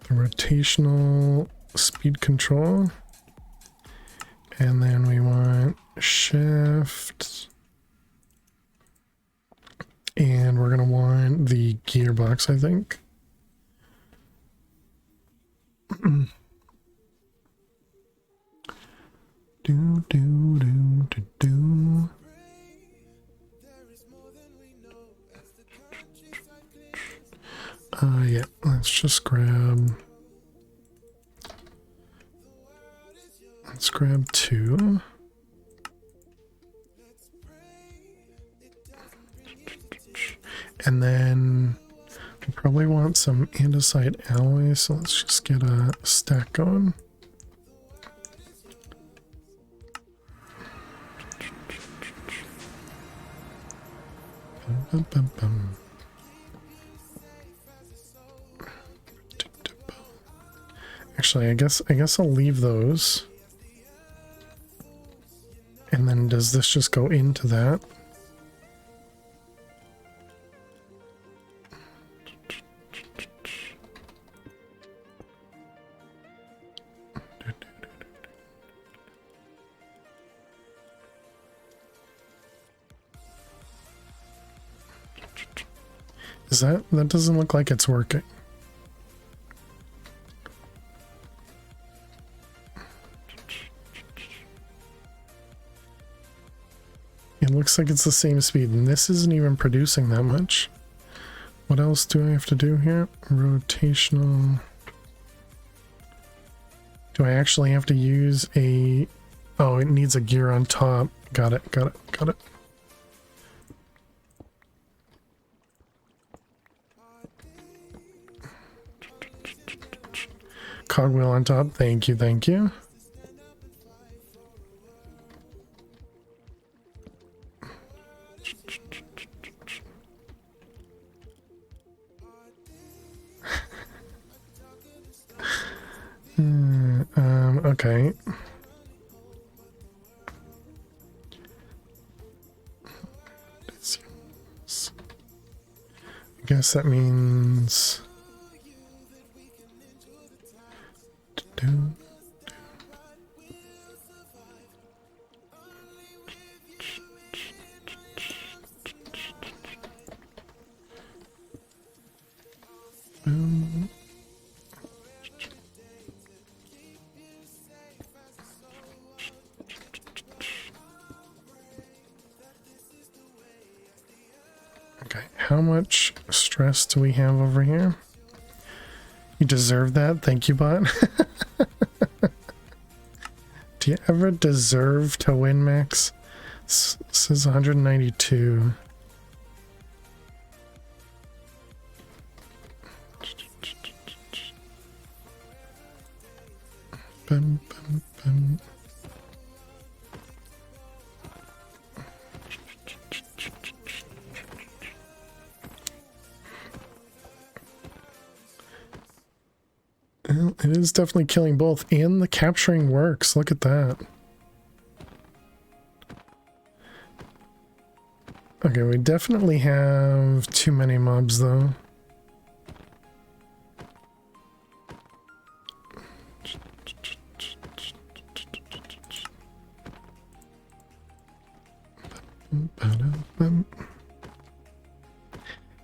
rotational speed control, and then we want shift, and we're gonna want the gearbox, I think. do. Yeah, let's just grab... Let's grab 2. And then we probably want some andesite alloy, so let's just get a stack going. Bum, bum, bum. Actually, I guess I'll leave those. And then does this just go into that? Is that doesn't look like it's working. looks like it's the same speed, and this isn't even producing that much. What else do I have to do here? Rotational. Do I actually have to use a... Oh, it needs a gear on top. Got it, got it, got it. Cogwheel on top. Thank you, thank you. Okay. I guess that means... Okay, how much stress do we have over here? You deserve that, thank you, bot. Do you ever deserve to win, Max? This is 192. Bum, bum, bum. Well, it is definitely killing both, and the capturing works. Look at that. Okay, we definitely have too many mobs, though.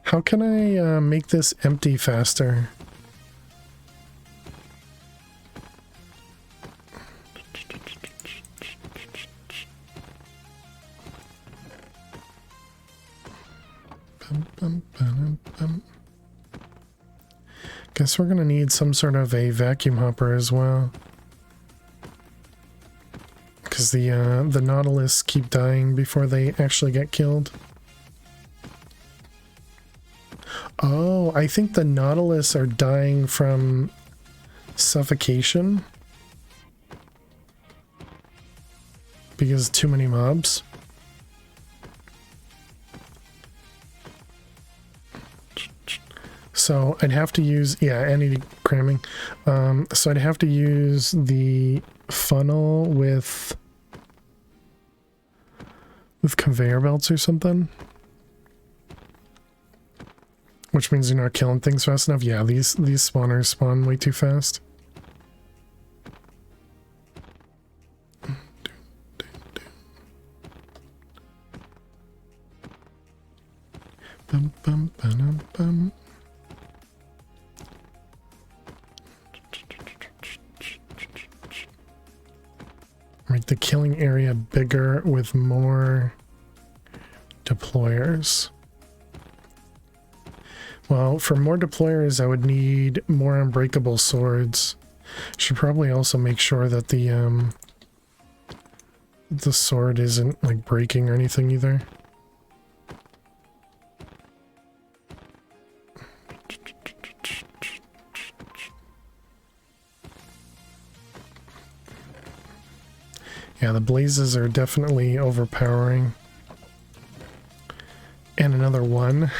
How can I make this empty faster? Guess we're gonna need some sort of a vacuum hopper as well, because the Nautilus keep dying before they actually get killed. Oh, I think the Nautilus are dying from suffocation because too many mobs. So I'd have to use, yeah, anti-cramming. So I'd have to use the funnel with conveyor belts or something. Which means you're not killing things fast enough. Yeah, these spawners spawn way too fast. Bum, bum, ba-dum, bum. Make the killing area bigger with more deployers. Well, for more deployers, I would need more unbreakable swords. Should probably also make sure that the sword isn't like breaking or anything either. Yeah, the blazes are definitely overpowering. And another one.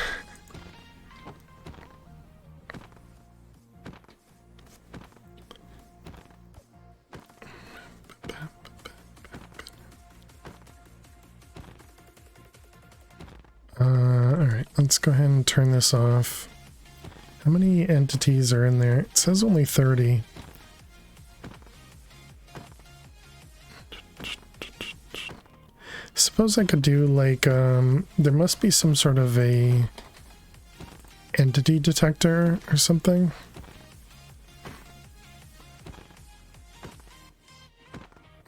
Alright, let's go ahead and turn this off. How many entities are in there? It says only 30. Suppose I could do like, there must be some sort of a entity detector or something.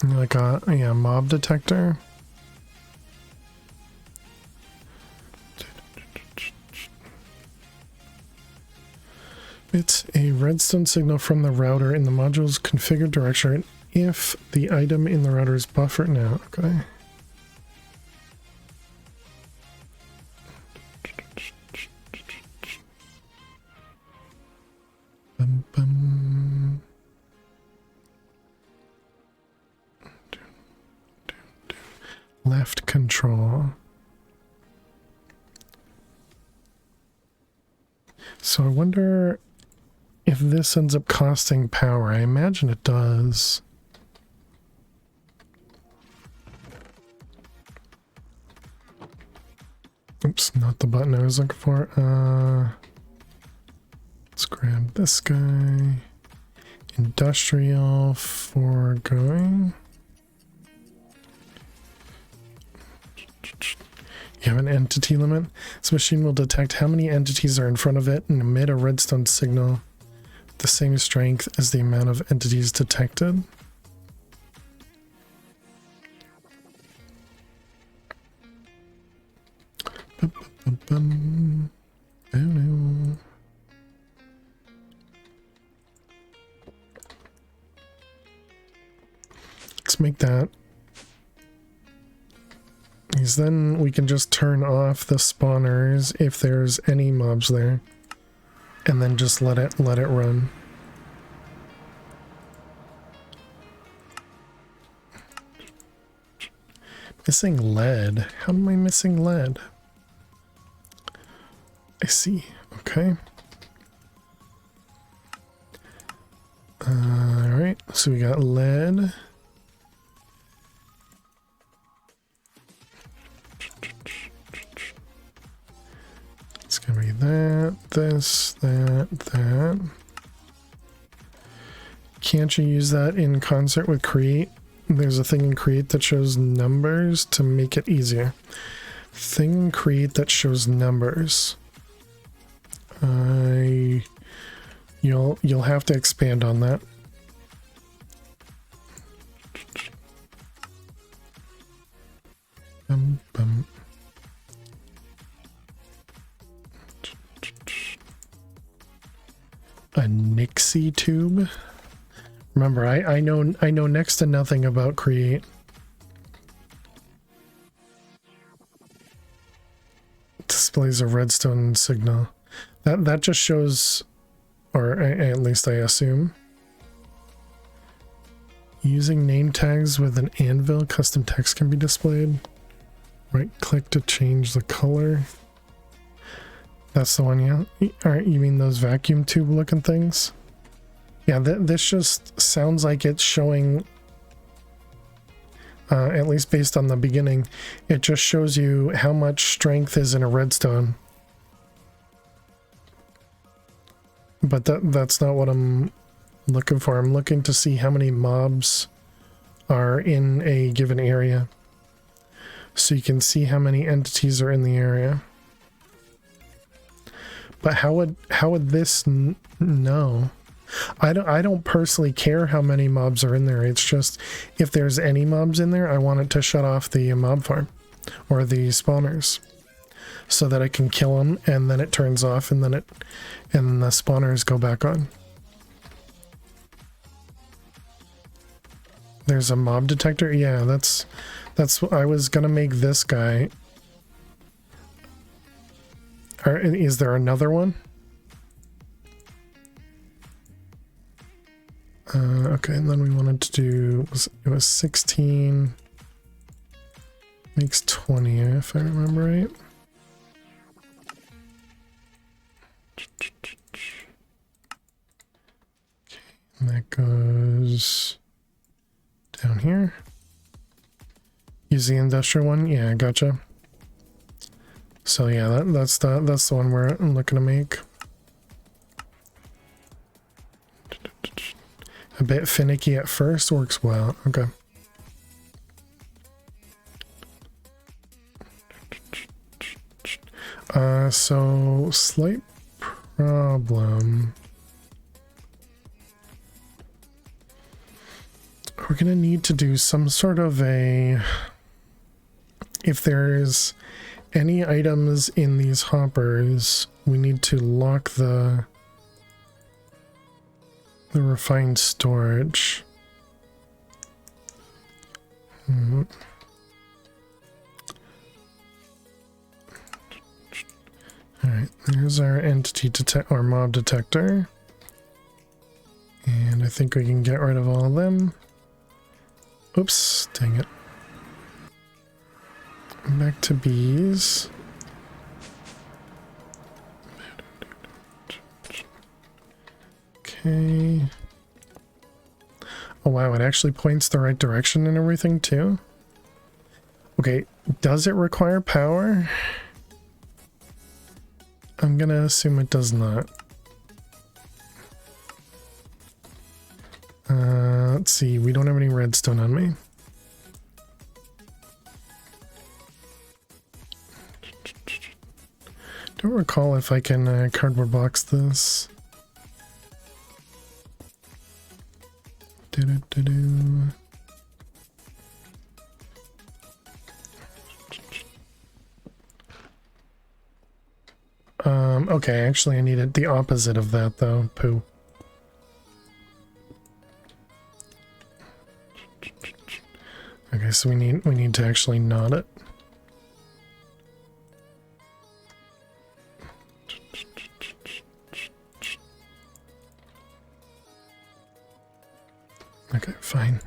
Like a, yeah, mob detector. Transmit a redstone signal from the router in the module's configured direction if the item in the router is buffered now. Okay. Bum, bum. Left control. So I wonder if this ends up costing power. I imagine it does. Oops, not the button I was looking for. Let's grab this guy. Industrial foregoing. You have an entity limit. This machine will detect how many entities are in front of it and emit a redstone signal with the same strength as the amount of entities detected. Bum. Oh no. Let's make that. Because then we can just turn off the spawners if there's any mobs there, and then just let it run. Missing lead. How am I missing lead? I see. Okay. Alright, so we got lead. It's gonna be that, this, that. Can't you use that in concert with create? There's a thing in create that shows numbers to make it easier. Thing in create that shows numbers. You'll have to expand on that. Bum. A Nixie tube. Remember, I know next to nothing about create. Displays a redstone signal. That just shows, or at least I assume. Using name tags with an anvil, custom text can be displayed. Right click to change the color. That's the one, yeah. Alright, you mean those vacuum tube looking things? Yeah, this just sounds like it's showing, at least based on the beginning, it just shows you how much strength is in a redstone. But that's not what I'm looking for. I'm looking to see how many mobs are in a given area, so you can see how many entities are in the area. But how would this know? I don't personally care how many mobs are in there. It's just if there's any mobs in there, I want it to shut off the mob farm or the spawners, so that I can kill them and then it turns off and then the spawners go back on. There's a mob detector. Yeah, that's I was gonna make this guy. Or is there another one? Okay, and then we wanted to do, it was 16, makes 20 if I remember right. Okay, and that goes down here. Use the industrial one. Yeah, gotcha. So yeah, that's the one we're looking to make. A bit finicky at first, works well. Okay. So slight problem. We're gonna need to do some sort of a, if there's any items in these hoppers, we need to lock the the refined storage. Alright, there's our entity detect or mob detector. And I think we can get rid of all of them. Oops, dang it. Back to bees. Okay. Oh wow, it actually points the right direction and everything too? Okay, does it require power? I'm gonna assume it does not. Let's see, we don't have any redstone on me. Don't recall if I can cardboard box this. Do-do-do-do. Okay, actually I needed the opposite of that though. Poo. Okay, so we need to actually knot it. Okay, fine.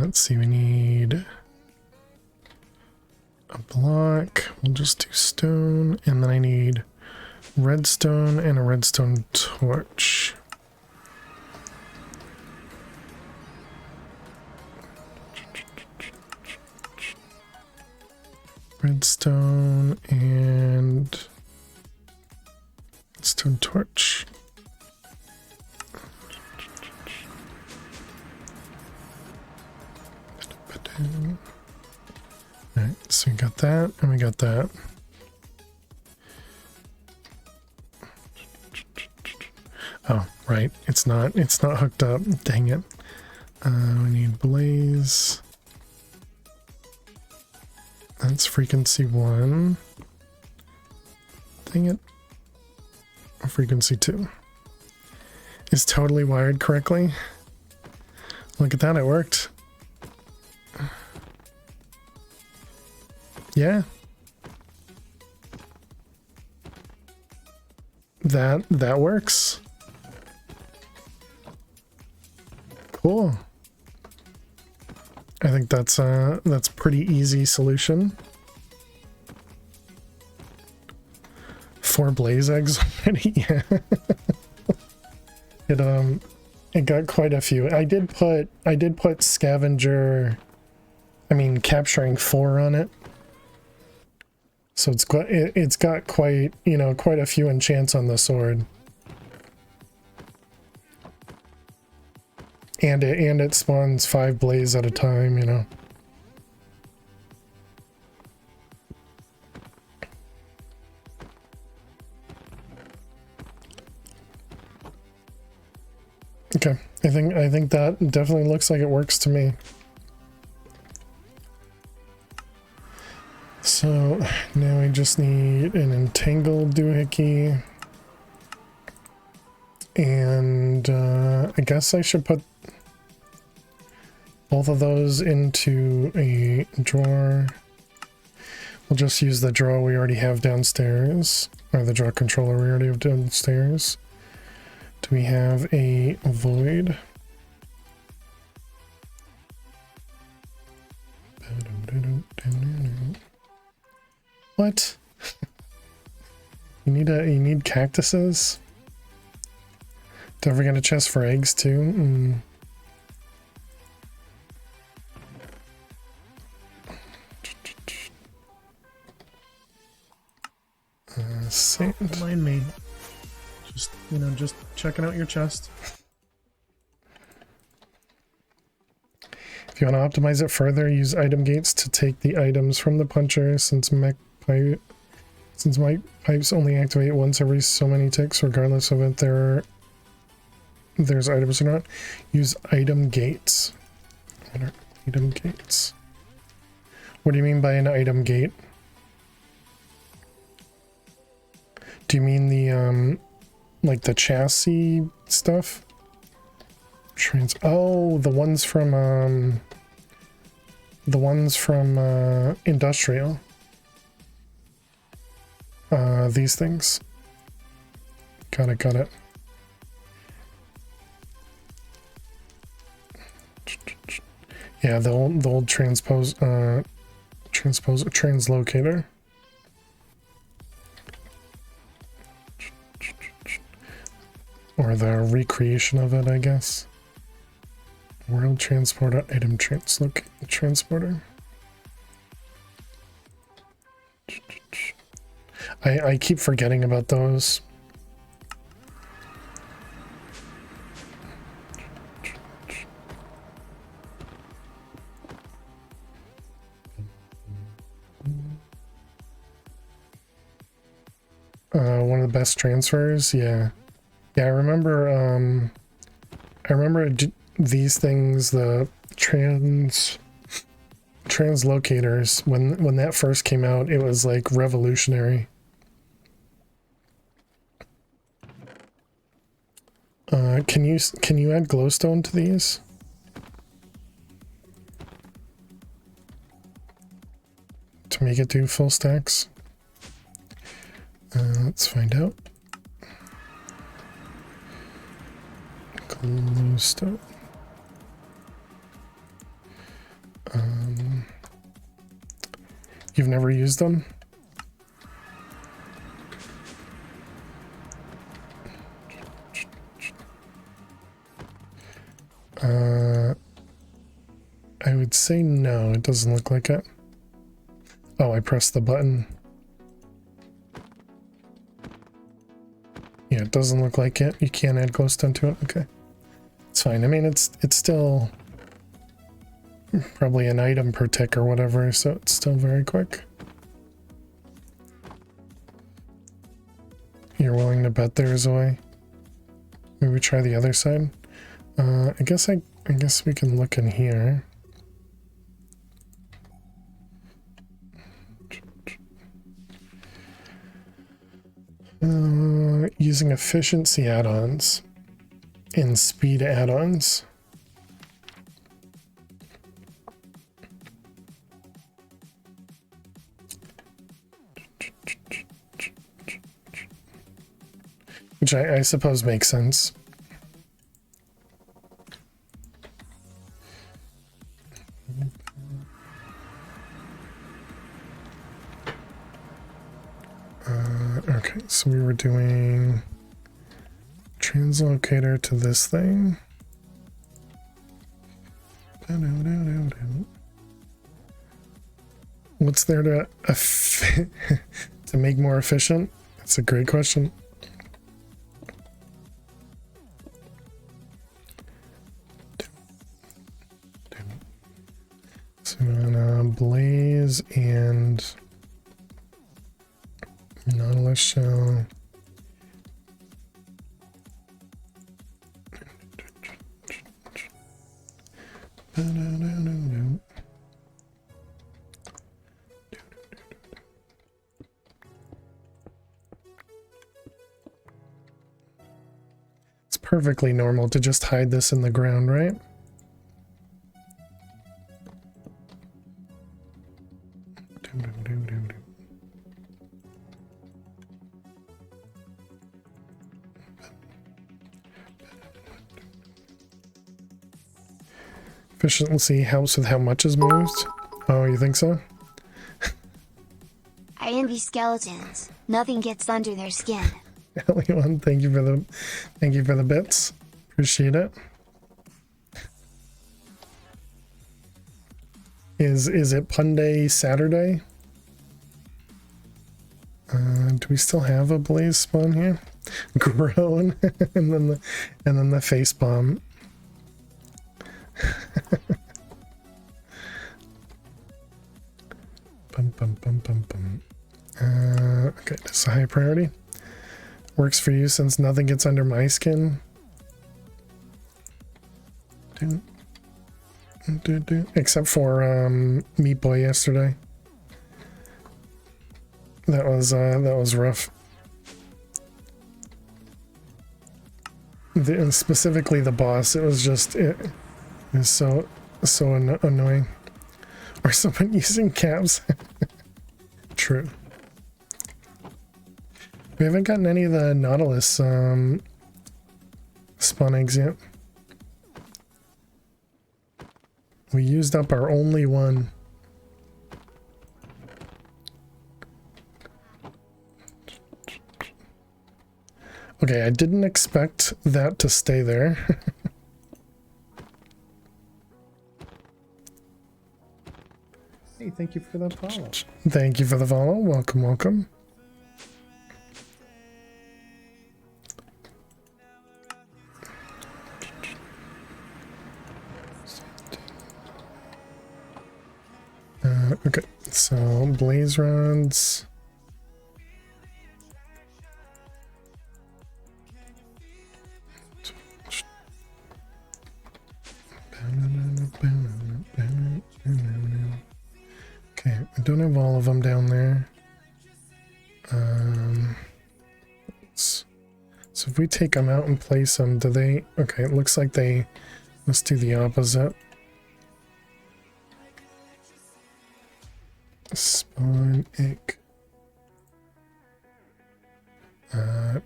Let's see, we need a block. We'll just do stone, and then I need redstone and a redstone torch. Redstone and redstone torch. Alright, so we got that and we got that. Oh, right, it's not hooked up. Dang it. We need blaze. That's frequency 1. Dang it. Frequency 2. Is totally wired correctly. Look at that, it worked. Yeah. That works. Cool. I think that's pretty easy solution. 4 blaze eggs already. Yeah. It got quite a few. I did put scavenger, capturing 4 on it. So it's got quite a few enchants on the sword. And it spawns 5 blaze at a time, Okay, I think that definitely looks like it works to me. So now we just need an entangled doohickey. And I guess I should put both of those into a drawer. We'll just use the drawer we already have downstairs, or the drawer controller we already have downstairs. Do we have a void? What? You need cactuses? Don't forget a chest for eggs too. Sand. Don't mind me. Just checking out your chest. If you want to optimize it further, use item gates to take the items from the puncher. Since my pipes only activate once every so many ticks, regardless of if there's items or not. Use item gates. Item gates. What do you mean by an item gate? Do you mean the like the chassis stuff? Oh, the ones from industrial. These things. Got it. Yeah, the old translocator. Or the recreation of it, I guess. World transporter, item transporter. I keep forgetting about those. One of the best transfers, yeah. Yeah, I remember these things, the translocators, when that first came out, it was like revolutionary. Can you add glowstone to these? To make it do full stacks? Let's find out. Glowstone. You've never used them? I would say no, it doesn't look like it. Oh, I pressed the button. Yeah, it doesn't look like it. You can't add glowstone to it. Okay. It's fine. I mean, it's still probably an item per tick or whatever, so it's still very quick. You're willing to bet there's a way? Maybe try the other side? I guess we can look in here. Using efficiency add-ons and speed add-ons. Which I suppose makes sense. Okay, so we were doing translocator to this thing. What's there to to make more efficient? That's a great question. So I'm gonna blaze and Nautilus shell. It's perfectly normal to just hide this in the ground, right? Efficiency helps with how much is moved. Oh, you think so? I envy skeletons. Nothing gets under their skin. Ellie1, thank you for the bits. Appreciate it. Is it Punday Saturday? Do we still have a blaze spawn here? Groan and then the face bomb. Okay, that's a high priority. Works for you since nothing gets under my skin. Except for Meat Boy yesterday. That was rough. Specifically the boss, it was so annoying. Or someone using caps. True. We haven't gotten any of the Nautilus spawn eggs yet. We used up our only one. Okay, I didn't expect that to stay there. Hey, thank you for the follow. Thank you for the follow. Welcome, welcome. Okay, so blaze rods. Okay, I don't have all of them down there. So if we take them out and place them, do they? Okay, it looks like they must do the opposite. Spawn egg.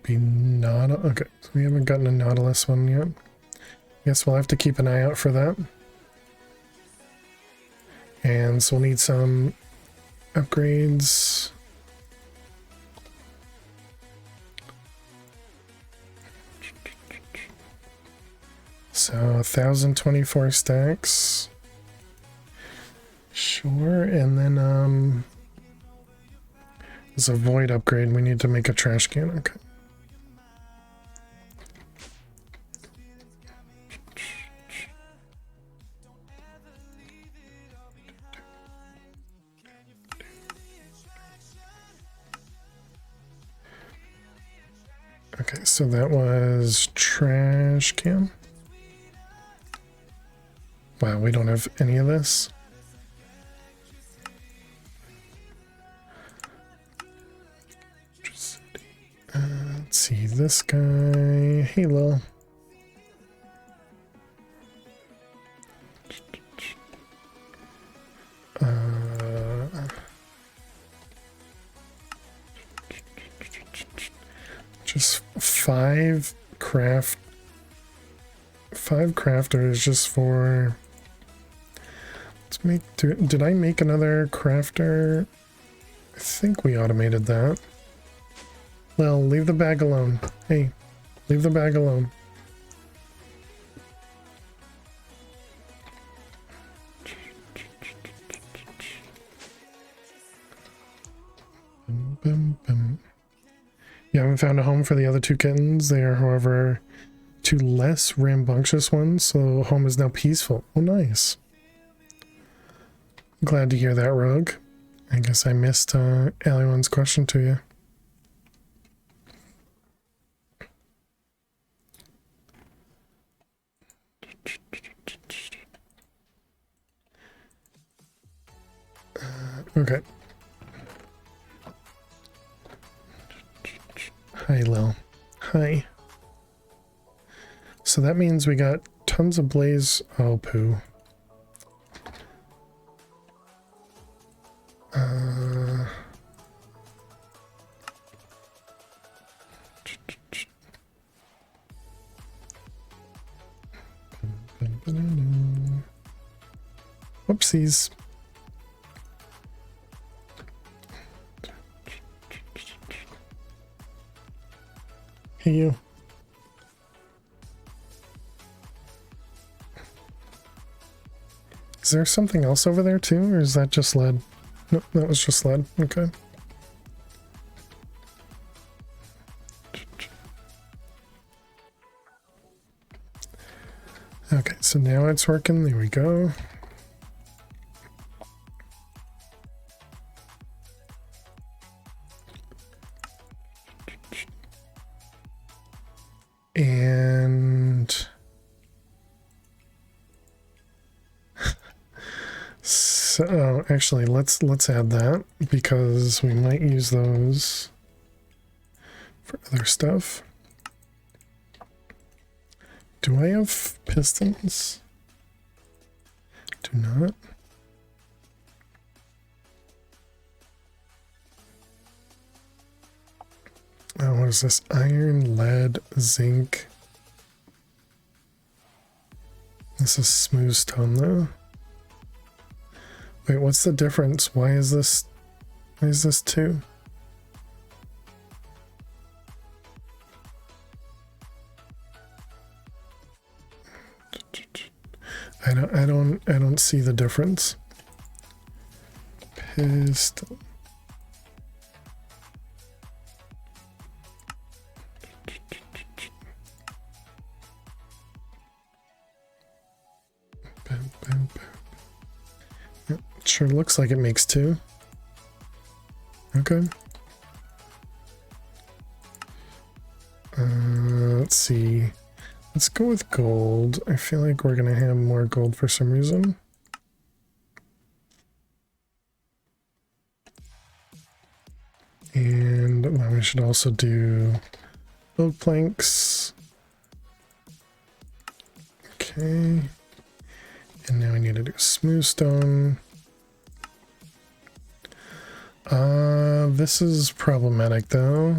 Be not okay. So we haven't gotten a Nautilus one yet. Guess we'll have to keep an eye out for that. And so we'll need some upgrades. So 1024 stacks. Sure, and then there's a void upgrade. We need to make a trash can. Okay. Okay, so that was trash can. Wow, we don't have any of this. Let's see, this guy, Halo. Just five crafters just for, let's make, did I make another crafter? I think we automated that. Well, leave the bag alone. Hey, leave the bag alone. Bum, bum. You haven't found a home for the other two kittens. They are, however, two less rambunctious ones, so home is now peaceful. Oh, nice. Glad to hear that, Rogue. I guess I missed Alione's question to you. Okay. Hi, Lil. Hi. So that means we got tons of blaze. Oh, poo. Whoopsies. Hey, you. Is there something else over there too, or is that just lead? Nope, that was just lead. Okay. Okay, so now it's working. There we go. And So actually, let's add that because we might use those for other stuff. Do I have pistons? Do not. Oh, what is this? Iron, lead, zinc. This is smooth stone though. Wait, what's the difference? Why is this 2? I don't see the difference. Piston. Bam, bam, bam. Yep, sure looks like it makes 2. Okay. Let's see. Let's go with gold. I feel like we're gonna have more gold for some reason. And then we should also do oak planks. Okay. And now we need to do smooth stone. This is problematic though.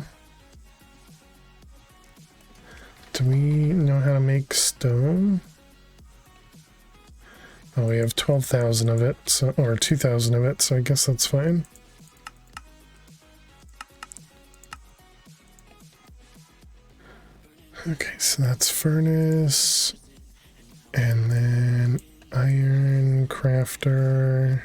Do we know how to make stone? Oh, we have 12,000 of it, so, or 2,000 of it, so I guess that's fine. Okay, so that's furnace. And then iron crafter.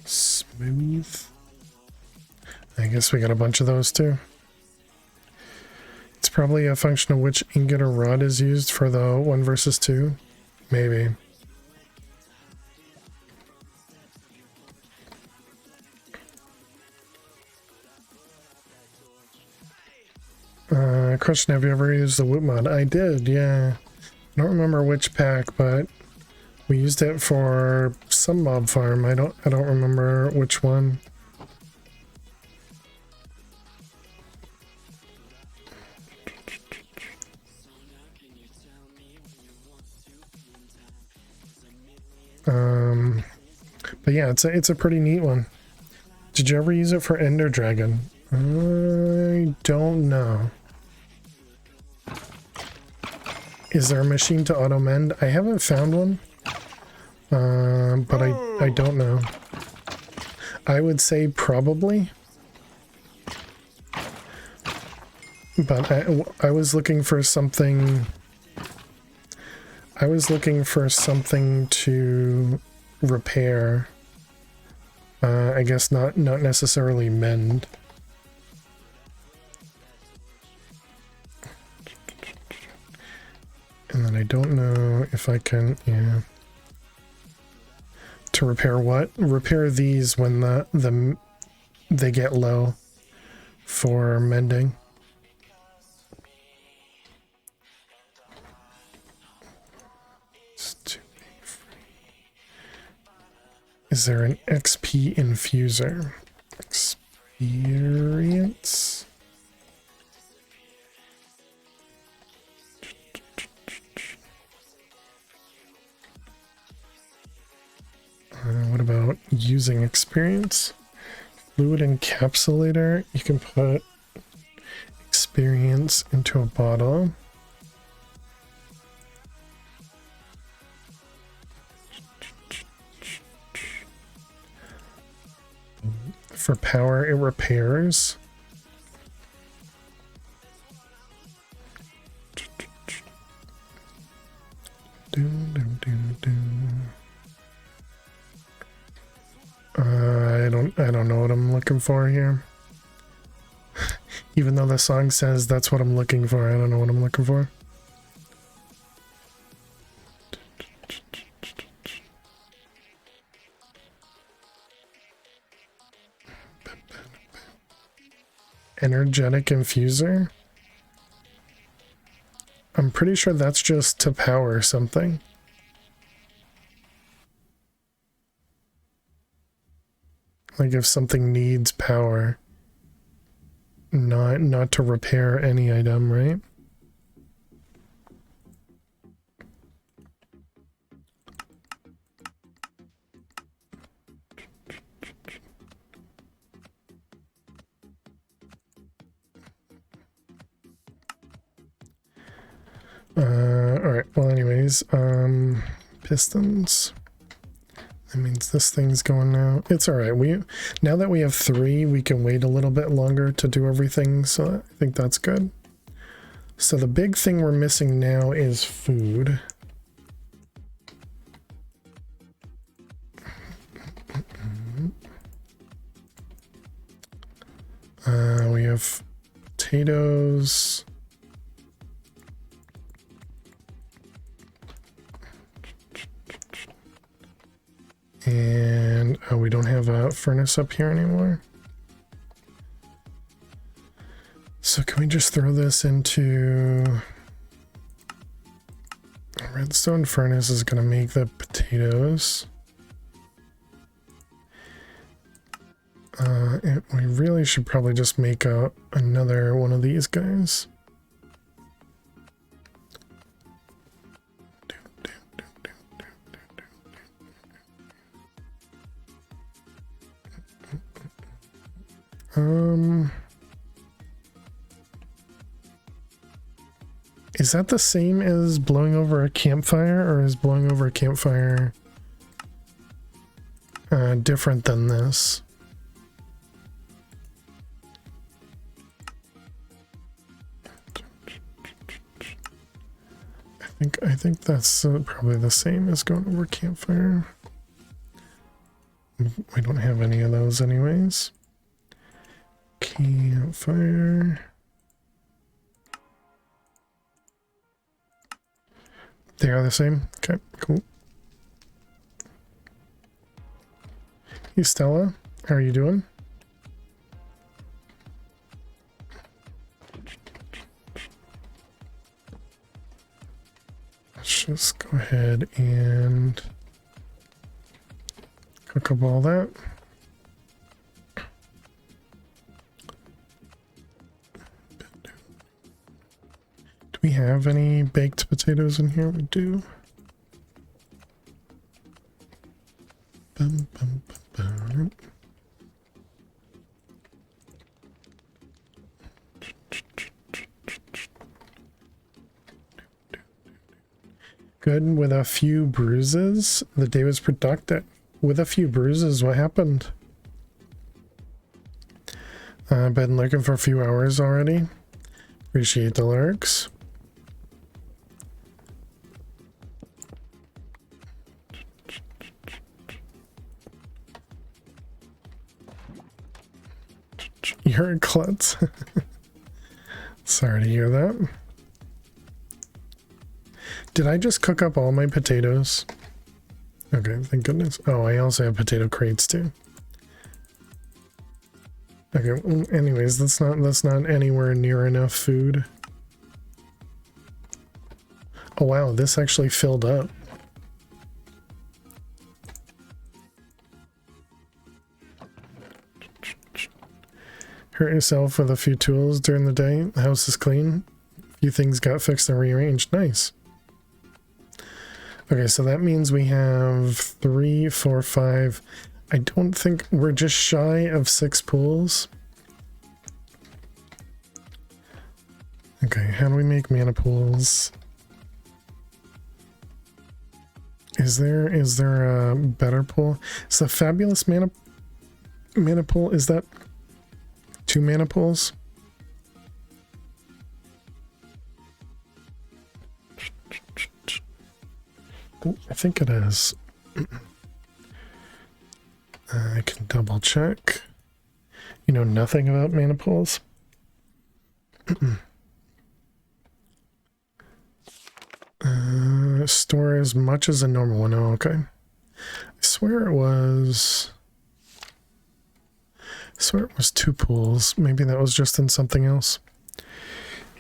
Smooth. I guess we got a bunch of those too. It's probably a function of which ingot or rod is used for the 1 versus 2. Maybe. Question, have you ever used the Woot mod? I did, yeah. I don't remember which pack, but we used it for some mob farm. I don't remember which one. But yeah, it's a pretty neat one. Did you ever use it for Ender Dragon? I don't know. Is there a machine to auto mend? I haven't found one. But I don't know. I would say probably. But I was looking for something. I was looking for something to repair. I guess not necessarily mend. And then I don't know if I can, yeah. To repair what? Repair these when they get low for mending. Is there an XP infuser? Experience? What about using experience? Fluid encapsulator. You can put experience into a bottle. For power, it repairs. I don't know what I'm looking for here. Even though the song says that's what I'm looking for, I don't know what I'm looking for. Energetic infuser? I'm pretty sure that's just to power something. Like if something needs power, not to repair any item, right? Alright, well anyways, pistons. That means this thing's going now. It's alright. Now that we have 3, we can wait a little bit longer to do everything, so I think that's good. So the big thing we're missing now is food. We have potatoes. And we don't have a furnace up here anymore. So can we just throw this into... A redstone furnace is going to make the potatoes. And we really should probably just make another one of these guys. Is that the same as blowing over a campfire, or is blowing over a campfire different than this? I think that's probably the same as going over campfire. We don't have any of those anyways. Campfire. They are the same? Okay, cool. Hey Stella, how are you doing? Let's just go ahead and cook up all that. Do we have any baked potatoes in here? We do. Bum, bum, bum, bum. Good. With a few bruises, the day was productive. With a few bruises, what happened? I've been looking for a few hours already. Appreciate the lurks. You're a klutz. Sorry to hear that. Did I just cook up all my potatoes? Okay, thank goodness. Oh, I also have potato crates too. Okay, well, anyways, that's not anywhere near enough food. Oh wow, this actually filled up. Hurt yourself with a few tools during the day. The house is clean. A few things got fixed and rearranged. Nice. Okay, so that means we have 3, 4, 5. I don't think we're just shy of 6 pools. Okay, how do we make mana pools? Is there a better pool? Is the fabulous mana pool, is that 2 mana pools? I think it is. I can double check. You know nothing about mana pools? Store as much as a normal one. Oh, okay. I swear it was 2 pools. Maybe that was just in something else.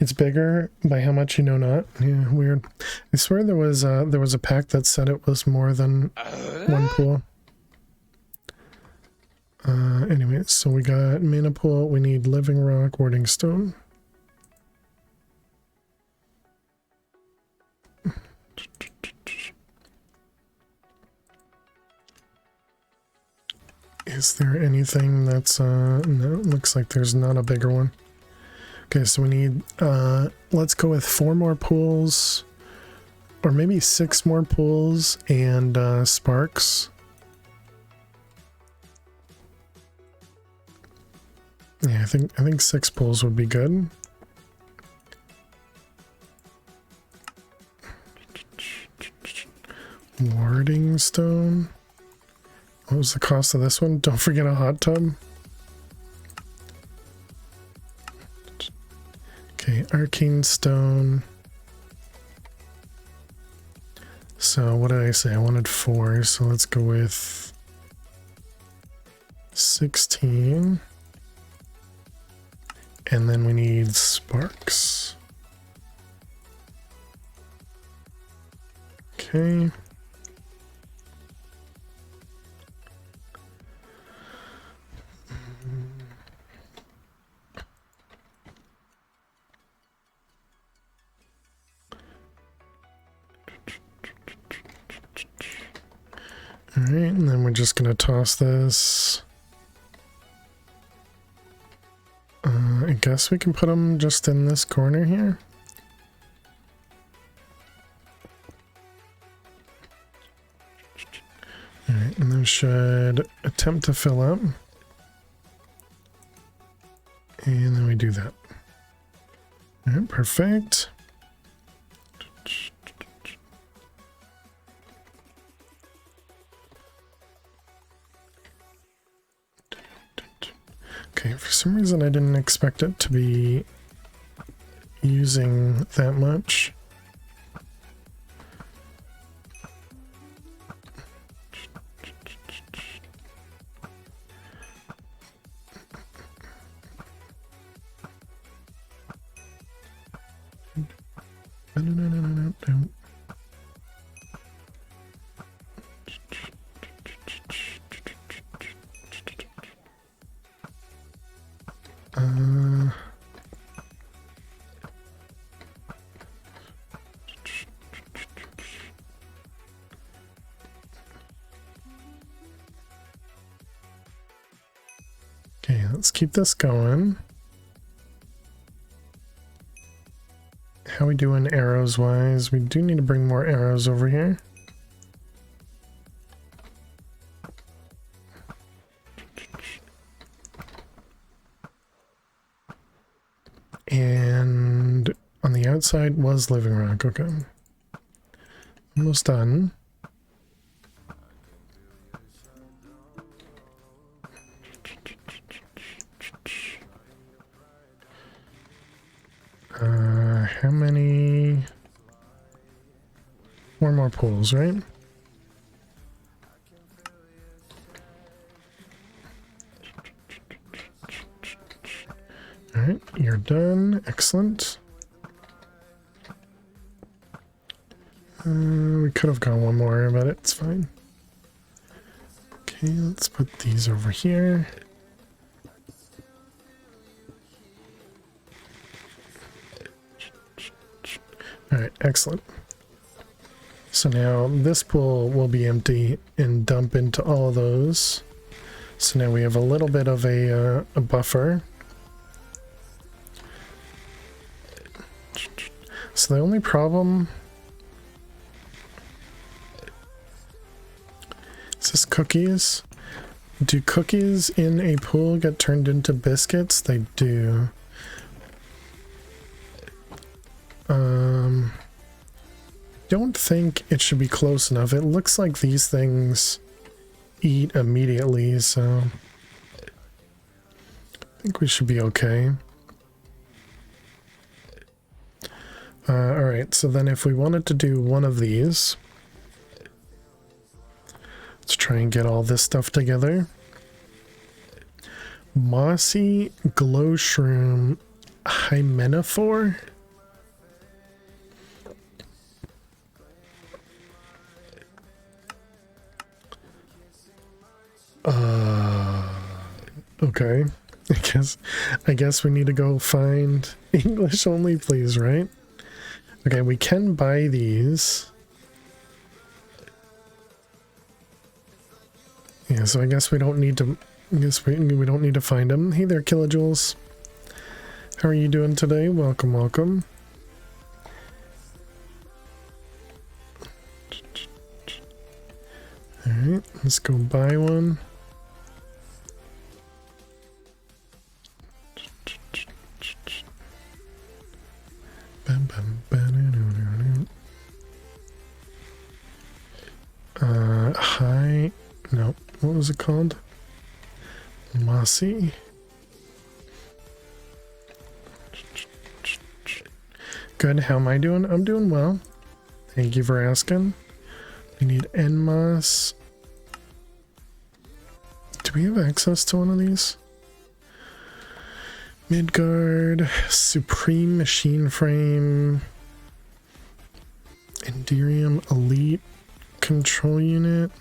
It's bigger by how much you know not. Yeah, weird. I swear there was a pack that said it was more than one pool. Anyway, so we got mana pool. We need living rock, warding stone. Is there anything that's no, it looks like there's not a bigger one. Okay, so we need let's go with 4 more pools, or maybe 6 more pools and sparks. Yeah, I think 6 pools would be good. Warding stone. What was the cost of this one? Don't forget a hot tub. Okay, arcane stone. So what did I say? I wanted 4, so let's go with 16. And then we need sparks. Okay. Alright, and then we're just gonna toss this. I guess we can put them just in this corner here. Alright, and those should attempt to fill up. And then we do that. Alright, perfect. Okay, for some reason I didn't expect it to be using that much. No. Okay, let's keep this going. How we doing arrows wise? We do need to bring more arrows over here. And on the outside was living rock. Okay. Almost done. How many? 4 more pools, right? Alright, you're done. Excellent. We could have gone one more, but it's fine. Okay, let's put these over here. Alright, excellent. So now this pool will be empty and dump into all of those. So now we have a little bit of a buffer. So the only problem is this cookies. Do cookies in a pool get turned into biscuits? They do. Don't think it should be close enough. It looks like these things eat immediately, so I think we should be okay. Alright, so then if we wanted to do one of these, let's try and get all this stuff together. Mossy glow shroom hymenophore. Okay. I guess we need to go find English only, please, right? Okay, we can buy these. Yeah, so I guess we don't need to. I guess we don't need to find them. Hey there, Kilojoules. How are you doing today? Welcome, welcome. All right, let's go buy one. Hi. No. What was it called? Mossy. Good. How am I doing? I'm doing well. Thank you for asking. We need Enmas. Do we have access to one of these? Midgard, Supreme Machine Frame, Enderium Elite Control Unit.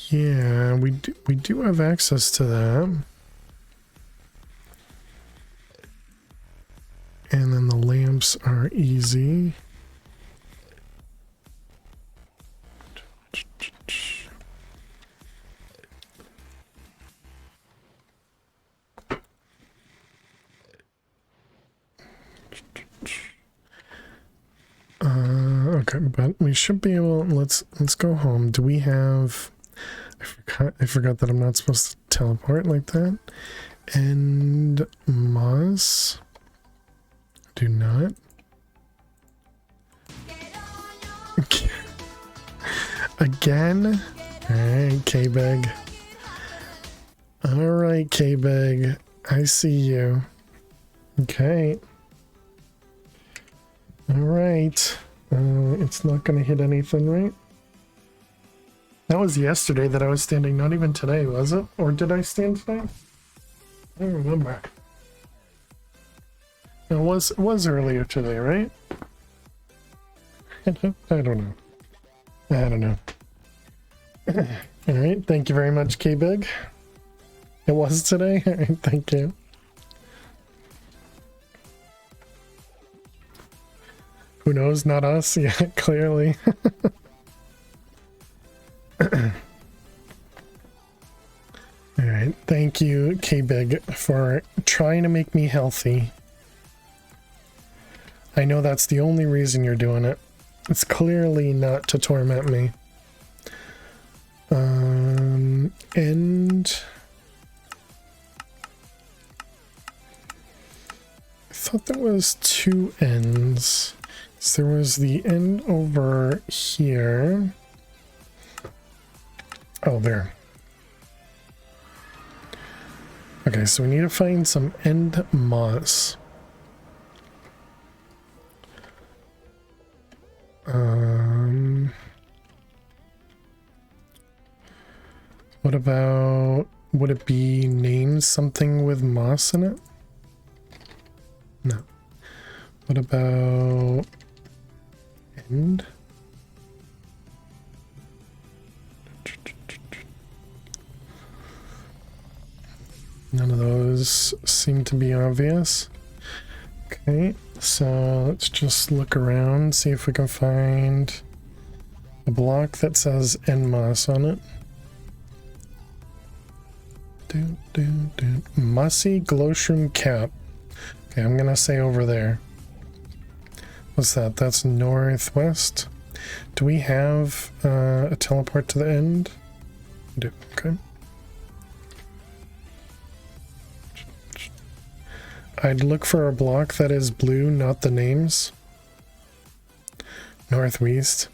Yeah, we do have access to that. And then the lamps are easy. Okay, but we should be able. Let's go home. Do we have? I forgot that I'm not supposed to teleport like that. And Moss. Do not. Again? Alright, K-Beg. Alright, K-Beg. I see you. Okay. Alright. It's not gonna hit anything, right? That was yesterday that I was standing, not even today, was it? Or did I stand today? I don't remember. It was earlier today, right? I don't know. I don't know. Alright, thank you very much, K-Big. It was today? Alright, thank you. Who knows? Not us? Yeah, clearly. Alright, thank you, K-Big, for trying to make me healthy. I know that's the only reason you're doing it. It's clearly not to torment me. And I thought there was two ends. So there was the end over here. Oh, there. Okay, so we need to find some end moss. What about, would it be named something with moss in it? No. What about end? None of those seem to be obvious. Okay, so let's just look around, see if we can find a block that says Enmas on it. Mussy Glowshroom Cap. Okay, I'm gonna say over there. What's that? That's northwest. Do we have a teleport to the end? We do. Okay. I'd look for a block that is blue, not the names. Northwest.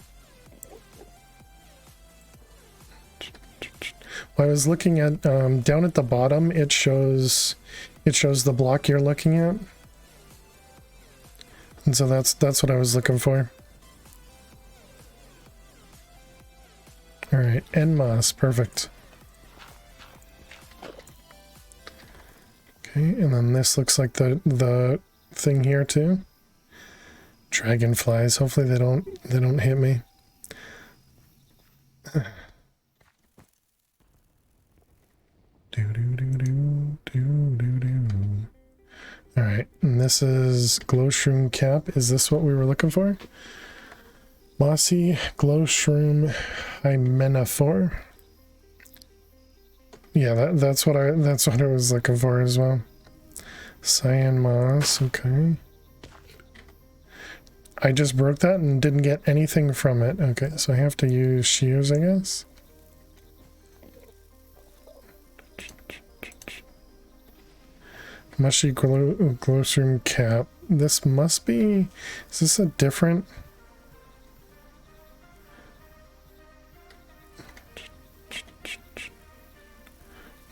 Well, I was looking at down at the bottom. It shows the block you're looking at, and so that's what I was looking for. All right, Enmas, perfect. Okay, and then this looks like the thing here too. Dragonflies. Hopefully they don't hit me. Alright, and this is glow shroom cap. Is this what we were looking for? Mossy glow shroom hymenophore. Yeah, that's what I was looking for as well. Cyan moss, okay. I just broke that and didn't get anything from it. Okay, so I have to use shears, I guess. Mushy glowstream cap. This must be... Is this a different...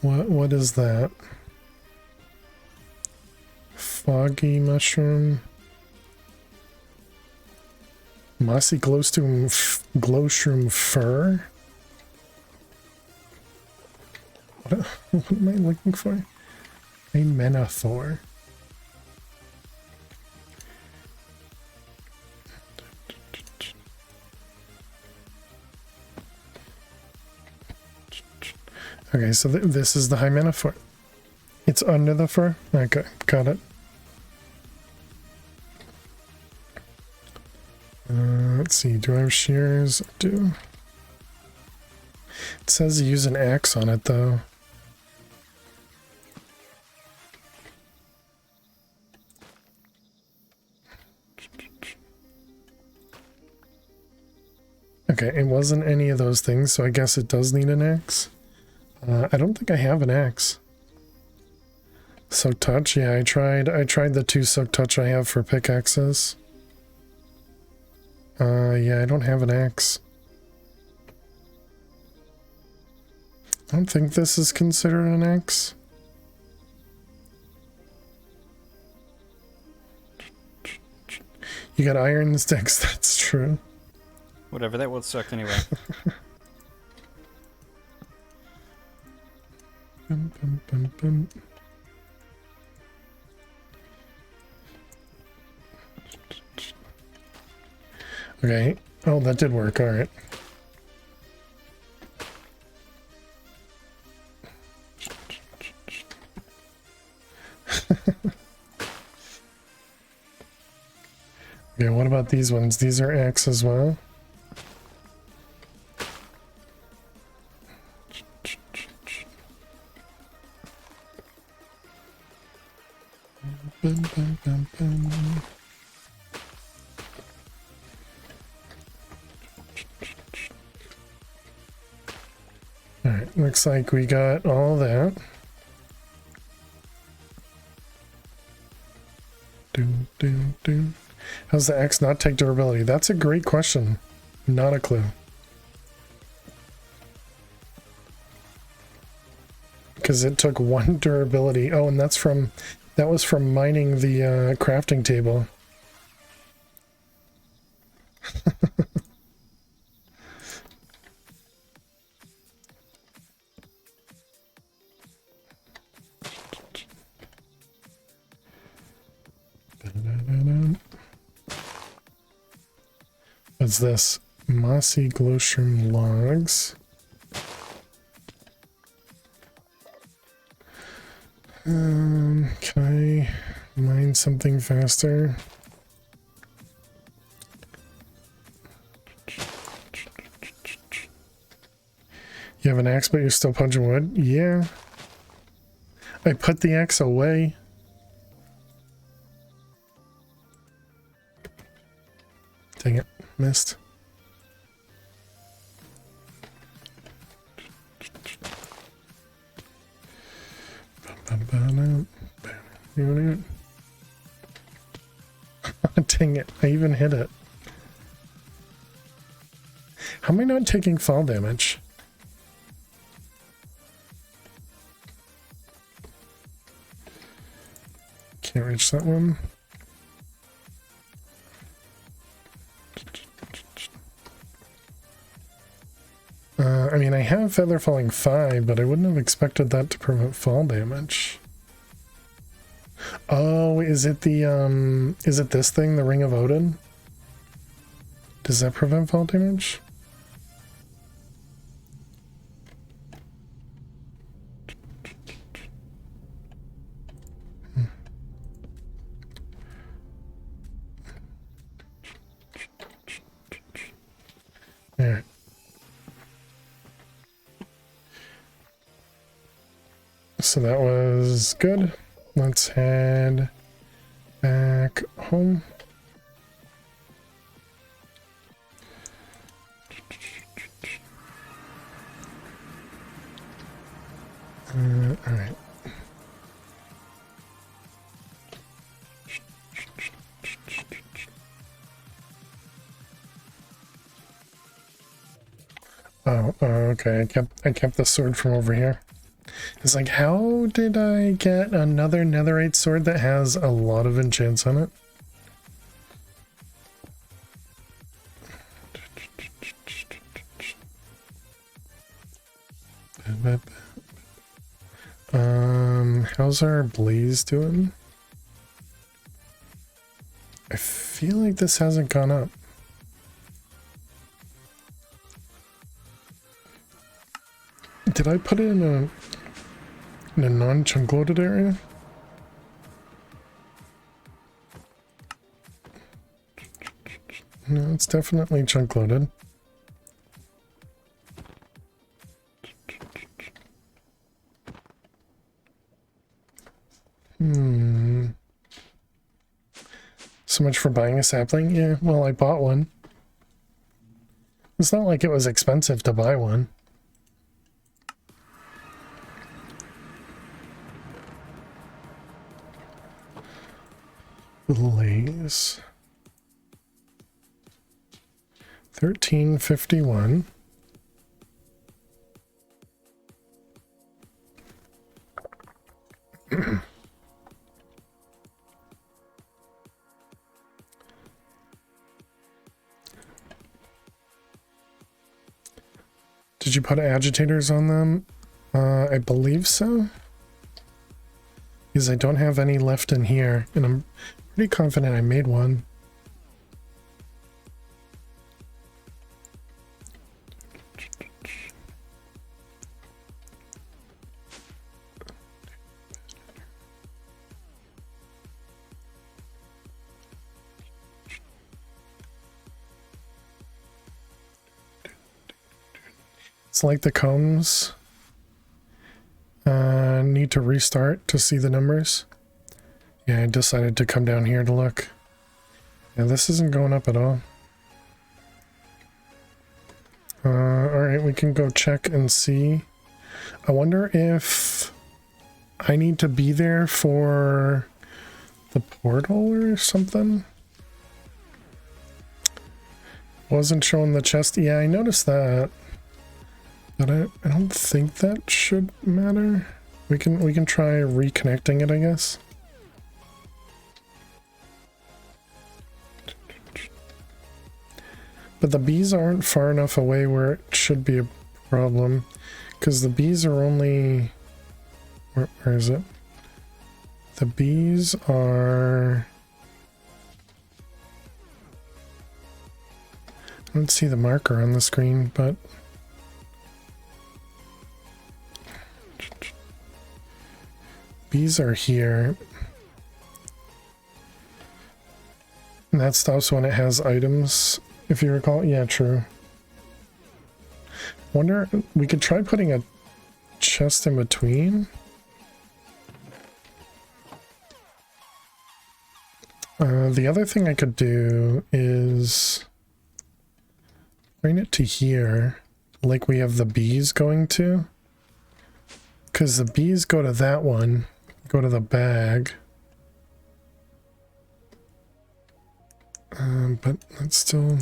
What is that? Foggy mushroom. Mossy glowstream fur. What am I looking for? A Menethor. Okay, so this is the Hymenophore. It's under the fur? Okay, got it. Let's see, do I have shears? I do. It says use an axe on it, though. Okay, it wasn't any of those things, so I guess it does need an axe. I don't think I have an axe. Soak touch, yeah, I tried the 2 soak touch I have for pickaxes. Yeah, I don't have an axe. I don't think this is considered an axe. You got iron sticks, that's true. Whatever, that would suck anyway. Bum, bum, bum, bum. Okay. Oh, that did work. All right. Okay, what about these ones? These are X as well. Bum, bum, bum, bum. Alright, looks like we got all that. How's the X not take durability? That's a great question. Not a clue. Because it took 1 durability. Oh, and that was from mining the crafting table. What's this? Mossy glowstream logs. Can I mine something faster? You have an axe, but you're still punching wood? Yeah. I put the axe away. Dang it, missed. Dang it, I even hit it. How am I not taking fall damage? Can't reach that one. I mean, I have Feather Falling 5, but I wouldn't have expected that to prevent fall damage. Oh, is it this thing, the Ring of Odin? Does that prevent fall damage? So that was good. Let's head back home. All right. Oh, okay. I kept the sword from over here. It's like, how did I get another netherite sword that has a lot of enchants on it? How's our blaze doing? I feel like this hasn't gone up. Did I put it in a non-chunk loaded area? No, it's definitely chunk loaded. So much for buying a sapling? Yeah, well, I bought one. It's not like it was expensive to buy one. Blaze. 1351. Did you put agitators on them? I believe so. Because I don't have any left in here, and I'm pretty confident I made one. It's like the combs need to restart to see the numbers. Yeah, I decided to come down here to look. Yeah, this isn't going up at all. Alright, we can go check and see. I wonder if I need to be there for the portal or something. Wasn't showing the chest. Yeah, I noticed that. But I don't think that should matter. We can try reconnecting it, I guess. But the bees aren't far enough away where it should be a problem. Because the bees are only... Where is it? The bees are... I don't see the marker on the screen, but... Bees are here. And that stops when it has items, if you recall. Yeah, true. Wonder, we could try putting a chest in between. The other thing I could do is bring it to here, like we have the bees going to. Because the bees go to that one, go to the bag. But that's still...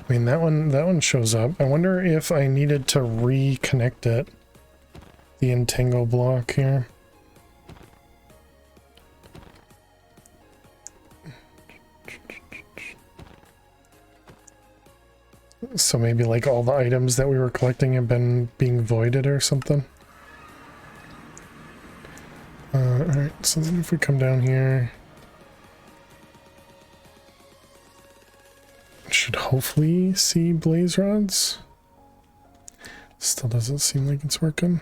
I mean, that one shows up. I wonder if I needed to reconnect it. The entangle block here. So maybe like all the items that we were collecting have been being voided or something. Alright, so then if we come down here, should hopefully see blaze rods. Still doesn't seem like it's working.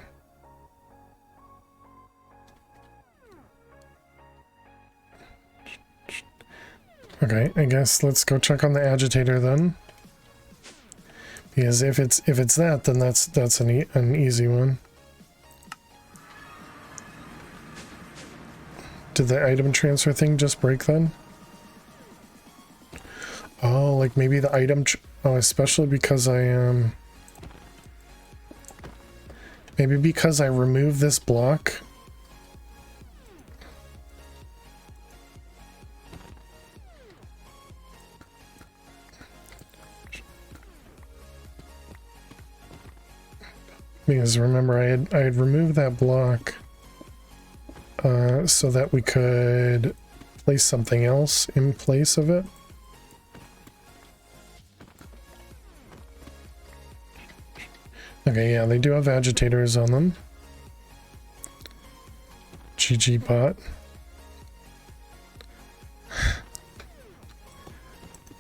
Okay, I guess let's go check on the agitator then. Because if it's that, then that's an easy one. Did the item transfer thing just break then? Oh, like maybe the item. Oh, especially because I maybe because I removed this block. Because remember, I had removed that block so that we could place something else in place of it. Okay, yeah, they do have agitators on them. GG bot.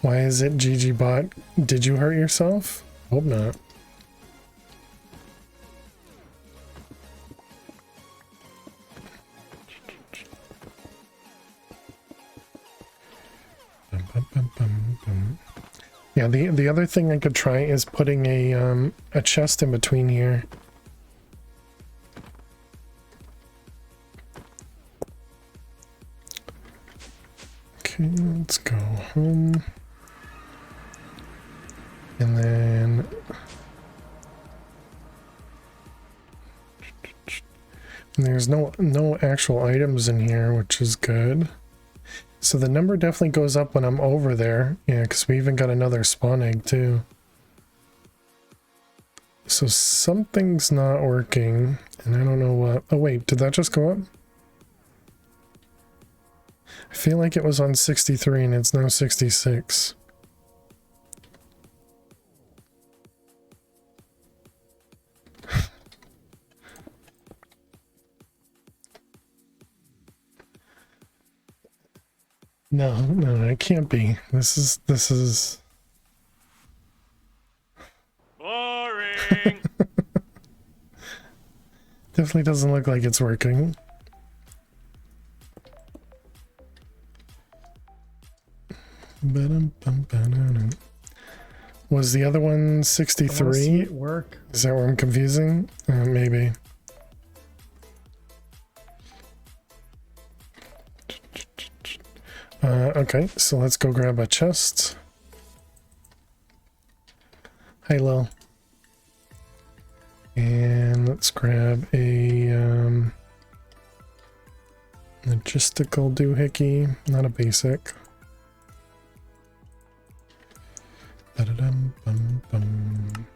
Why is it GG bot? Did you hurt yourself? Hope not. Yeah, the other thing I could try is putting a chest in between here. Okay, let's go home. And then there's no actual items in here, which is good. So the number definitely goes up when I'm over there. Yeah, because we even got another spawn egg too. So something's not working, and I don't know what. Oh wait, did that just go up? I feel like it was on 63 and it's now 66. No, it can't be. This is Boring. definitely doesn't look like it's working. Was the other one 63? Work. Is that where I'm confusing? Maybe. Okay, so let's go grab a chest. Hi, Lil. And let's grab a logistical doohickey, not a basic. Ba-da-dum-bum-bum.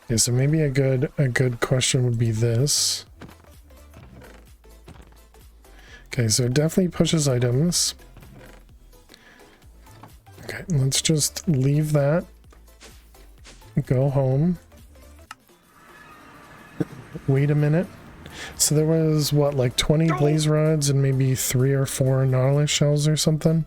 Okay, so maybe a good question would be this. Okay, so it definitely pushes items. Okay, let's just leave that. Go home. Wait a minute. So there was what, like 20 blaze rods and maybe 3 or 4 nautilus shells or something?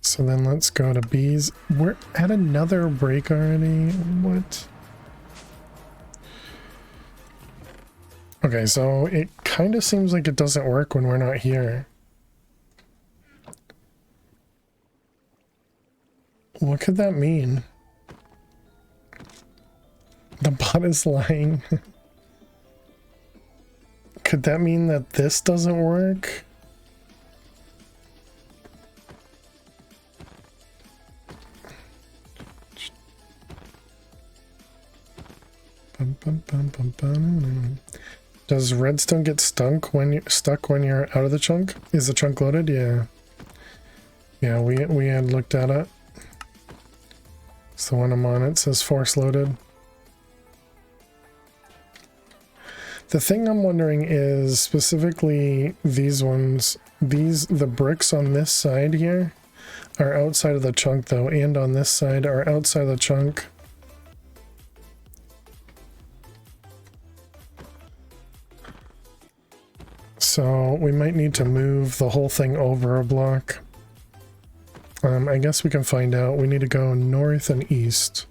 So then let's go to bees. We're at another break already. What? Okay, so it kind of seems like it doesn't work when we're not here. What could that mean? The bot is lying. Could that mean that this doesn't work? Does redstone get stuck when you're out of the chunk? Is the chunk loaded? Yeah. Yeah, we had looked at it. So when I'm on it says force loaded. The thing I'm wondering is specifically these ones. The bricks on this side here are outside of the chunk though, and on this side are outside of the chunk. So we might need to move the whole thing over a block. I guess we can find out. We need to go north and east.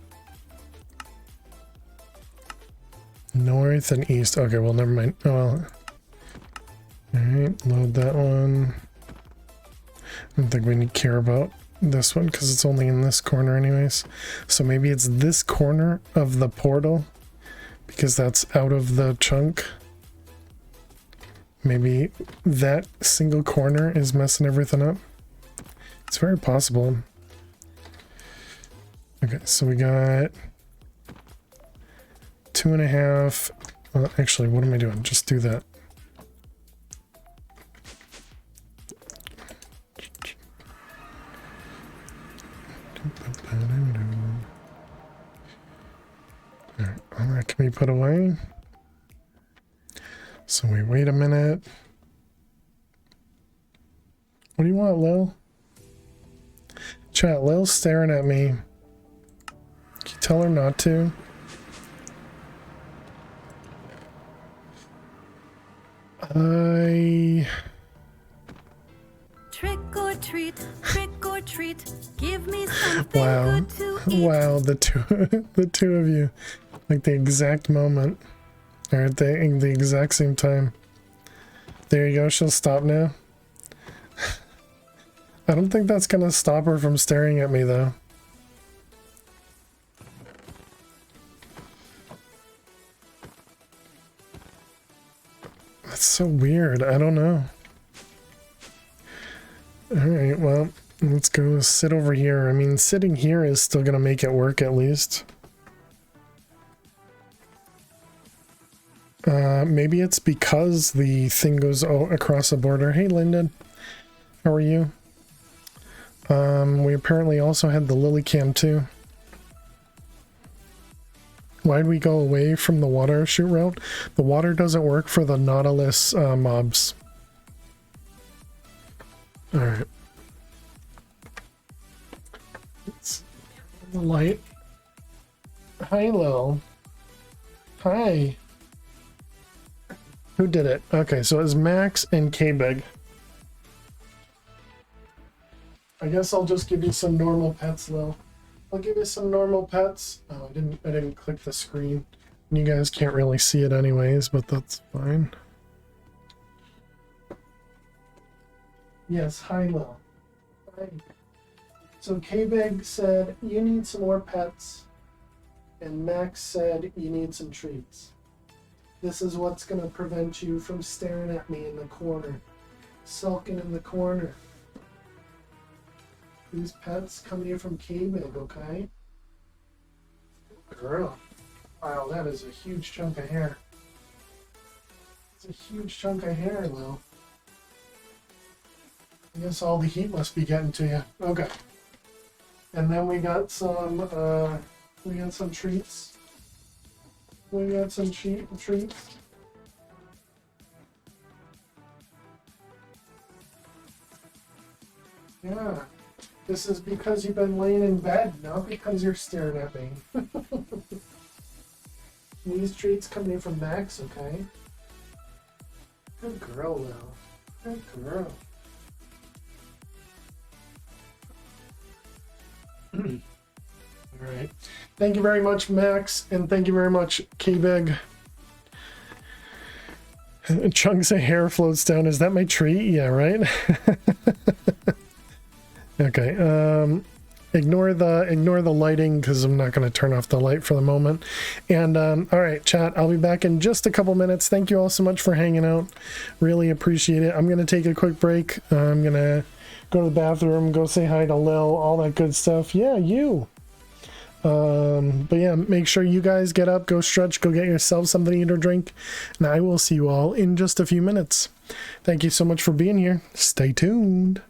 North and east. Okay, well, never mind. Oh, well. Alright, load that one. I don't think we need to care about this one because it's only in this corner anyways. So maybe it's this corner of the portal because that's out of the chunk. Maybe that single corner is messing everything up. It's very possible. Okay, so we got 2.5. Well, actually, what am I doing? Just do that. Alright, all that can be put away. So we wait a minute. What do you want, Lil? Chat, Lil's staring at me. Can you tell her not to? Trick or treat, give me something Wow. good to eat. Wow, the two of you. Like the exact moment. Or at the exact same time. There you go, she'll stop now. I don't think that's gonna stop her from staring at me though. That's so weird, I don't know. Alright, well, let's go sit over here. I mean, sitting here is still gonna make it work at least. Maybe it's because the thing goes across the border. Hey, Lyndon. How are you? We apparently also had the lily cam too. Why'd we go away from the water shoot route? The water doesn't work for the Nautilus mobs. Alright. The light. Hi, Lil. Hi. Who did it? Okay, so it was Max and K-Big. I guess I'll just give you some normal pets, Lil. I'll give you some normal pets. Oh, I didn't click the screen. You guys can't really see it anyways, but that's fine. Yes, hi, Lil. Hi. So K-Big said, you need some more pets. And Max said, you need some treats. This is what's going to prevent you from staring at me in the corner. Sulking in the corner. These pets come here from K-Big, okay? Girl. Wow, that is a huge chunk of hair. It's a huge chunk of hair, Lil. I guess all the heat must be getting to you. Okay. And then we got some treats. We got some treats. Yeah. This is because you've been laying in bed, not because you're staring at me. These treats come in from Max, okay? Good girl, Lil. Good girl. Alright. Thank you very much, Max, and thank you very much, K-Big. Chunks of hair floats down. Is that my treat? Yeah, right? Okay, ignore the lighting because I'm not going to turn off the light for the moment. And all right, chat, I'll be back in just a couple minutes. Thank you all so much for hanging out. Really appreciate it. I'm going to take a quick break. I'm going to go to the bathroom, go say hi to Lil, all that good stuff. Yeah, you. But yeah, make sure you guys get up, go stretch, go get yourself something to eat or drink, and I will see you all in just a few minutes. Thank you so much for being here. Stay tuned.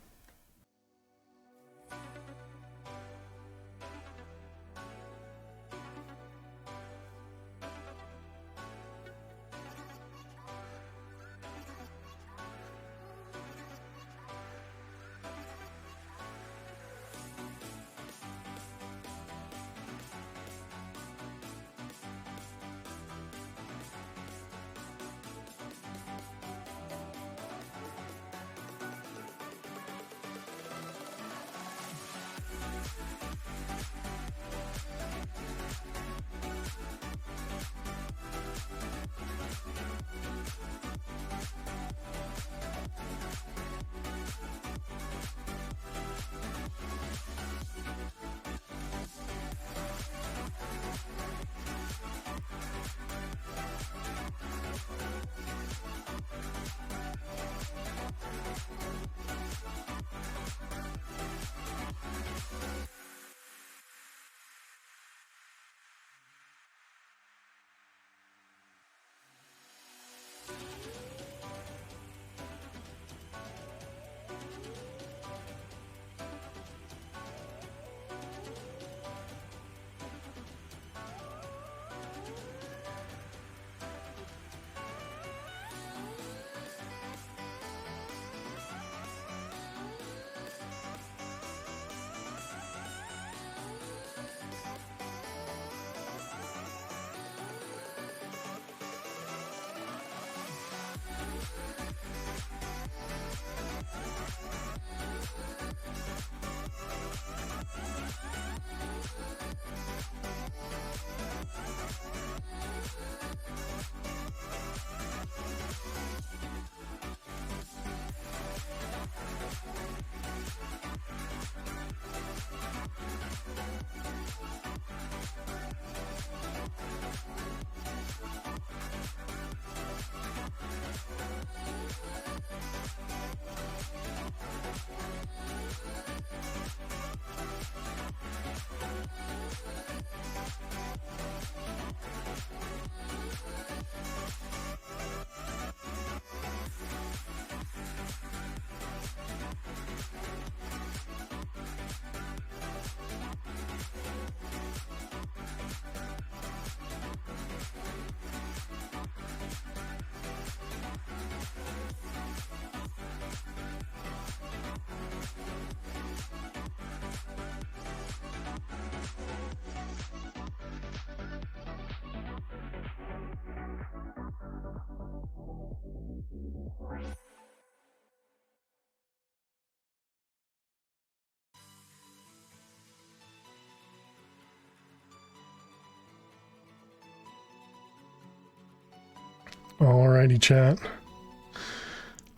Alrighty, chat.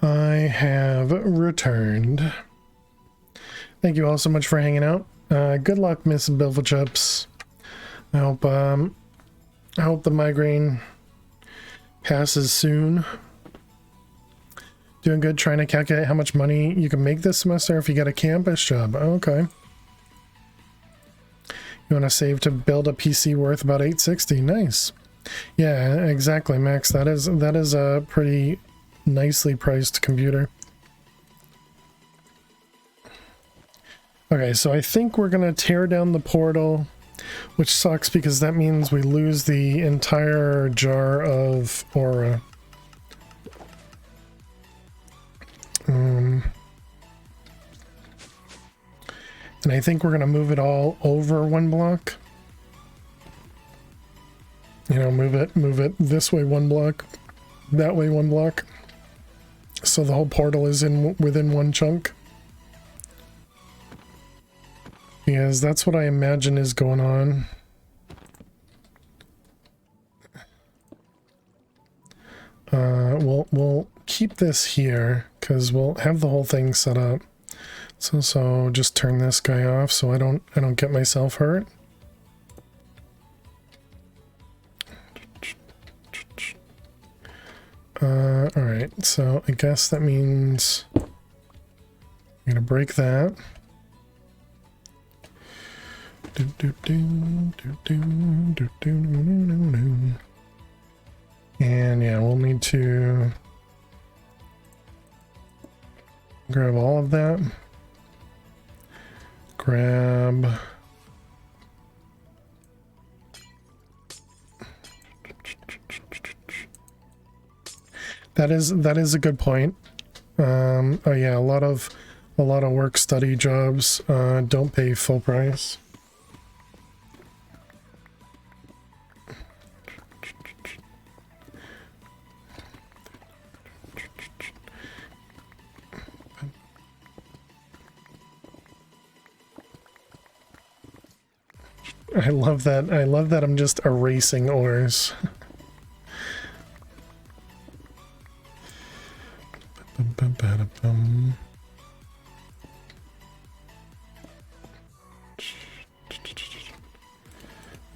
I have returned. Thank you all so much for hanging out. Good luck, Miss Bilvachips. I hope the migraine passes soon. Doing good, trying to calculate how much money you can make this semester if you get a campus job. Okay. You want to save to build a PC worth about $860. Nice. Yeah, exactly, Max. That is a pretty nicely priced computer. Okay, so I think we're gonna tear down the portal, which sucks because that means we lose the entire jar of aura. And I think we're gonna move it all over one block. You know, move it this way one block, that way one block. So the whole portal is within one chunk. Because that's what I imagine is going on. We'll keep this here because we'll have the whole thing set up. So just turn this guy off so I don't get myself hurt. Alright, so I guess that means I'm gonna break that. And yeah, we'll need to grab all of that. Grab that is a good point. Oh yeah, a lot of work study jobs don't pay full price. I love that. I love that I'm just erasing ores.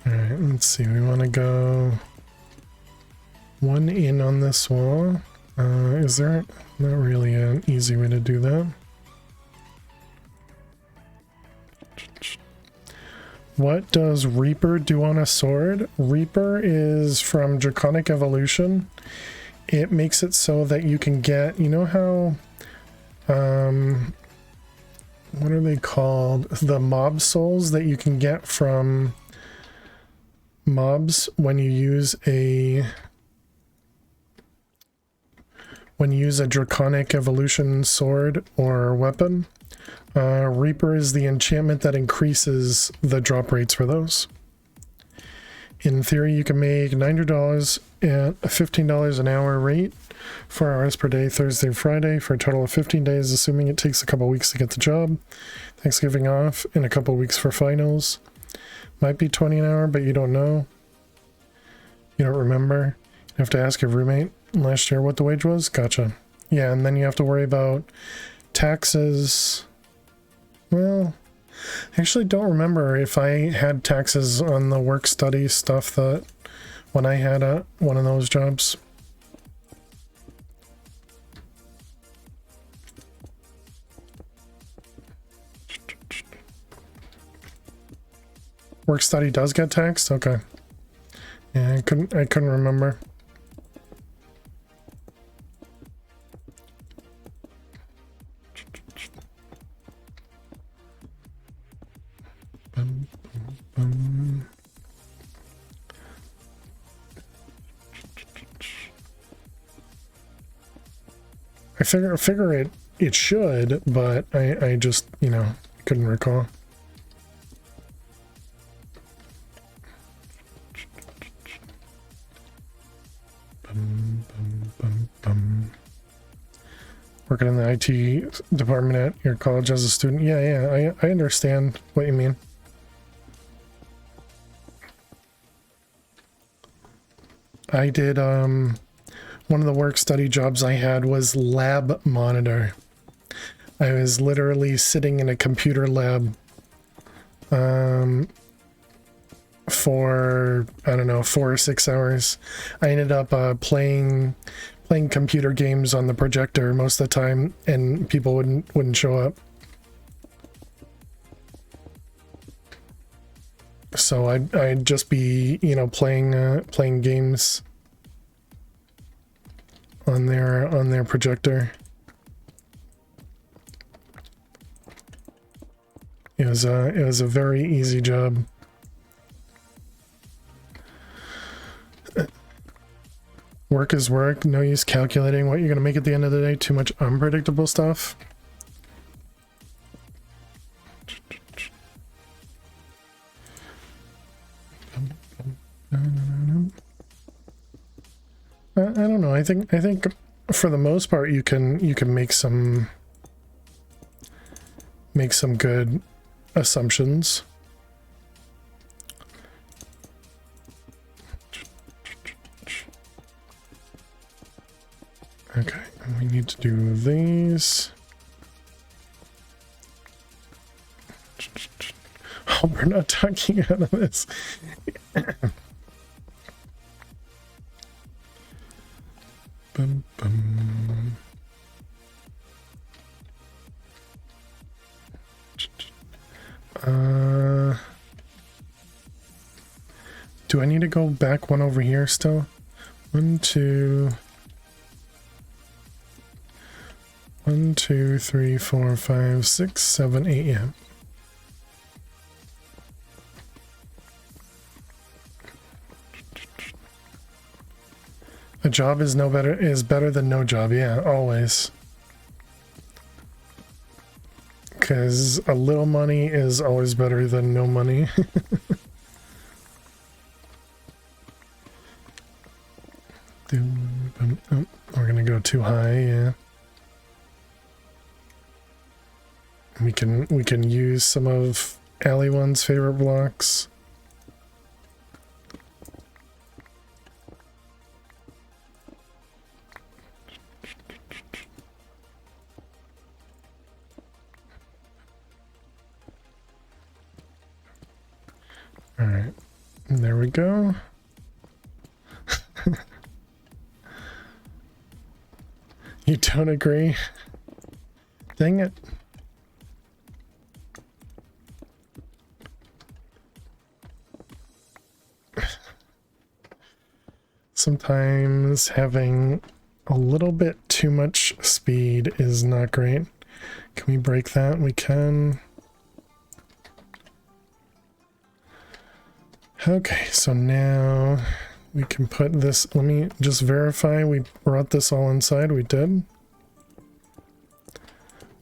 Alright, let's see. We want to go one in on this wall. Is there not really an easy way to do that? What does Reaper do on a sword? Reaper is from Draconic Evolution. It makes it so that you can get, you know how, what are they called? The mob souls that you can get from mobs when you use a Draconic Evolution sword or weapon. Reaper is the enchantment that increases the drop rates for those. In theory, you can make $900 at a $15 an hour rate, 4 hours per day, Thursday and Friday, for a total of 15 days, assuming it takes a couple weeks to get the job. Thanksgiving off, and a couple weeks for finals. Might be 20 an hour, but you don't know. You don't remember. You have to ask your roommate last year what the wage was. Gotcha. Yeah, and then you have to worry about taxes. Well, I actually don't remember if I had taxes on the work study stuff that when I had one of those jobs. Work study does get taxed? Okay. Yeah, I couldn't remember. I figure it should, but I just, you know, couldn't recall. Working in the IT department at your college as a student. Yeah, I understand what you mean. I did, one of the work study jobs I had was lab monitor. I was literally sitting in a computer lab for, I don't know, 4 or 6 hours. I ended up playing computer games on the projector most of the time, and people wouldn't show up. So I'd just be, you know, playing games on their projector. It was a very easy job. Work is work. No use calculating what you're gonna make at the end of the day. Too much unpredictable stuff. I don't know. I think for the most part you can make some good assumptions. Okay, and we need to do these. Oh, we're not talking out of this. Bum, bum. Do I need to go back one over here still? 1, 2, 3, 4, 5, 6, 7, 8, yeah. A job is better than no job, yeah, always. Because a little money is always better than no money. Oh, we're gonna go too high, yeah. We can use some of Alley One's favorite blocks. All right, there we go. You don't agree? Dang it. Sometimes having a little bit too much speed is not great. Can we break that? We can. Okay, so now we can put this, let me just verify we brought this all inside. We did.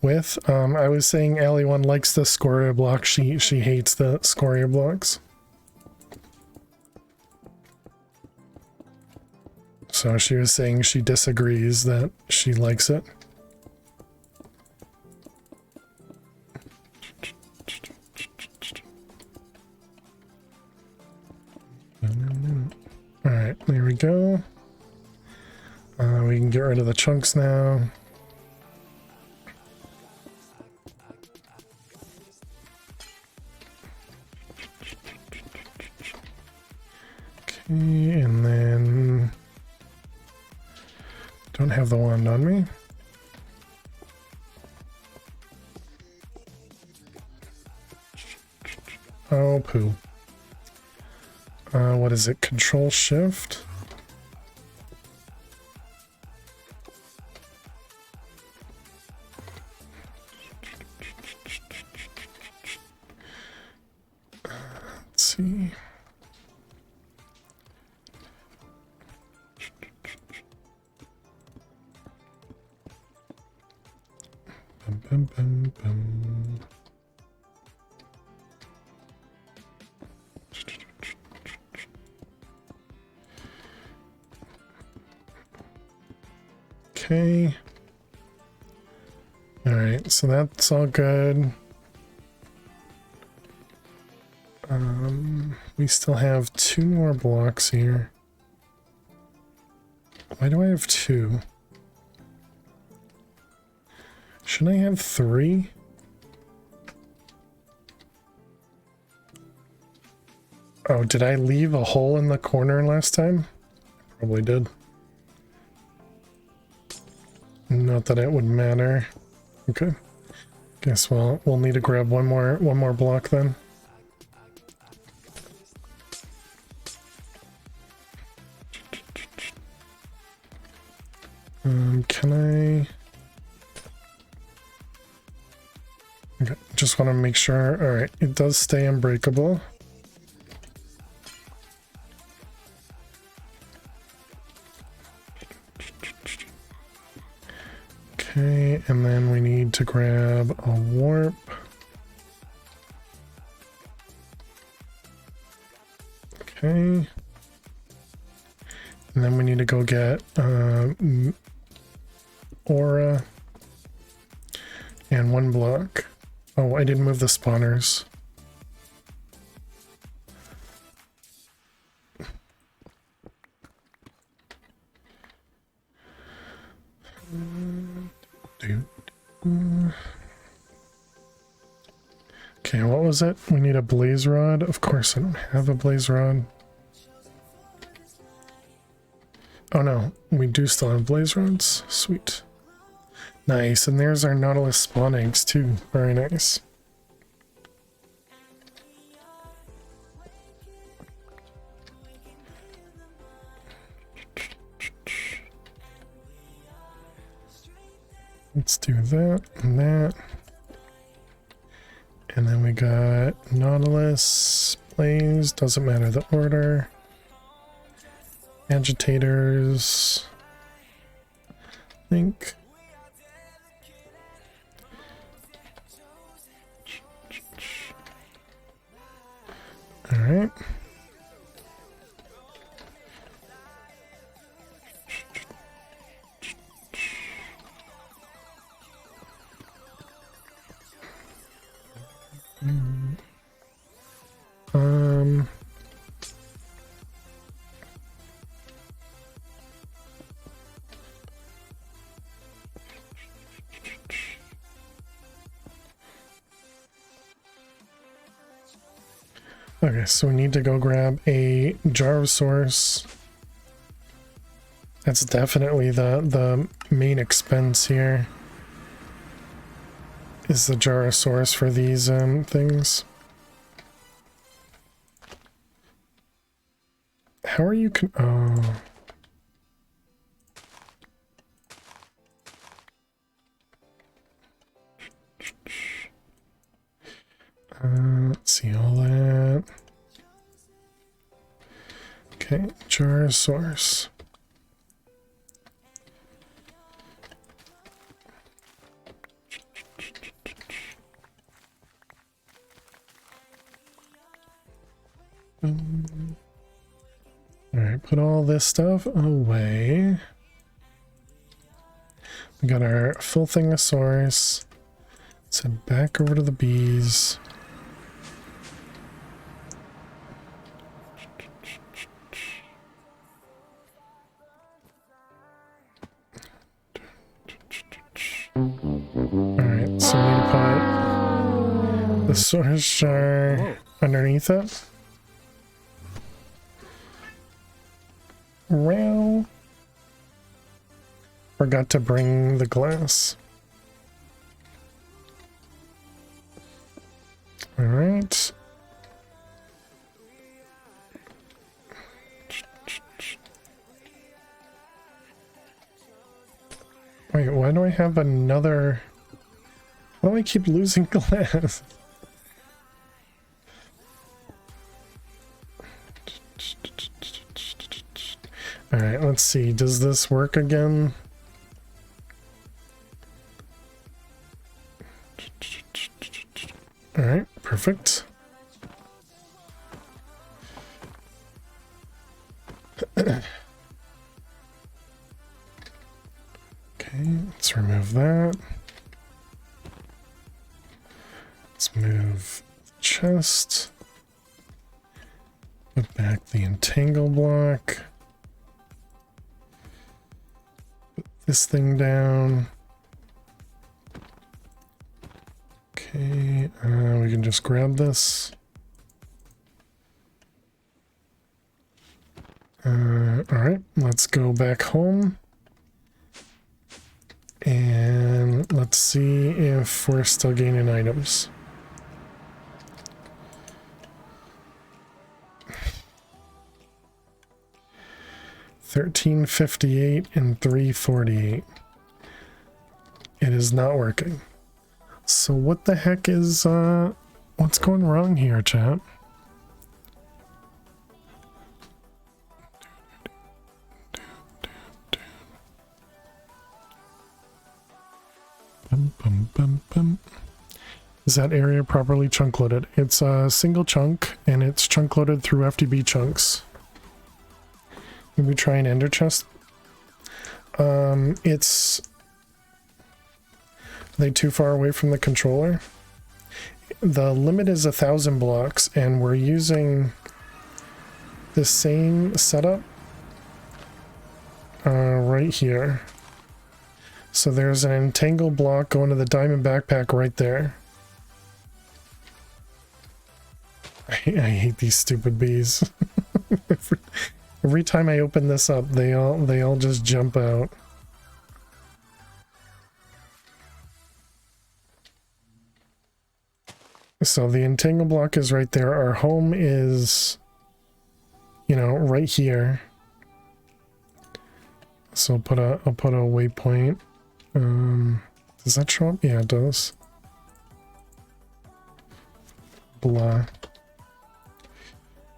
With, I was saying Alley One likes the scoria block. She hates the scoria blocks. So she was saying she disagrees that she likes it. Alright, there we go. We can get rid of the chunks now. Okay, and then don't have the wand on me. Oh, poo. What is it? Control Shift? Let's see. Bum, bum, bum, bum. Okay. All right, so that's all good. We still have 2 more blocks here. Why do I have 2? Shouldn't I have 3? Oh, did I leave a hole in the corner last time? Probably did. Not that it would matter. Okay. Guess we'll need to grab one more block then. Can I? Okay, just want to make sure. All right, it does stay unbreakable. Okay, and then we need to grab a warp. Okay. And then we need to go get aura and 1 block. Oh, I didn't move the spawners. Okay, what was it? We need a blaze rod. Of course, I don't have a blaze rod. Oh no, we do still have blaze rods. Sweet. Nice, and there's our Nautilus spawn eggs too. Very nice. Let's do that and that. And then we got Nautilus, Blaze, doesn't matter the order. Agitators, I think. All right. Okay, so we need to go grab a jar of source. That's definitely the main expense here. Is the jar of source for these things. How are you oh. Let's see all that. Okay, jar source. All right, put all this stuff away. We got our full thing of source. Let's head back over to the bees. Alright, so we need to put the source jar underneath it. Well, forgot to bring the glass. Alright. Wait, why do I have another? Why do I keep losing glass? Alright, let's see. Does this work again? Alright, perfect. Okay, let's remove that. Let's move the chest. Put back the entangle block. this thing down. Okay, we can just grab this. Alright, let's go back home. And let's see if we're still gaining items. $13.58 and $3.48. It is not working. So what the heck is what's going wrong here, chat? Is that area properly chunk loaded? It's a single chunk and it's chunk loaded through FTB chunks. Maybe try an ender chest. It's... Are they too far away from the controller? The limit is 1,000 blocks and we're using the same setup right here. So there's an entangled block going to the diamond backpack right there. I hate these stupid bees. Every time I open this up, they all just jump out. So the entangled block is right there. Our home is, you know, right here. So I'll put a waypoint. Does that show up? Yeah, it does. Blah.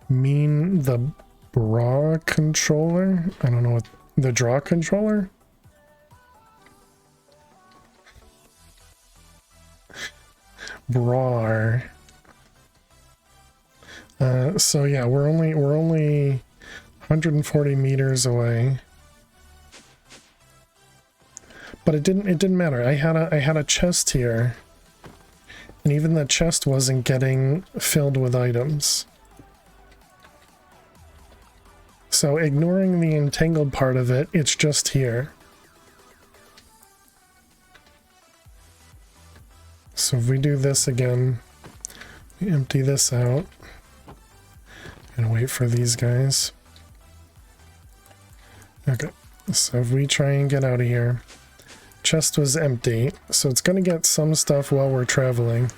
Mean the bra controller? I don't know what the draw controller? Brar. So yeah, we're only 140 meters away. But it didn't matter. I had a chest here. And even the chest wasn't getting filled with items. So ignoring the entangled part of it, it's just here. So if we do this again, we empty this out and wait for these guys. Okay, so if we try and get out of here, chest was empty, so it's gonna get some stuff while we're traveling.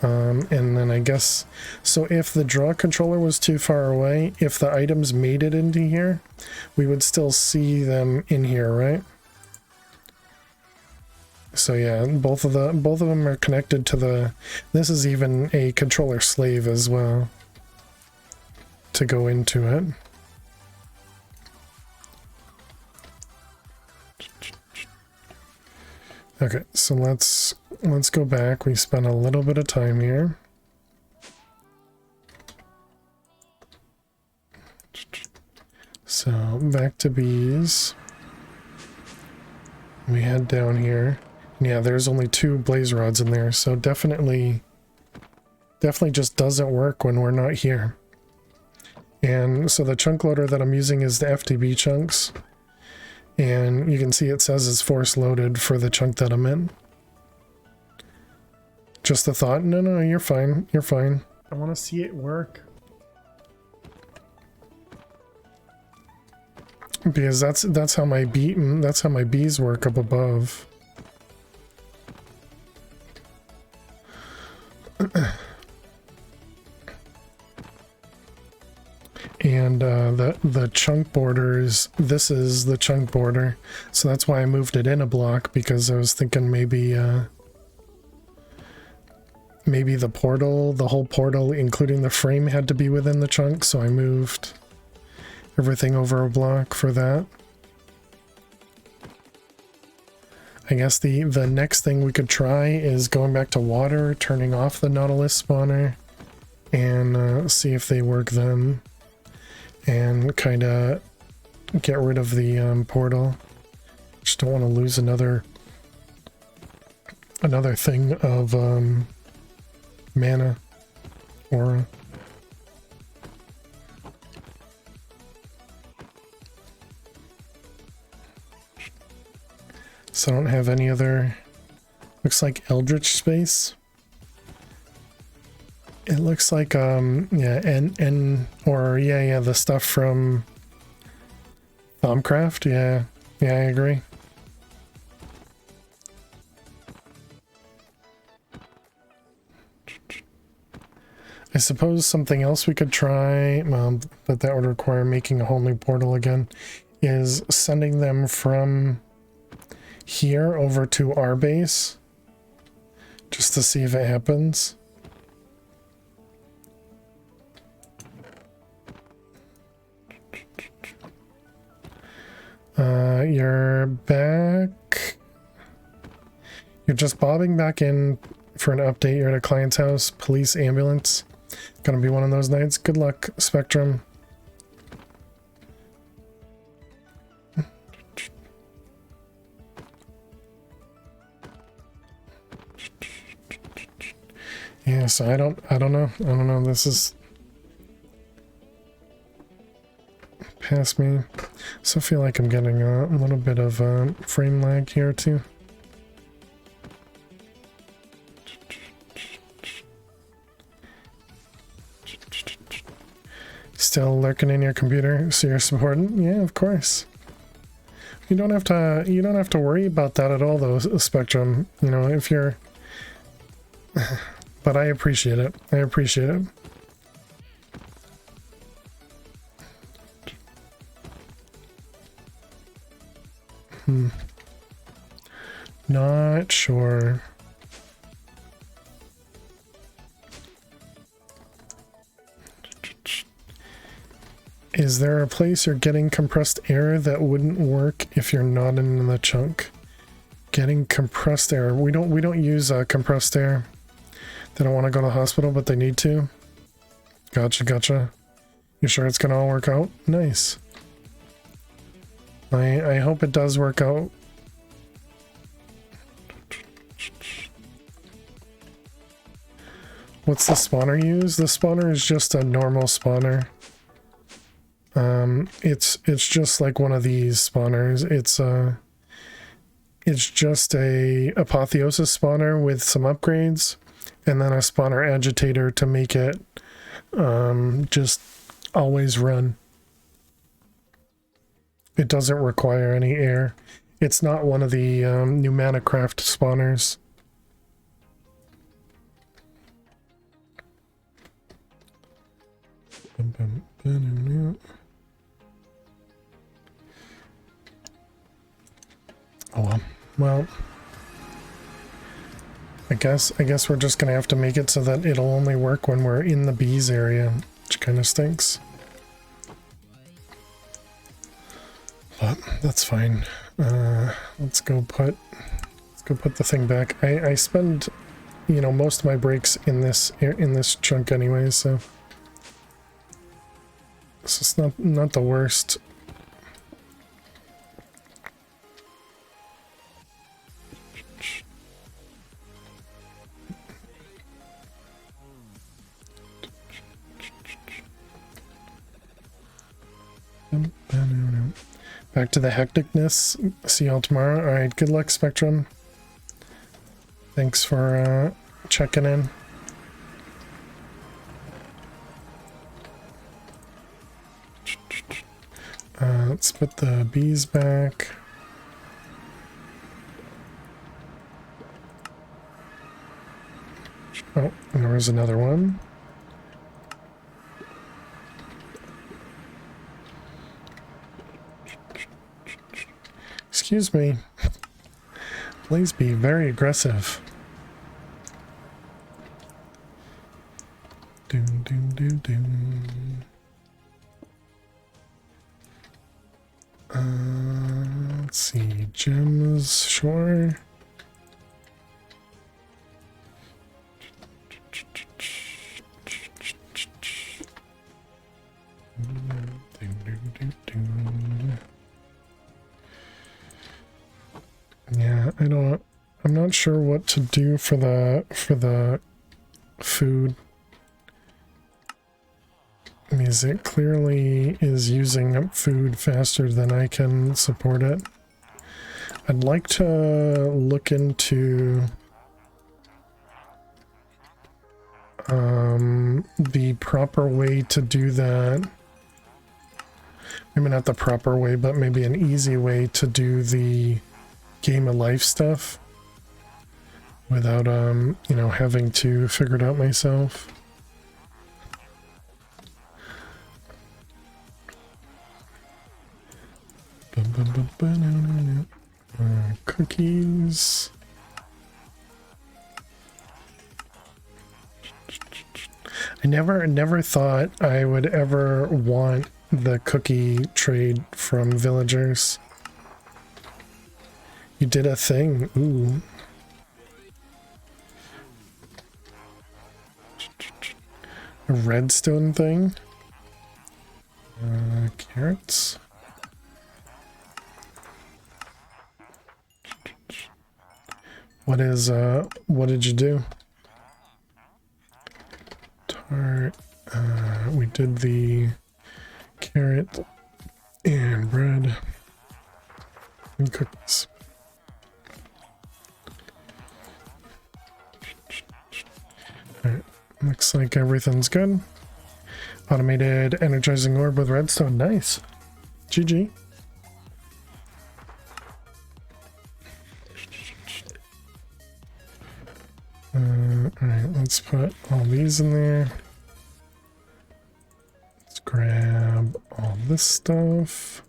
And then I guess, so if the draw controller was too far away, if the items made it into here, we would still see them in here, right? So yeah, both of them are connected to the, this is even a controller slave as well to go into it. Okay, so let's go back. We spent a little bit of time here. So back to bees. We head down here. Yeah, there's only 2 blaze rods in there, so definitely just doesn't work when we're not here. And so the chunk loader that I'm using is the FTB chunks. And you can see it says it's force loaded for the chunk that I'm in. Just a thought. No, you're fine. You're fine. I want to see it work. Because that's how my bees work up above. And the chunk borders, this is the chunk border, so that's why I moved it in a block, because I was thinking maybe the portal, the whole portal including the frame, had to be within the chunk, so I moved everything over a block for that. I guess the next thing we could try is going back to water, turning off the Nautilus spawner, and see if they work then. And kind of get rid of the portal. Just don't want to lose another thing of mana aura. So I don't have any other... Looks like Eldritch Space. It looks like, yeah, the stuff from Thaumcraft, yeah. Yeah, I agree. I suppose something else we could try, but that would require making a whole new portal again, is sending them from here over to our base, just to see if it happens. You're back. You're just bobbing back in for an update. You're at a client's house. Police ambulance. Gonna be one of those nights. Good luck, Spectrum. Yeah, so I don't know. This is past me. So I feel like I'm getting a little bit of frame lag here too. Still lurking in your computer, so you're supporting? Yeah, of course. You don't have to worry about that at all though, Spectrum. You know, if you're but I appreciate it. I appreciate it. Not sure. Is there a place you're getting compressed air that wouldn't work if you're not in the chunk? Getting compressed air. We don't use compressed air. They don't want to go to the hospital, but they need to. Gotcha. You sure it's gonna all work out? Nice. I hope it does work out. What's the spawner use? The spawner is just a normal spawner. It's just like one of these spawners. It's just a apotheosis spawner with some upgrades, and then a spawner agitator to make it just always run. It doesn't require any air. It's not one of the Enigmatica spawners. Oh well. I guess we're just gonna have to make it so that it'll only work when we're in the bees area, which kind of stinks. But that's fine. Let's go put the thing back. I spend, you know, most of my breaks in this chunk anyway, so this is not the worst. Back to the hecticness. See y'all tomorrow. Alright, good luck, Spectrum. Thanks for checking in. Let's put the bees back. Oh, and there was another one. Excuse me. Please be very aggressive. Doom, doom, doom, doom. Let's see. Gems, sure. Yeah, I'm not sure what to do for the food. Because it clearly is using up food faster than I can support it. I'd like to look into the proper way to do that. Maybe not the proper way, but maybe an easy way to do the game of life stuff without you know, having to figure it out myself. Cookies. I never thought I would ever want the cookie trade from villagers. You did a thing. Ooh. A redstone thing. Carrots. What did you do? Tart. We did the carrot and bread and cookies. Alright, looks like everything's good. Automated energizing orb with redstone. Nice. GG. Alright, let's put all these in there. Let's grab all this stuff.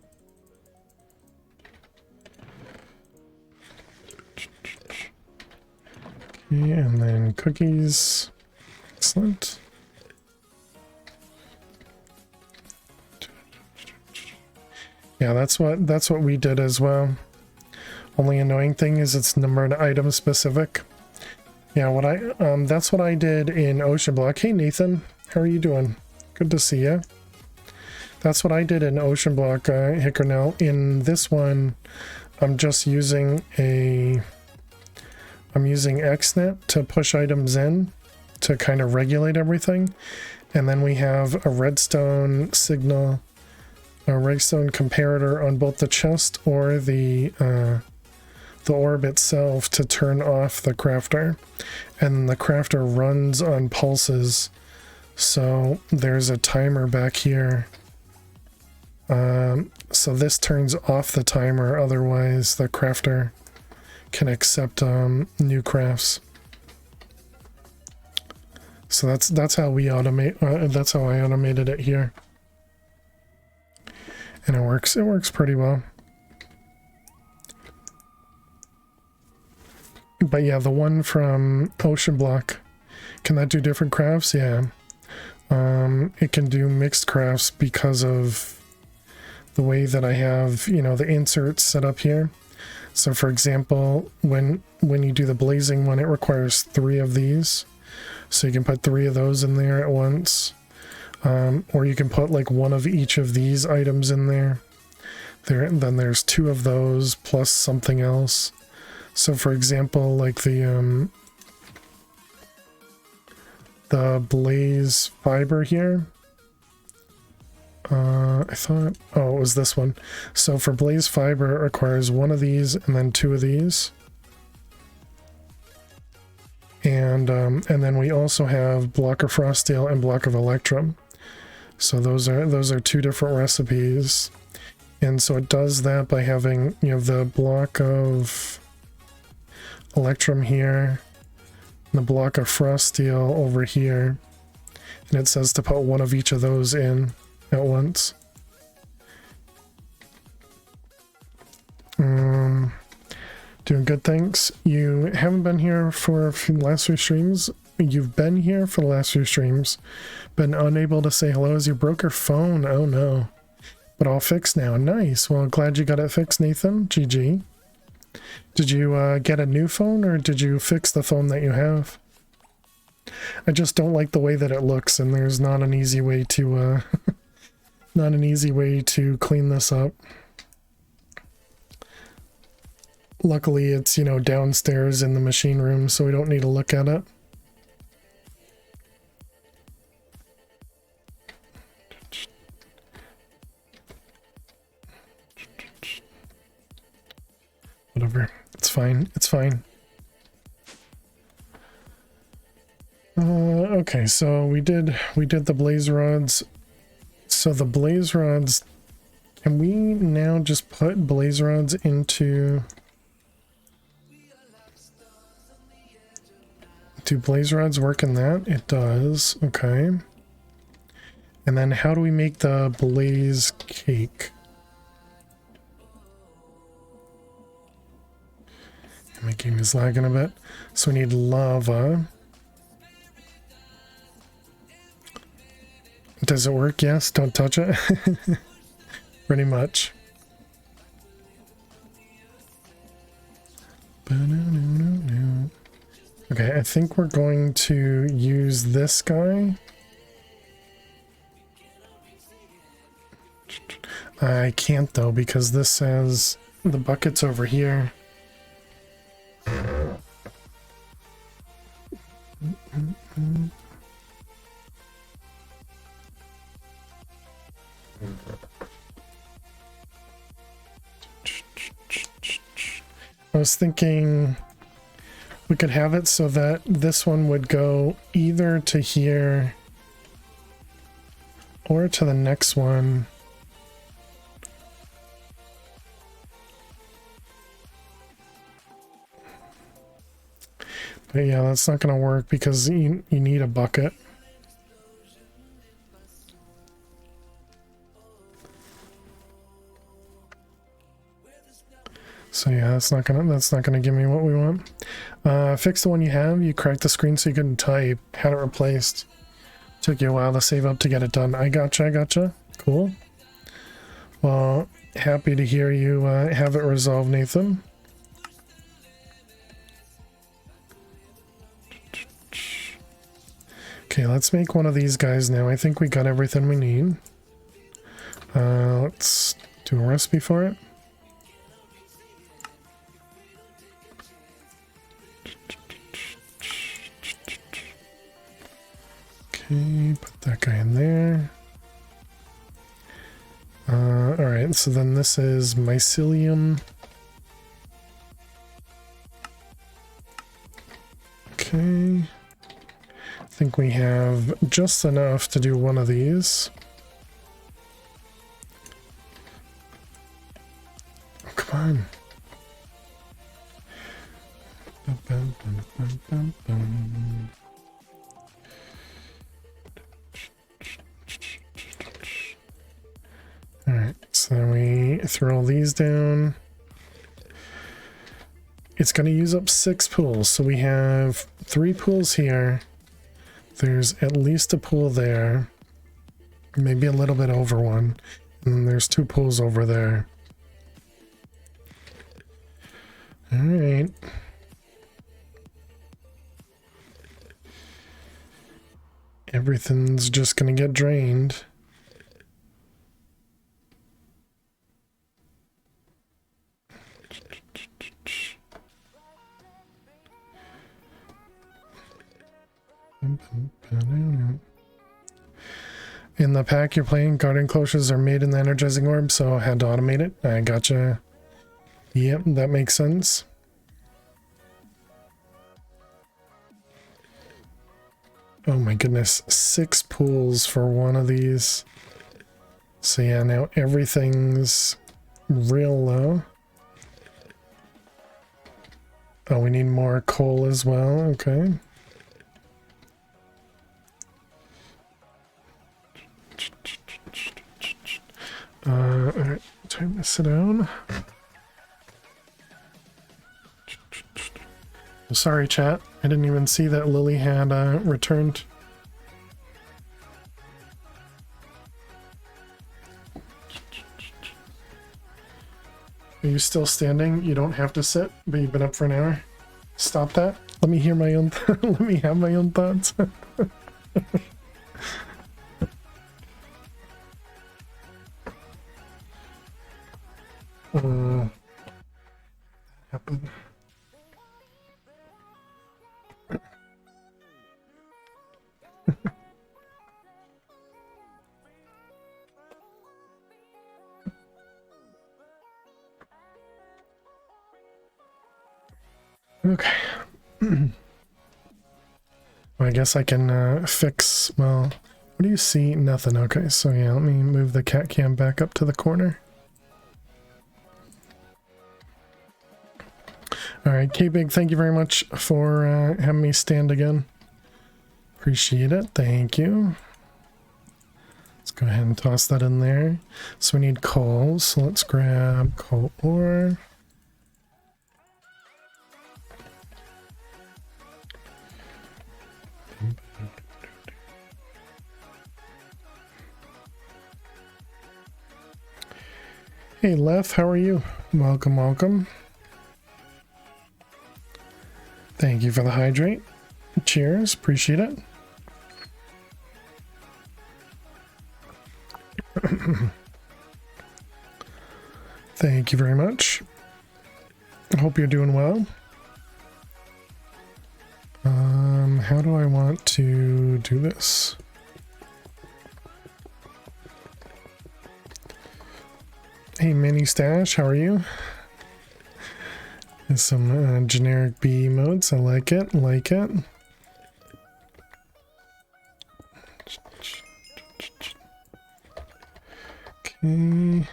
Okay, and then cookies. Excellent. Yeah, that's what we did as well. Only annoying thing is it's numbered item specific. Yeah, that's what I did in Ocean Block. Hey Nathan, how are you doing? Good to see you. That's what I did in Ocean Block, Hickernell. In this one, I'm just using XNet to push items in to kind of regulate everything. And then we have a redstone signal, a redstone comparator on both the chest or the orb itself to turn off the crafter, and the crafter runs on pulses, so there's a timer back here, so this turns off the timer, otherwise the crafter can accept new crafts. So that's how we automate, that's how I automated it here, and it works pretty well. But yeah, the one from Ocean Block, can that do different crafts? Yeah. It can do mixed crafts because of the way that I have, you know, the inserts set up here. So for example, when you do the blazing one, it requires 3 of these. So you can put 3 of those in there at once. Or you can put like 1 of each of these items in there. Then there's 2 of those plus something else. So for example, like the blaze fiber here, I thought, oh, it was this one. So for blaze fiber, it requires 1 of these and then 2 of these. And then we also have block of froststeel and block of electrum. So those are 2 different recipes. And so it does that by having, you know, the block of electrum here, and the block of frost steel over here, and it says to put 1 of each of those in at once. Doing good, thanks. You haven't been here for the last few streams. You've been here for the last few streams, been unable to say hello as you broke your phone. Oh no. But all fixed now. Nice. Well, glad you got it fixed, Nathan. GG. Did you get a new phone, or did you fix the phone that you have? I just don't like the way that it looks, and there's not an easy way to not an easy way to clean this up. Luckily, it's, you know, downstairs in the machine room, so we don't need to look at it. fine. It's fine. Okay, so we did the blaze rods. So the blaze rods, can we now just put blaze rods into... Do blaze rods work in that? It does. Okay. And then how do we make the blaze cake? My game is lagging a bit. So we need lava. Does it work? Yes. Don't touch it. Pretty much. Okay, I think we're going to use this guy. I can't though, because this says the bucket's over here. I was thinking we could have it so that this one would go either to here or to the next one. But yeah, that's not going to work because you need a bucket. So yeah, that's not gonna give me what we want. Fix the one you have. You cracked the screen so you couldn't type. Had it replaced. Took you a while to save up to get it done. I gotcha. Cool. Well, happy to hear you have it resolved, Nathan. Okay, let's make one of these guys now. I think we got everything we need. Let's do a recipe for it. Okay, put that guy in there. Alright, so then this is mycelium. Okay. I think we have just enough to do one of these. Oh, come on. Alright, so then we throw these down. It's going to use up 6 pools, so we have 3 pools here. There's at least a pool there. Maybe a little bit over one. And then there's 2 pools over there. Alright. Everything's just going to get drained. In the pack you're playing, guard enclosures are made in the energizing orb, so I had to automate it. I gotcha. Yep, that makes sense. Oh my goodness, 6 pools for one of these. So yeah, now everything's real low. Oh, we need more coal as well, okay. Alright, time to sit down. Sorry, chat. I didn't even see that Lily had returned. Are you still standing? You don't have to sit, but you've been up for an hour. Stop that. Let me hear my own. Let me have my own thoughts. Happened. Okay. Well, I guess I can fix, well, what do you see? Nothing. Okay, so yeah, let me move the cat cam back up to the corner. Alright, K-Big, thank you very much for having me stand again. Appreciate it. Thank you. Let's go ahead and toss that in there. So we need coal, so let's grab coal ore. Hey Lef, how are you? Welcome, welcome. Thank you for the hydrate. Cheers, appreciate it. Thank you very much. I hope you're doing well. How do I want to do this? Hey, Mini Stash, how are you? There's some generic B modes. I like it. Like it. Okay.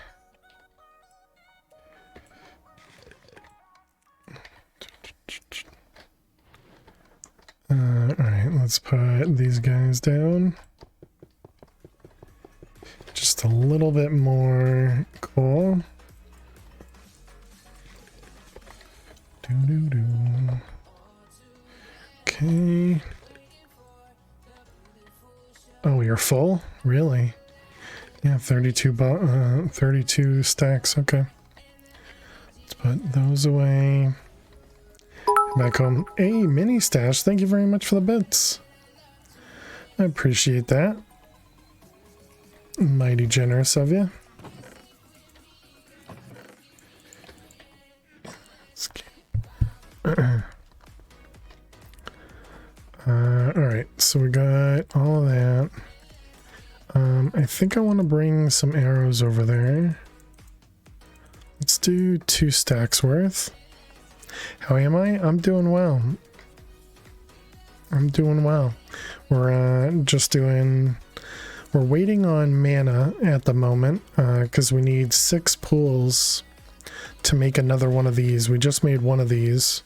Alright, let's put these guys down. Just a little bit more coal. Do. Okay. Oh, you're full? Really? Yeah, 32 stacks. Okay. Let's put those away. Back home. Hey, Mini Stash, thank you very much for the bits. I appreciate that. Mighty generous of you. Alright, so we got all of that. I think I want to bring some arrows over there. Let's do 2 stacks worth. How am I? I'm doing well. I'm doing well. We're we're waiting on mana at the moment because we need 6 pools to make another one of these. We just made one of these,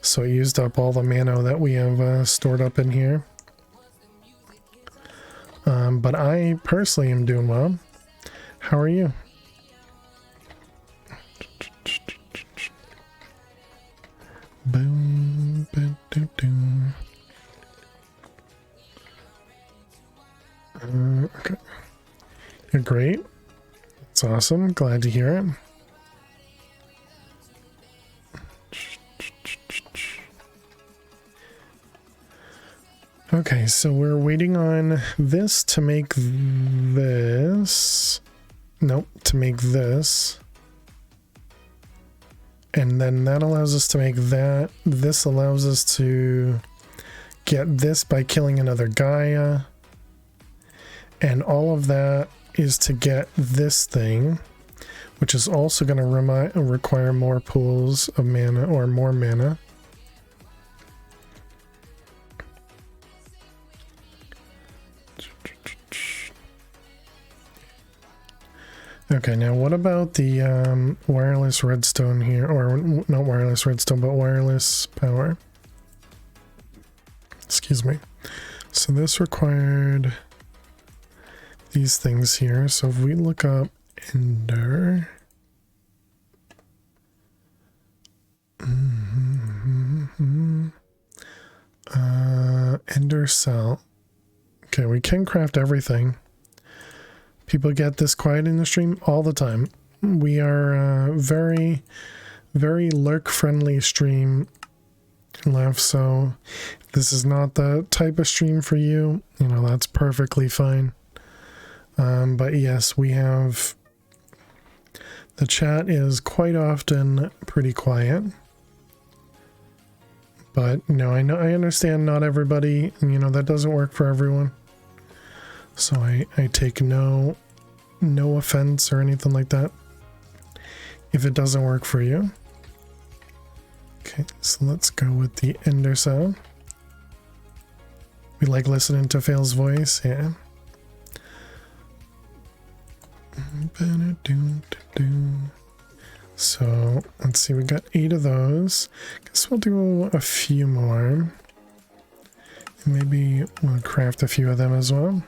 so it used up all the mana that we have stored up in here. But I personally am doing well. How are you? Boom, boom, doom, doom. Okay. You're great. That's awesome. Glad to hear it. Okay, so we're waiting on this to make this. Nope, to make this. And then that allows us to make that. This allows us to get this by killing another Gaia. And all of that is to get this thing, which is also going to require more pools of mana or more mana. Okay, now what about the wireless redstone here, or not wireless redstone, but wireless power? Excuse me. So this required these things here. So if we look up Ender, Ender cell. Okay, we can craft everything. People get this quiet in the stream all the time. We are very, very lurk-friendly stream left, so if this is not the type of stream for you, you know, that's perfectly fine. But yes, we have... The chat is quite often pretty quiet. But, no, I understand not everybody, you know, that doesn't work for everyone. So I take no offense or anything like that if it doesn't work for you. Okay, Okay, so let's go with the ender cell. We like listening to Fail's voice, yeah. So let's see, we got 8 of those. Guess we'll do a few more. Maybe we'll craft a few of them as well.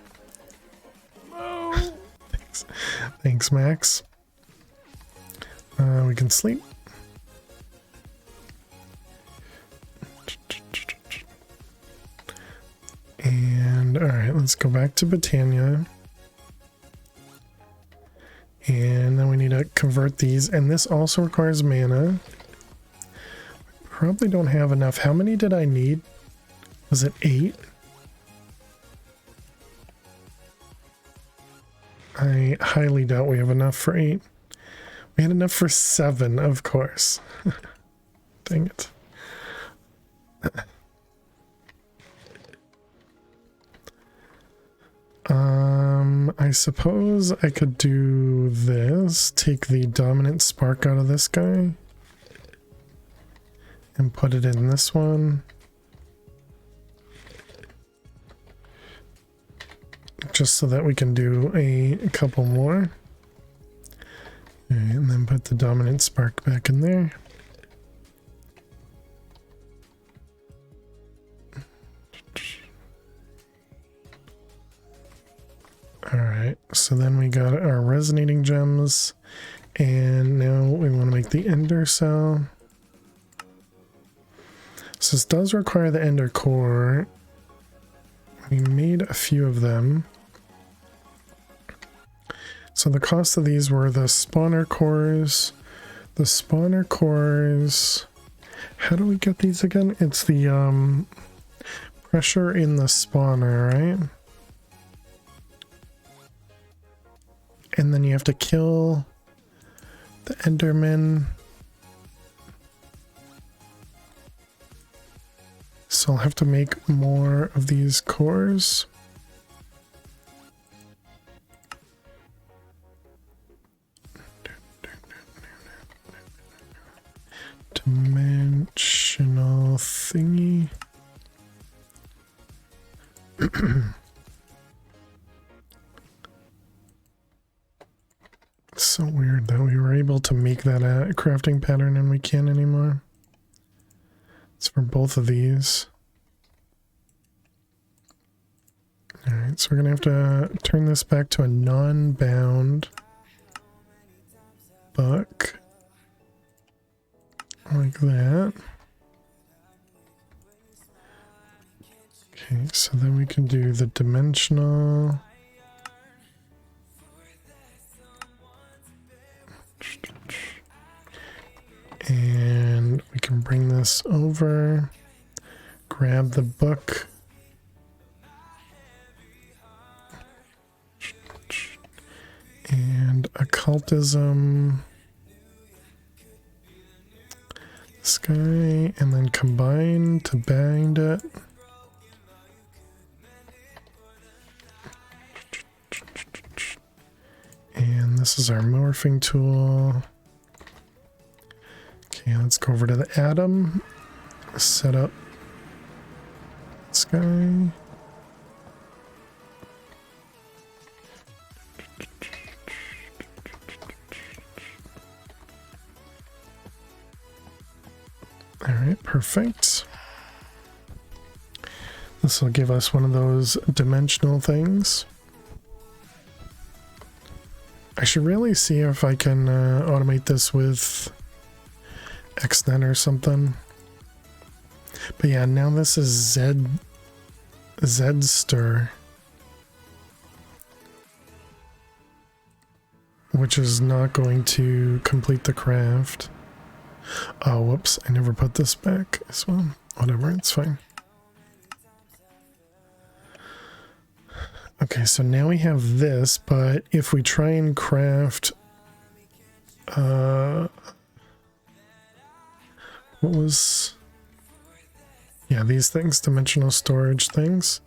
Thanks. Thanks, Max. We can sleep. And alright, let's go back to Britannia. And then we need to convert these. And this also requires mana. Probably don't have enough. How many did I need? Was it 8? I highly doubt we have enough for 8. We had enough for 7, of course. Dang it. I suppose I could do this. Take the dominant spark out of this guy. And put it in this one. Just so that we can do a couple more. And then put the dominant spark back in there. Alright, so then we got our resonating gems. And now we want to make the ender cell. So this does require the ender core. We made a few of them. So the cost of these were the spawner cores. The spawner cores. How do we get these again? It's the pressure in the spawner, right? And then you have to kill the Enderman. So I'll have to make more of these cores. Dimensional thingy. It's so weird that we were able to make that a crafting pattern and we can't anymore. It's for both of these. Alright, so we're gonna have to turn this back to a non-bound buck. Like that. Okay, so then we can do the dimensional. And we can bring this over, grab the book, and occultism, this guy, and then combine to bind it. And this is our morphing tool. Okay, let's go over to the atom, set up this guy. Alright, perfect. This will give us one of those dimensional things. I should really see if I can automate this with XNet or something. But yeah, now this is Zstir, which is not going to complete the craft. Oh, whoops, I never put this back as well. Whatever, it's fine. Okay, so now we have this, but if we try and craft what was, yeah, these things, dimensional storage things.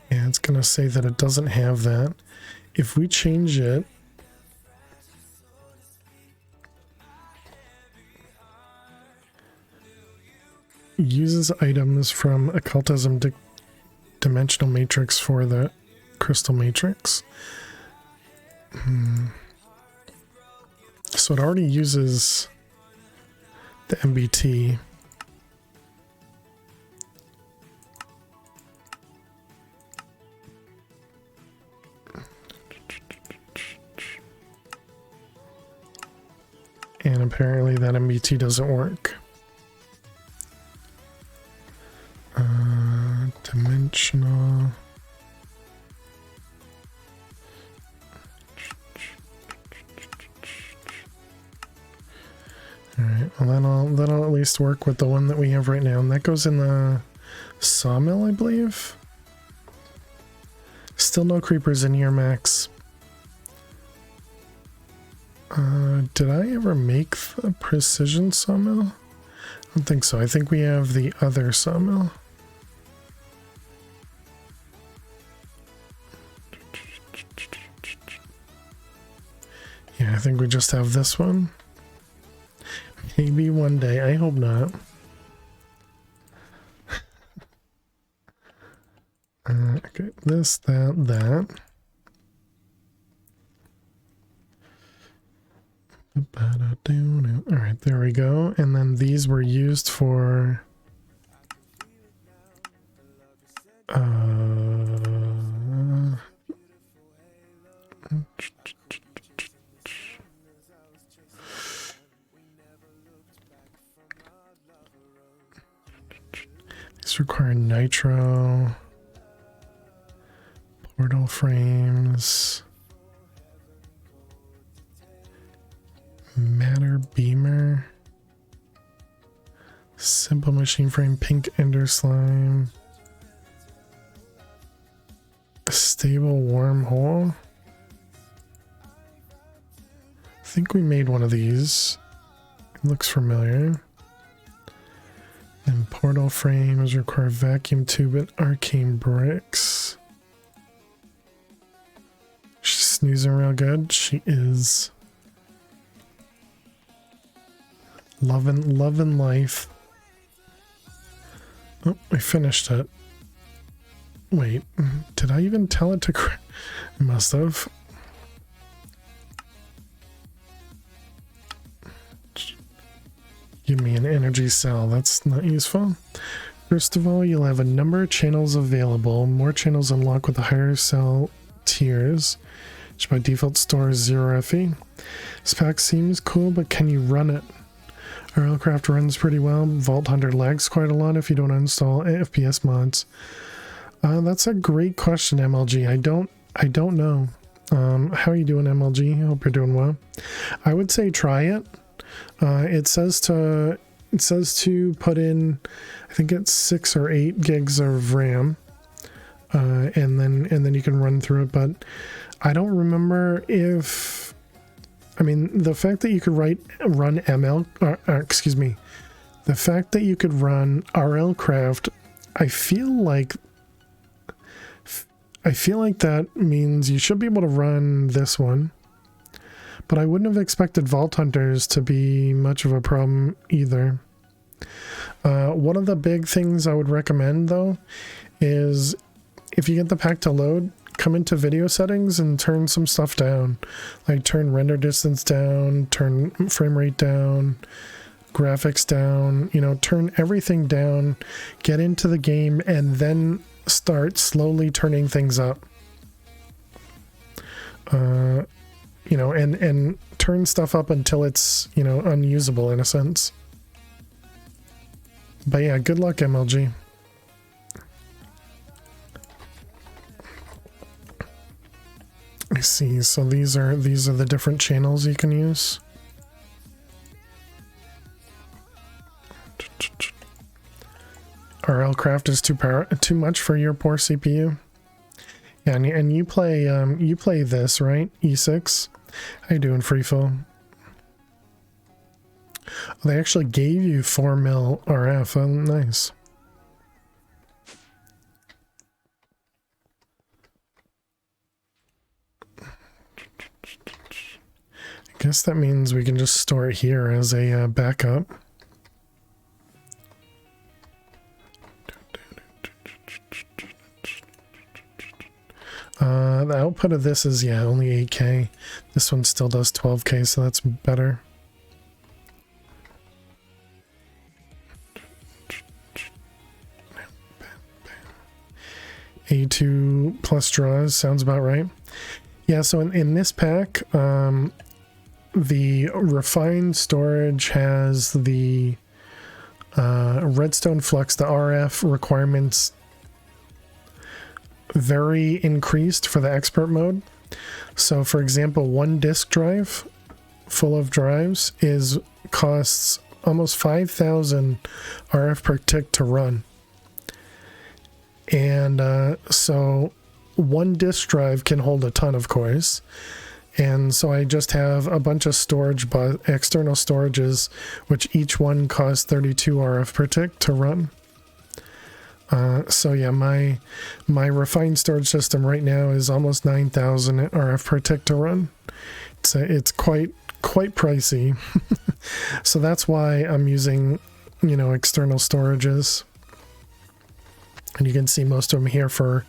Yeah, it's gonna say that it doesn't have that. If we change it, uses items from occultism dimensional matrix for the crystal matrix. So it already uses the MBT. And apparently that MBT doesn't work. Dimensional. Alright, well that'll at least work with the one that we have right now. And that goes in the sawmill, I believe. Still no creepers in here, Max. Did I ever make the precision sawmill? I don't think so. I think we have the other sawmill. Yeah, I think we just have this one. Maybe one day. I hope not. Okay, this, that. Alright, there we go. And then these were used for these require nitro, portal frames, matter beamer, simple machine frame, pink ender slime, a stable wormhole. I think we made one of these. It looks familiar. And portal frames require vacuum tube and arcane bricks. She's snoozing real good. She is. Loving life. Oh, I finished it. Wait, did I even tell it to I must have. Give me an energy cell. That's not useful. First of all, you'll have a number of channels available. More channels unlock with the higher cell tiers, which by default stores 0 FE. This pack seems cool, but can you run it? Our aircraft runs pretty well. Vault Hunter lags quite a lot if you don't install FPS mods. That's a great question, MLG. I don't know. How are you doing, MLG? I hope you're doing well. I would say try it. It says to put in, I think it's 6 or 8 gigs of RAM, and then you can run through it. But I don't remember if, I mean, the fact that you could run the fact that you could run RL Craft, I feel like that means you should be able to run this one. But I wouldn't have expected Vault Hunters to be much of a problem either. One of the big things I would recommend, though, is if you get the pack to load, come into video settings and turn some stuff down. Like turn render distance down, turn frame rate down, graphics down, turn everything down, get into the game, and then start slowly turning things up. And turn stuff up until it's, unusable in a sense. But yeah, good luck, MLG. I see. So these are the different channels you can use. RL Craft is too much for your poor CPU. Yeah, and you play this, right? E6. How you doing, Freefall? Oh, they actually gave you 4mm RF. Oh, nice. I guess that means we can just store it here as a backup. The output of this is, yeah, only 8K. This one still does 12K, so that's better. A2 plus draws sounds about right. Yeah, so in this pack, the refined storage has the redstone flux, the RF requirements very increased for the expert mode. So for example, one disk drive full of drives costs almost 5,000 RF per tick to run. And so one disk drive can hold a ton, of course. And so I just have a bunch of storage, external storages, which each one costs 32 RF per tick to run. So yeah, my refined storage system right now is almost 9,000 RF per tick to run. It's quite pricey. So that's why I'm using, external storages. And you can see most of them here for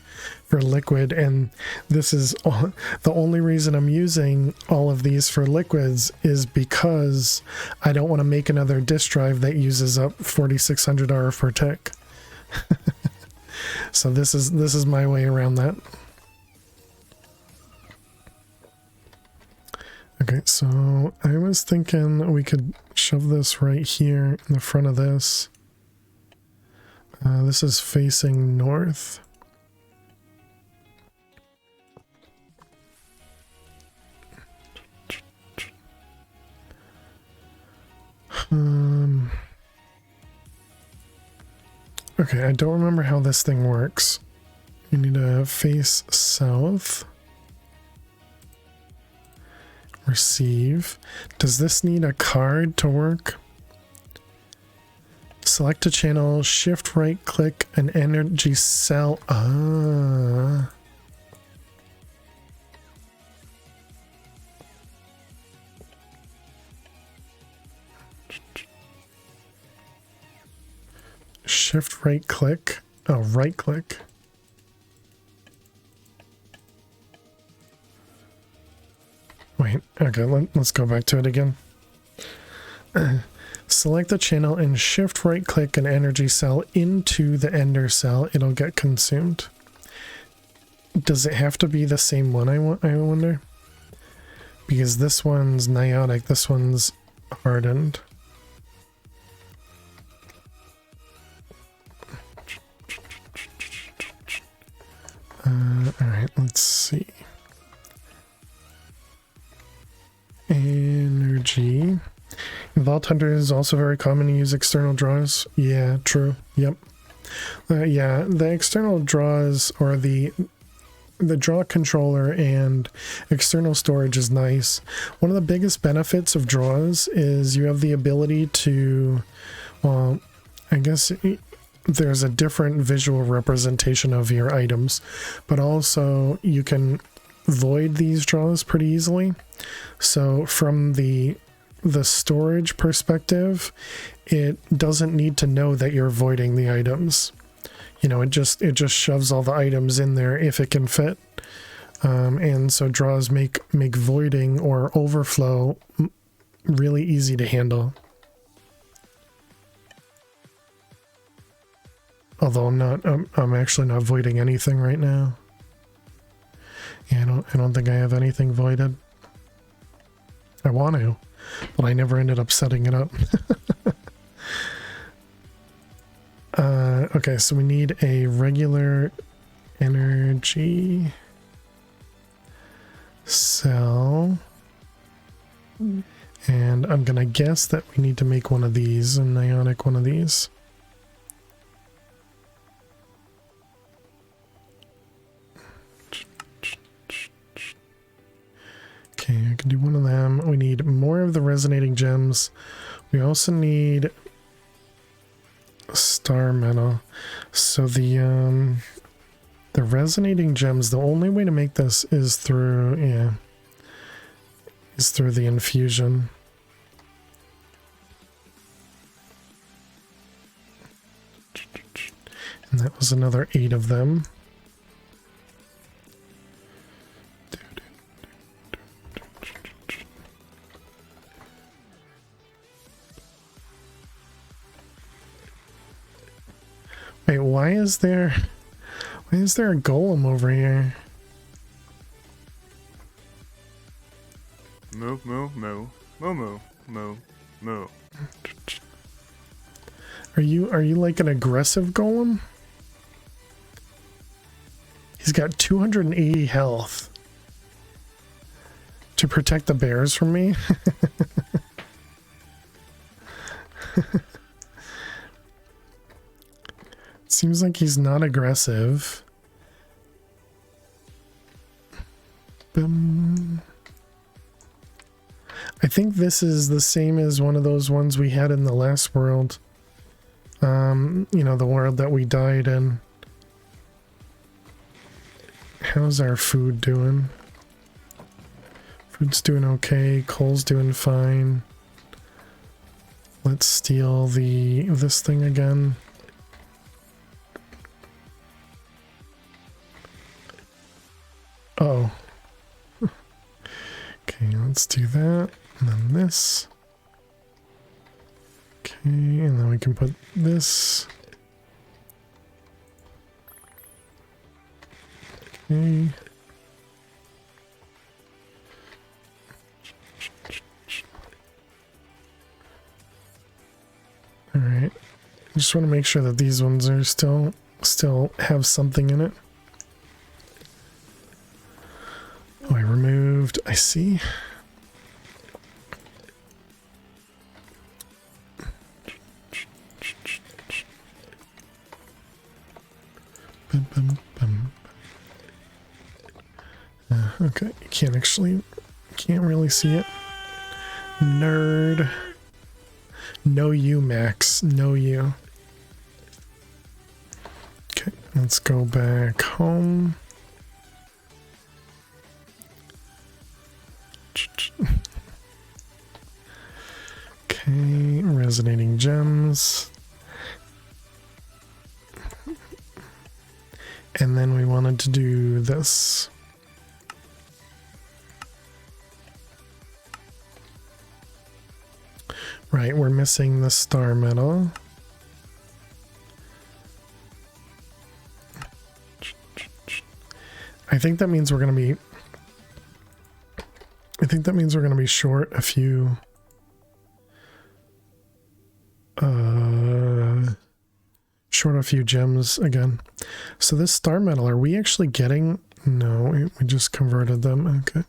liquid, and this is the only reason I'm using all of these for liquids is because I don't want to make another disk drive that uses up 4,600 RF per tick. So this is my way around that. Okay, so I was thinking we could shove this right here in the front of this. This is facing north. Okay, I don't remember how this thing works. You need to face south. Receive. Does this need a card to work? Select a channel, shift right click an energy cell. Shift right click. Oh, right click. Wait, okay, let's go back to it again. Select the channel and shift right click an energy cell into the ender cell. It'll get consumed. Does it have to be the same one, I wonder? Because this one's niotic, this one's hardened. Alright, let's see. Energy. Vault Hunter is also very common to use external draws. Yeah, true. Yep. Yeah, the external draws, or the draw controller and external storage is nice. One of the biggest benefits of draws is you have the ability to, well, I guess there's a different visual representation of your items, but also you can void these draws pretty easily. So from the storage perspective, it doesn't need to know that you're voiding the items. It just shoves all the items in there if it can fit. And so draws make voiding or overflow really easy to handle. Although I'm actually not voiding anything right now. Yeah, I don't think I have anything voided. I want to, but I never ended up setting it up. Okay, so we need a regular energy cell. And I'm gonna guess that we need to make one of these, an ionic one of these. Okay, I can do one of them. We need more of the resonating gems. We also need star metal. So the resonating gems, the only way to make this is through, is through the infusion. And that was another 8 of them. Wait, why is there a golem over here? Moo, moo, moo. Moo, moo, moo, moo. Are you like an aggressive golem? He's got 280 health. To protect the bears from me? Seems like he's not aggressive. Boom. I think this is the same as one of those ones we had in the last world. You know, the world that we died in. How's our food doing? Food's doing okay. Coal's doing fine. Let's steal this thing again. Oh. Okay, let's do that. And then this. Okay, and then we can put this. Okay. Alright. I just want to make sure that these ones are still have something in it. Oh, I removed. I see. Bum, bum, bum. Okay, you can't really see it. Nerd. No you, Max. No you. Okay, let's go back home. Okay, resonating gems. And then we wanted to do this. Right, we're missing the star metal. I think that means we're going to be short a few gems again. So this star metal, are we actually getting? No, we just converted them. Okay.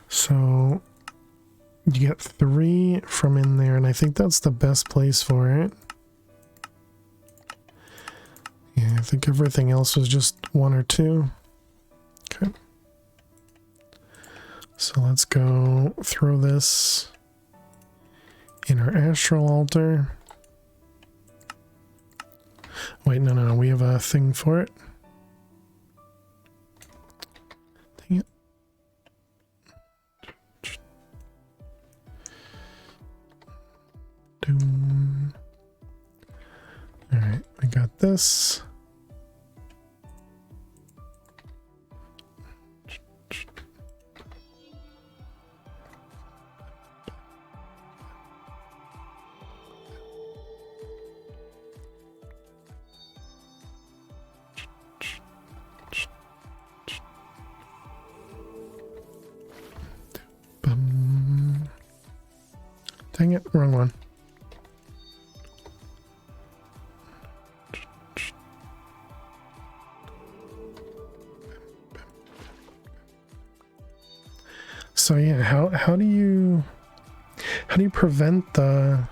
So you get 3 from in there, and I think that's the best place for it. Yeah, I think everything else was just 1 or 2. Okay. So let's go throw this in our astral altar. Wait, no, we have a thing for it. Dang it. Doom. Alright, we got this. Dang it, wrong one. So yeah, how do you prevent that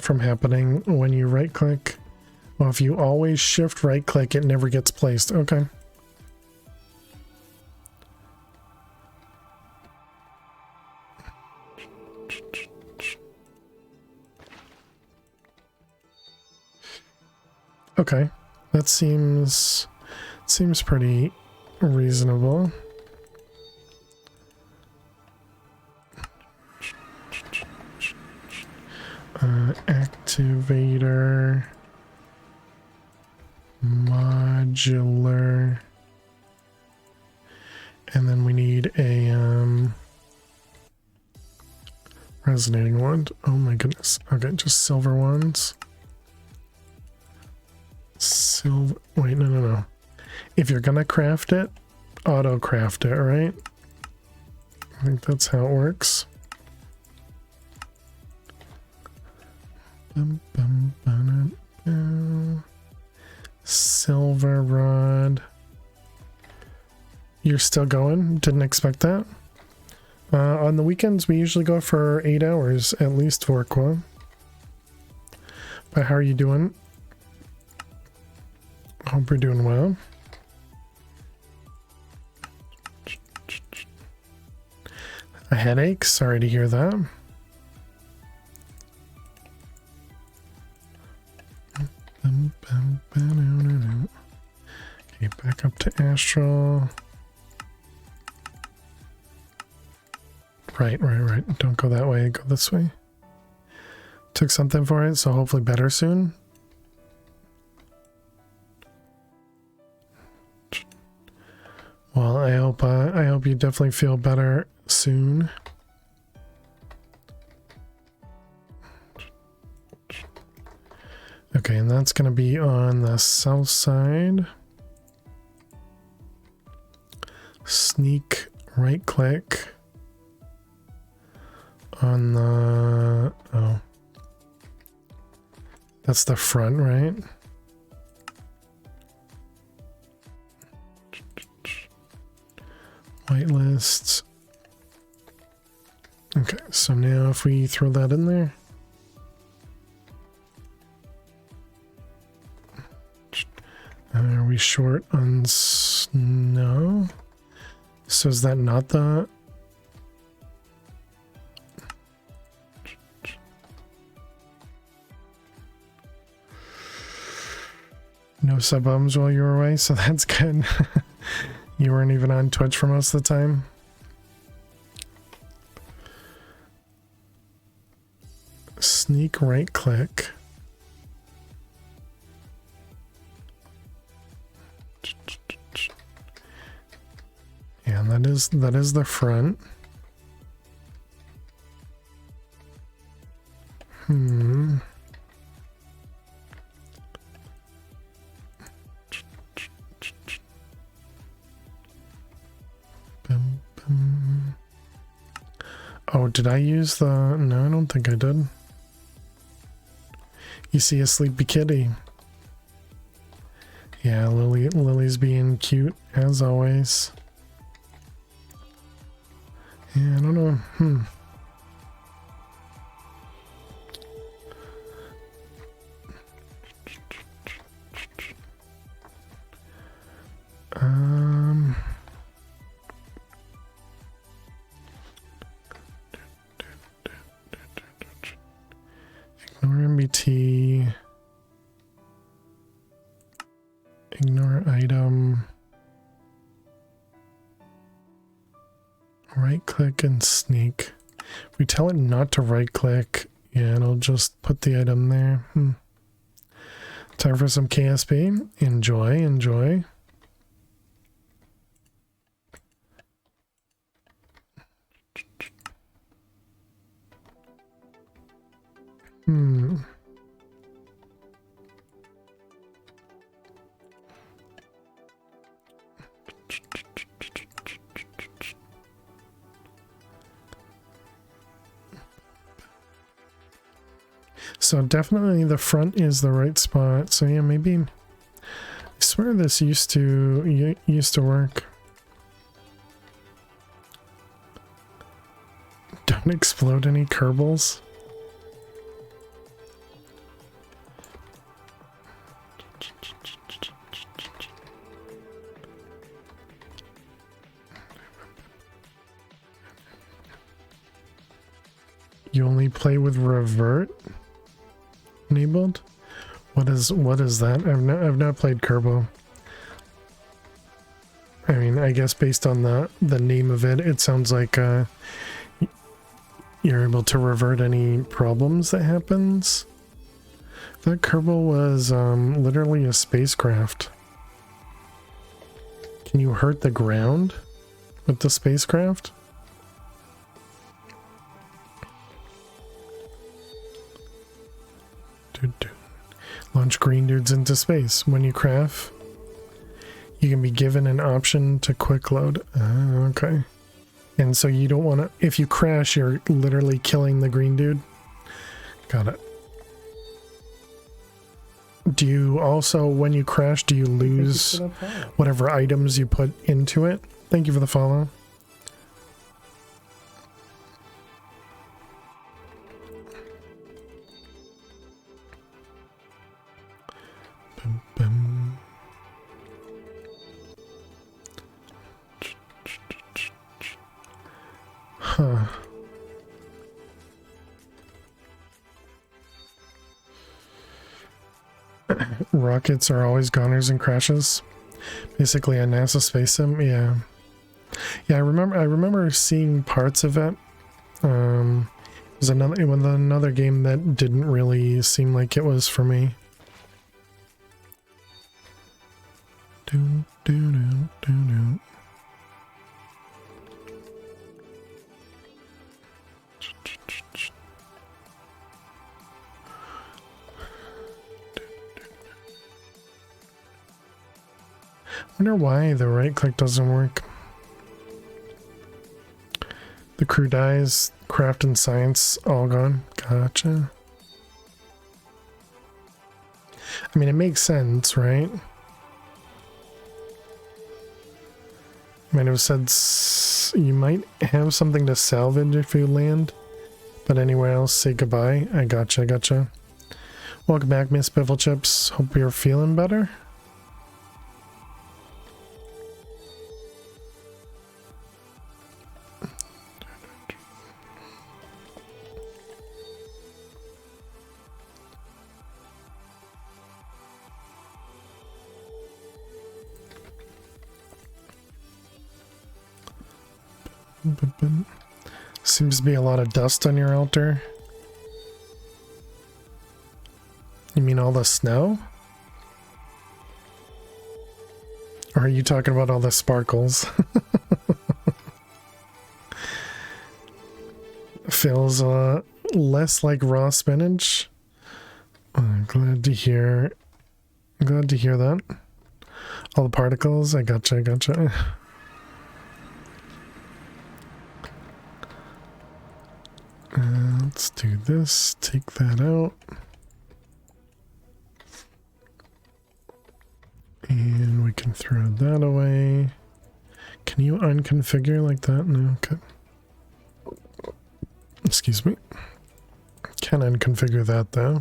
from happening when you right click? Well, if you always shift right click, it never gets placed. Okay. Okay, that seems pretty reasonable. Activator, modular, and then we need a Resonating wand. Oh my goodness. Okay, just silver ones. Silver. Wait, no. If you're gonna craft it, auto craft it, right? I think that's how it works. Silver rod. You're still going? Didn't expect that. On the weekends, we usually go for 8 hours, at least, for Qua. But how are you doing? Hope you're doing well. A headache? Sorry to hear that. Okay, back up to Astral. Right. Don't go that way, go this way. Took something for it, so hopefully better soon. Well, I hope you definitely feel better soon. Okay, and that's gonna be on the south side. Sneak, right click on the, oh, that's the front, right? Whitelists. Okay, so now if we throw that in there. Are we short on snow? So is that not the... No sub-bums while you were away, so that's good. You weren't even on Twitch for most of the time. Sneak right click. And that is the front. Oh, did I use the... No, I don't think I did. You see a sleepy kitty. Yeah, Lily's being cute, as always. Yeah, I don't know. Ignore MBT. Ignore item. Right click and sneak. If we tell it not to right click, yeah, it'll just put the item there. Time for some KSP. Enjoy. So definitely the front is the right spot. So yeah, maybe I swear this used to work. Don't explode any Kerbals. You only play with revert enabled? What is that? I've not played Kerbo. I mean, I guess based on the name of it, it sounds like you're able to revert any problems that happens. That Kerbal was literally a spacecraft. Can you hurt the ground with the spacecraft? Launch green dudes into space. When you craft, you can be given an option to quick load. Okay. And so you don't want to, if you crash, you're literally killing the green dude. Got it. Do you also, when you crash, do you lose whatever items you put into it? Thank you for the follow. Bum, bum. Huh. Rockets are always goners and crashes. Basically a NASA space sim, yeah. Yeah, I remember seeing parts of it. It was another game that didn't really seem like it was for me. Do do do do do. Wonder why the right click doesn't work. The crew dies, craft and science all gone. Gotcha. I mean, it makes sense, right? Might have said you might have something to salvage if you land, but anywhere else, say goodbye. I gotcha, gotcha. Welcome back, Miss Biffle Chips. Hope you're feeling better. Seems to be a lot of dust on your altar. You mean all the snow? Or are you talking about all the sparkles? Feels less like raw spinach. I'm glad to hear that. All the particles, I gotcha. Let's do this, take that out. And we can throw that away. Can you unconfigure like that? No, okay. Excuse me. Can unconfigure that though.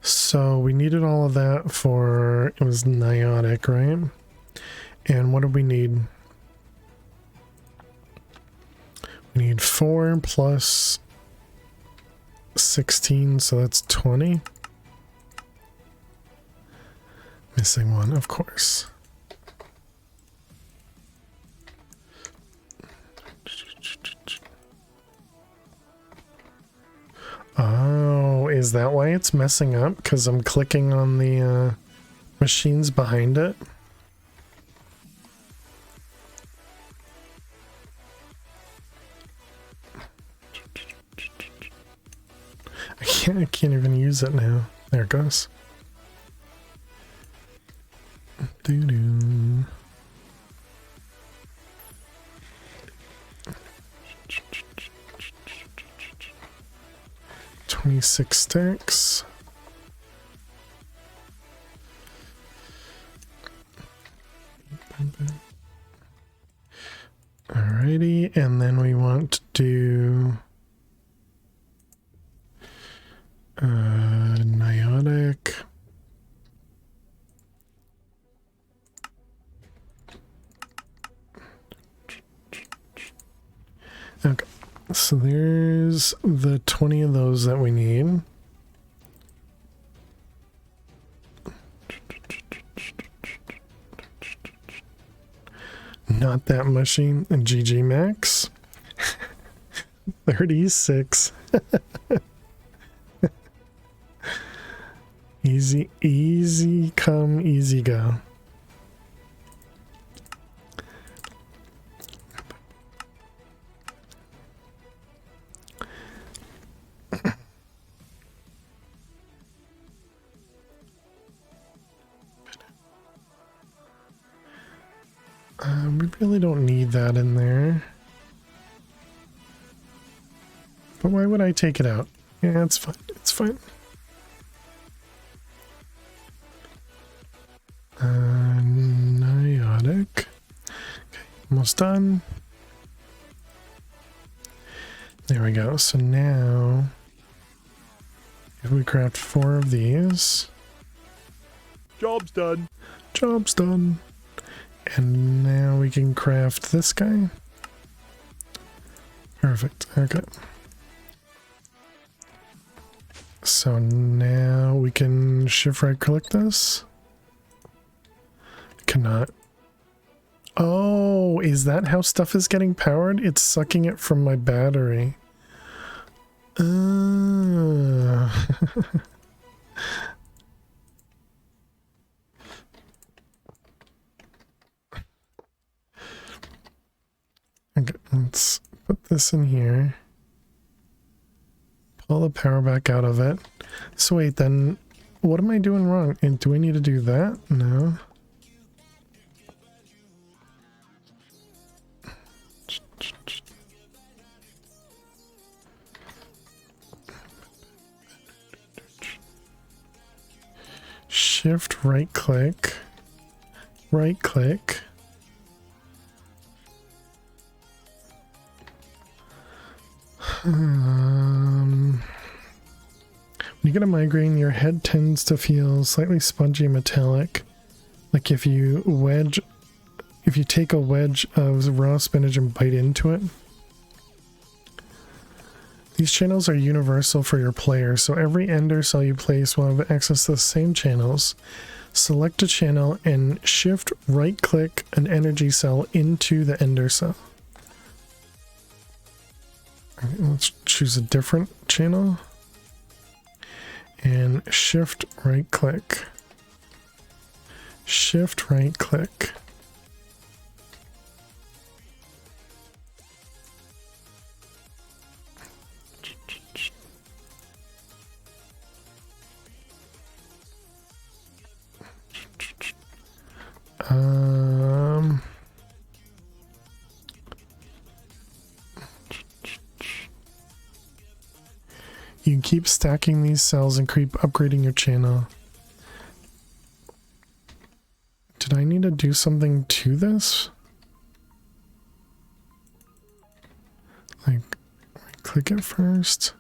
So we needed all of that for, it was Niotic, right? And what do we need? We need 4 plus 16, so that's 20. Missing one, of course. Oh, is that why it's messing up? Because I'm clicking on the machines behind it? I can't even use it now. There it goes. Doo-doo. $26 stacks. Alrighty, and then we want to do Niotic. Okay, so there's the 20 of those that we need. Not that machine. And GG Max. 36. Easy come, easy go. really don't need that in there. But why would I take it out? Yeah, it's fine. It's fine. Niotic. Okay, almost done. There we go. So now, if we craft 4 of these, Job's done. job's done. And now we can craft this guy. Perfect. Okay. So now we can shift right click this. Cannot. Oh, is that how stuff is getting powered? It's sucking it from my battery. Okay, let's put this in here. Pull the power back out of it. So wait, then what am I doing wrong? And do I need to do that? No. Shift right click. Right click. When you get a migraine, your head tends to feel slightly spongy and metallic. Like if you take a wedge of raw spinach and bite into it. These channels are universal for your player, so every ender cell you place will have access to the same channels. Select a channel and shift right click an energy cell into the ender cell. Let's choose a different channel and shift right click. Shift right click. You can keep stacking these cells and keep upgrading your channel. Did I need to do something to this? Like, click it first.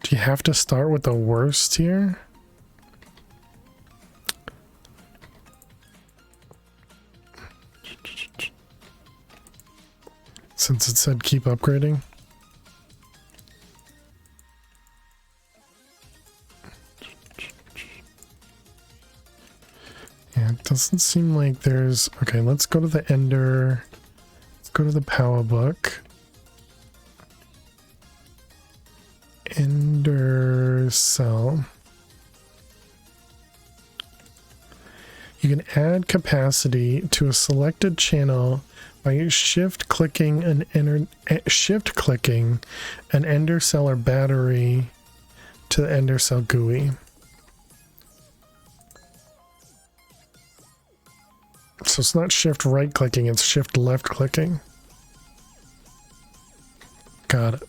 Do you have to start with the worst here? Since it said keep upgrading. Yeah, it doesn't seem like there's... Okay, let's go to the Ender. Let's go to the Power Book. Ender Cell. You can add capacity to a selected channel by shift clicking an ender cell or battery to the ender cell GUI. So it's not shift right clicking, it's shift left clicking. Got it.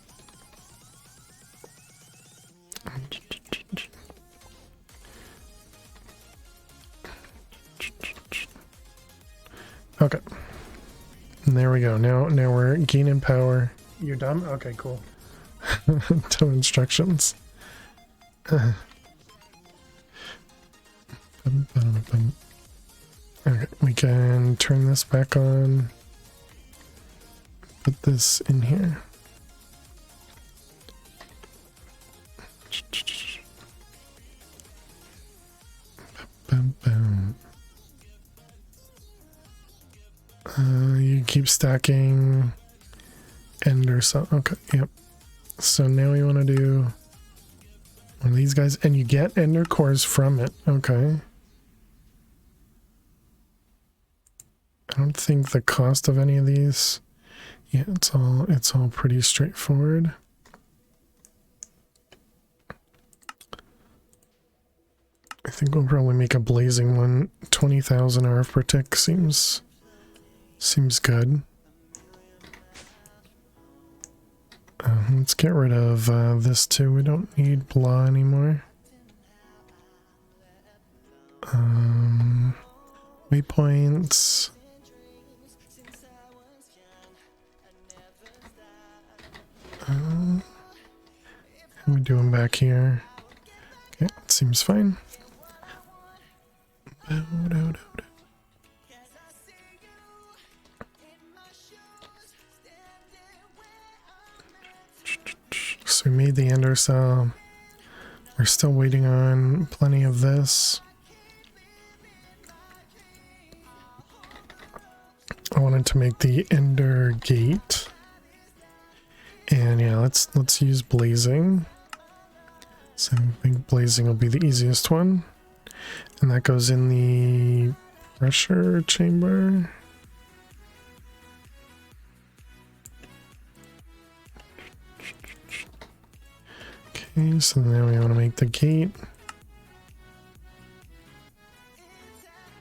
Okay. And there we go. Now we're gaining power. You're done? Okay, cool. To instructions. Okay, we can turn this back on. Put this in here. You keep stacking ender cell. Okay, yep. So now we want to do one of these guys, and you get ender cores from it. Okay. I don't think the cost of any of these. Yeah, it's all pretty straightforward. think we'll probably make a blazing one. 20,000 RF per tick seems good. Let's get rid of this too. We don't need blah anymore. Waypoints. How are we doing back here? Okay, it seems fine. So we made the ender cell. We're still waiting on plenty of this. I wanted to make the ender gate. And yeah, let's use blazing. So I think blazing will be the easiest one. And that goes in the pressure chamber. Okay, so now we want to make the gate.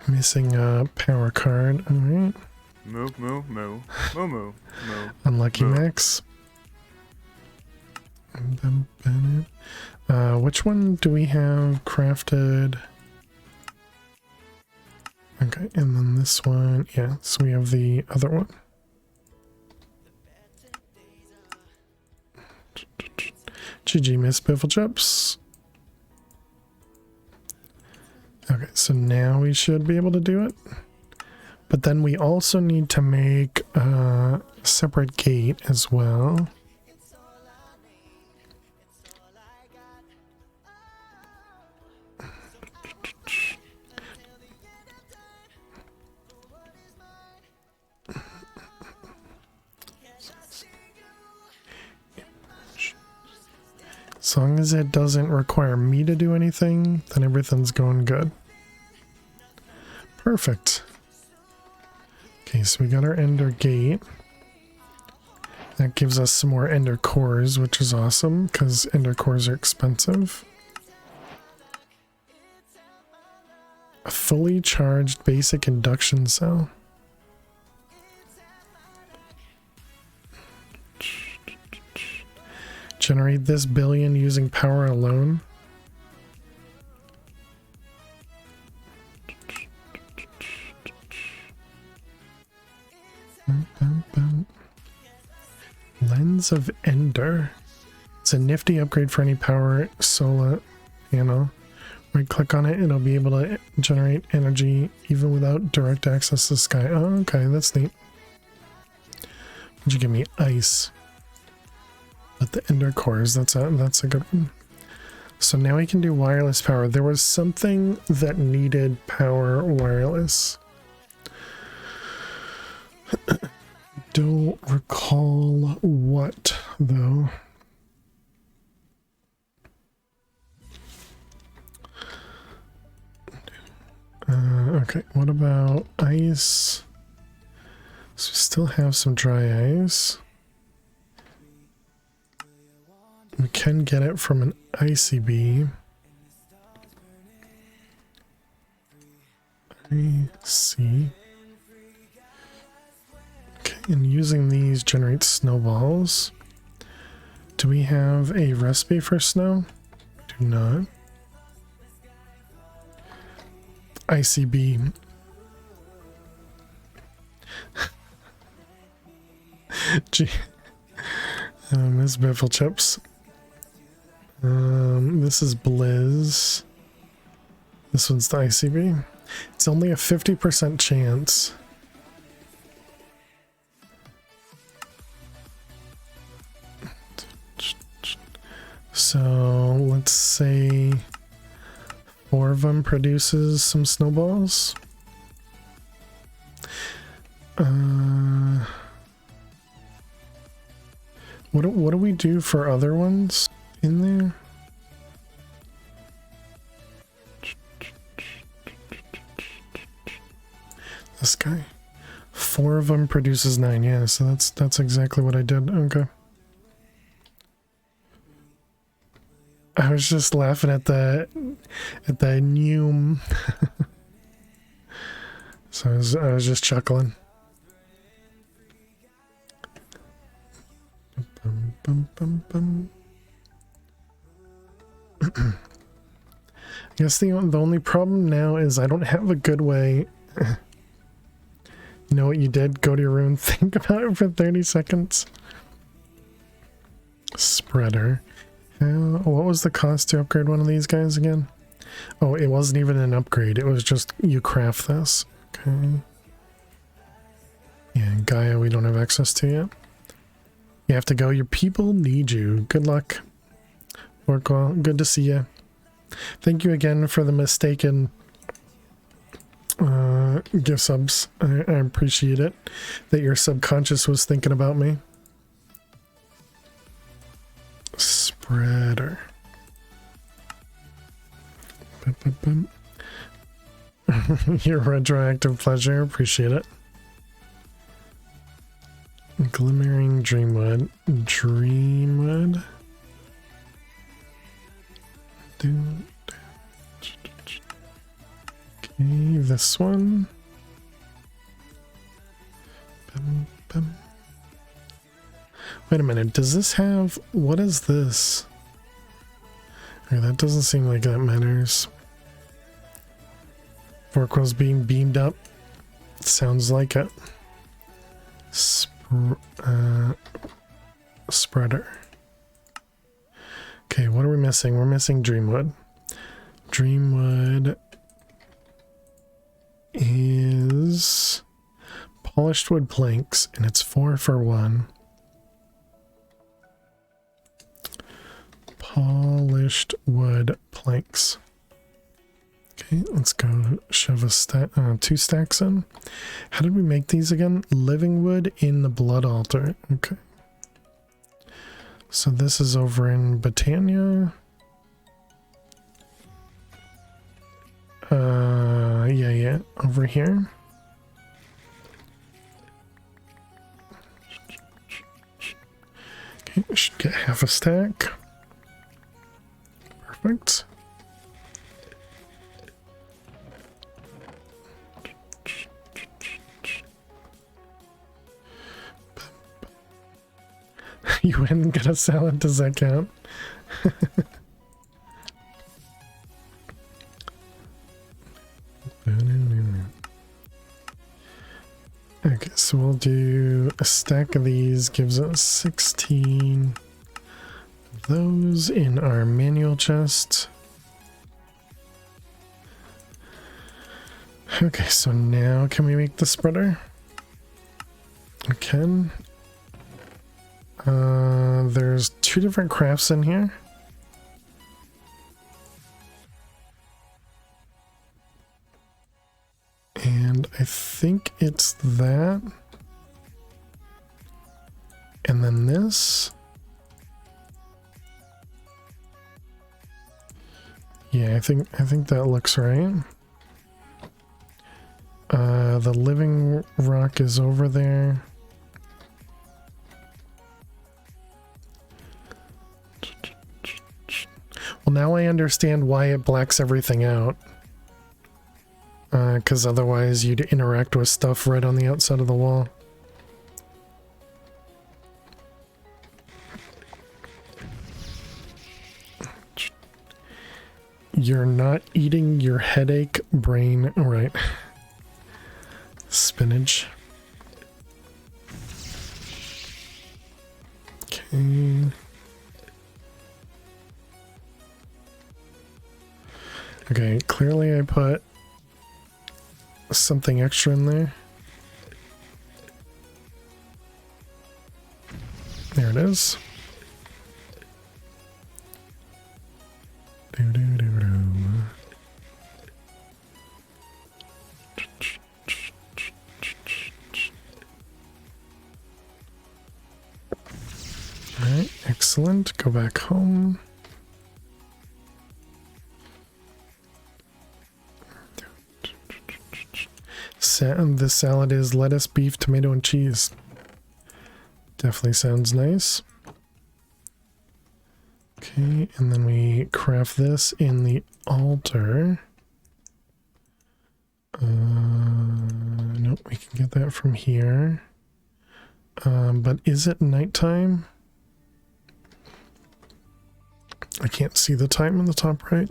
Missing a power card. Alright. Moo, moo, moo. Moo, moo, moo. Unlucky moo. Max. Which one do we have crafted? Okay, and then this one, yeah, so we have the other one. GG, Miss Biffle Chips. Okay, so now we should be able to do it. But then we also need to make a separate gate as well. As long as it doesn't require me to do anything, then everything's going good. Perfect. Okay, so we got our ender gate. That gives us some more ender cores, which is awesome, because ender cores are expensive. A fully charged basic induction cell. Generate this billion using power alone. Lens of Ender. It's a nifty upgrade for any power solar panel. Right click on it, it'll be able to generate energy even without direct access to the sky. Oh, okay, that's neat. What'd you give me? Ice. But the ender cores, that's a good one. So now we can do wireless power. There was something that needed power wireless. Don't recall what though. Okay, what about ice? So we still have some dry ice. We can get it from an ICB. IC. Okay, and using these generates snowballs. Do we have a recipe for snow? Do not. ICB. Gee. Miss Biffle Chips. This is Blizz. This one's the ICB. It's only a 50% chance. So let's say 4 of them produces some snowballs. What do we do for other ones in there? This guy. 4 of them produces 9. Yeah, so that's exactly what I did. Okay. I was just laughing at the new. So I was just chuckling. Bum, bum, bum, bum. I guess the only problem now is I don't have a good way. You know what you did? Go to your room, think about it for 30 seconds. Spreader. What was the cost to upgrade one of these guys again? Oh, it wasn't even an upgrade. It was just you craft this. Okay. Yeah, Gaia we don't have access to yet. You have to go. Your people need you. Good luck. Work well. Good to see you. Thank you again for the mistaken gift subs. I appreciate it. That your subconscious was thinking about me. Spreader. Bum, bum, bum. Your retroactive pleasure. Appreciate it. Glimmering Dreamwood. Dreamwood. Okay, this one. Bum, bum. Wait a minute, does this have... What is this? Okay, that doesn't seem like that matters. Vorquil's being beamed up. Sounds like it. Spreader. Okay, what are we missing? We're missing Dreamwood. Dreamwood is polished wood planks, and it's 4 for 1. Polished wood planks. Okay, let's go shove a 2 stacks in. How did we make these again? Living wood in the blood altar. Okay. So this is over in Botania. Yeah, over here. Okay, should get half a stack. Perfect. You went and got a salad, does that count? Okay, so we'll do a stack of these, gives us 16 of those in our manual chest. Okay, so now can we make the spreader? We can. There's 2 different crafts in here. And I think it's that. And then this. Yeah, I think that looks right. The living rock is over there. Well, now I understand why it blacks everything out. Because otherwise you'd interact with stuff right on the outside of the wall. You're not eating your headache brain right. Spinach. Okay. Okay, clearly I put something extra in there. There it is. Alright, excellent. Go back home. This salad is lettuce, beef, tomato, and cheese. Definitely sounds nice. Okay, and then we craft this in the altar. Nope, we can get that from here. But is it nighttime? I can't see the time in the top right.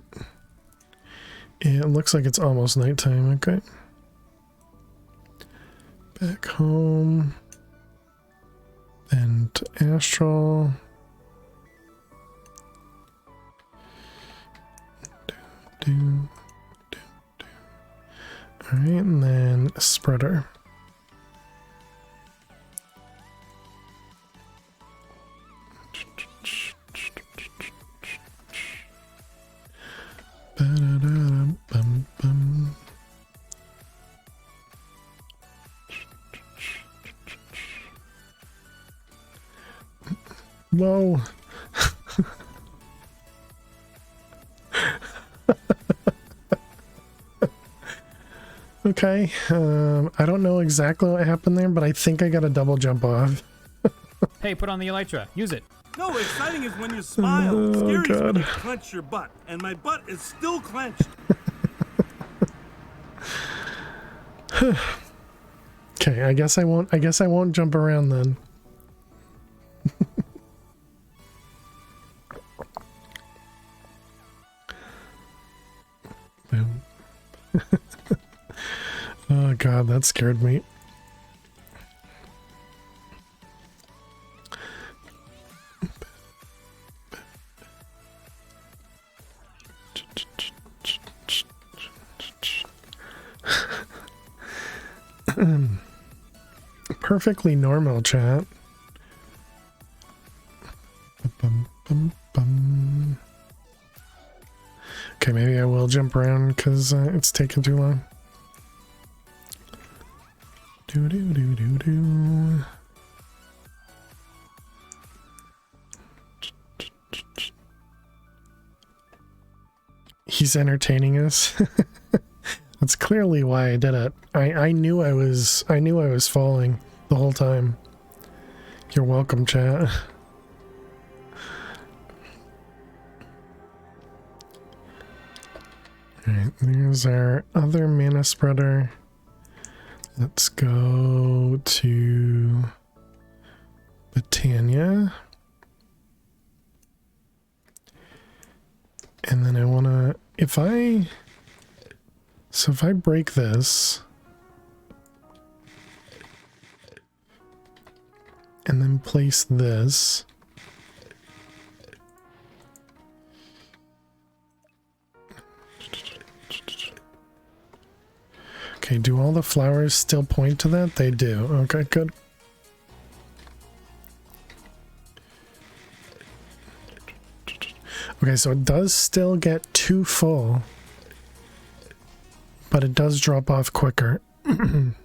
It looks like it's almost nighttime. Okay. Back home. Then to Astral. Alright, and then Spreader. Ba-da-da-da-bum-bum. Whoa. Okay, I don't know exactly what happened there, but I think I got a double jump off. Hey, put on the elytra. Use it. No, exciting is when you smile. Oh, Scary is when God. you clench your butt, and my butt is still clenched. Okay, I guess I won't jump around then. Boom. Oh God, that scared me. Perfectly normal, chat. Okay, maybe I will jump around because it's taking too long. Do do do do do. He's entertaining us. That's clearly why I did it. I knew I was falling the whole time. You're welcome, chat. Alright, there's our other mana spreader. Let's go to Britannia. And then I wanna, if I break this and then place this, okay, do all the flowers still point to that? They do. Okay, good. Okay, so it does still get too full, but it does drop off quicker. Bum,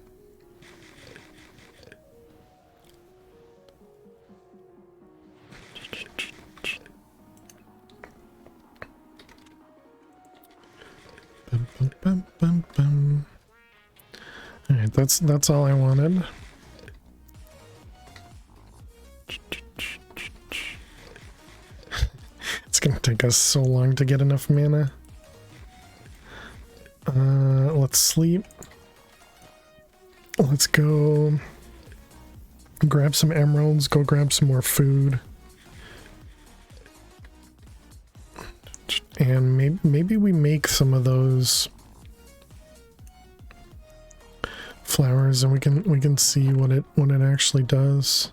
bum, bum, bum, bum. All right, that's all I wanted. It's gonna take us so long to get enough mana. Let's sleep. Let's go grab some emeralds, go grab some more food. And maybe we make some of those flowers and we can see what it actually does.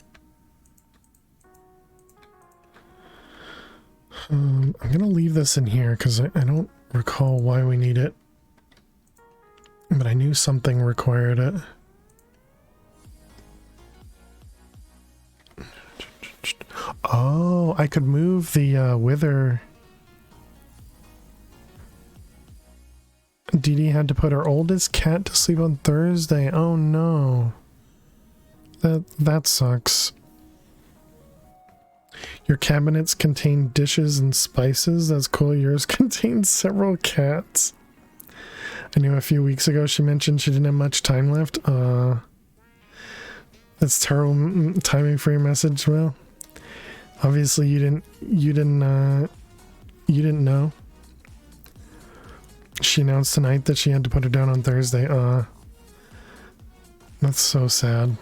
I'm gonna leave this in here because I don't recall why we need it, but I knew something required it. Oh, I could move the wither. Dee Dee had to put her oldest cat to sleep on Thursday. Oh no. That sucks. Your cabinets contain dishes and spices. That's cool. Yours contains several cats. I knew a few weeks ago she mentioned she didn't have much time left. That's terrible timing for your message. Well, Obviously you didn't know. She announced tonight that she had to put her down on Thursday. That's so sad.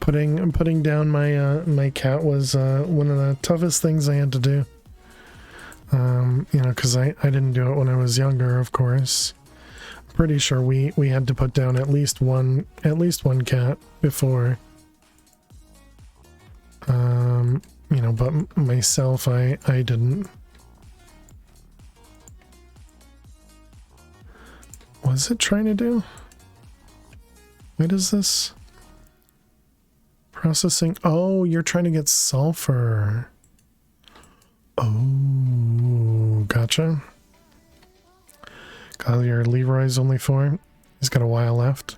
Putting down my my cat was one of the toughest things I had to do. You know, because I didn't do it when I was younger, of course. Pretty sure we had to put down at least one cat before. You know, but myself, I didn't. What's it trying to do? What is this? Processing. Oh, you're trying to get sulfur. Oh, gotcha. Got your Leroy's only 4. He's got a while left.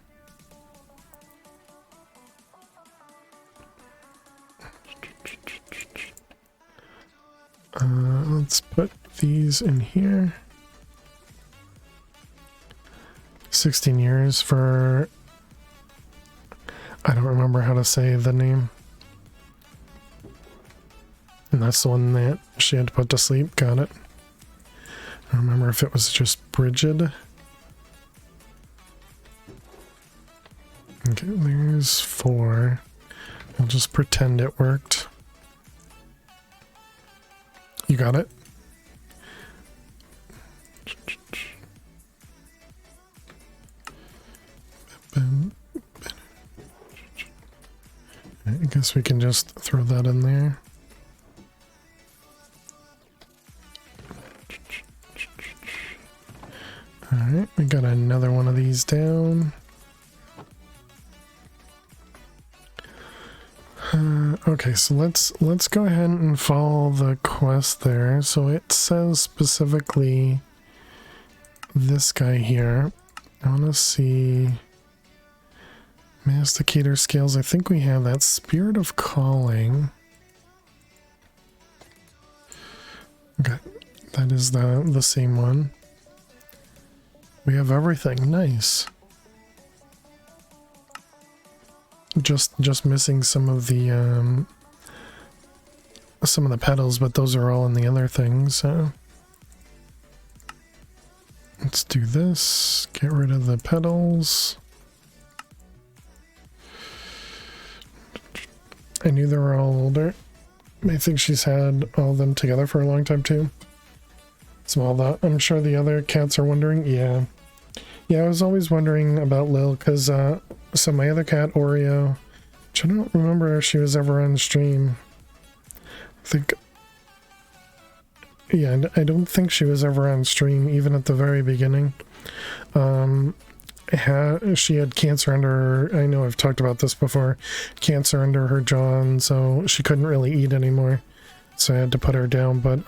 Let's put these in here. 16 years for... I don't remember how to say the name. And that's the one that she had to put to sleep. Got it. I don't remember if it was just Bridget. Okay, there's 4. We'll just pretend it worked. You got it? I guess we can just throw that in there. Alright, we got another one of these down. Okay, so let's go ahead and follow the quest there. So it says specifically this guy here. I want to see masticator scales. I think we have that. Spirit of calling. Okay, that is the same one. We have everything. Nice. Just missing some of the petals, but those are all in the other things. So let's do this. Get rid of the petals. I knew they were all older. I think she's had all of them together for a long time too. So I'm sure the other cats are wondering. Yeah, I was always wondering about Lil because so my other cat Oreo, which I don't remember if she was ever on stream. I think, yeah, I don't think she was ever on stream even at the very beginning. She had cancer under her, I know I've talked about this before, cancer under her jaw, and so she couldn't really eat anymore, so I had to put her down. But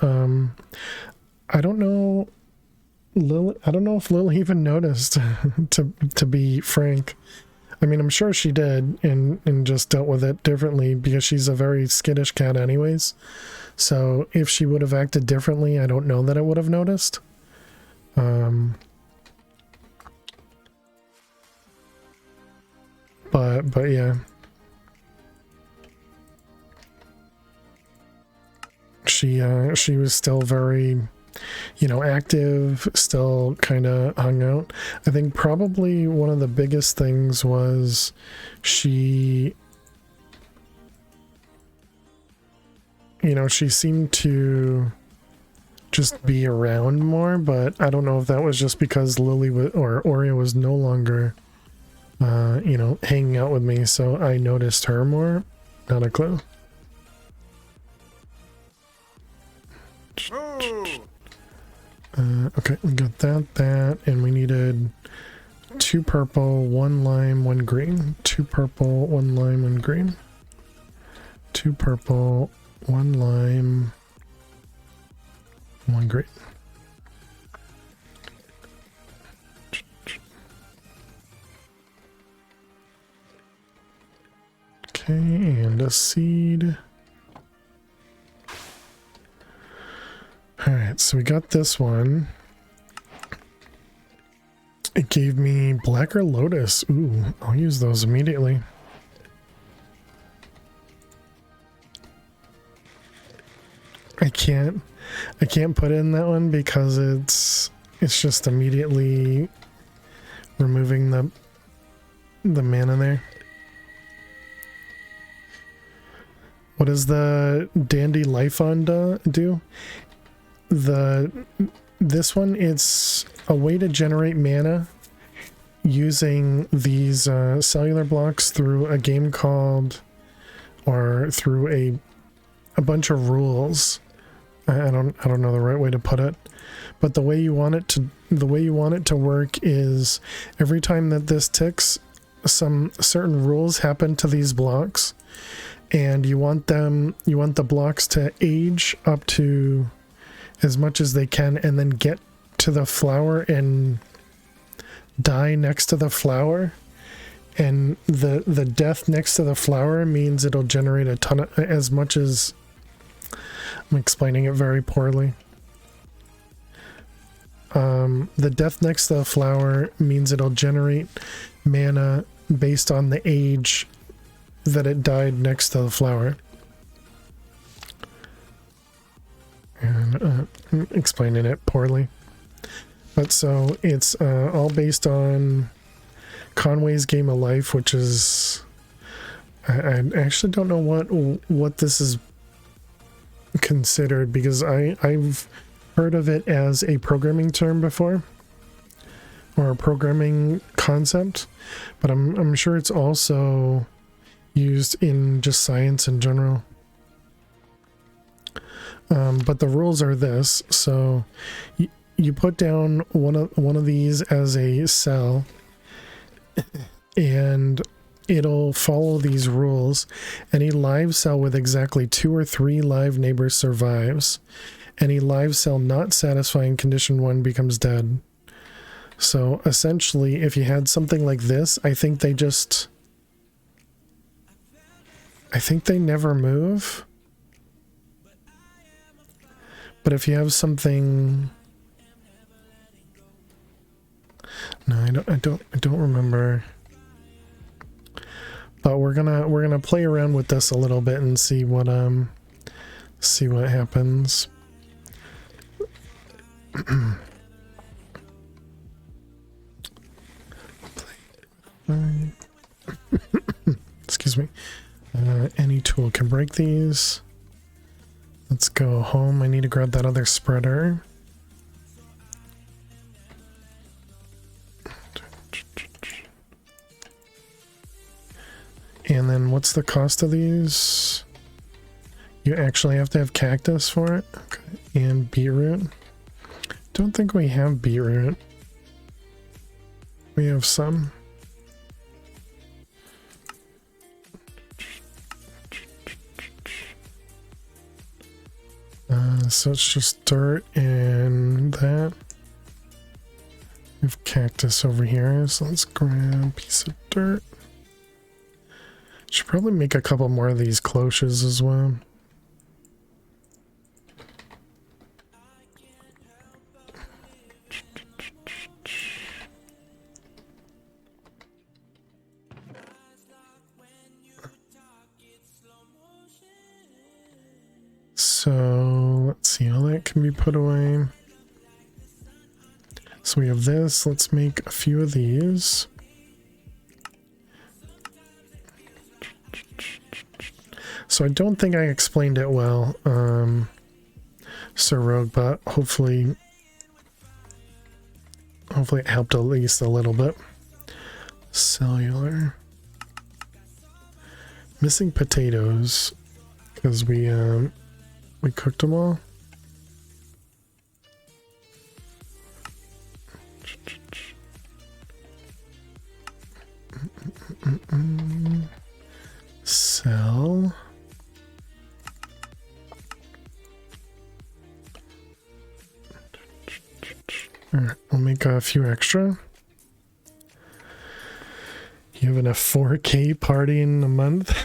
I don't know if Lil even noticed to be frank. I mean, I'm sure she did and just dealt with it differently because she's a very skittish cat anyways. So if she would have acted differently, I don't know that I would have noticed. But yeah. She was still very, you know, active, still kind of hung out. I think probably one of the biggest things was she, you know, she seemed to just be around more, but I don't know if that was just because Lily or Oreo was no longer, you know, hanging out with me, so I noticed her more. Not a clue. Okay, we got that, and we needed 2 purple, 1 lime, 1 green. 2 purple, 1 lime, 1 green. 2 purple, 1 lime, 1 green. Okay, and a seed. Alright, so we got this one. It gave me Blacker Lotus. Ooh, I'll use those immediately. can't put in that one because it's just immediately removing the mana there. What does the Dandy Life on do? This one, it's a way to generate mana using these cellular blocks through a game called, or through a bunch of rules. I don't know the right way to put it, but the way you want it to work is every time that this ticks, some certain rules happen to these blocks, and you want the blocks to age up to as much as they can, and then get to the flower and die next to the flower. And the death next to the flower means it'll generate a ton of, as much as, I'm explaining it very poorly. The death next to the flower means it'll generate mana based on the age that it died next to the flower. And I'm explaining it poorly. But so it's all based on Conway's Game of Life, which is, I actually don't know what this is considered, because I've heard of it as a programming term before, or a programming concept, but I'm sure it's also used in just science in general. But the rules are this: so you put down one of these as a cell, and it'll follow these rules. Any live cell with exactly 2 or 3 live neighbors survives. Any live cell not satisfying condition 1 becomes dead. So essentially, if you had something like this, I think they never move. But if you have something, no, I don't remember. But we're gonna play around with this a little bit and see what happens. Excuse me. Any tool can break these. Let's go home. I need to grab that other spreader. And then what's the cost of these? You actually have to have cactus for it. Okay. And beetroot. Don't think we have beetroot. We have some. So it's just dirt and that. We have cactus over here, so let's grab a piece of dirt. Should probably make a couple more of these cloches as well. So let's see, all that can be put away. So we have this. Let's make a few of these. So I don't think I explained it well, Sir Rogue, but hopefully it helped at least a little bit. Cellular. Missing potatoes, because we cooked them all. Sell. Alright, we'll make a few extra. You having a 4K party in a month?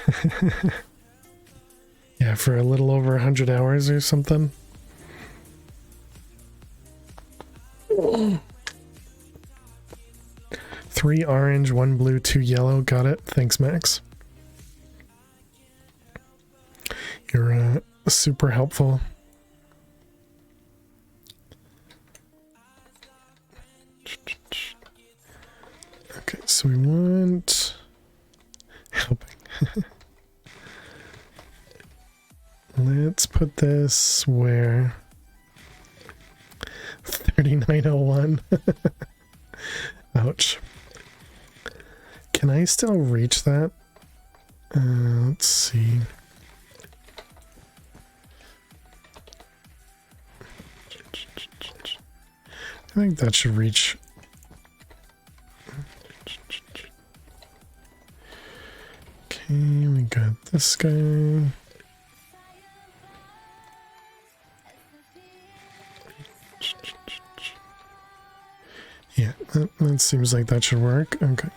Yeah, for a little over 100 hours or something. Three orange, 1 blue, 2 yellow. Got it. Thanks, Max. You're super helpful. Let's put this where? 3901. Ouch. Can I still reach that? Let's see. I think that should reach. Okay, we got this guy. Yeah, that seems like that should work. Okay,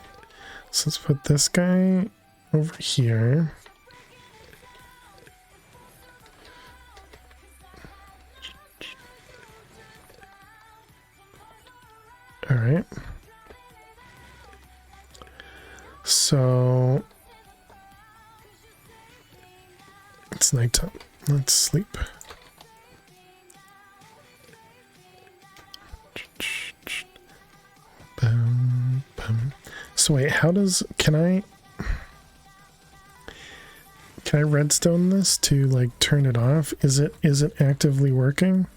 so let's put this guy over here. All right. So it's nighttime. Let's sleep. Bum, bum. So wait, how does can I redstone this to like turn it off? Is it actively working?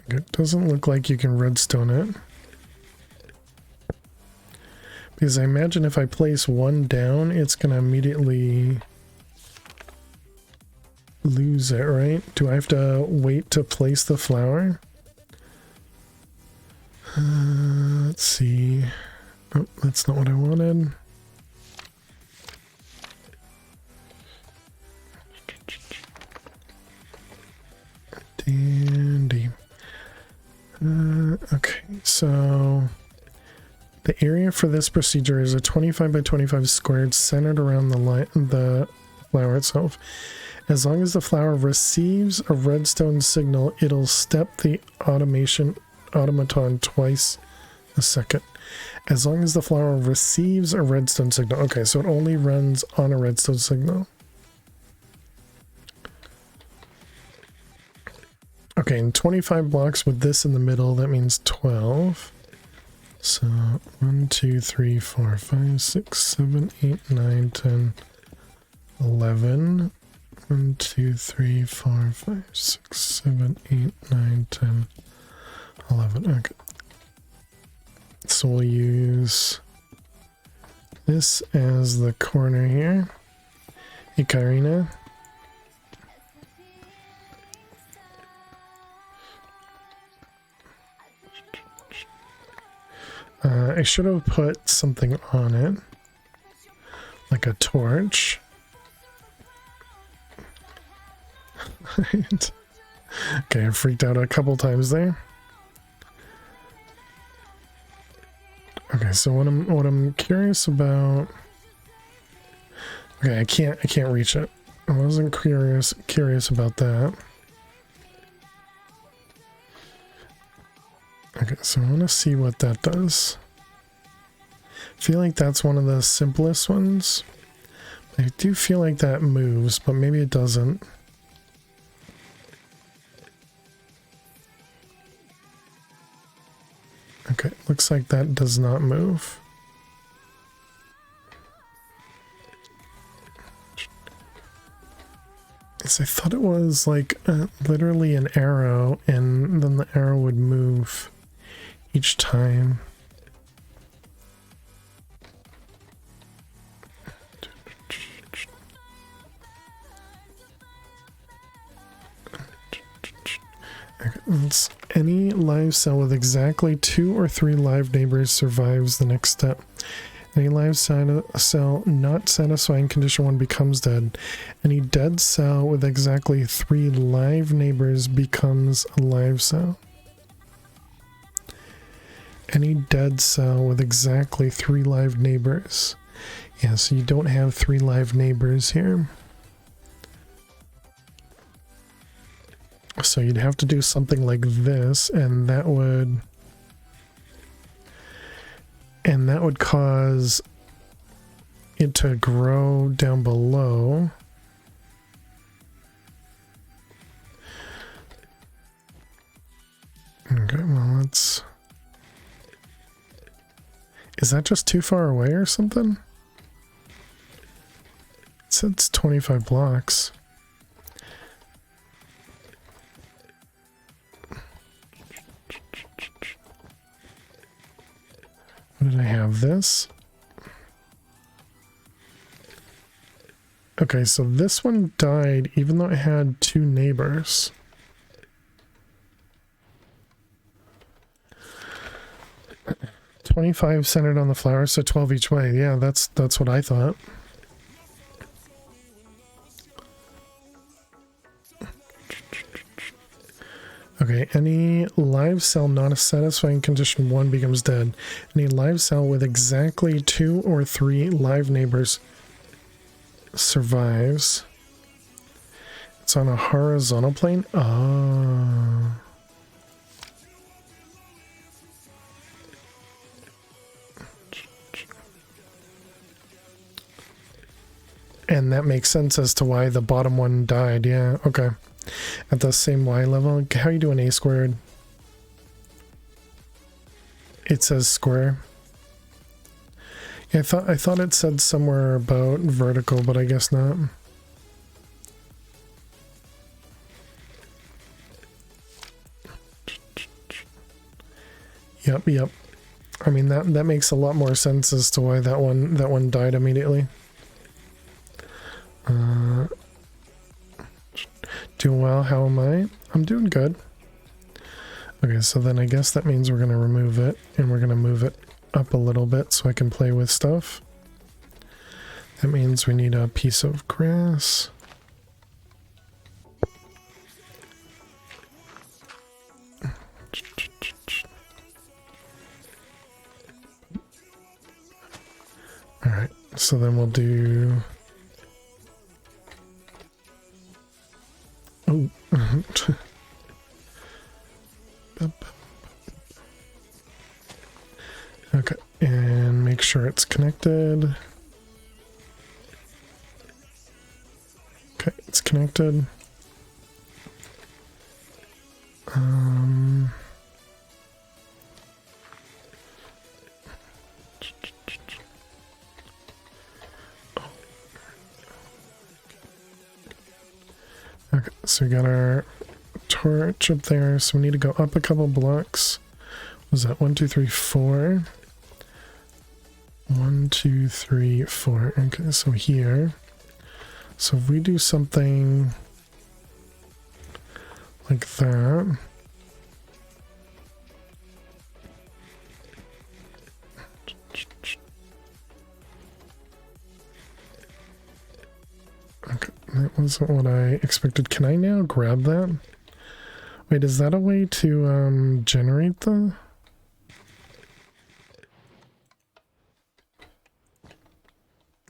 It doesn't look like you can redstone it. Because I imagine if I place one down, it's gonna immediately lose it, right? Do I have to wait to place the flower? Let's see. Oh, that's not what I wanted. Dandy. Okay, so the area for this procedure is a 25 by 25 squared centered around the flower itself. As long as the flower receives a redstone signal, it'll step the automaton twice a second. As long as the flower receives a redstone signal. Okay, so it only runs on a redstone signal. Okay, and 25 blocks with this in the middle, that means 12. So 1, 2, 3, 4, 5, 6, 7, 8, 9, 10, 11. 1, 2, 3, 4, 5, 6, 7, 8, 9, 10, 11. Okay. So we'll use this as the corner here. Hey, Karina. I should have put something on it, like a torch. Right. Okay, I freaked out a couple times there. Okay, so what I'm curious about. Okay, I can't reach it. I wasn't curious about that. Okay, so I want to see what that does. I feel like that's one of the simplest ones. I do feel like that moves, but maybe it doesn't. Okay, looks like that does not move. Yes, I thought it was like literally an arrow, and then the arrow would move each time. Any live cell with exactly 2 or 3 live neighbors survives the next step. Any live cell not satisfying condition 1 becomes dead. Any dead cell with exactly 3 live neighbors becomes a live cell. Any dead cell with exactly 3 live neighbors. Yeah, so you don't have 3 live neighbors here. So you'd have to do something like this, and that would cause it to grow down below. Okay, well, let's... Is that just too far away or something? So it's 25 blocks. What did I have? This? Okay, so this one died even though it had 2 neighbors. $25 centered on the flowers, so 12 each way. Yeah, that's what I thought. Okay, any live cell not a satisfying condition 1 becomes dead. Any live cell with exactly 2 or 3 live neighbors survives. It's on a horizontal plane. Oh. And that makes sense as to why the bottom one died. Yeah, okay. At the same Y level. How you doing, A squared? It says square. Yeah, I thought it said somewhere about vertical, but I guess not. Yep. I mean that makes a lot more sense as to why that one died immediately. Doing well, how am I? I'm doing good. Okay, so then I guess that means we're going to remove it, and we're going to move it up a little bit so I can play with stuff. That means we need a piece of grass. Alright, so then we'll do... Oh. Okay, and make sure it's connected. Okay, it's connected. Okay, so we got our torch up there, so we need to go up a couple blocks. Was that 1, 2, 3, 4? 1, 2, 3, 4. Okay, so here. So if we do something like that. Okay, that wasn't what I expected. Can I now grab that? Wait, is that a way to generate the...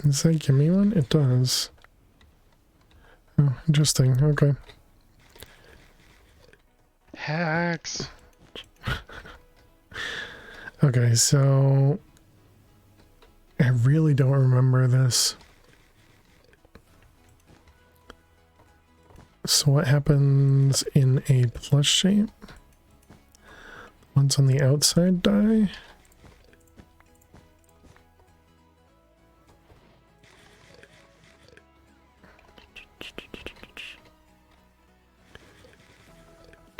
Does that give me one? It does. Oh, interesting. Okay. Hacks. Okay, so... I really don't remember this. So what happens in a plus shape? Ones on the outside die?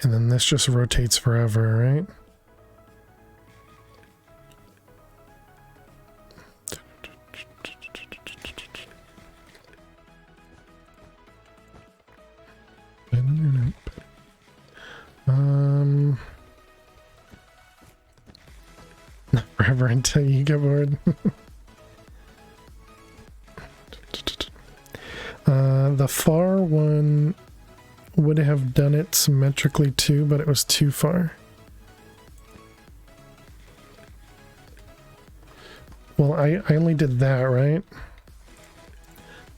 And then this just rotates forever, right? Forever until you get bored. The far one would have done it symmetrically too, but it was too far. Well, I only did that, right?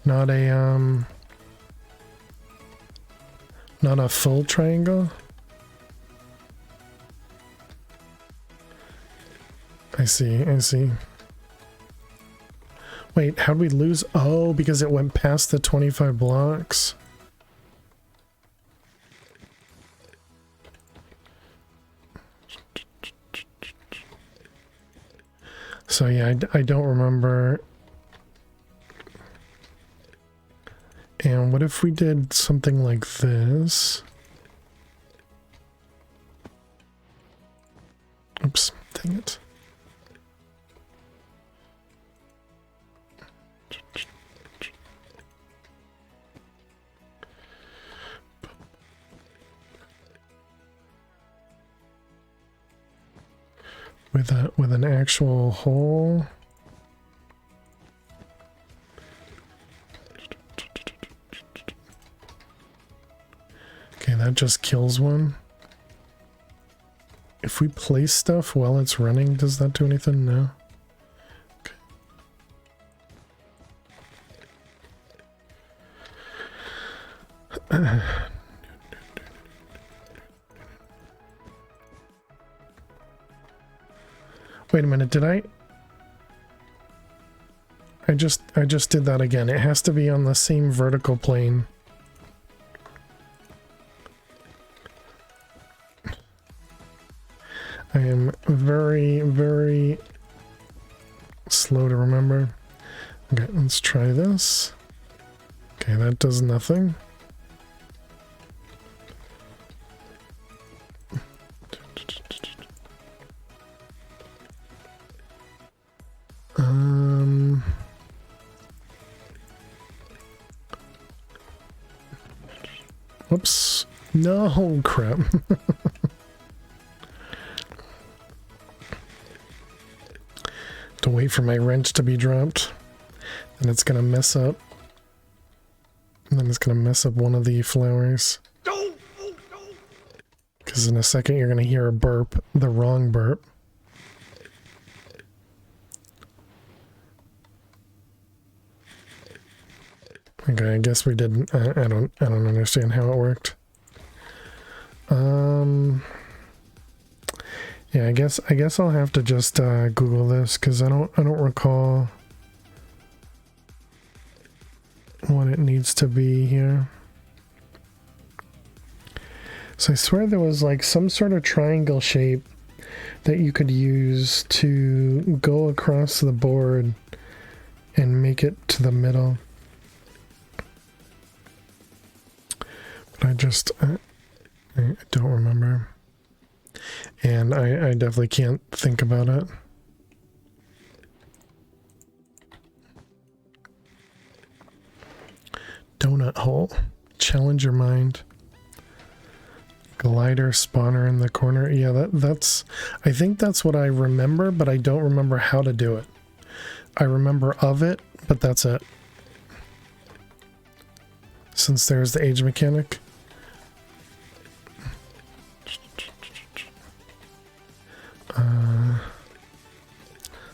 Not a full triangle. I see. Wait, how'd we lose? Oh, because it went past the 25 blocks. So yeah, I don't remember. And what if we did something like this? Oops, dang it. With an actual hole. Okay, that just kills one. If we place stuff while it's running, does that do anything? No. Okay. Wait a minute, did I just did that again. It has to be on the same vertical plane. I am very, very slow to remember. Okay, let's try this. Okay, that does nothing. Whoops. No, crap. To wait for my wrench to be dropped. And it's gonna mess up. And then it's gonna mess up one of the flowers. Because in a second you're gonna hear a burp. The wrong burp. Okay, I guess we didn't. I don't understand how it worked. Yeah, I guess I'll have to just Google this because I don't recall what it needs to be here. So I swear there was like some sort of triangle shape that you could use to go across the board and make it to the middle. But I don't remember. And I definitely can't think about it. Donut hole. Challenge your mind. Glider spawner in the corner. Yeah, that's... I think that's what I remember, but I don't remember how to do it. I remember of it, but that's it. Since there's the age mechanic.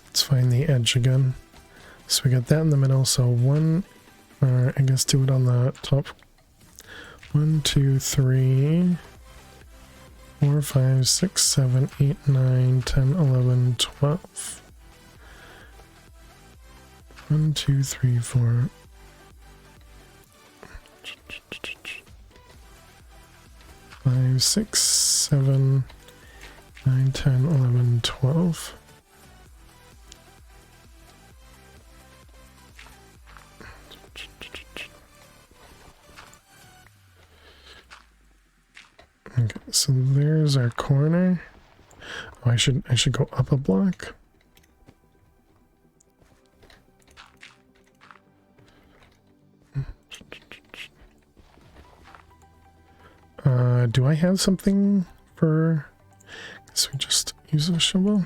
Let's find the edge again. So we got that in the middle, so one, I guess do it on the top. 1, 2, 3, 4, 5, 6, 7, 8, 9, 10, 11, 12. 1, 2, 3, 4. 5, 6, 7, 9, 10, 11, 12. Okay, so there's our corner. Oh, I should go up a block. Do I have something for... Guess we just use a shovel.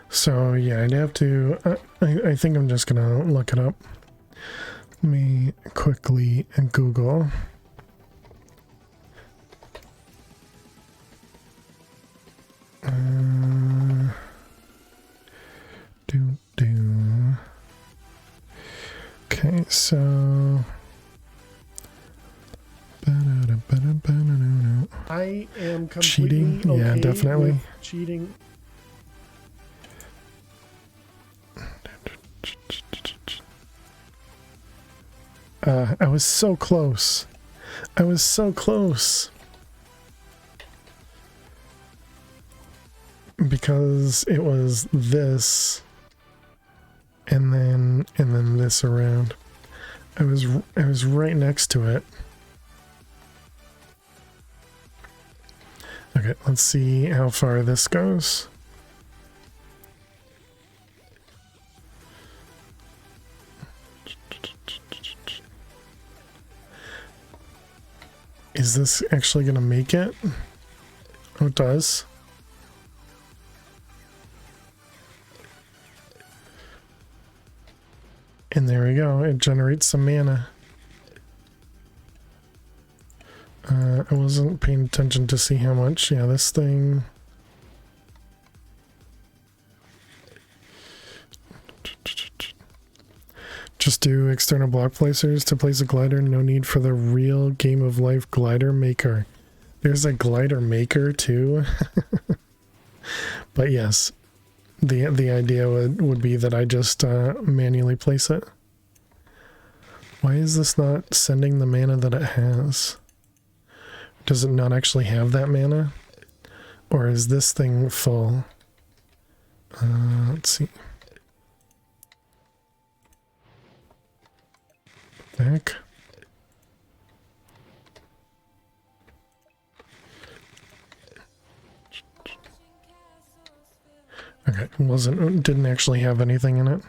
So yeah, I'd have to... I think I'm just gonna look it up. Let me quickly Google. Okay, so... I am completely cheating? okay Yeah, definitely. with cheating. I was so close. I was so close. Because it was this and then this around. I was right next to it. Okay, let's see how far this goes. Is this actually gonna make it? Oh, it does. And there we go, it generates some mana. I wasn't paying attention to see how much. Yeah, this thing... Just do external block placers to place a glider. No need for the real Game of Life glider maker. There's a glider maker too. But yes, the idea would be that I just manually place it. Why is this not sending the mana that it has? Does it not actually have that mana? Or is this thing full? Let's see. Back. Okay, didn't actually have anything in it.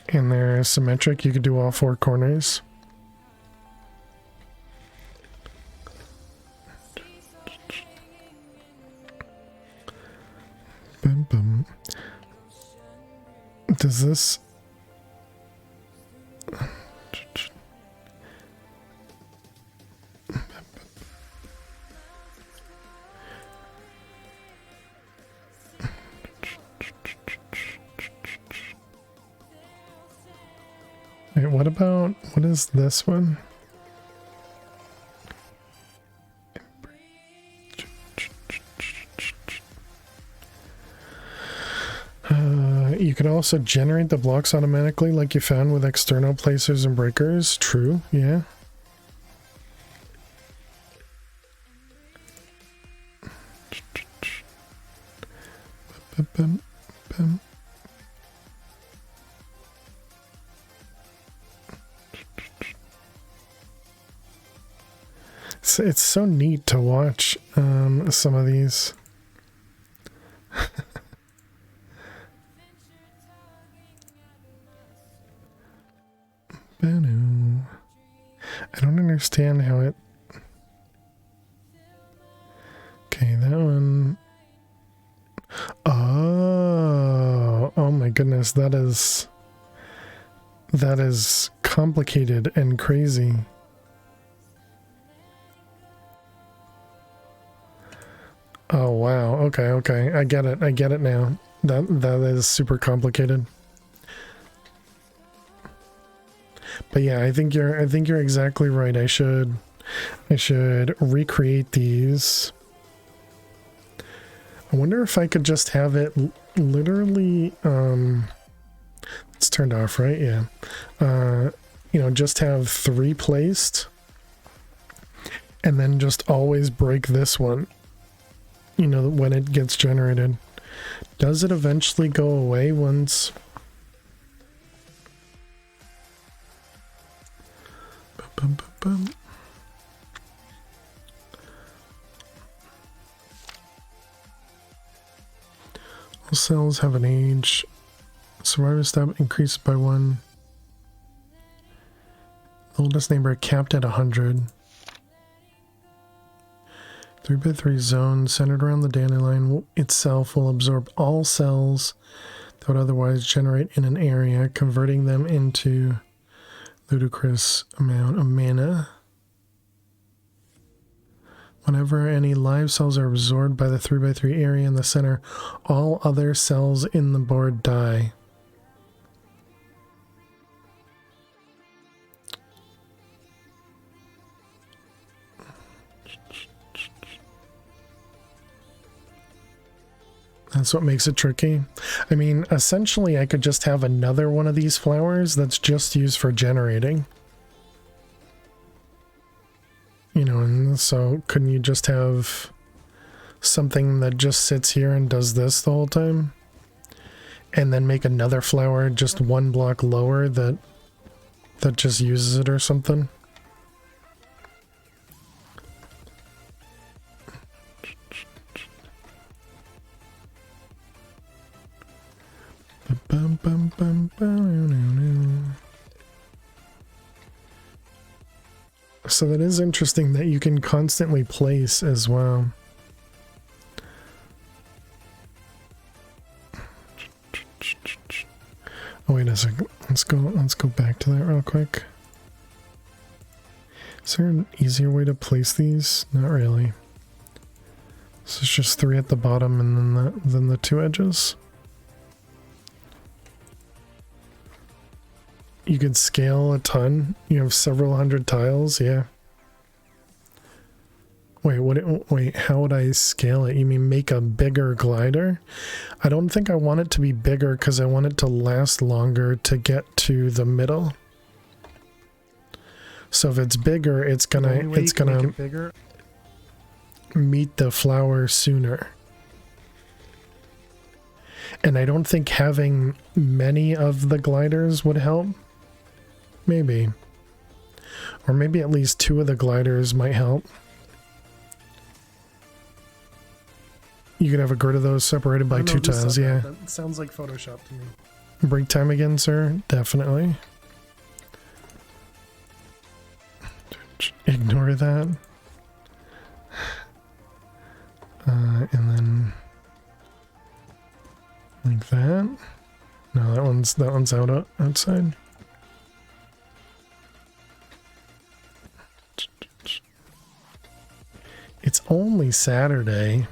And they're symmetric, you could do all four corners. Bum, bum. Does this... Wait, what is this one? You could also generate the blocks automatically like you found with external placers and breakers. True, yeah. It's so neat to watch some of these. I don't understand how it... Okay, that one... Oh my goodness, that is complicated and crazy. Oh wow, okay, I get it now. That is super complicated. But yeah, I think you're exactly right. I should recreate these. I wonder if I could just have it literally it's turned off, right? Yeah. You know, just have 3 placed and then just always break this one. You know, when it gets generated. Does it eventually go away once? Bum, bum, bum. All cells have an age. Survivor stab increased by 1. The oldest neighbor capped at 100. 3x3 zone centered around the dandelion itself will absorb all cells that would otherwise generate in an area, converting them into ludicrous amount of mana. Whenever any live cells are absorbed by the 3x3 area in the center, all other cells in the board die. That's what makes it tricky. I mean, essentially I could just have another one of these flowers that's just used for generating. You know, and so couldn't you just have something that just sits here and does this the whole time? And then make another flower just one block lower that just uses it or something? So that is interesting that you can constantly place as well. Oh, wait a second. Let's go back to that real quick. Is there an easier way to place these? Not really. So it's just 3 at the bottom and then the 2 edges. You could scale a ton. You have several hundred tiles, yeah. Wait, how would I scale it? You mean make a bigger glider? I don't think I want it to be bigger because I want it to last longer to get to the middle. So if it's bigger, it's gonna meet the flower sooner. And I don't think having many of the gliders would help. Maybe. Or maybe at least 2 of the gliders might help. You could have a grid of those separated by 2 tiles, yeah. That sounds like Photoshop to me. Break time again, sir? Definitely. Ignore that. And then like that. No, that one's outside. It's only Saturday.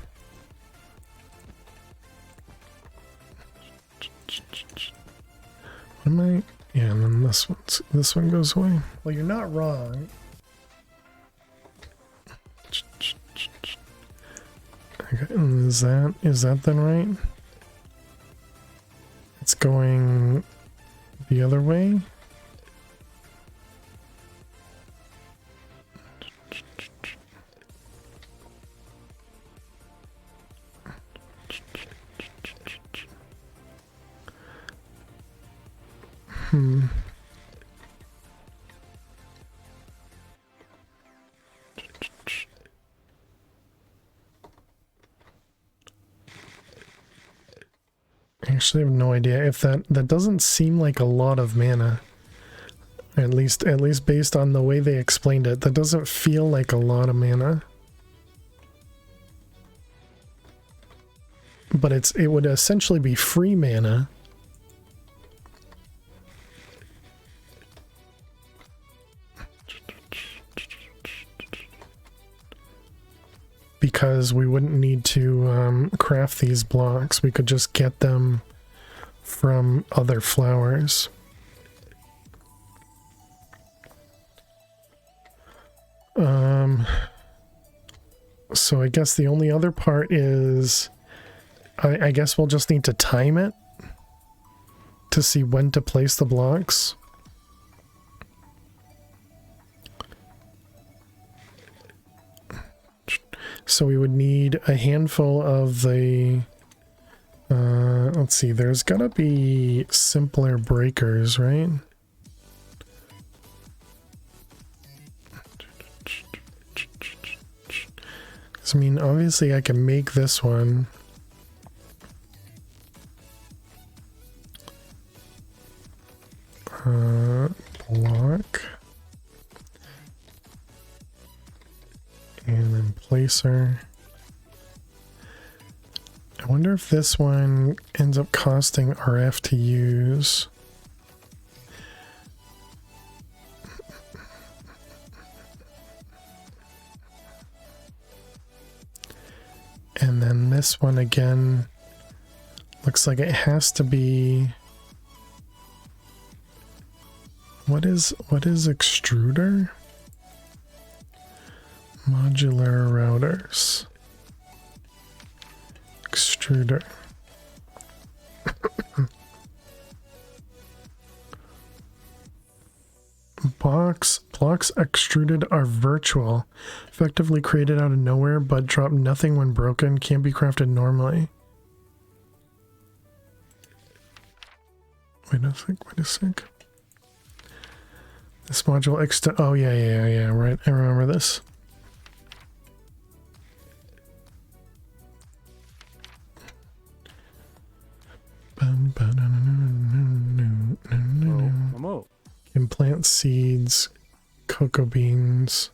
What am I? Yeah, and then this one goes away. Well, you're not wrong. Okay, and is that then right? It's going the other way. Actually, I have no idea if that doesn't seem like a lot of mana. At least based on the way they explained it, that doesn't feel like a lot of mana. But it would essentially be free mana. Because we wouldn't need to craft these blocks. We could just get them from other flowers. So I guess the only other part is I guess we'll just need to time it to see when to place the blocks. So we would need a handful of the, let's see, there's gotta be simpler breakers, right? I mean, obviously I can make this one. Block. And then placer. I wonder if this one ends up costing RF to use. And then this one again looks like it has to be. What is extruder? Modular routers. Extruder. blocks extruded are virtual, effectively created out of nowhere, but drop nothing when broken, can't be crafted normally. Wait a sec. This module oh yeah, right, I remember this. Implant seeds, cocoa beans.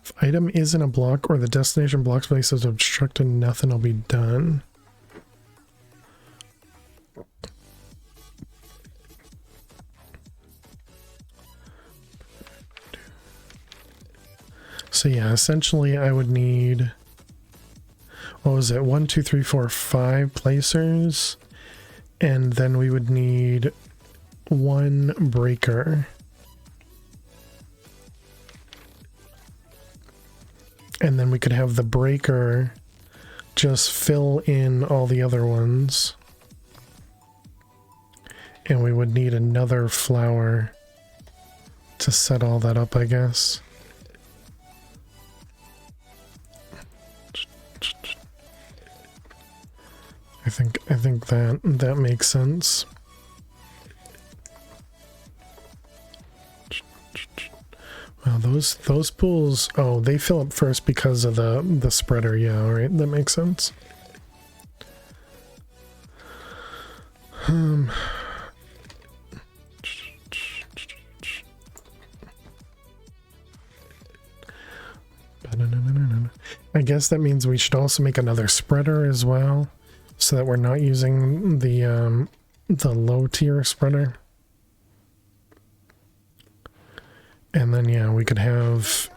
If item isn't a block or the destination block space is obstructed, nothing will be done. So yeah, essentially I would need, what was it, 1, 2, 3, 4, 5 placers, and then we would need 1 breaker. And then we could have the breaker just fill in all the other ones. And we would need another flower to set all that up, I guess. I think that makes sense. Wow, those pools, oh, they fill up first because of the spreader. Yeah, all right, that makes sense. I guess that means we should also make another spreader as well, so that we're not using the low tier spreader. And then yeah, we could have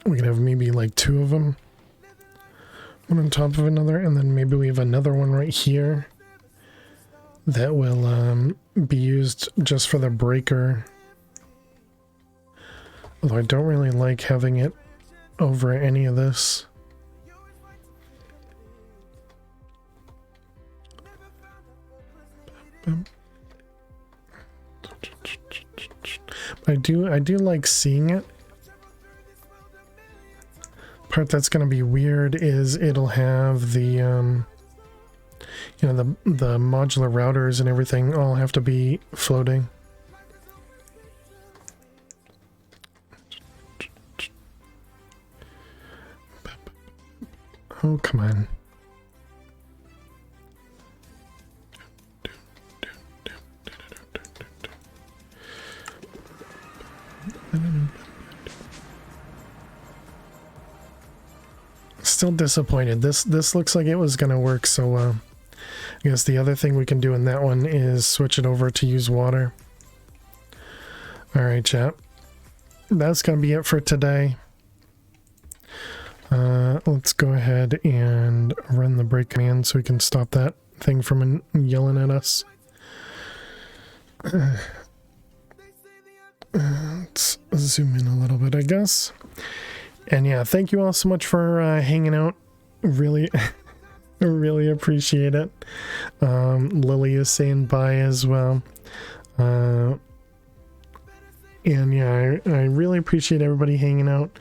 maybe like 2 of them, one on top of another, and then maybe we have another one right here that will be used just for the breaker. Although I don't really like having it over any of this. I do like seeing it. Part that's going to be weird is it'll have the you know, the modular routers and everything all have to be floating. Oh, come on. Still disappointed. This looks like it was gonna work so well. I guess the other thing we can do in that one is switch it over to use water. Alright, chat. That's gonna be it for today. Let's go ahead and run the break command so we can stop that thing from yelling at us. Let's zoom in a little bit, I guess. And yeah, thank you all so much for hanging out. Really, really appreciate it. Lily is saying bye as well. And yeah, I really appreciate everybody hanging out.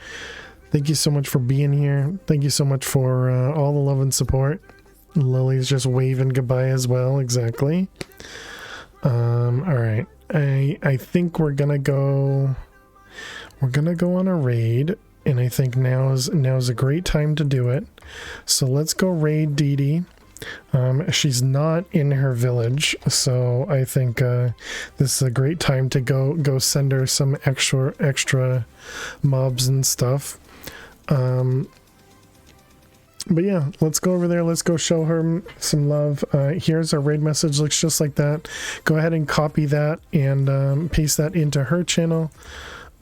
Thank you so much for being here. Thank you so much for all the love and support. Lily's just waving goodbye as well. Exactly. All right. I think we're gonna go on a raid, and I think now's a great time to do it. So let's go raid Dee Dee. She's not in her village, so I think this is a great time to go send her some extra mobs and stuff. But yeah, let's go over there. Let's go show her some love. Here's our raid message. Looks just like that. Go ahead and copy that and paste that into her channel.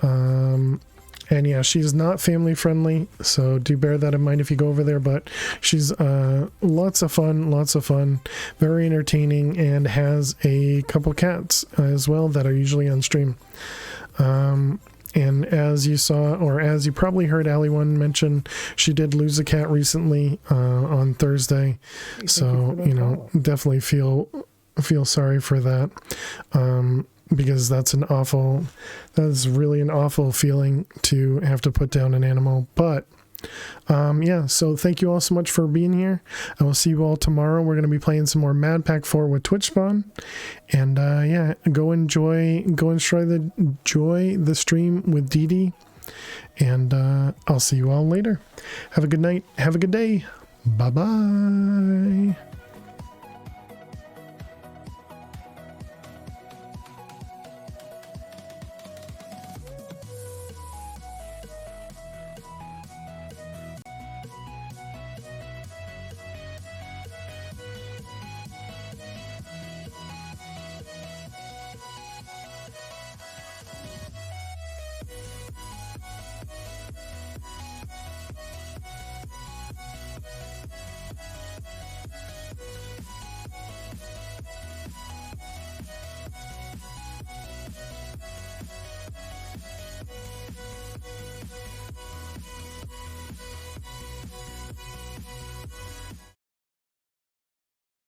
And yeah, she's not family friendly, so do bear that in mind if you go over there. But she's lots of fun, very entertaining, and has a couple cats as well that are usually on stream. And as you saw, or as you probably heard Ali1 mention, she did lose a cat recently on Thursday. So, you know, definitely feel feel sorry for that, because that is really an awful feeling to have to put down an animal. But yeah, so thank you all so much for being here. I will see you all tomorrow. We're going to be playing some more Mad Pack 4 with Twitch Spawn. And yeah, go enjoy the stream with Dee Dee. And I'll see you all later. Have a good night. Have a good day. Bye-bye.